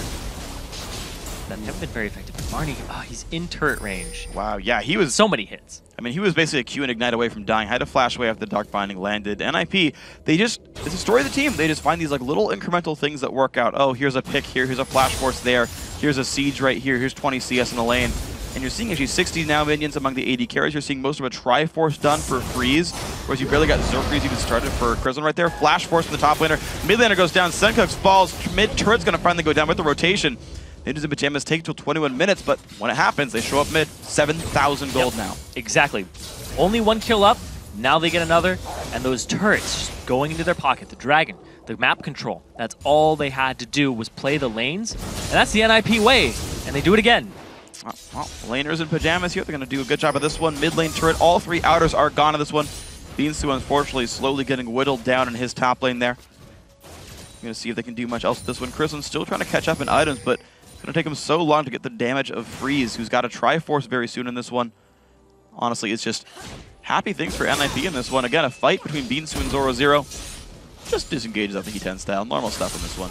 That haven't been very effective. But Marnie, he's in turret range. Wow, yeah, he was... So many hits. I mean, he was basically a Q and Ignite away from dying. Had to flash away after the Dark Binding landed. NIP, it's a story of the team. They just find these like little incremental things that work out. Oh, here's a pick here, here's a Flash Force there, here's a Siege right here, here's 20 CS in the lane. And you're seeing actually 60 now minions among the AD carries. You're seeing most of a Triforce done for Freeze, whereas you barely got Zerfreeze even started for Crislin right there. Flash Force from the top laner. Mid laner goes down, Sencux falls, mid turret's gonna finally go down with the rotation. Ninjas and Pajamas take till 21 minutes, but when it happens, they show up mid. 7,000 gold now. Exactly. Only 1 kill up, now they get another, and those turrets just going into their pocket. The Dragon, the map control, that's all they had to do was play the lanes, and that's the NIP way, and they do it again. Well, laners in Pajamas here, they're going to do a good job of this one. Mid lane turret, all 3 outers are gone in this one. Beansu, unfortunately, slowly getting whittled down in his top lane there. We're going to see if they can do much else with this one. Krislin's still trying to catch up in items, but it's going to take him so long to get the damage of Freeze, who's got a Triforce very soon in this one. Honestly, it's just happy things for NIP in this one. Again, a fight between Beansu and Zoro Zero. Just disengages up the E10 style. Normal stuff in this one.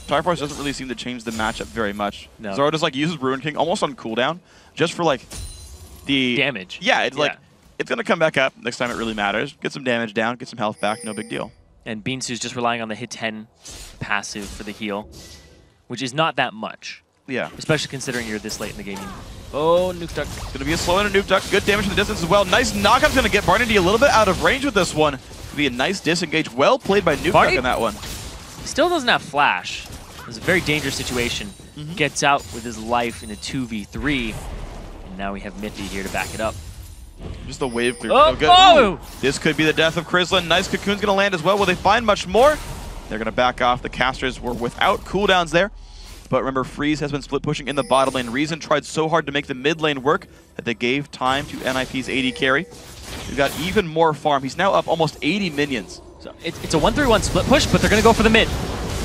Triforce doesn't really seem to change the matchup very much. No. Zoro just like uses Ruin King almost on cooldown, just for like the damage. Yeah, it's like it's gonna come back up next time it really matters. Get some damage down, get some health back, no big deal. And Beansu's just relying on the hit 10 passive for the heal, which is not that much. Yeah. Especially considering you're this late in the game. Oh, Nuke Duck. Gonna be a slow and a Nuke Duck. Good damage from the distance as well. Nice knockout's gonna get Barney a little bit out of range with this one. Gonna be a nice disengage. Well played by Nuke Duck in that one. Still doesn't have flash. It's a very dangerous situation. Gets out with his life in a 2v3. And now we have Mithy here to back it up. Just the wave clear. Oh, good. oh! This could be the death of Crislin. Nice Cocoon's gonna land as well. Will they find much more? They're gonna back off. The casters were without cooldowns there. But remember, Freeze has been split pushing in the bottom lane. Reason tried so hard to make the mid lane work that they gave time to NIP's AD carry. We've got even more farm. He's now up almost 80 minions. So it's a 1-3-1 split push, but they're going to go for the mid.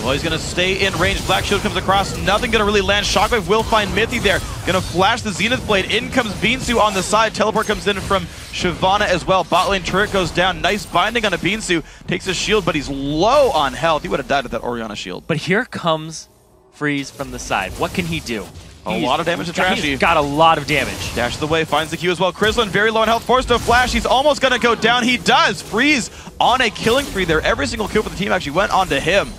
Well, he's going to stay in range. Black Shield comes across. Nothing going to really land. Shockwave will find Mithy there. Going to flash the Zenith Blade. In comes Beansu on the side. Teleport comes in from Shyvana as well. Bot lane turret goes down. Nice binding on a Beansu. Takes his shield, but he's low on health. He would have died with that Orianna shield. But here comes Freeze from the side. What can he do? A lot of damage to Trashy. He's got a lot of damage. Dashes away, finds the Q as well. Crislin very low on health, forced to flash. He's almost going to go down. He does. Freeze on a killing spree there. Every single kill for the team actually went on to him.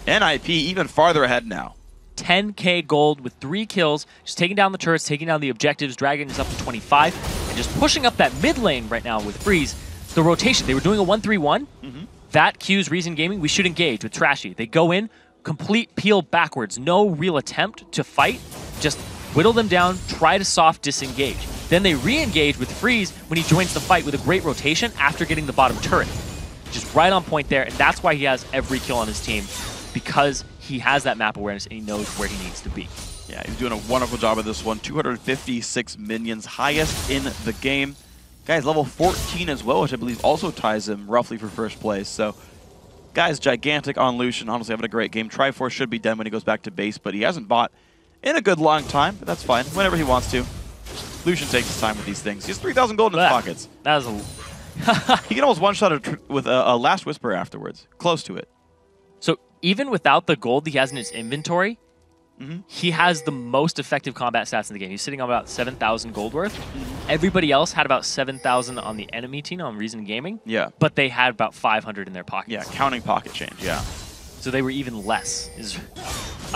NIP even farther ahead now. 10k gold with 3 kills, just taking down the turrets, taking down the objectives. Dragon is up to 25, and just pushing up that mid lane right now with Freeze. The rotation, they were doing a 1-3-1. That cues Reason Gaming, we should engage with Trashy. They go in, complete peel backwards, no real attempt to fight, just whittle them down, try to soft disengage. Then they re-engage with Freeze when he joins the fight with a great rotation after getting the bottom turret. Just right on point there, and that's why he has every kill on his team, because he has that map awareness and he knows where he needs to be. Yeah, he's doing a wonderful job of this one. 256 minions, highest in the game. Guy's level 14 as well, which I believe also ties him roughly for first place. So, guy's gigantic on Lucian. Honestly, having a great game. Triforce should be done when he goes back to base, but he hasn't bought in a good long time, but that's fine. Whenever he wants to. Lucian takes his time with these things. He has 3,000 gold in his pockets. That was a... He can almost one-shot it with a Last Whisper afterwards. Close to it. So even without the gold he has in his inventory, he has the most effective combat stats in the game. He's sitting on about 7,000 gold worth. Everybody else had about 7,000 on the enemy team on Reason Gaming. Yeah. But they had about 500 in their pockets. Yeah, counting pocket change, yeah. So they were even less.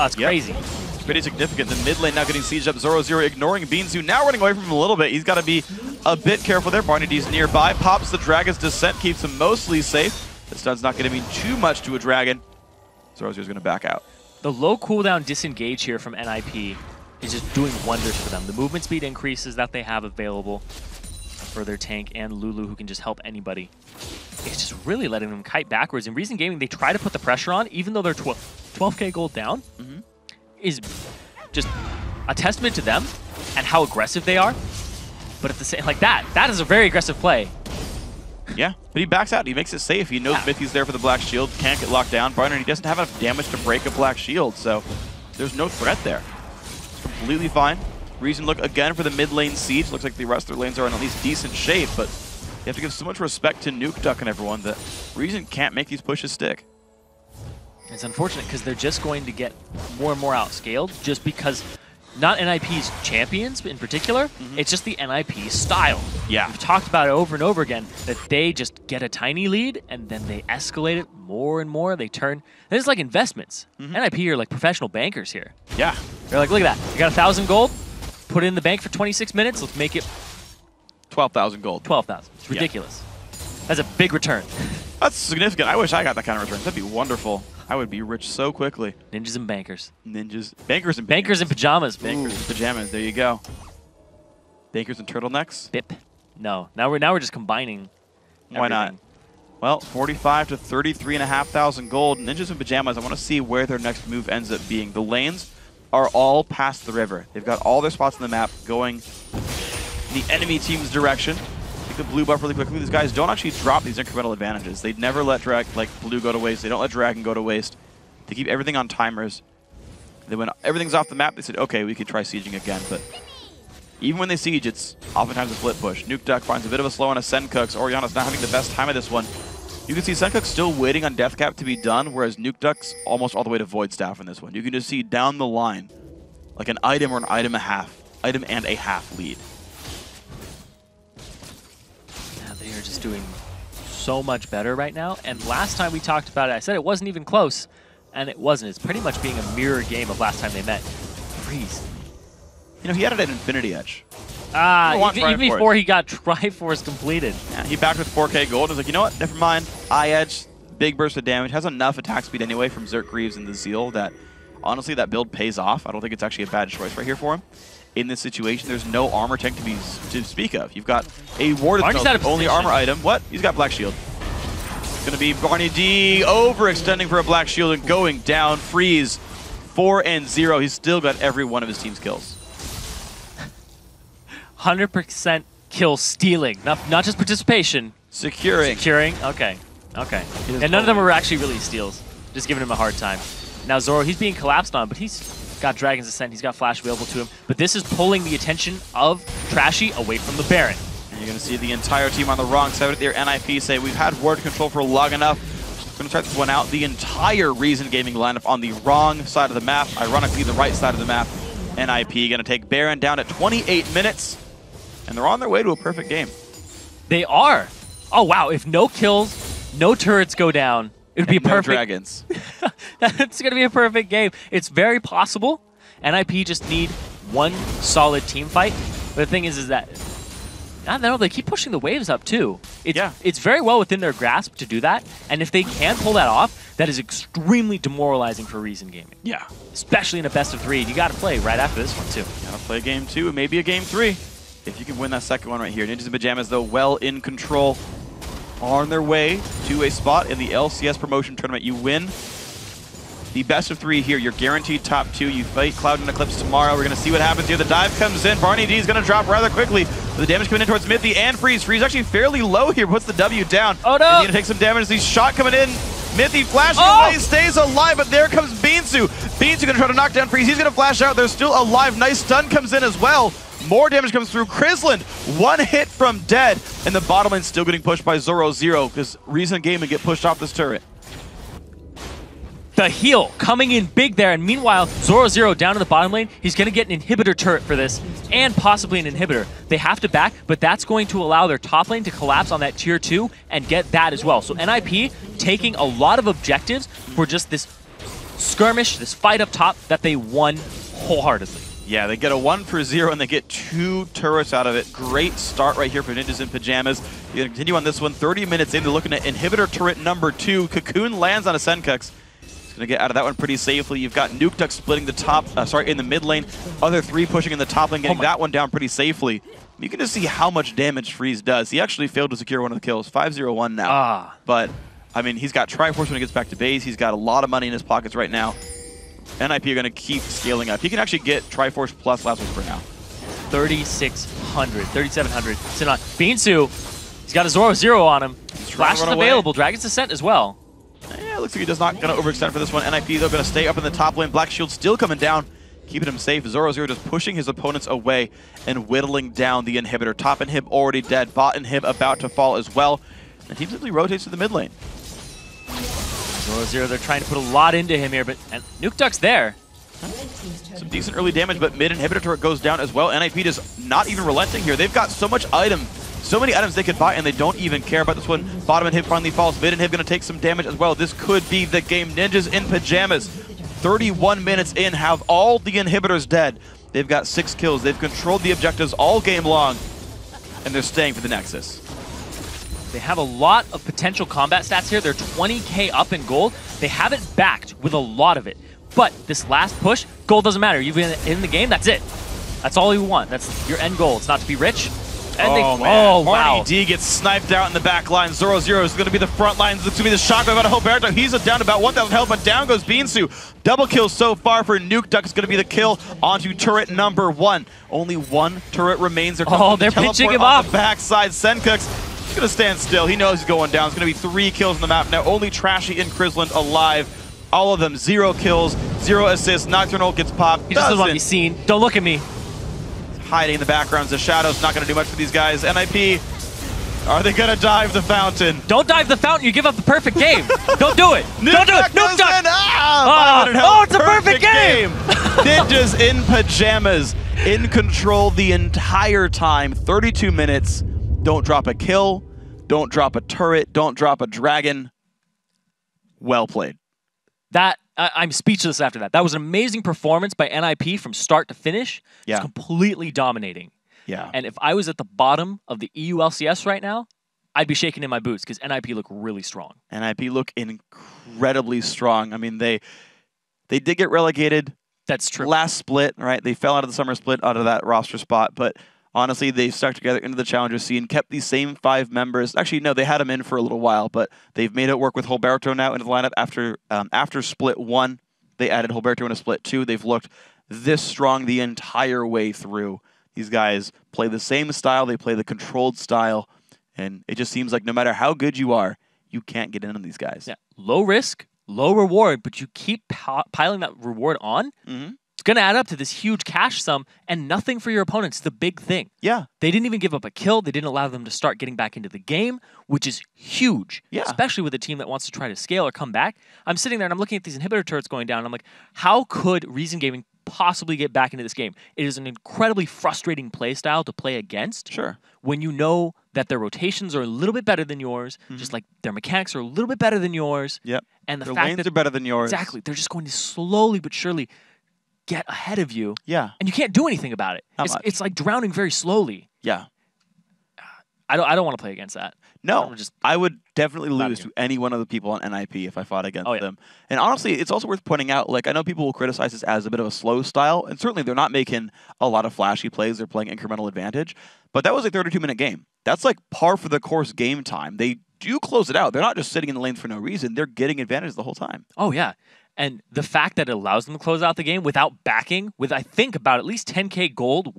Oh, it's crazy. It's pretty significant. The mid lane now getting sieged up. 0-0 ignoring Beansu. Now running away from him a little bit. He's got to be a bit careful there. Barney D's nearby. Pops the Dragon's Descent. Keeps him mostly safe. The stun's not going to mean too much to a Dragon. 0-0's going to back out. The low cooldown disengage here from NIP is just doing wonders for them. The movement speed increases that they have available for their tank and Lulu, who can just help anybody. It's just really letting them kite backwards. In Reason Gaming, they try to put the pressure on, even though they're 12k gold down, is just a testament to them and how aggressive they are. But at the same, like that is a very aggressive play. Yeah, but he backs out. He makes it safe. He knows Mithy's there for the Black Shield. Can't get locked down. Barnard, he doesn't have enough damage to break a Black Shield, so there's no threat there. It's completely fine. Reason look again for the mid lane siege. Looks like the rest of their lanes are in at least decent shape, but you have to give so much respect to Nuke Duck and everyone that Reason can't make these pushes stick. It's unfortunate because they're just going to get more and more outscaled just because not NIP's champions in particular, it's just the NIP style. Yeah. We've talked about it over and over again that they just get a tiny lead and then they escalate it more and more. They turn. This is like investments. NIP are like professional bankers here. Yeah. They're like, look at that. You got 1,000 gold, put it in the bank for 26 minutes. Let's make it 12,000 gold. 12,000. It's ridiculous. That's a big return. That's significant. I wish I got that kind of return. That'd be wonderful. I would be rich so quickly. Ninjas and bankers. Ninjas. Bankers and Bankers in pajamas. Bankers in pajamas. There you go. Bankers and turtlenecks? Bip. No. Now we're just combining everything. Why not? Well, 45 to 33,500 gold. Ninjas in pajamas, I want to see where their next move ends up being. The lanes are all past the river. They've got all their spots on the map going the enemy team's direction. Take the blue buff really quickly. These guys don't actually drop these incremental advantages. They'd never let blue go to waste. They don't let Dragon go to waste. They keep everything on timers. Then when everything's off the map, they said, okay, we could try sieging again. But even when they siege, it's oftentimes a split push. Nuke Duck finds a bit of a slow on a Sencooks. Oriana's not having the best time of this one. You can see Sencooks still waiting on Death Cap to be done, whereas Nuke Duck's almost all the way to Void Staff in this one. You can just see down the line, like an item or an item and a half lead. Yeah, they are just doing so much better right now. And last time we talked about it, I said it wasn't even close, and it wasn't. It's pretty much being a mirror game of last time they met. Freeze. You know, he had it at Infinity Edge. Even before he got Triforce completed. Yeah, he backed with 4k gold and was like, you know what, never mind. Eye Edge, big burst of damage, has enough attack speed anyway from Zerk Greaves and the Zeal that, honestly, that build pays off. I don't think it's actually a bad choice right here for him. In this situation, there's no armor tank to speak of. You've got a Ward of the only armor item. What? He's got Black Shield. It's going to be Barney D overextending for a Black Shield and going down. Freeze. 4-0. He's still got every one of his team's kills. 100% kill stealing, not just participation. Securing. Okay. And none of them were actually really steals. Just giving him a hard time. Now Zoro, he's being collapsed on, but he's got Dragon's Ascent. He's got Flash available to him. But this is pulling the attention of Trashy away from the Baron. And you're going to see the entire team on the wrong side of it. Their NIP say, we've had ward control for long enough. We're going to start this one out. The entire Reason Gaming lineup on the wrong side of the map. Ironically, the right side of the map. NIP going to take Baron down at 28 minutes. And they're on their way to a perfect game. They are. Oh, wow. If no kills, no turrets go down, it would be perfect. No dragons. It's going to be a perfect game. It's very possible. NIP just need one solid team fight. But the thing is that I don't know, they keep pushing the waves up too. It's very well within their grasp to do that. And if they can pull that off, that is extremely demoralizing for Reason Gaming. Yeah. Especially in a best of 3. You got to play right after this one too. Got to play game 2 and maybe a game 3. If you can win that second one right here. Ninjas in Pajamas, though, well in control. On their way to a spot in the LCS promotion tournament. You win the best of 3 here. You're guaranteed top 2. You fight Cloud and Eclipse tomorrow. We're going to see what happens here. The dive comes in. Barney D is going to drop rather quickly. The damage coming in towards Mithy and Freeze. Freeze actually fairly low here. Puts the W down. Oh, no. He's going to take some damage. The shot coming in. Mithy flashing away, stays alive, but there comes Beansu. Beansu going to try to knock down Freeze. He's going to flash out. They're still alive. Nice stun comes in as well. More damage comes through. Krislin, one hit from dead. And the bottom lane still getting pushed by 0-0 because Reason Gaming get pushed off this turret. The heal coming in big there. And meanwhile, 0-0 down to the bottom lane. He's going to get an inhibitor turret for this and possibly an inhibitor. They have to back, but that's going to allow their top lane to collapse on that tier 2 and get that as well. So NIP taking a lot of objectives for just this skirmish, this fight up top that they won wholeheartedly. Yeah, they get a 1 for 0 and they get 2 turrets out of it. Great start right here for Ninjas in Pajamas. You're going to continue on this one. 30 minutes in, they're looking at inhibitor turret number 2. Cocoon lands on a Senkux. He's going to get out of that one pretty safely. You've got Nuke Duck splitting the top, in the mid lane. Other 3 pushing in the top lane, getting that one down pretty safely. You can just see how much damage Freeze does. He actually failed to secure one of the kills. 5-0-1 now. But, I mean, he's got Triforce when he gets back to base. He's got a lot of money in his pockets right now. NIP are going to keep scaling up. He can actually get Triforce plus last one for now. 3,600, 3,700. Sit on Beansu. He's got a Zoro 0 on him. Flash is available. Dragon's Descent as well. Yeah, looks like he does not going to overextend for this one. NIP, though, going to stay up in the top lane. Black Shield still coming down, keeping him safe. Zoro 0 just pushing his opponents away and whittling down the inhibitor. Top inhib already dead. Bot inhib about to fall as well. The team simply rotates to the mid lane. Zoro 0, they're trying to put a lot into him here, but Nuke Duck's there. Some decent early damage, but mid inhibitor turret goes down as well. NIP just not even relenting here. They've got so many items they could buy, and they don't even care about this one. Bottom inhib finally falls. Mid inhib going to take some damage as well. This could be the game. Ninjas in Pajamas, 31 minutes in, have all the inhibitors dead. They've got 6 kills. They've controlled the objectives all game long, and they're staying for the Nexus. They have a lot of potential combat stats here. They're 20k up in gold. They have it backed with a lot of it. But this last push, gold doesn't matter. You've been in the game, that's it. That's all you want. That's your end goal. It's not to be rich. And man. Wow. D gets sniped out in the back line. Zoro 0 is going to be the front line. It's going to be the shotgun about Hilberto. He's down to about 1,000 health, but down goes Beansu. Double kill so far for Nuke Duck. Is going to be the kill onto turret number 1. Only 1 turret remains. They're pinching him off. The backside. Senkux going to stand still. He knows he's going down. It's going to be 3 kills on the map now. Only Trashy and Chrisland alive. All of them 0 kills, 0 assists. Nocturnal gets popped. He just doesn't want to be seen. Don't look at me. Hiding in the backgrounds. The shadows not going to do much for these guys. NIP, are they going to dive the fountain? Don't dive the fountain. You give up the perfect game. Don't do it. Don't do it. Nuke Duck. Oh, it's a perfect game. Ninjas in Pajamas in control the entire time. 32 minutes. Don't drop a kill. Don't drop a turret. Don't drop a dragon. Well played. I'm speechless after that. That was an amazing performance by NIP from start to finish. Yeah. It's completely dominating. Yeah. And if I was at the bottom of the EULCS right now, I'd be shaking in my boots because NIP look really strong. NIP look incredibly strong. I mean, they did get relegated. That's true. Last split, right? They fell out of the summer split out of that roster spot, but honestly, they stuck together into the challenger scene, kept these same 5 members. Actually, no, they had them in for a little while, but they've made it work with Hilberto now into the lineup after split 1. They added Hilberto into split 2. They've looked this strong the entire way through. These guys play the same style. They play the controlled style, and it just seems like no matter how good you are, you can't get in on these guys. Yeah, low risk, low reward, but you keep piling that reward on. It's going to add up to this huge cash sum, and nothing for your opponents. The big thing. Yeah. They didn't even give up a kill. They didn't allow them to start getting back into the game, which is huge. Yeah. Especially with a team that wants to try to scale or come back. I'm sitting there and I'm looking at these inhibitor turrets going down, and I'm like, how could Reason Gaming possibly get back into this game? It is an incredibly frustrating play style to play against. Sure. When you know that their rotations are a little bit better than yours, just like their mechanics are a little bit better than yours. Yep. And the Their fact lanes that are better than yours. Exactly. They're just going to slowly but surely get ahead of you. Yeah. And you can't do anything about it. Not much. It's like drowning very slowly. Yeah. I don't want to play against that. No, I would definitely lose again. to any one of the people on NIP if I fought against Oh, yeah. them. And honestly, it's also worth pointing out, like, I know people will criticize this as a bit of a slow style, and certainly they're not making a lot of flashy plays. They're playing incremental advantage. But that was a 32-minute game. That's like par for the course game time. They do close it out. They're not just sitting in the lanes for no reason. They're getting advantage the whole time. Oh, yeah. And the fact that it allows them to close out the game without backing, with I think about at least 10k gold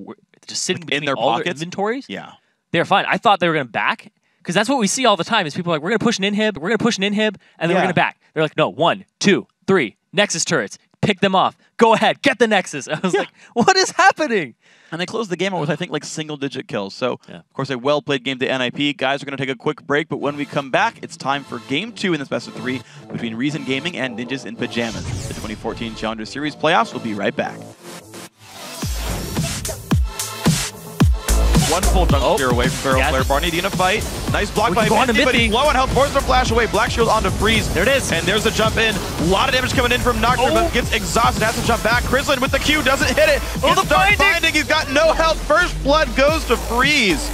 just sitting between their all pockets? their inventories, Yeah. they're fine. I thought they were going to back, because that's what we see all the time is people are like, we're going to push an inhib, and then we're going to back. They're like, no, 1, 2, 3, Nexus turrets, pick them off. Go ahead, get the Nexus. I was like, what is happening? And they closed the game out with, I think, like single-digit kills. So, of course, a well-played game to NIP. Guys, we're going to take a quick break, but when we come back, it's time for Game 2 in this best of 3 between Reason Gaming and Ninjas in Pajamas. The 2014 Challenger Series playoffs will be right back. one full jungle spear away from Barrel Yeah. Flare. Barney in a fight. Nice block by can go on to Mithy, but he's Mithy. low on health. Forces the flash away. Black Shield onto Freeze. There it is. And there's the jump in. A lot of damage coming in from Nocturne, but gets exhausted. Has to jump back. Chrislin with the Q doesn't hit it. Oh, the Starts binding. He's got no health. First blood goes to Freeze.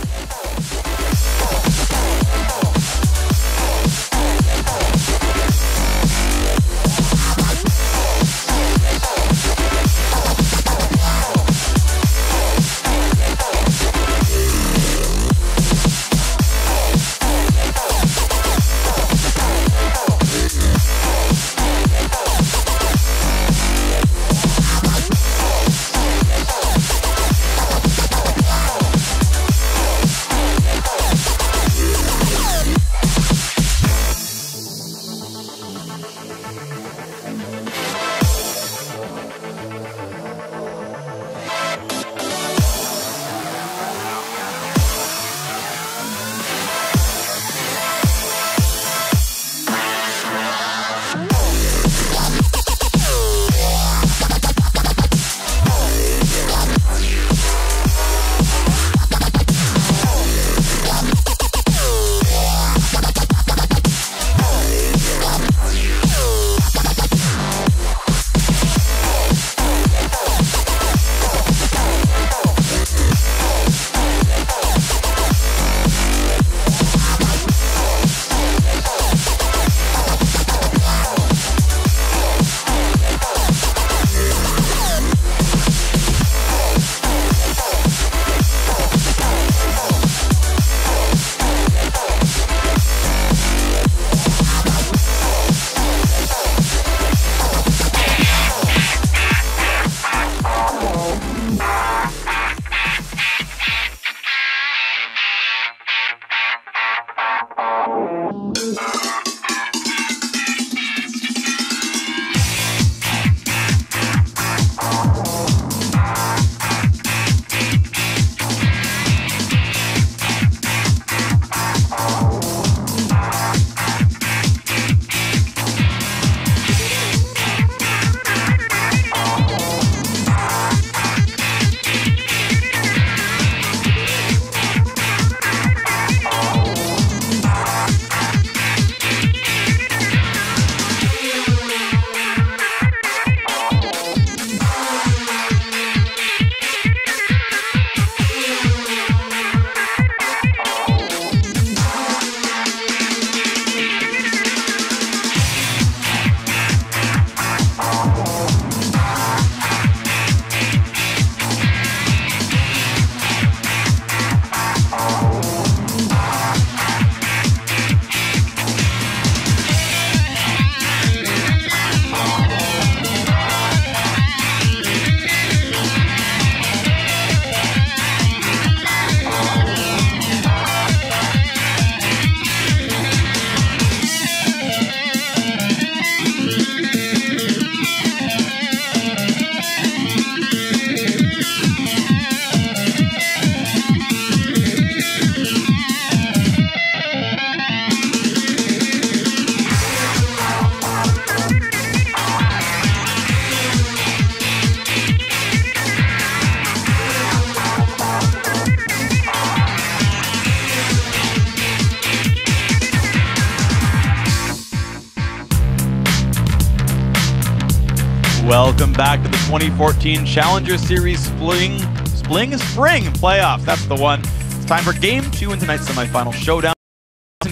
Welcome back to the 2014 Challenger Series Spring playoffs. That's the one. It's time for Game 2 in tonight's semifinal showdown.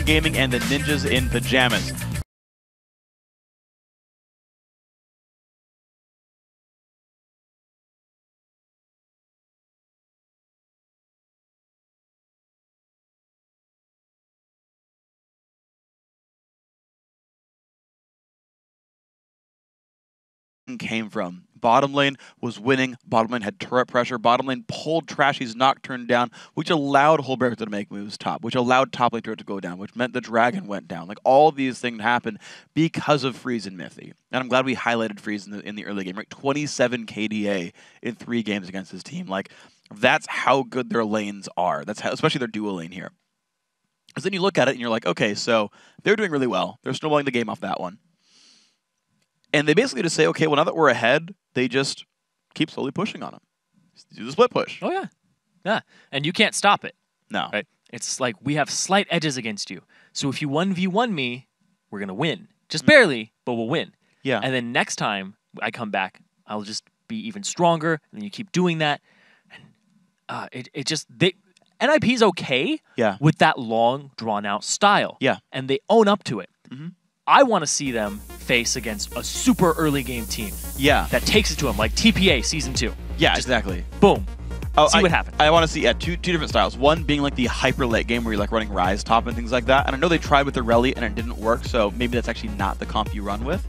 Gaming and the Ninjas in Pajamas. Came from. Bottom lane was winning. Bottom lane had turret pressure. Bottom lane pulled Trashy's Nocturne down, which allowed Holberg to make moves top, which allowed top lane turret to go down, which meant the Dragon went down. Like, all these things happened because of Freeze and Mithy. And I'm glad we highlighted Freeze in the early game. Right? 27 KDA in 3 games against his team. Like, that's how good their lanes are. That's how, especially their dual lane here. Because then you look at it and you're like, okay, so they're doing really well. They're snowballing the game off that one. And they basically just say, okay, well, now that we're ahead, they just keep slowly pushing on them. Do the split push. Oh, yeah. Yeah, and you can't stop it. No. Right? It's like we have slight edges against you. So if you 1v1 me, we're going to win. Just barely, but we'll win. Yeah. And then next time I come back, I'll just be even stronger. And then you keep doing that. And NIP's okay with that long, drawn-out style. Yeah. And they own up to it. I want to see them face against a super early game team. Yeah. That takes it to them, like TPA Season 2. Yeah, exactly. Boom. Oh, See what happens. I want to see two different styles. One being like the hyper late game where you're like running Rise top and things like that. And I know they tried with the Rally and it didn't work, so maybe that's actually not the comp you run with.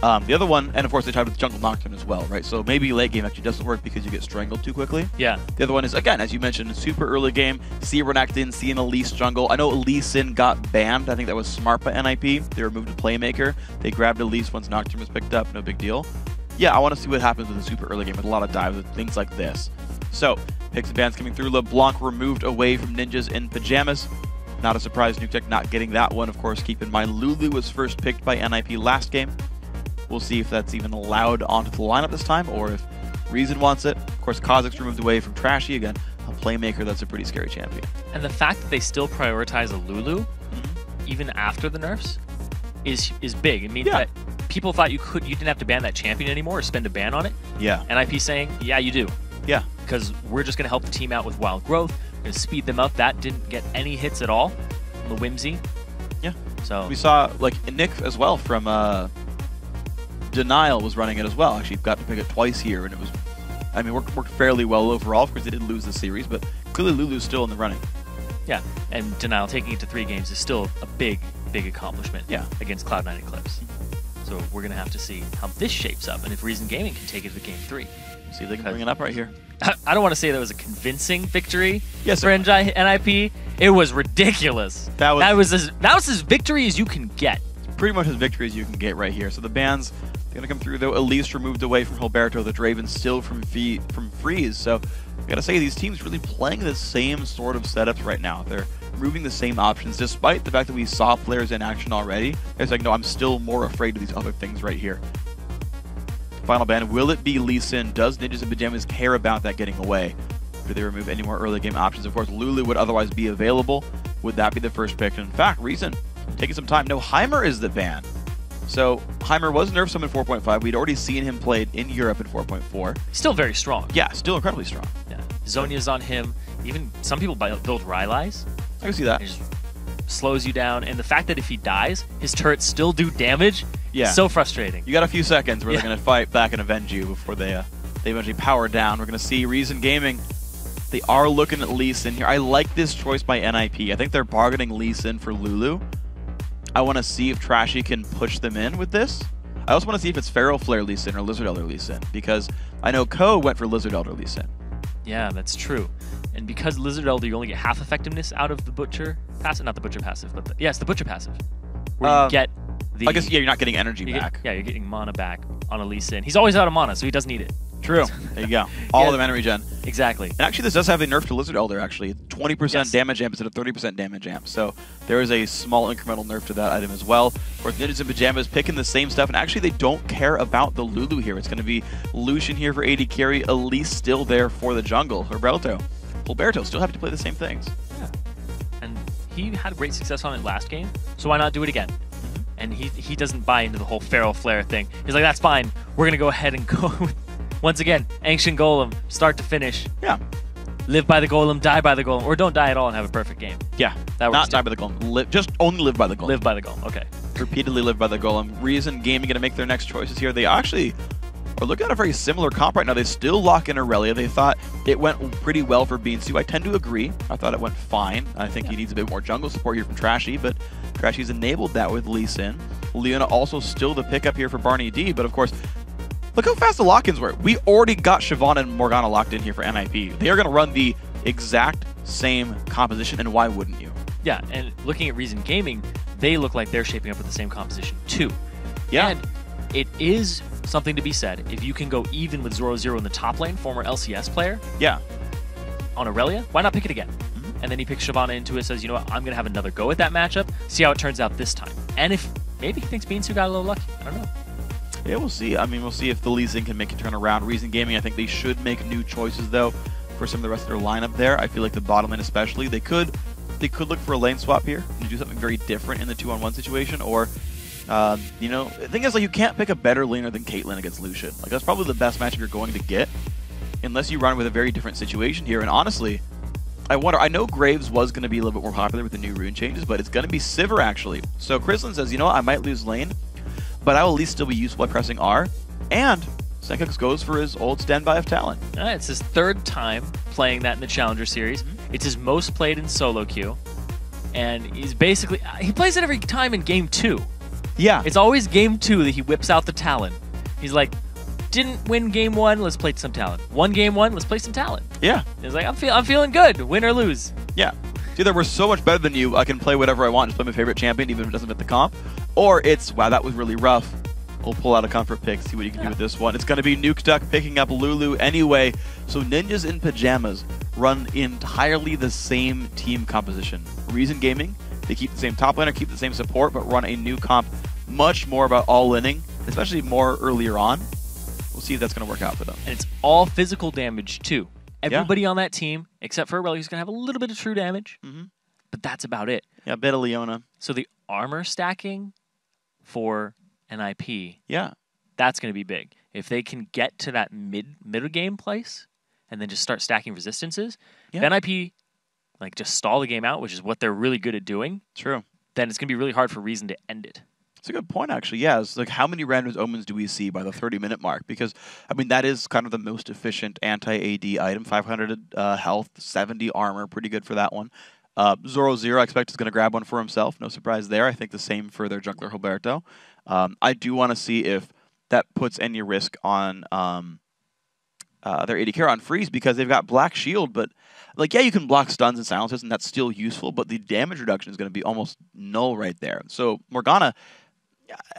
The other one, and of course they tried with Jungle Nocturne as well, right? So maybe late game actually doesn't work because you get strangled too quickly. Yeah. The other one is, again, as you mentioned, super early game. See Renekton, see an Elise jungle. I know Lee Sin got banned. I think that was smart by NIP. They removed a Playmaker. They grabbed Elise once Nocturne was picked up. No big deal. Yeah, I want to see what happens with a super early game with a lot of dives with things like this. So, picks and bans coming through. LeBlanc removed away from Ninjas in Pajamas. Not a surprise, NukeTech not getting that one. Of course, keep in mind, Lulu was first picked by NIP last game. We'll see if that's even allowed onto the lineup this time, or if Reason wants it. Of course, Kha'Zix removed away from Trashy. Again, a Playmaker that's a pretty scary champion. And the fact that they still prioritize a Lulu, even after the nerfs, is big. It means that people thought you didn't have to ban that champion anymore or spend a ban on it. Yeah. NIP saying, yeah, you do. Yeah. Because we're just going to help the team out with wild growth. We're going to speed them up. That didn't get any hits at all on the Whimsy. Yeah. So we saw, like, Nick as well from Denial was running it as well. Actually, got to pick it twice here, and it was, I mean, worked fairly well overall. Of course, they did lose the series, but clearly Lulu's still in the running. Yeah, and Denial taking it to 3 games is still a big accomplishment against Cloud9 Eclipse. So we're going to have to see how this shapes up, and if Reason Gaming can take it to game 3. See if they can bring it up right here. I don't want to say that was a convincing victory for sir. NIP. It was ridiculous. That was as victory as you can get. Pretty much as victory as you can get right here. So the bans, they're going to come through, though. Elise removed away from Hilberto, the Draven still from Freeze. So I got to say, these teams really playing the same sort of setups right now. They're removing the same options, despite the fact that we saw players in action already. It's like, no, I'm still more afraid of these other things right here. Final ban, will it be Lee Sin? Does Ninjas in Pajamas care about that getting away? Do they remove any more early game options? Of course, Lulu would otherwise be available. Would that be the first pick? And in fact, Reason taking some time. No, Heimer is the ban. So Heimer was nerfed some in 4.5. We'd already seen him played in Europe in 4.4. Still very strong. Yeah, still incredibly strong. Yeah, Zhonya's on him. Even some people build Rylai's. I can see that. It just slows you down. And the fact that if he dies, his turrets still do damage, so frustrating. You got a few seconds where they're going to fight back and avenge you before they eventually power down. We're going to see Reason Gaming. They are looking at Lee Sin here. I like this choice by NIP. I think they're bargaining Lee Sin for Lulu. I want to see if Trashy can push them in with this. I also want to see if it's Feral Flare Lee Sin or Lizard Elder Lee Sin, because I know Ko went for Lizard Elder Lee Sin. Yeah, that's true. And because Lizard Elder, you only get half effectiveness out of the Butcher passive. Not the Butcher passive, but it's the Butcher passive. Where you get the... I guess, you're not getting energy back. You're getting mana back on a Lee Sin. He's always out of mana, so he doesn't need it. True. There you go. All of them enemy gen. Exactly. And actually, this does have a nerf to Lizard Elder, actually. 20% damage amp instead of 30% damage amp. So there is a small incremental nerf to that item as well. Of course, Ninjas in Pajamas picking the same stuff. And actually, they don't care about the Lulu here. It's going to be Lucian here for AD carry. Elise still there for the jungle. Hilberto still happy to play the same things. Yeah. And he had great success on it last game, so why not do it again? And he doesn't buy into the whole Feral Flare thing. He's like, that's fine. We're going to go ahead and go with, once again, Ancient Golem, start to finish. Yeah. Live by the Golem, die by the Golem, or don't die at all and have a perfect game. Yeah. That not die by the Golem. Just only live by the Golem. Live by the Golem, okay. Repeatedly live by the Golem. Reason Gaming going to make their next choices here. They actually are looking at a very similar comp right now. They still lock in Aurelia. They thought it went pretty well for Beansu. I tend to agree. I thought it went fine. I think he needs a bit more jungle support here from Trashy, but Trashy's enabled that with Lee Sin. Leona also still the pickup here for Barney D, but of course, look how fast the lock-ins were. We already got Siobhan and Morgana locked in here for NIP. They are going to run the exact same composition, and why wouldn't you? Yeah, and looking at Reason Gaming, they look like they're shaping up with the same composition too. Yeah. And it is something to be said. If you can go even with Zoro in the top lane, former LCS player, on Aurelia, why not pick it again? And then he picks Shyvana into it, says, you know what, I'm going to have another go at that matchup, see how it turns out this time. And if maybe he thinks Beansu got a little lucky. I don't know. Yeah, we'll see. I mean, we'll see if the Lee Sin can make it turn around. Reason Gaming, I think they should make new choices, though. for some of the rest of their lineup there. I feel like the bottom lane especially, they could look for a lane swap here and do something very different in the 2-on-1 situation, or you know, the thing is, like, you can't pick a better laner than Caitlyn against Lucian. Like, that's probably the best matchup you're going to get, unless you run with a very different situation here. And honestly, I wonder, I know Graves was going to be a little bit more popular with the new rune changes, but it's going to be Sivir, actually. So Chrislin says, you know what, I might lose lane, but I will at least still be useful at pressing R. And Senkux goes for his old standby of Talon. It's his 3rd time playing that in the Challenger Series. It's his most played in solo queue. And he's basically, he plays it every time in game 2. Yeah. It's always game 2 that he whips out the Talon. He's like, didn't win game 1, let's play some Talon. Won game 1, let's play some Talon. Yeah. He's like, I'm feeling good, win or lose. Yeah. It's either we're so much better than you, I can play whatever I want, just play my favorite champion, even if it doesn't fit the comp. Or it's, wow, that was really rough. We'll pull out a comfort pick, see what you can do with this one. It's going to be Nuke Duck picking up Lulu anyway. So Ninjas in Pajamas run entirely the same team composition. Reason Gaming, they keep the same top laner, keep the same support, but run a new comp much more about all-inning, especially more earlier on. We'll see if that's going to work out for them. And it's all physical damage, too. Everybody on that team, except for Aurelia, who's going to have a little bit of true damage, but that's about it. Yeah, a bit of Leona. So the armor stacking for NIP, that's going to be big. If they can get to that middle game place and then just start stacking resistances, if NIP like just stall the game out, which is what they're really good at doing. True. Then it's going to be really hard for Reason to end it. It's a good point, actually. Yeah, it's like, how many Random's Omens do we see by the 30-minute mark? Because, I mean, that is kind of the most efficient anti-AD item. 500 health, 70 armor, pretty good for that one. Zoro Zero, I expect, is going to grab one for himself. No surprise there. I think the same for their jungler, Roberto. I do want to see if that puts any risk on their AD carry on Freeze, because they've got Black Shield, but, like, yeah, you can block stuns and silences, and that's still useful, but the damage reduction is going to be almost null right there. So Morgana,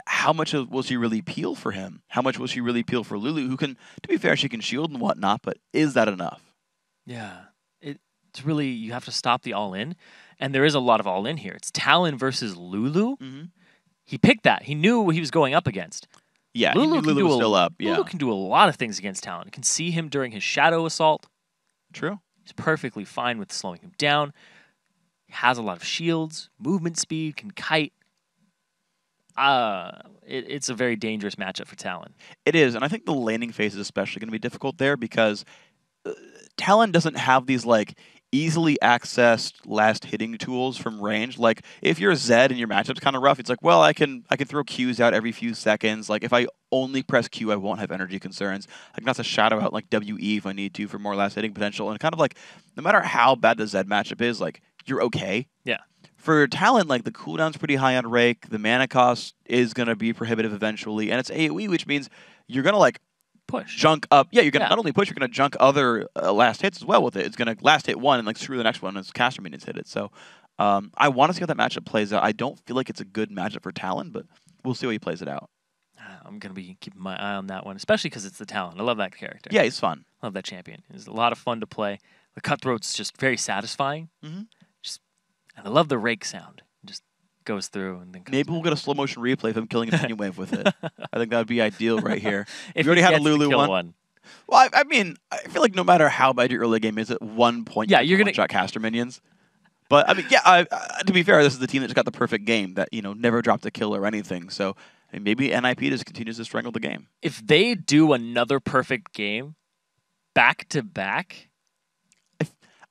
how much will she really peel for him? How much will she really peel for Lulu, who can, to be fair, she can shield and whatnot, but is that enough? Yeah. It's really, you have to stop the all-in, and there is a lot of all-in here. It's Talon versus Lulu. He picked that. He knew what he was going up against. Yeah, Lulu was still up. Yeah. Lulu can do a lot of things against Talon. You can see him during his Shadow Assault. True. He's perfectly fine with slowing him down. He has a lot of shields, movement speed, can kite. It's a very dangerous matchup for Talon. It is, and I think the laning phase is especially going to be difficult there, because Talon doesn't have these, like, easily accessed last hitting tools from range. Like, if you're Zed and your matchup's kind of rough, it's like, well, I can throw Qs out every few seconds. Like, if I only press Q, I won't have energy concerns. I can also shadow out, like, WE if I need to for more last hitting potential. And kind of like, no matter how bad the Zed matchup is, like, you're okay. Yeah. For Talon, like, the cooldown's pretty high on Rake. The mana cost is going to be prohibitive eventually. And it's AoE, which means you're going to, like, push. Junk up. Yeah, you're going to not only push, you're going to junk other last hits as well with it. It's going to last hit one and, like, screw the next one as caster minions hit it. So I want to see how that matchup plays out. I don't feel like it's a good matchup for Talon, but we'll see how he plays it out. I'm going to be keeping my eye on that one, especially because it's the Talon. I love that character. Yeah, he's fun. I love that champion. He's a lot of fun to play. The Cutthroat's just very satisfying. And I love the rake sound. It just goes through and then comes Maybe we'll get a slow motion replay of him killing a minion wave with it. I think that would be ideal right here. If you already had a Lulu one. Well, I mean, I feel like no matter how bad your early game is, at one point you're going to shot caster minions. But I mean, yeah, to be fair, this is the team that just got the perfect game that, you know, never dropped a kill or anything. So I mean, maybe NIP just continues to strangle the game. If they do another perfect game back to back,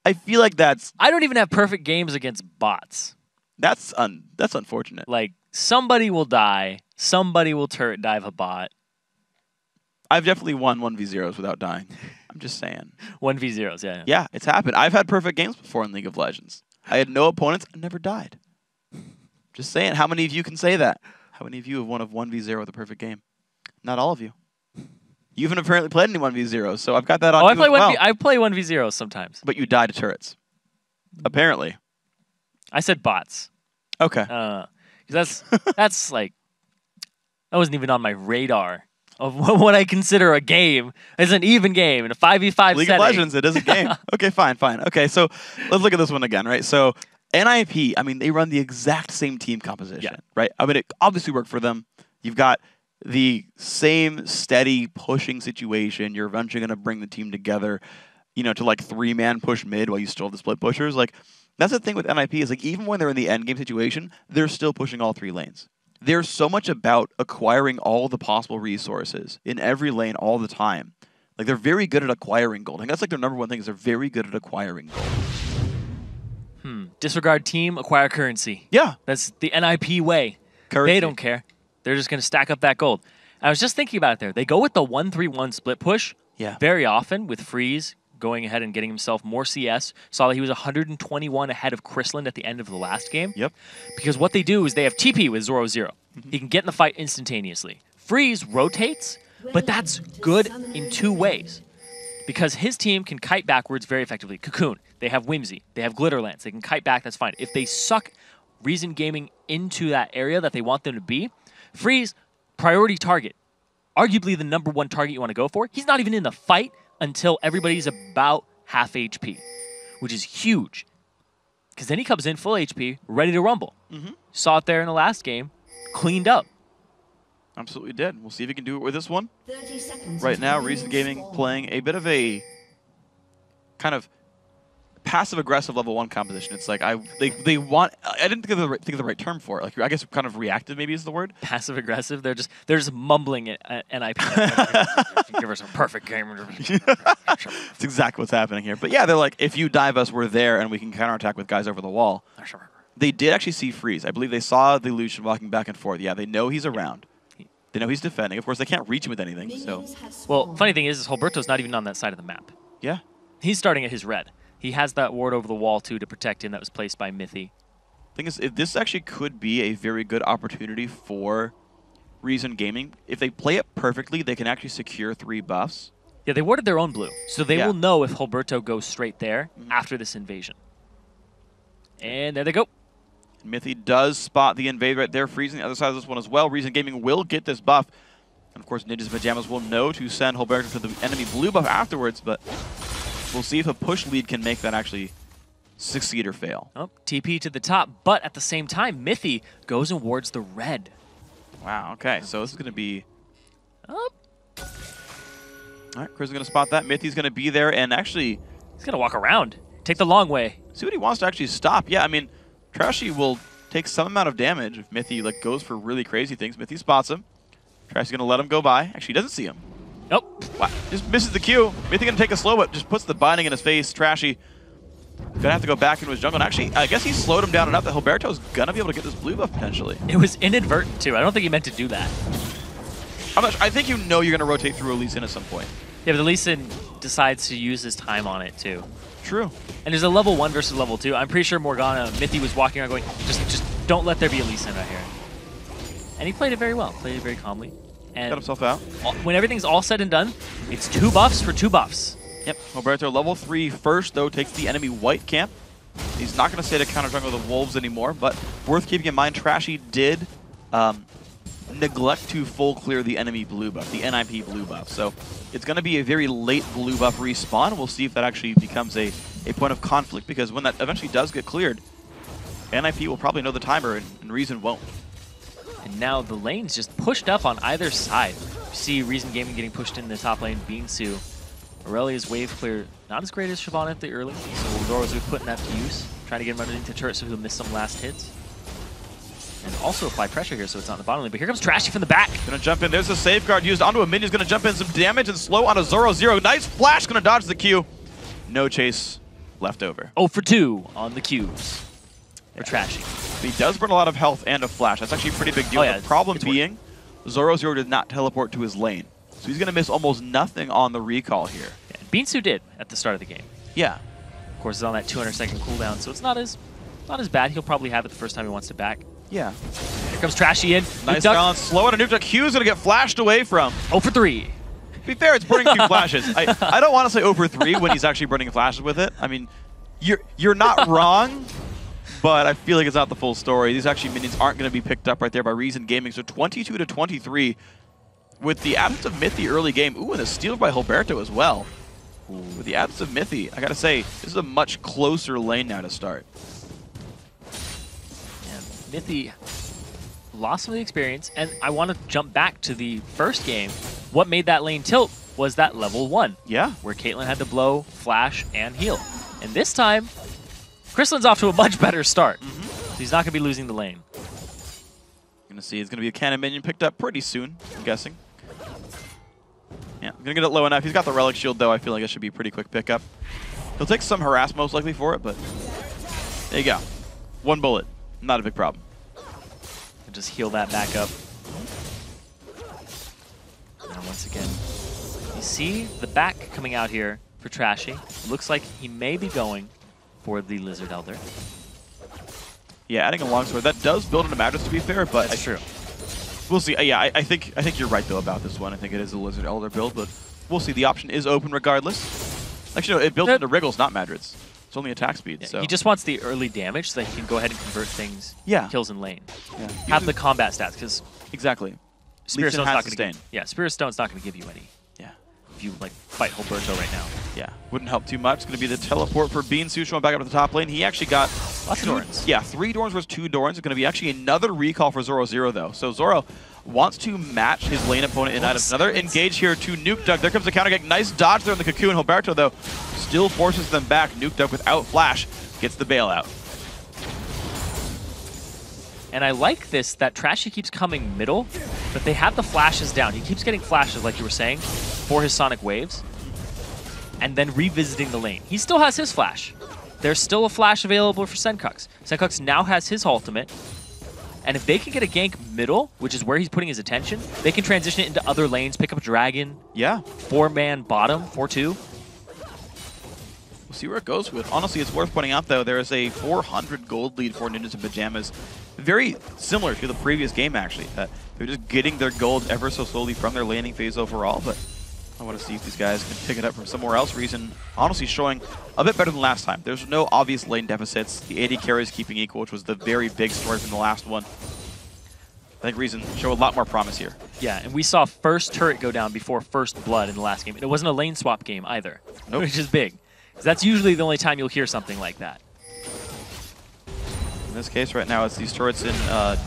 I feel like that's... I don't even have perfect games against bots. That's unfortunate. Like, somebody will die, somebody will turret dive a bot. I've definitely won 1v0s without dying. I'm just saying. 1v0s, yeah. Yeah, it's happened. I've had perfect games before in League of Legends. I had no opponents and never died. Just saying, how many of you can say that? How many of you have won a 1v0 with a perfect game? Not all of you. You haven't apparently played any 1v0s, so I've got that on you as well. I play 1v0s sometimes. But you die to turrets. Apparently. I said bots. Okay. Because that's like, that wasn't even on my radar of what I consider a game. It's an even game in a 5v5 setting. League of Legends, it is a game. Okay, fine. Okay, so let's look at this one again, right? So NIP, I mean, they run the exact same team composition, right? I mean, it obviously worked for them. You've got the same steady pushing situation. You're eventually going to bring the team together. to like 3-man push mid while you still have the split pushers. Like, that's the thing with NIP is like even when they're in the end game situation, they're still pushing all 3 lanes. There's so much about acquiring all the possible resources in every lane all the time. Like, they're very good at acquiring gold. I think that's like their number one thing is they're very good at acquiring gold. Disregard team, acquire currency. Yeah. That's the NIP way. Currency. They don't care. They're just going to stack up that gold. I was just thinking about it there. They go with the 1-3-1 split push very often with Freeze going ahead and getting himself more CS. Saw that he was 121 ahead of Chrisland at the end of the last game. Yep. Because what they do is they have TP with Zoro Zero. He can get in the fight instantaneously. Freeze rotates, but that's good in 2 ways. Because his team can kite backwards very effectively. Cocoon, they have Whimsy, they have Glitterlance, they can kite back, that's fine. If they suck Reason Gaming into that area that they want them to be, Freeze, priority target. Arguably the #1 target you want to go for. He's not even in the fight until everybody's about half HP, which is huge. Because then he comes in full HP, ready to rumble. Saw it there in the last game, cleaned up. Absolutely did. We'll see if he can do it with this one. 30 seconds Right now, until Reason minions Gaming spawn. playing a bit of a kind of passive-aggressive level 1 composition. It's like they want. I didn't think of the right term for it. Like, I guess kind of reactive maybe is the word. Passive aggressive. They're just mumbling at NIP. Give us a perfect game. It's exactly what's happening here. But yeah, they're like, if you dive us, we're there, and we can counterattack with guys over the wall. They did actually see Freeze. I believe they saw the Lucian walking back and forth. Yeah, they know he's around. They know he's defending. Of course, they can't reach him with anything. So Minions have Well, spawned. funny thing is Holberto's not even on that side of the map. yeah, He's starting at his red. He has that ward over the wall, too, to protect him that was placed by Mithy. thing is, if this actually could be a very good opportunity for Reason Gaming. If they play it perfectly, they can actually secure 3 buffs. Yeah, they warded their own blue, so they Yeah. will know if Holberto goes straight there after this invasion. And there they go. Mithy does spot the invade right there, freezing the other side of this one as well. Reason Gaming will get this buff. And of course, Ninjas in Pajamas will know to send Holberto to the enemy blue buff afterwards, but we'll see if a push lead can make that actually succeed or fail. Oh, TP to the top, but at the same time, Mithy goes and wards the red. Wow, okay, so this is going to be... Oh, All right, Chris is going to spot that. Mithy's going to be there and actually he's going to walk around. Take the long way. see what he wants to actually stop. Yeah, I mean, Trashy will take some amount of damage if Mithy goes for really crazy things. Mithy spots him. Trashy's going to let him go by. Actually, he doesn't see him. Nope. Wow, just misses the Q. Mithy going to take a slow, but just puts the binding in his face. Trashy going to have to go back into his jungle. And actually, I guess he slowed him down enough that Hilberto's going to be able to get this blue buff potentially. It was inadvertent, too. I don't think he meant to do that. I think you know you're going to rotate through a Lee Sin at some point. Yeah, but Lee Sin decides to use his time on it, too. True. And there's a level 1 versus level 2. I'm pretty sure Morgana, Mithy was walking around going, just don't let there be a Lee Sin right here. And he played it very well. Played it very calmly. And Got himself out. when everything's all said and done, it's 2 buffs for 2 buffs. Yep. Hilberto level 3 first, though, takes the enemy white camp. He's not going to stay to counter jungle the Wolves anymore, but worth keeping in mind, Trashy did neglect to full clear the enemy blue buff, the NIP blue buff. So it's going to be a very late blue buff respawn. We'll see if that actually becomes a point of conflict, because when that eventually does get cleared, NIP will probably know the timer and Reason won't. And now the lane's just pushed up on either side. You see Reason Gaming getting pushed in the top lane, Beansu. Aurelia's wave clear, not as great as Siobhan at the early, so Zoro's putting that to use, trying to get him underneath the turret so he'll miss some last hits. And also apply pressure here so it's not in the bottom lane, but here comes Trashy from the back. Gonna jump in, there's a safeguard used onto a minion's gonna jump in some damage and slow onto Zoro Zero. Nice flash, gonna dodge the Q. No chase left over. 0 for 2 on the Qs for Trashy. He does burn a lot of health and a flash. That's actually a pretty big deal. Oh, yeah, The problem it's worth being, Zoro Zero did not teleport to his lane. So he's going to miss almost nothing on the recall here. Yeah, Beansu did at the start of the game. Yeah. Of course, it's on that 200-second cooldown, so it's not as bad. He'll probably have it the first time he wants to back. Yeah. Here comes Trashy in. Nice Nuke duck. balance. Slow on a nuke duck. Q's going to get flashed away from. 0 for 3. To be fair, it's burning 2 flashes. I don't want to say 0 for 3 when he's actually burning flashes with it. I mean, you're not wrong, but I feel like it's not the full story. These actually minions aren't going to be picked up right there by Reason Gaming. So 22 to 23 with the absence of Mithy early game. Ooh, and a steal by Hilberto as well. Ooh. With the absence of Mithy, I got to say, this is a much closer lane now to start. And Mithy lost some of the experience, and I want to jump back to the first game. What made that lane tilt was that level 1. Yeah. Where Caitlyn had to blow, flash, and heal. And this time, Crystallin's off to a much better start. So he's not going to be losing the lane. Gonna see it's gonna be a cannon minion picked up pretty soon, I'm guessing. Yeah, gonna get it low enough. He's got the relic shield though. I feel like it should be a pretty quick pickup. He'll take some harass most likely for it, but there you go. 1 bullet, not a big problem. And just heal that back up. And once again, you see the back coming out here for Trashy. Looks like he may be going for the Lizard Elder. Yeah, adding a longsword, that does build into Madras to be fair, but That's true. We'll see. Yeah, I think you're right though about this one. I think it is a Lizard Elder build, but we'll see. The option is open regardless. Actually, no, it builds into Wriggles, not Madras. It's only attack speed. Yeah, So he just wants the early damage so that he can go ahead and convert things, kills in lane. Yeah. Have the combat stats, because exactly. Spirit Stone's not going to sustain. Yeah, Spirit Stone's not going to give you any. Yeah. If you like fight Hilberto right now. Yeah, wouldn't help too much. It's going to be the teleport for Bean Sushima back up to the top lane. He actually got lots of Dorans. Yeah, 3 Dorans versus 2 Dorans. It's going to be actually another recall for Zoro Zero though. So Zoro wants to match his lane opponent in items. Another engage here to Nuke Duck. There comes the counter kick. Nice dodge there in the cocoon. Hilberto though still forces them back. Nuke Duck without flash gets the bailout. And I like this, that Trashy keeps coming middle, but they have the flashes down. He keeps getting flashes, like you were saying, for his Sonic Waves, and then revisiting the lane. He still has his flash. There's still a flash available for Senkux. Senkux now has his ultimate, and if they can get a gank middle, which is where he's putting his attention, they can transition it into other lanes, pick up a Dragon. Yeah. 4-man bottom, 4-2. We'll see where it goes with. Honestly, it's worth pointing out, though, there is a 400 gold lead for Ninjas in Pajamas. Very similar to the previous game, actually, that they're just getting their gold ever so slowly from their laning phase overall, but I want to see if these guys can pick it up from somewhere else. Reason, honestly, showing a bit better than last time. There's no obvious lane deficits. The AD carries keeping equal, which was the very big story from the last one. I think Reason show a lot more promise here. Yeah, and we saw first turret go down before first blood in the last game. And it wasn't a lane swap game either, which is big. That's usually the only time you'll hear something like that. In this case right now, it's these turrets in,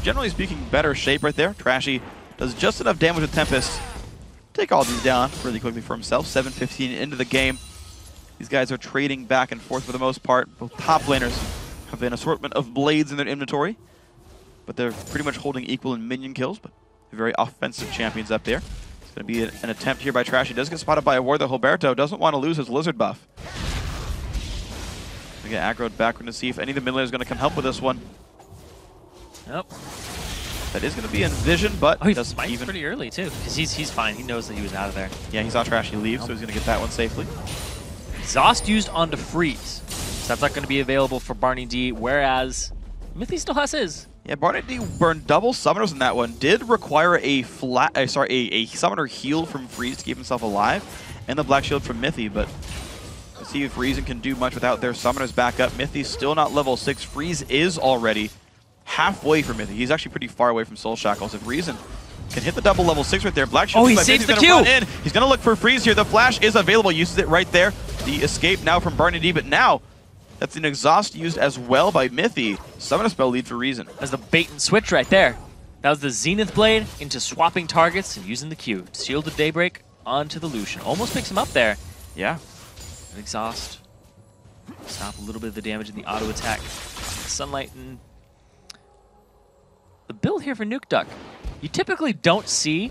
generally speaking, better shape right there. Trashy does just enough damage with Tempest. Take all these down really quickly for himself. 7:15 into the game. These guys are trading back and forth for the most part. Both top laners have an assortment of blades in their inventory, but they're pretty much holding equal in minion kills, but very offensive champions up there. It's going to be an attempt here by Trashy. Does get spotted by a ward, though. Hilberto doesn't want to lose his Lizard buff. We get aggroed back. We're going to see if any of the mid laners are going to come help with this one. Yep. That is going to be Envision, but he doesn't smites even pretty early, too, because he's fine. He knows that he was out of there. Yeah, he saw Trashy leave, so he's going to get that one safely. Exhaust used onto Freeze. So that's not going to be available for Barney D, whereas Mithy still has his. Yeah, Barney D burned double summoners in that one. Did require a summoner heal from Freeze to keep himself alive, and the Black Shield from Mithy, but let's see if Reason can do much without their summoners back up. Mithy's still not level 6. Freeze is already halfway from Mithy. He's actually pretty far away from Soul Shackles. If Reason can hit the double level 6 right there, Black Shield. Oh, he saves the Q! He's going to look for Freeze here. The flash is available. Uses it right there. The escape now from Barney D, but now that's an exhaust used as well by Mithy. Summon a spell lead for Reason. That's the bait and switch right there. That was the Zenith Blade into swapping targets and using the Q. Shield of Daybreak onto the Lucian. Almost picks him up there. Yeah. An exhaust. Stop a little bit of the damage in the auto attack. Sunlight and the build here for Nuke Duck. You typically don't see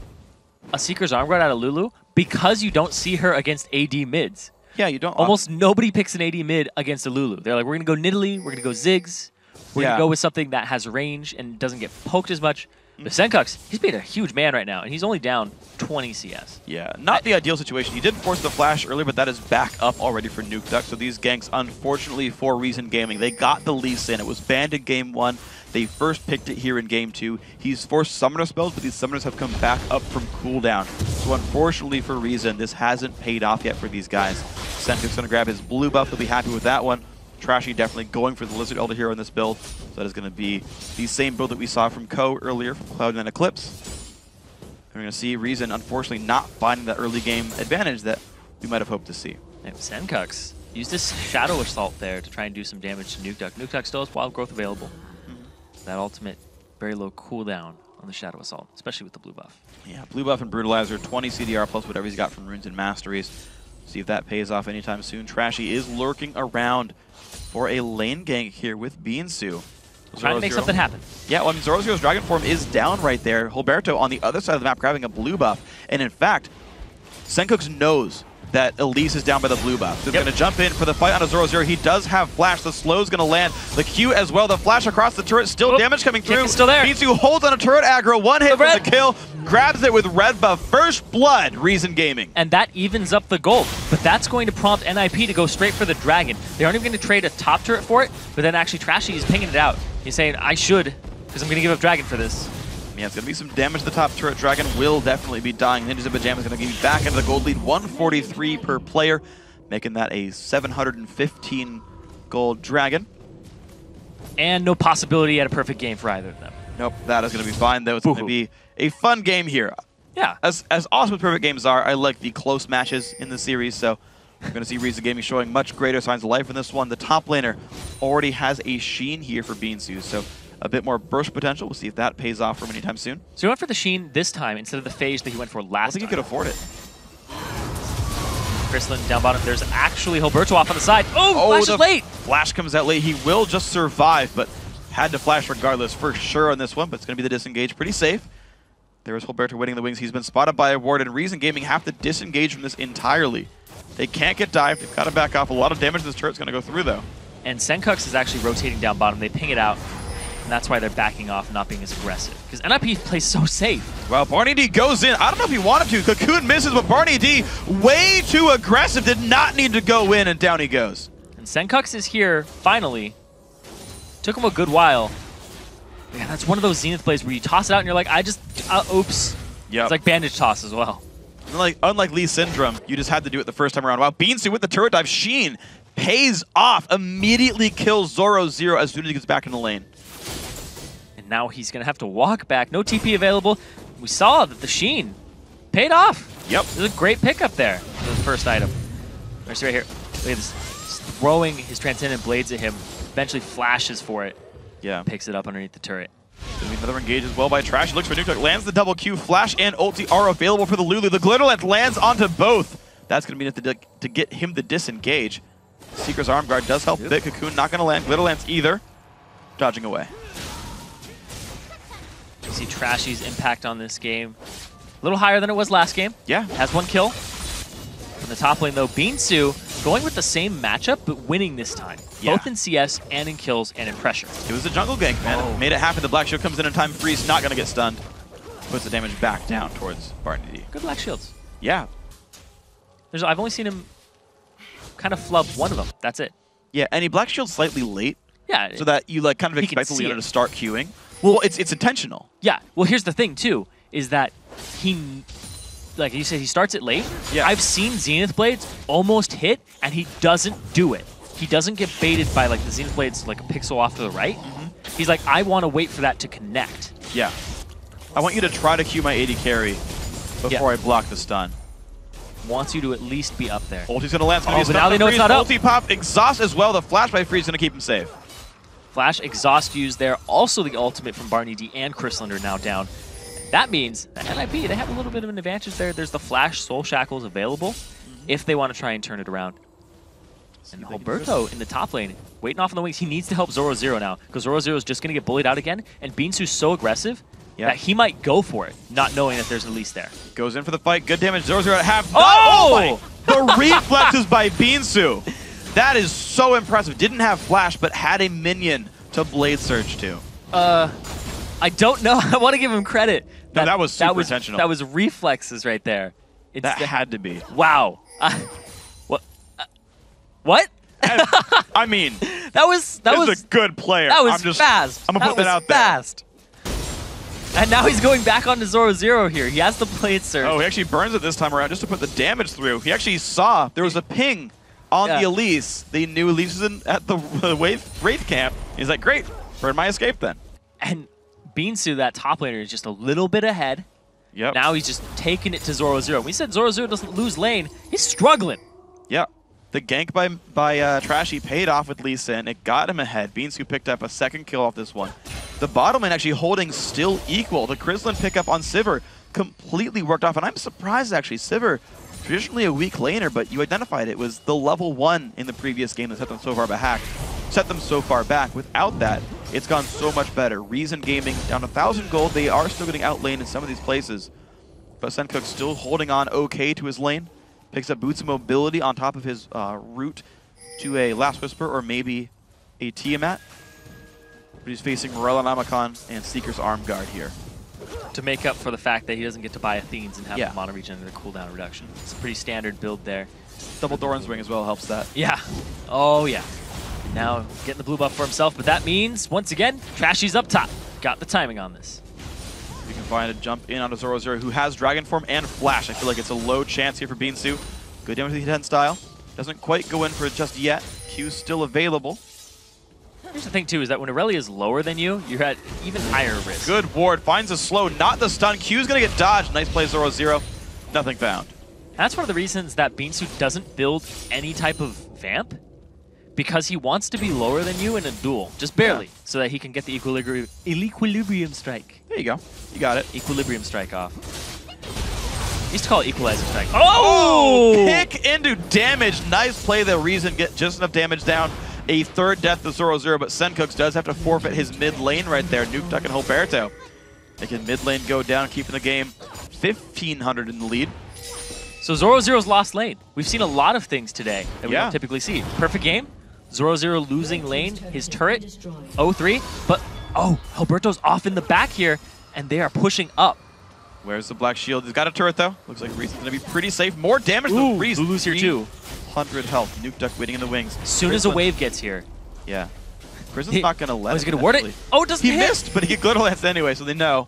a Seeker's Arm Guard out of Lulu because you don't see her against AD mids. Yeah, you don't. Almost nobody picks an AD mid against a Lulu. They're like, we're going to go Nidalee, we're going to go Ziggs, we're going to go with something that has range and doesn't get poked as much. But Senkux, he's being a huge man right now, and he's only down 20 CS. Yeah, not the ideal situation. He did force the flash earlier, but that is back up already for Nuke Duck. So these ganks, unfortunately for Reason Gaming, they got the Lee Sin. It was banned in Game 1. They first picked it here in Game 2. He's forced summoner spells, but these summoners have come back up from cooldown. So unfortunately for Reason, this hasn't paid off yet for these guys. Senkux going to grab his blue buff. He'll be happy with that one. Trashy definitely going for the Lizard Elder hero in this build. So that is going to be the same build that we saw from Ko earlier from Cloud9 Eclipse. We're going to see Reason, unfortunately, not finding that early game advantage that we might have hoped to see. And Senkux used this Shadow Assault there to try and do some damage to Nuke Duck. Nuke Duck still has Wild Growth available. That ultimate, very low cooldown on the Shadow Assault, especially with the blue buff. Yeah, blue buff and Brutalizer, 20 CDR plus whatever he's got from Runes and Masteries. See if that pays off anytime soon. Trashy is lurking around for a lane gank here with Beansu. Trying to make something happen. Yeah, well, I mean, Zoro-Zero's Dragon Form is down right there. Hilberto on the other side of the map grabbing a blue buff. And in fact, Senkooks knows that Elise is down by the blue buff. So they're going to jump in for the fight on a Zoro-Zero. He does have flash. The slow's going to land. The Q as well. The flash across the turret. Still damage coming through. Still there. Beansu holds on a turret aggro. One hit for the kill. Grabs it with red buff. First blood, Reason Gaming. And that evens up the gold. But that's going to prompt NIP to go straight for the dragon. They aren't even going to trade a top turret for it. But then actually Trashy is pinging it out. He's saying, I should, because I'm going to give up dragon for this. Yeah, it's going to be some damage to the top turret. Dragon will definitely be dying. Ninjas in Pajamas going to give you back into the gold lead. 143 per player, making that a 715 gold Dragon. And no possibility at a perfect game for either of them. Nope, that is going to be fine, though. It's going to be a fun game here. Yeah. As awesome as perfect games are, I like the close matches in the series, so we're going to see Reason Gaming showing much greater signs of life in this one. The top laner already has a Sheen here for Beansu, so a bit more burst potential. We'll see if that pays off for him anytime soon. So he went for the Sheen this time instead of the Phage that he went for last time. I think he could afford it. Chrislin down bottom. There's actually Hilberto off on the side. Oh, Flash is late! Flash comes out late. He will just survive, but had to flash regardless for sure on this one, but it's going to be the disengage. Pretty safe. There is Hilberto winning the wings. He's been spotted by a ward, and Reason Gaming have to disengage from this entirely. They can't get dived. They've got to back off. A lot of damage this turret's going to go through, though. And Senkooks is actually rotating down bottom. They ping it out, and that's why they're backing off and not being as aggressive. Because NIP plays so safe. Well, Barney D goes in. I don't know if he wanted to. Cocoon misses, but Barney D, way too aggressive, did not need to go in, and down he goes. And Senkooks is here, finally. Took him a good while. Yeah, that's one of those Zenith plays where you toss it out and you're like, oops. Yep. It's like bandage toss as well. Unlike Lee Syndrome, you just had to do it the first time around. Wow, Beansu with the turret dive. Sheen pays off, immediately kills Zoro-Zero as soon as he gets back in the lane. And now he's going to have to walk back. No TP available. We saw that the Sheen paid off. Yep. It was a great pickup there for the first item. Right here. Look at this. Just throwing his Transcendent Blades at him. Eventually flashes for it. Yeah. Picks it up underneath the turret. Gonna be another engage as well by Trash. He looks for Nuke. Lands the double Q. Flash and ulti are available for the Lulu. The Glitter Lance lands onto both. That's going to be enough to get him to disengage. Seeker's Arm Guard does help a bit. Cocoon not going to land. Glitter Lance either. Dodging away. You see Trashy's impact on this game. A little higher than it was last game. Yeah. Has one kill. In the top lane, though, Beansu going with the same matchup, but winning this time. Yeah. Both in CS and in kills and in pressure. It was a jungle gank, man. Oh. Made it happen. The Black Shield comes in time. Freeze, not going to get stunned. Puts the damage back down towards Barney D. Good Black Shields. Yeah. I've only seen him kind of flub one of them. That's it. Yeah, and he Black Shield slightly late. Yeah. So that you kind of He can expect the see leader it. to start queuing. Well, it's intentional. Yeah. Well, here's the thing, too, is that he, like you said, he starts it late. Yeah. I've seen Zenith Blades almost hit, and he doesn't do it. He doesn't get baited by, like, the Zenith Blades, like, a pixel off to the right. He's like, I want to wait for that to connect. Yeah. I want you to try to queue my 80 carry before I block the stun. Wants you to at least be up there. Ulti's gonna land. But now they know it's not up. Ulti pop, exhaust as well. The flash by Freeze is gonna keep him safe. Flash, exhaust used there. Also the ultimate from Barney D and Chrislin are now down. That means that NIP, they have a little bit of an advantage there. There's the Flash Soul Shackles available if they want to try and turn it around. And Hilberto in the top lane, waiting off on the wings. He needs to help Zoro-Zero now, because Zoro-Zero is just going to get bullied out again, and Beansu's so aggressive that he might go for it, not knowing that there's Elise there. Goes in for the fight. Good damage. Zoro-Zero at half. Oh! The reflexes by Beansu. That is so impressive. Didn't have Flash, but had a minion to Blade Surge to. I don't know. I want to give him credit. No, that was super intentional. That was reflexes right there. That had to be. Wow. What? What? I mean, that was a good player. That was fast. I'm gonna put that out fast. And now he's going back onto Zoro-Zero here. He has the Blade Surge. Oh, he actually burns it this time around just to put the damage through. He actually saw there was a ping on the Elise. They knew Elise was at the Wraith camp. He's like, great, burn my escape then. And Beansu, that top laner, is just a little bit ahead. Yep. Now he's just taking it to Zoro-Zero. We said Zoro-Zero doesn't lose lane. He's struggling. Yeah. The gank by Trashy paid off with Lee Sin. It got him ahead. Beansu picked up a second kill off this one. The bottom lane actually holding still equal. The Krislin pickup on Sivir completely worked off, and I'm surprised actually. Sivir, traditionally a weak laner, but you identified it was the level 1 in the previous game that set them so far back. Without that, it's gone so much better. Reason Gaming down 1,000 gold. They are still getting outlaned in some of these places, but Sencook still holding on okay to his lane. Picks up Boots of Mobility on top of his route to a Last Whisper or maybe a Tiamat. But he's facing Morella Namakan and Seeker's Arm Guard here. To make up for the fact that he doesn't get to buy Athenes and have Yeah. the mono regen and the cooldown reduction. It's a pretty standard build there. Double Doran's Wing as well helps that. Yeah. Oh, yeah. Now getting the blue buff for himself, but that means, once again, Trashy's up top. Got the timing on this. You can find a jump in onto Zoro who has Dragon Form and Flash. I feel like it's a low chance here for Beansu. Good damage with the hit style. Doesn't quite go in for it just yet. Q's still available. Here's the thing, too, is that when Aurelia is lower than you, you're at even higher risk. Good ward. Finds a slow, not the stun. Q's going to get dodged. Nice play, Zoro. Nothing found. That's one of the reasons that Beansu doesn't build any type of vamp, because he wants to be lower than you in a duel, just barely, so that he can get the equilibrium strike. There you go. You got it. Equilibrium strike off. I used to call it equalizer strike. Oh! Pick into damage. Nice play there. Reason get just enough damage down. A third death to Zoro, but Sencooks does have to forfeit his mid lane right there. Nuke Duck and Hilberto. Making mid lane go down, keeping the game 1,500 in the lead. So Zoro's lost lane. We've seen a lot of things today that we don't typically see. Perfect game. Zoro losing lane, his turret, 0-3. But, oh, Hilberto's off in the back here, and they are pushing up. Where's the Black Shield? He's got a turret, though. Looks like Reese's going to be pretty safe. More damage than Reese. Lulu's here, too. 100 health. Nuke Duck waiting in the wings. As soon as a wave gets here. Yeah. Prison's not going to let it. He's going to ward it. Oh, it doesn't hit. He missed, but he get Glitter Lance anyway, so they know.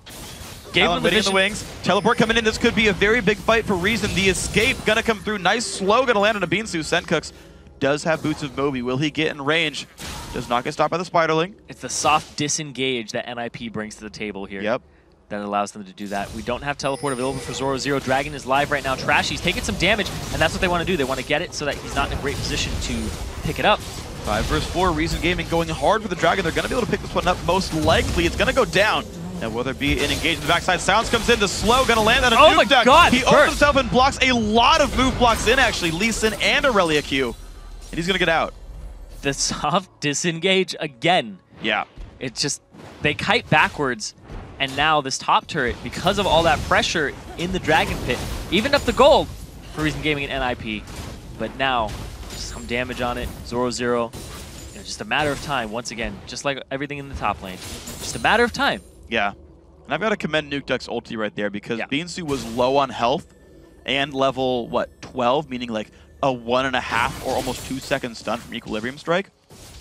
Galen waiting in the wings. Teleport coming in. This could be a very big fight for Reason. The escape going to come through. Nice slow. Going to land on a Beansu. Sencooks does have Boots of Moby. Will he get in range? Does not get stopped by the Spiderling. It's the soft disengage that NIP brings to the table here. Yep. That allows them to do that. We don't have teleport available for Zoro. Dragon is live right now. Trashy's taking some damage, and that's what they want to do. They want to get it so that he's not in a great position to pick it up. 5 versus 4. Reason Gaming going hard for the Dragon. They're going to be able to pick this one up. Most likely, it's going to go down. Now, will there be an engage in the backside? Sounds comes in. The slow going to land on a Nuke Duck. God, he opens himself and blocks a lot of move blocks in, actually. Lee Sin and Aurelia Q. And he's going to get out. The soft disengage again. Yeah. It's just, they kite backwards, and now this top turret, because of all that pressure in the Dragon Pit, evened up the gold for Reason Gaming and NIP. But now, some damage on it. Zoro, just a matter of time, once again, just like everything in the top lane. Just a matter of time. Yeah. And I've got to commend Nuke Duck's ulti right there because Beansu was low on health and level, 12, meaning like a 1.5 or almost 2 second stun from Equilibrium Strike.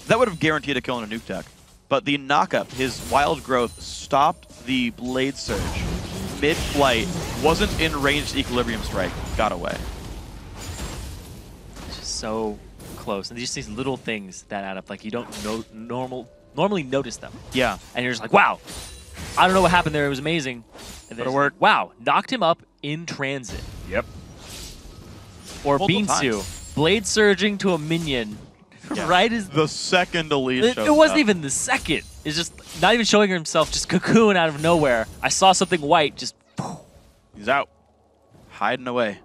That would have guaranteed a kill on a Nuke Duck. But the knockup, his Wild Growth, stopped the Blade Surge mid-flight, wasn't in range to Equilibrium Strike, got away. It's just so close. And just these little things that add up, like you don't normally notice them. Yeah. And you're just like, wow, I don't know what happened there. It was amazing. And then it worked. Wow, knocked him up in transit. Yep. Or Beansu, blade surging to a minion, right as the second Elite shows it wasn't up. even the second. It's just not even showing himself, just cocoon out of nowhere. I saw something white, just. He's out, hiding away.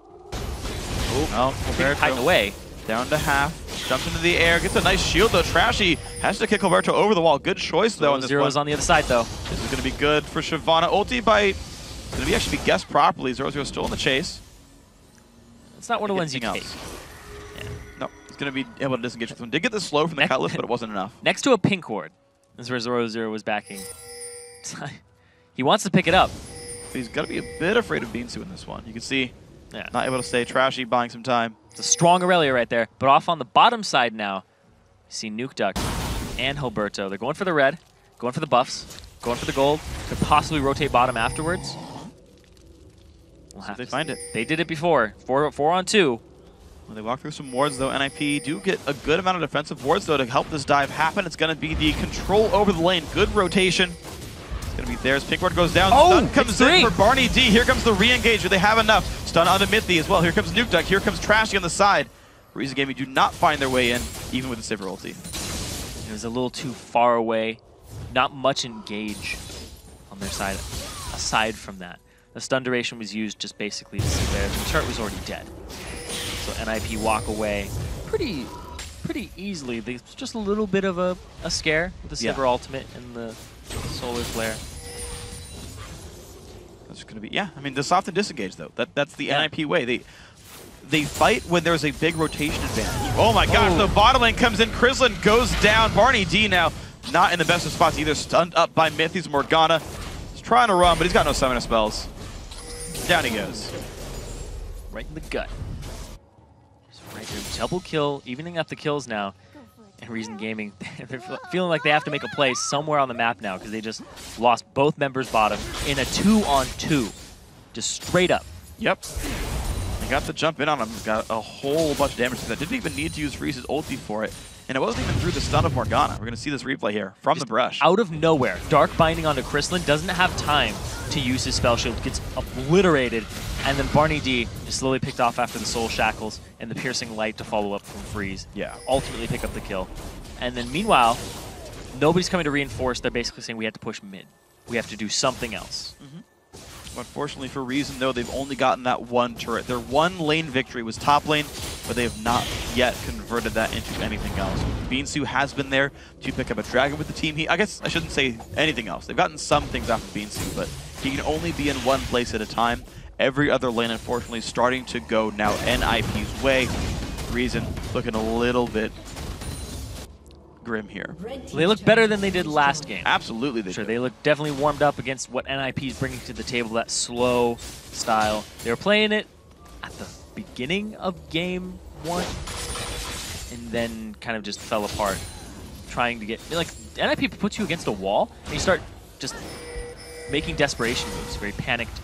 Oh, hiding away. Down to half, jumps into the air, gets a nice shield though. Trashy has to kick Alberto over the wall. Good choice though on this one. Zero's on the other side though. This is going to be good for Shyvana. Ulti by, going to be actually guessed properly. Zero's still in the chase. It's not one of the ones you take. Yeah. No, he's going to be able to disengage with one. Did get the slow from the Cutlass, but it wasn't enough. Next to a pink ward. This is where Zero was backing. He wants to pick it up. But he's got to be a bit afraid of Beansu in this one. You can see, not able to stay. Trashy buying some time. It's a strong Aurelia right there. But off on the bottom side now, you see Nuke Duck and Hilberto. They're going for the red, going for the buffs, going for the gold. Could possibly rotate bottom afterwards. They find it. They did it before. 4 on 2. When they walk through some wards, though, NIP do get a good amount of defensive wards, though, to help this dive happen. It's going to be the control over the lane. Good rotation. It's going to be theirs. Pink ward goes down. Stun comes in for Barney D. Here comes the re-engage. Do they have enough? Stun onto Mithy as well. Here comes Nuke Duck. Here comes Trashy on the side. Reason Gaming do not find their way in, even with the Sivir ulti. It was a little too far away not much engage on their side aside from that. The stun duration was used just basically to sit there. The turret was already dead. So NIP walk away pretty easily. There's just a little bit of a scare with the Sivir ultimate and the solar flare. That's going to be, I mean, the soft and disengage, though. That's the NIP way. They fight when there's a big rotation advantage. Oh my gosh, the bottom lane comes in. Krislin goes down. Barney D now not in the best of spots either. Stunned up by Mythi's Morgana. He's trying to run, but he's got no summoner spells. Down he goes. Right in the gut. Just right there. Double kill, evening up the kills now. And Reason Gaming, they're feeling like they have to make a play somewhere on the map now because they just lost both members bottom in a 2-on-2. Just straight up. Yep. They got the jump in on him. Got a whole bunch of damage to that. Didn't even need to use Freeze's ulti for it. And it wasn't even through the stun of Morgana. We're going to see this replay here from Just the brush. Out of nowhere, Dark Binding onto Krislin, doesn't have time to use his spell shield, gets obliterated, and then Barney D is slowly picked off after the Soul Shackles and the Piercing Light to follow up from Freeze. Yeah. Ultimately pick up the kill. And then meanwhile, nobody's coming to reinforce. They're basically saying we have to push mid. We have to do something else. Unfortunately for Reason, though, they've only gotten that one turret. Their one lane victory was top lane, but they have not yet converted that into anything else. Beansu has been there to pick up a dragon with the team. I guess I shouldn't say anything else. They've gotten some things off of Beansu, but he can only be in one place at a time. Every other lane, unfortunately, is starting to go now NIP's way. Reason looking a little bit grim here. They look better than they did last game. Absolutely they do. They look definitely warmed up against what NIP is bringing to the table, that slow style. They were playing it at the beginning of game 1 and then kind of just fell apart trying to get, like, NIP puts you against a wall and you start just making desperation moves, very panicked.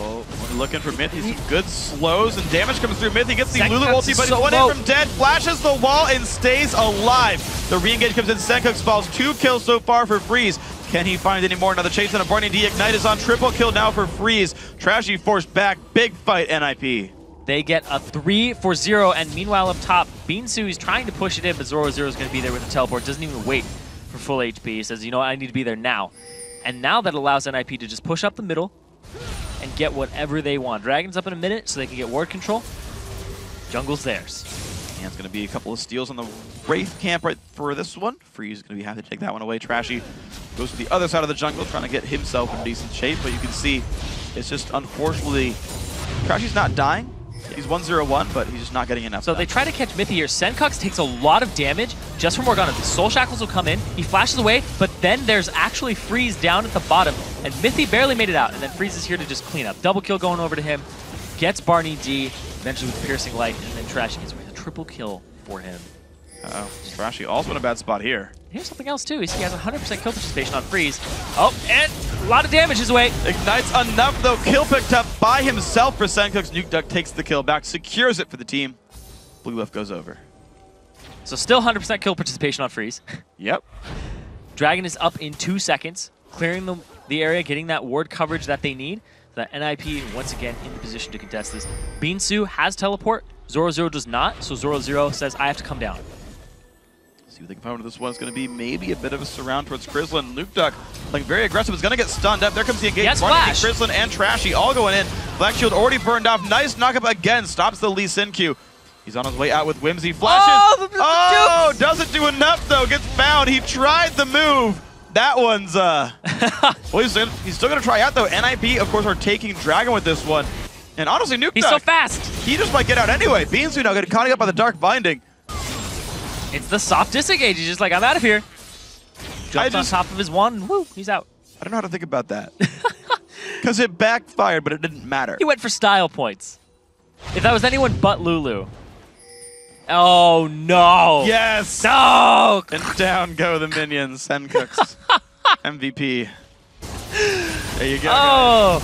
Oh, looking for Mythy. Some good slows and damage comes through. Mythy gets the Senkuk's Lulu ulti, but he's one in from dead. Flashes the wall and stays alive. The re-engage comes in. Senkuk's falls. 2 kills so far for Freeze. Can he find any more? Another chase on a Barney D. Ignite is on. Triple kill now for Freeze. Trashy forced back. Big fight, NIP. They get a 3-for-0, and meanwhile up top, Beansu is trying to push it in, but Zoro is going to be there with the teleport. Doesn't even wait for full HP. He says, you know what, I need to be there now. And now that allows NIP to just push up the middle and get whatever they want. Dragon's up in a minute, so they can get ward control. Jungle's theirs. And it's going to be a couple of steals on the Wraith camp right for this one. Freeze is going to be happy to take that one away. Trashy goes to the other side of the jungle, trying to get himself in decent shape, but you can see it's just, unfortunately, Trashy's not dying. He's 1-0-1, but he's just not getting enough. So they try to catch Mythy here. Senkuk's takes a lot of damage just from Morgana. The Soul Shackles will come in. He flashes away, but then there's actually Freeze down at the bottom, and Mythy barely made it out, and then Freeze is here to just clean up. Double kill going over to him. Gets Barney D, eventually with Piercing Light, and then Trashy gets a triple kill for him. Uh-oh. Trashy also in a bad spot here. Here's something else, too. He has 100% kill participation on Freeze. Oh, and a lot of damage his way. Ignites enough, though. Kill picked up by himself for Senkuk's. Nuke Duck takes the kill back, secures it for the team. Blue buff goes over. So still 100% kill participation on Freeze. Yep. Dragon is up in 2 seconds, clearing the area, getting that ward coverage that they need. So that NIP, once again, in the position to contest this. Beansu has teleport. Zoro does not, so Zoro says, I have to come down. See what they can find with this one. It's going to be maybe a bit of a surround towards Krislin. Nuke Duck, like very aggressive, is going to get stunned up. There comes the engage. Yes, Flash. Krislin and Trashy all going in. Black Shield already burned off. Nice knockup again. Stops the Lee Sin Q. He's on his way out with Whimsy. Flashes. Oh, doesn't do enough, though. Gets found. He tried the move. That one's, well, he's still going to try out, though. NIP, of course, are taking Dragon with this one. And honestly, Nuke Duck. He's so fast. He just might get out anyway. Beansu now getting caught up by the Dark Binding. It's the soft disengage. He's just like, I'm out of here. Jumps on top of his one, and woo, he's out. I don't know how to think about that. Because it backfired, but it didn't matter. He went for style points. If that was anyone but Lulu. Oh, no. Yes! No! And down go the minions. Senkuk's MVP. There you go. Oh!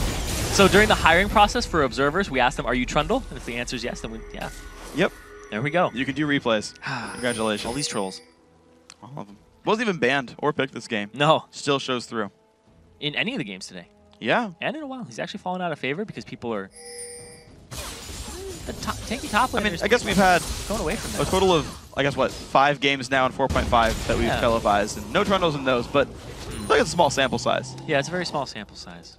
So during the hiring process for observers, we asked them, are you Trundle? And if the answer is yes, then yeah. Yep. There we go. You can do replays. Congratulations. All these trolls. All of them. Wasn't even banned or picked this game. No. Still shows through. In any of the games today. Yeah. And in a while. He's actually fallen out of favor because people are... tanky top laners. I mean, I guess we've had going away from a that. total of, I guess, what, 5 games now in 4.5 that we've televised, and no Trundles in those, but look at the small sample size. Yeah, it's a very small sample size.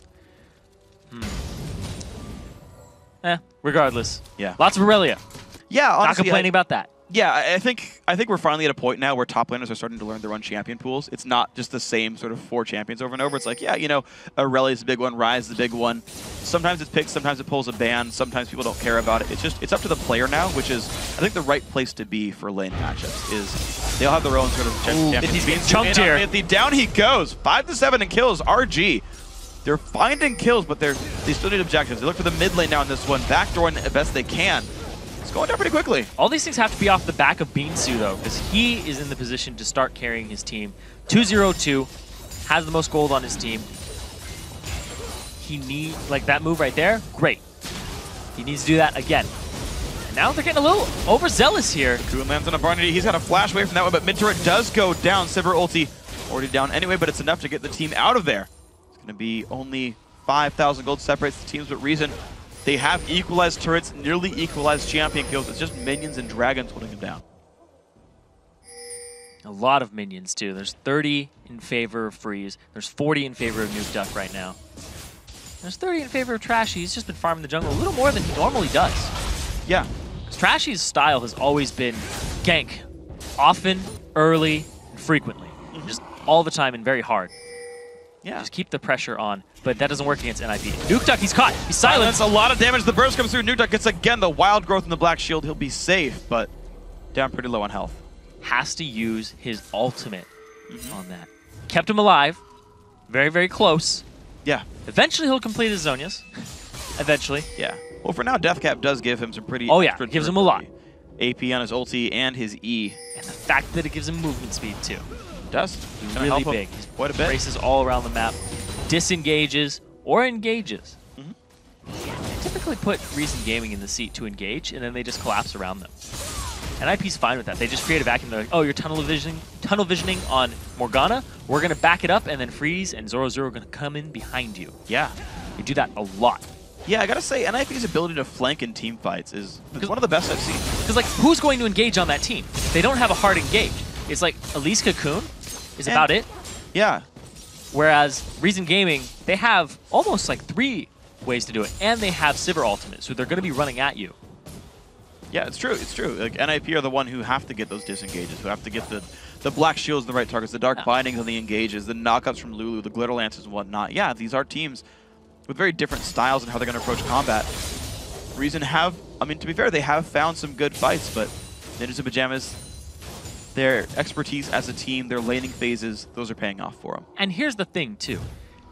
Regardless. Yeah. Lots of Aurelia. Yeah, honestly, Not complaining about that. Yeah, I think we're finally at a point now where top laners are starting to learn their own champion pools. It's not just the same sort of 4 champions over and over. It's like, yeah, you know, Aurelia's the big one, Ryze is the big one. Sometimes it's picked, sometimes it pulls a ban, sometimes people don't care about it. It's up to the player now, which is, I think, the right place to be for lane matchups. Is they'll have their own sort of champions. He's getting chunked here. Down he goes, 5-7 in kills. RG. They're finding kills, but they still need objectives. They look for the mid lane now in this one, backdooring the best they can. It's going down pretty quickly. All these things have to be off the back of Beansu, though, because he is in the position to start carrying his team. 2-0-2, has the most gold on his team. He needs, like that move right there, great. He needs to do that again. And now they're getting a little overzealous here. Druid lands on a Barney. He's got a flash away from that one, but mid turret does go down. Sivir ulti already down anyway, but it's enough to get the team out of there. It's going to be only 5,000 gold separates the teams, but reason they have equalized turrets, nearly equalized champion kills. It's just minions and dragons holding them down. A lot of minions, too. There's 30 in favor of Freeze. There's 40 in favor of Nuke Duck right now. There's 30 in favor of Trashy. He's just been farming the jungle a little more than he normally does. Yeah. Because Trashy's style has always been gank. Often, early, and frequently. Just all the time and very hard. Yeah. Just keep the pressure on. But that doesn't work against NIP. Nuke Duck, he's caught. He's silenced. That's a lot of damage. The burst comes through. Nuke Duck gets again the wild growth in the black shield. He'll be safe, but down pretty low on health. Has to use his ultimate on that. Kept him alive. Very, very close. Yeah. Eventually he'll complete his Zonias. Eventually. Yeah. Well, for now, Deathcap does give him some pretty... Oh yeah, gives him a lot. AP on his ulti and his E. And the fact that it gives him movement speed too. It does. He's really big. He's quite a bit. Races all around the map. Disengages or engages. They typically put Reason Gaming in the seat to engage, and then they just collapse around them. And IP's fine with that. They just create a vacuum. They're like, oh, you're tunnel visioning on Morgana. We're going to back it up, and then Freeze and Zoro are going to come in behind you. Yeah. You do that a lot. Yeah, I gotta say, NIP's ability to flank in team fights is one of the best I've seen. Because, like, who's going to engage on that team? They don't have a hard engage. It's like Elise Cocoon is about it. Yeah. Whereas Reason Gaming, they have almost like 3 ways to do it. And they have Sivir ultimate, so they're going to be running at you. Yeah, it's true. It's true. Like, NIP are the one who have to get those disengages, who have to get the black shields in the right targets, the dark bindings on the engages, the knockouts from Lulu, the glitter lances and whatnot. Yeah, these are teams with very different styles and how they're going to approach combat. Reason have, I mean, to be fair, they have found some good fights, but Ninjas and Pajamas, their expertise as a team, their laning phases, those are paying off for them. And here's the thing, too,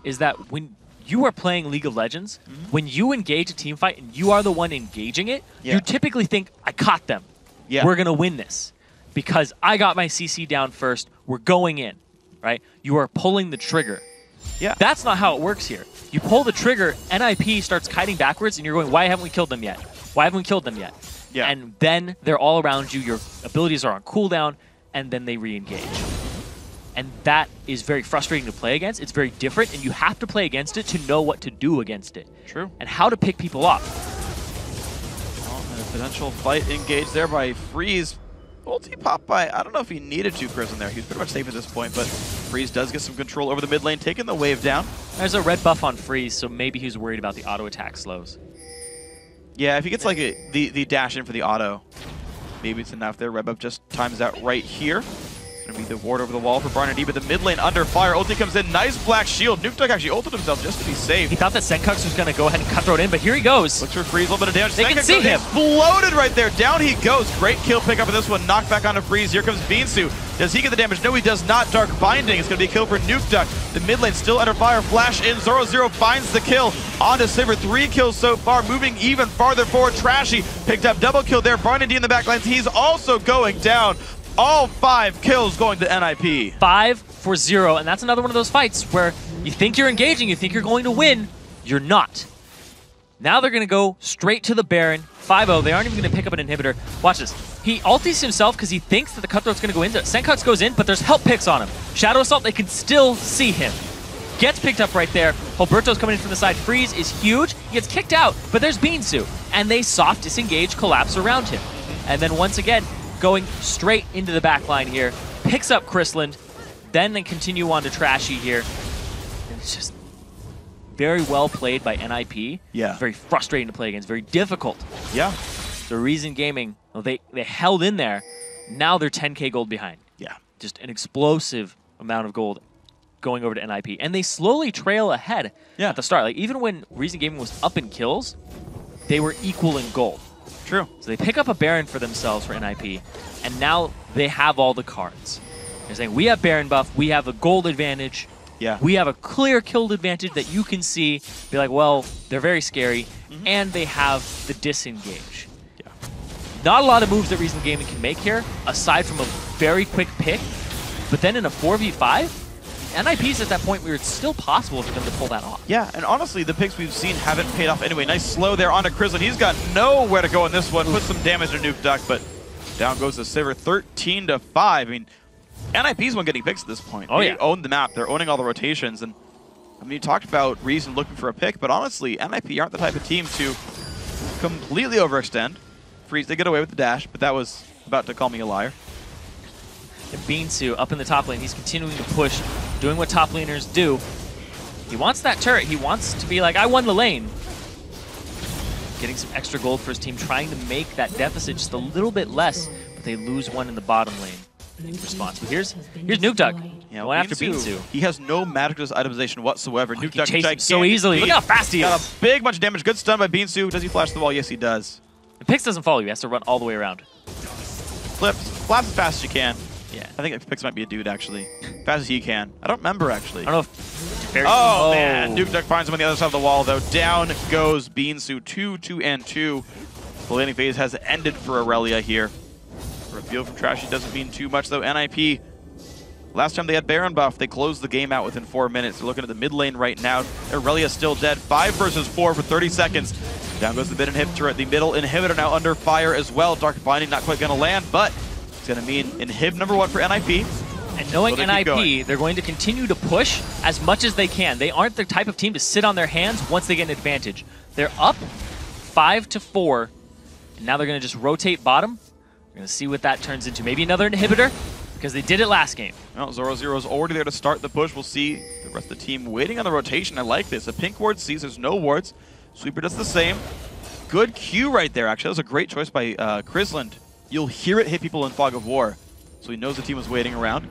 is that when you are playing League of Legends, when you engage a team fight and you are the one engaging it, you typically think, I caught them. Yeah. We're going to win this because I got my CC down first. We're going in, right? You are pulling the trigger. Yeah. That's not how it works here. You pull the trigger, NIP starts kiting backwards, and you're going, why haven't we killed them yet? Why haven't we killed them yet? Yeah. And then they're all around you, your abilities are on cooldown, and then they re-engage. And that is very frustrating to play against. It's very different, and you have to play against it to know what to do against it. True. And how to pick people up. Well, and a potential fight engaged there by Freeze. Ulti pop by, I don't know if he needed to Prison there. He was pretty much safe at this point, but Freeze does get some control over the mid lane, taking the wave down. There's a red buff on Freeze, so maybe he was worried about the auto attack slows. Yeah, if he gets like the dash in for the auto, maybe it's enough there. Red buff just times out right here. It's going to be the ward over the wall for Barnard, but the mid lane under fire. Ulti comes in, nice black shield. Nuke Duck actually ulted himself just to be safe. He thought that Senkux was going to go ahead and cutthroat in, but here he goes. Looks for Freeze, a little bit of damage. They can see him. Exploded right there. Down he goes. Great kill pickup of this one. Knocked back onto Freeze. Here comes Beansu. Does he get the damage? No, he does not. Dark Binding. It's going to be a kill for Nuke Duck. The mid lane still under fire. Flash in. Zoro finds the kill. Onto Sivir. 3 kills so far. Moving even farther forward. Trashy picked up double kill there. Barnard in the back lines. He's also going down. All 5 kills going to NIP. 5-0, and that's another one of those fights where you think you're engaging, you think you're going to win, you're not. Now they're going to go straight to the Baron, 5-0. They aren't even going to pick up an inhibitor. Watch this. He ultis himself because he thinks that the Cutthroat's going to go into it. Senkux goes in, but there's help picks on him. Shadow Assault, they can still see him. gets picked up right there. Alberto's coming in from the side. Freeze is huge. He gets kicked out, but there's Beansu. And they soft disengage, collapse around him. And then once again, going straight into the back line here. Picks up Chrisland. Then they continue on to Trashy here. And it's just very well played by NIP. Yeah. Very frustrating to play against. Very difficult. Yeah. So Reason Gaming, well, they held in there. Now they're 10K gold behind. Yeah. Just an explosive amount of gold going over to NIP. And they slowly trail ahead at the start. Like, even when Reason Gaming was up in kills, they were equal in gold. True. So they pick up a Baron for themselves for NIP, and now they have all the cards. They're saying, we have Baron buff, we have a gold advantage, we have a clear kill advantage that you can see. Be like, well, they're very scary, and they have the disengage. Not a lot of moves that Reason Gaming can make here, aside from a very quick pick. But then in a 4v5, NIP's at that point where it's still possible for them to pull that off. Yeah, and honestly, the picks we've seen haven't paid off anyway. Nice slow there onto Chrisland. He's got nowhere to go in this one. Put some damage to Nuke Duck, but down goes the Sivir, 13-5. I mean, NIP's one getting picks at this point. Oh, they yeah. own the map. They're owning all the rotations. And I mean, you talked about Reason looking for a pick, but honestly, NIP aren't the type of team to completely overextend. Freeze, they get away with the dash, but that was about to call me a liar. And Beansu up in the top lane, he's continuing to push, doing what top laners do. He wants that turret. He wants to be like, I won the lane. Getting some extra gold for his team, trying to make that deficit just a little bit less, but they lose one in the bottom lane in response. But here's Nuke Duck. Yeah, Going after Beansu. He has no magic resist itemization whatsoever. Nuke Duck chases him so easily. Look how fast he is. Got a big bunch of damage. Good stun by Beansu. Does he flash the wall? Yes, he does. The Pix doesn't follow you. He has to run all the way around. Flips. Blast as fast as you can. Yeah. I think Pix might be a dude, actually. Fast as he can. I don't remember, actually. I don't know if... Oh, man. Nuke Duck finds him on the other side of the wall, though. Down goes Beansu. 2-2-2. The laning phase has ended for Aurelia here. Reveal from Trashy doesn't mean too much, though. NIP, last time they had Baron buff, they closed the game out within 4 minutes. They're looking at the mid lane right now. Aurelia still dead. 5 versus 4 for 30 seconds. Down goes the mid inhibitor. The middle inhibitor now under fire as well. Dark Binding not quite going to land, but it's going to mean inhib number 1 for NIP. And knowing NIP, they're going to continue to push as much as they can. They aren't the type of team to sit on their hands once they get an advantage. They're up 5-4, and now they're going to just rotate bottom. We're going to see what that turns into. Maybe another inhibitor, because they did it last game. Well, Zoro0 is already there to start the push. We'll see the rest of the team waiting on the rotation. I like this. A pink ward sees there's no wards. Sweeper does the same. Good Q right there, actually. That was a great choice by Chrisland. You'll hear it hit people in Fog of War, so he knows the team was waiting around.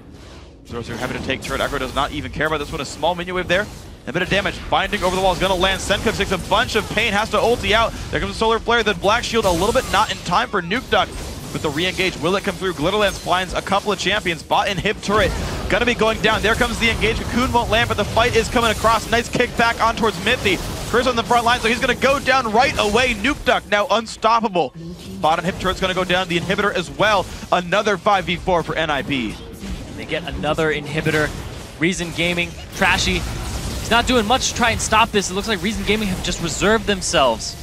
Zoro0 happy to take turret. Aggro does not even care about this one. A small minion wave there. A bit of damage. Binding over the wall is going to land. Senkup takes a bunch of pain, has to ulti out. There comes a Solar Flare, then Black Shield a little bit not in time for Nuke Duck. With the re-engage, will it come through? Glitterlands finds a couple of champions. Bot and Hip turret gonna be going down. There comes the engage. Cocoon won't land, but the fight is coming across. Nice kick back on towards Mithy. Chris on the front line, so he's gonna go down right away. Nuke Duck now unstoppable. Bottom Hip turret's gonna go down. The inhibitor as well. Another 5v4 for NIP. They get another inhibitor. Reason Gaming, Trashy. He's not doing much to try and stop this. It looks like Reason Gaming have just reserved themselves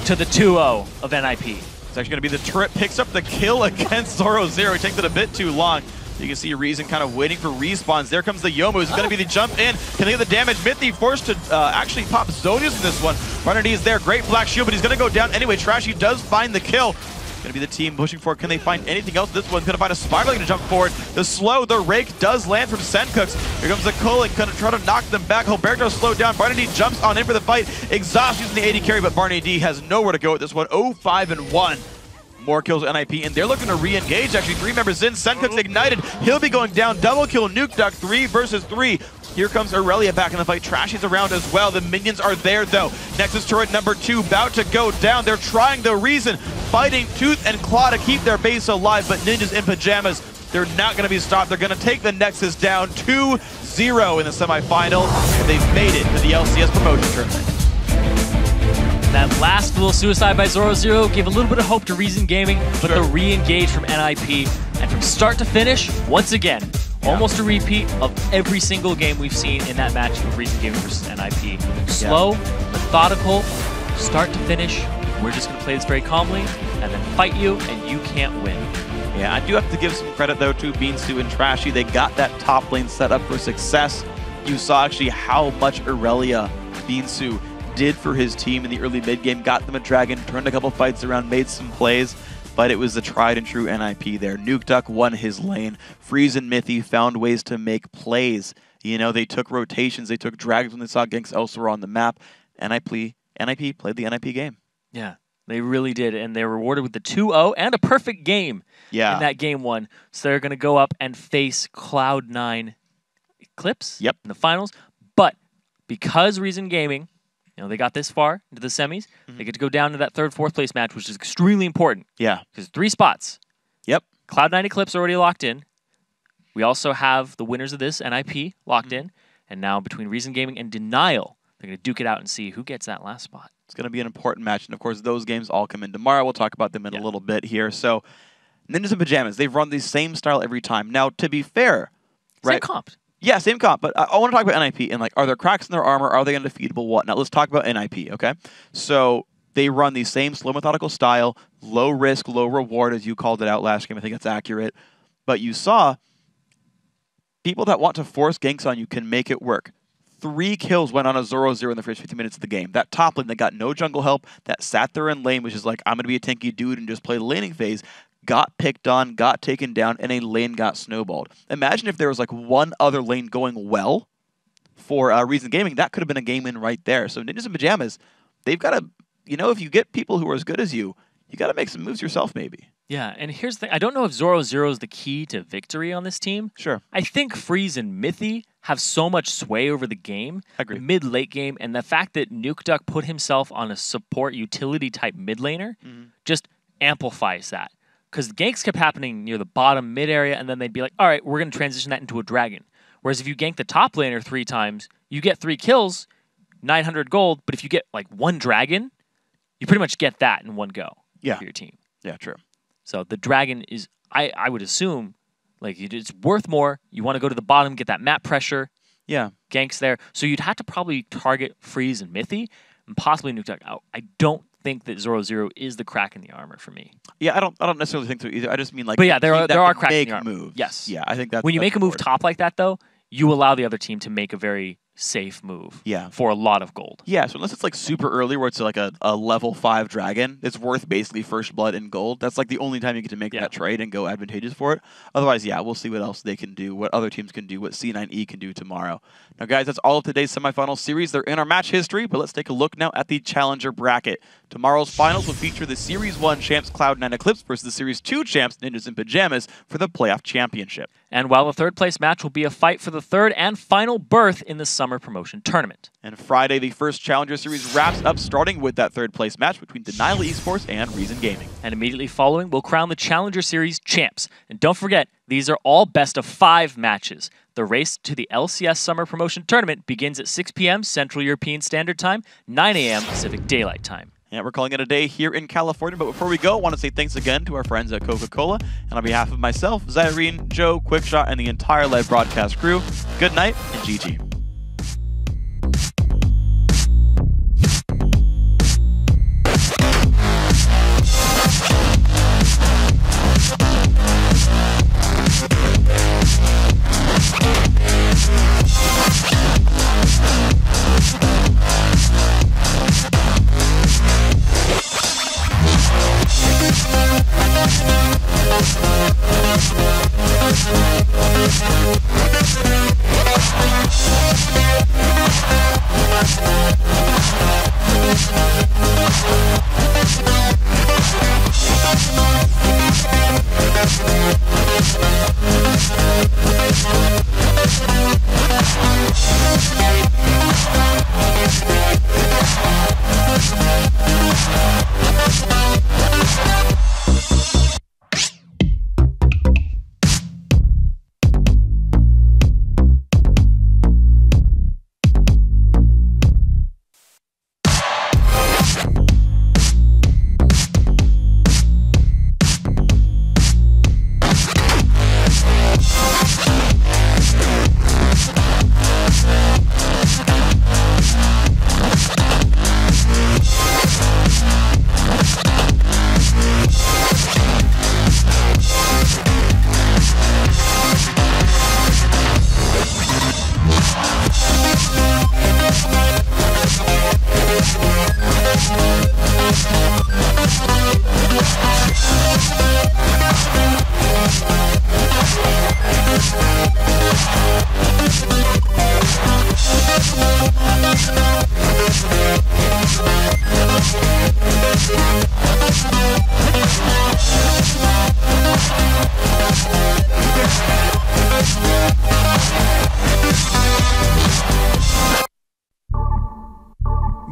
to the 2-0 of NIP. It's actually going to be the turret picks up the kill against Zoro0. He takes it a bit too long. You can see Reason kind of waiting for respawns. There comes the Yomu. It's going to be the jump in. Can they get the damage? Mithy forced to actually pop Zonius in this one. Runner is there. Great Black Shield, but he's going to go down anyway. Trashy does find the kill. Going to be the team pushing for it. Can they find anything else? This one's going to find a Spiral to jump forward. The slow, the rake does land from Sencooks. Here comes the Culling, going to try to knock them back. Hilberto slowed down. Barney D jumps on in for the fight. Exhaust using the AD carry, but Barney D has nowhere to go with this one. 0-5-1. More kills NIP, and they're looking to re-engage. Actually, 3 members in. Sencook's ignited. He'll be going down. Double kill Nuke Duck. 3 versus 3. Here comes Aurelia back in the fight. Trashy's around as well. The minions are there, though. Nexus turret number 2 about to go down. They're trying the Reason, fighting tooth and claw to keep their base alive, but ninjas in pajamas, they're not going to be stopped. They're going to take the Nexus down 2-0 in the semifinal, and they've made it to the LCS promotion tournament. That last little suicide by Zoro0 gave a little bit of hope to Reason Gaming, but the re-engage from NIP, and from start to finish, once again, almost a repeat of every single game we've seen in that match of Reason Gaming versus NIP. Slow, methodical, start to finish. We're just going to play this very calmly, and then fight you, and you can't win. Yeah, I do have to give some credit, though, to Beansu and Trashy. They got that top lane set up for success. You saw actually how much Aurelia Beansu did for his team in the early mid-game, got them a dragon, turned a couple fights around, made some plays, but it was the tried and true NIP there. Nukeduck won his lane. Freeze and Mithy found ways to make plays. You know, they took rotations, they took dragons when they saw ganks elsewhere on the map. NIP played the NIP game. Yeah, they really did, and they were rewarded with the 2-0 and a perfect game in that game one. So they're going to go up and face Cloud9 Eclipse in the finals. But because Reason Gaming, you know, they got this far into the semis, they get to go down to that third, fourth place match, which is extremely important. Yeah. Because 3 spots. Yep. Cloud9 Eclipse already locked in. We also have the winners of this, NIP, locked in. And now between Reason Gaming and Denial, they're going to duke it out and see who gets that last spot. It's going to be an important match. And, of course, those games all come in tomorrow. We'll talk about them in a little bit here. So, Ninjas in Pajamas, they've run the same style every time. Now, to be fair, Same comp. Yeah, same comp. But I want to talk about NIP. And, like, are there cracks in their armor? Are they undefeatable? What? Now, let's talk about NIP, okay? So, they run the same slow, methodical style, low risk, low reward, as you called it out last game. I think that's accurate. But you saw people that want to force ganks on you can make it work. 3 kills went on a 0-0 in the first 15 minutes of the game. That top lane that got no jungle help, that sat there in lane, which is like, I'm going to be a tanky dude and just play the laning phase, got picked on, got taken down, and a lane got snowballed. Imagine if there was like one other lane going well for Reason Gaming. That could have been a game win right there. So Ninjas in Pajamas, they've got to, you know, if you get people who are as good as you got to make some moves yourself maybe. Yeah, and here's the thing. I don't know if 0-0 is the key to victory on this team. Sure. I think Freeze and Mithy have so much sway over the game, Agree. mid-late game, and the fact that Nukeduck put himself on a support utility-type mid laner just amplifies that. Because the ganks kept happening near the bottom mid area, and then they'd be like, all right, we're going to transition that into a dragon. Whereas if you gank the top laner 3 times, you get 3 kills, 900 gold, but if you get like 1 dragon, you pretty much get that in one go for your team. Yeah, true. So the dragon is, I would assume, like it's worth more. You want to go to the bottom, get that map pressure. Yeah. Ganks there. So you'd have to probably target Freeze and Mithy and possibly Nukeduck. I don't think that 0-0 is the crack in the armor for me. Yeah, I don't necessarily think so either. I just mean like, but yeah, there are cracks in make the armor. moves. Yes. Yeah, I think that's when you make a move important. top like that though, you allow the other team to make a very safe move. Yeah. For a lot of gold. Yeah, so unless it's like super early where it's like a level 5 dragon, it's worth basically first blood and gold. That's like the only time you get to make that trade and go advantageous for it. Otherwise, yeah, we'll see what else they can do, what other teams can do, what C9E can do tomorrow. Now, guys, that's all of today's semifinal series. They're in our match history, but let's take a look now at the Challenger bracket. Tomorrow's finals will feature the Series 1 champs Cloud9 Eclipse versus the Series 2 champs Ninjas in Pajamas for the playoff championship. And while the third place match will be a fight for the third and final berth in the summer promotion tournament. And Friday, the first Challenger Series wraps up, starting with that third place match between Denial Esports and Reason Gaming. And immediately following, we'll crown the Challenger Series champs. And don't forget, these are all best of 5 matches. The race to the LCS Summer Promotion Tournament begins at 6 p.m. Central European Standard Time, 9 a.m. Pacific Daylight Time. Yeah, we're calling it a day here in California. But before we go, I want to say thanks again to our friends at Coca-Cola. And on behalf of myself, Zyrene, Joe, Quickshot, and the entire live broadcast crew, good night and GG. We'll be right back.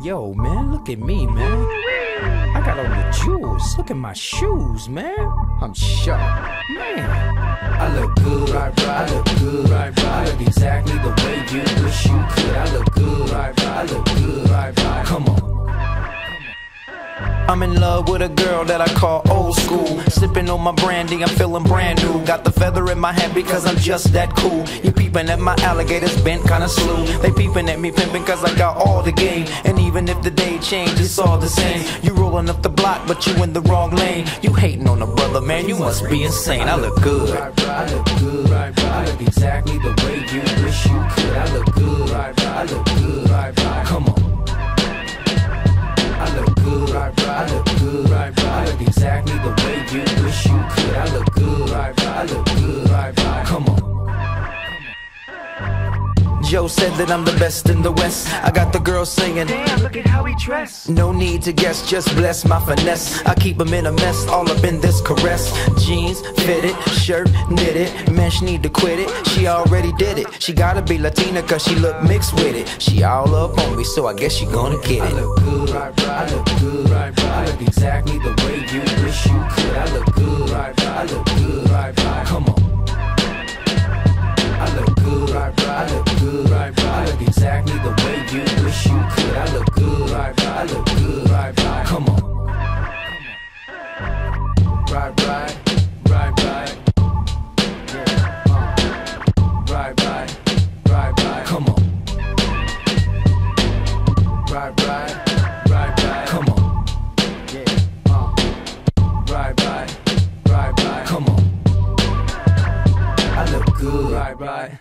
Yo, man, look at me, man. I got on the jewels. Look at my shoes, man. I'm sharp, man. I look good, I look good, I look exactly the way you wish you could. I look good, I look good, come on. I'm in love with a girl that I call old school. Sipping on my brandy, I'm feeling brand new. Got the feather in my hat because I'm just that cool. You peeping at my alligators bent kinda slew. They peeping at me pimping cause I got all the game. And even if the day changed, it's all the same. You rolling up the block, but you in the wrong lane. You hating on a brother, man, you must be insane. I look good, I look good, I look exactly the way you wish you could. I look good, I look good, come on. I look good, I look good, I look exactly the way you wish you could. I look good, I look good, come on. Joe said that I'm the best in the West. I got the girls singing, damn, look at how he dressed. No need to guess, just bless my finesse. I keep him in a mess, all up in this caress. Jeans, fitted, shirt, knitted. Man, she need to quit it, she already did it. She gotta be Latina cause she look mixed with it. She all up on me, so I guess she gonna get it. I look good, I look good, I look exactly the way you wish you could. I look good, I look good, come on. I look good, I look good, I look exactly the way you wish you could. I look good, I look good, come on. Right, come on. Right, come on. Right, come on. I look good, right.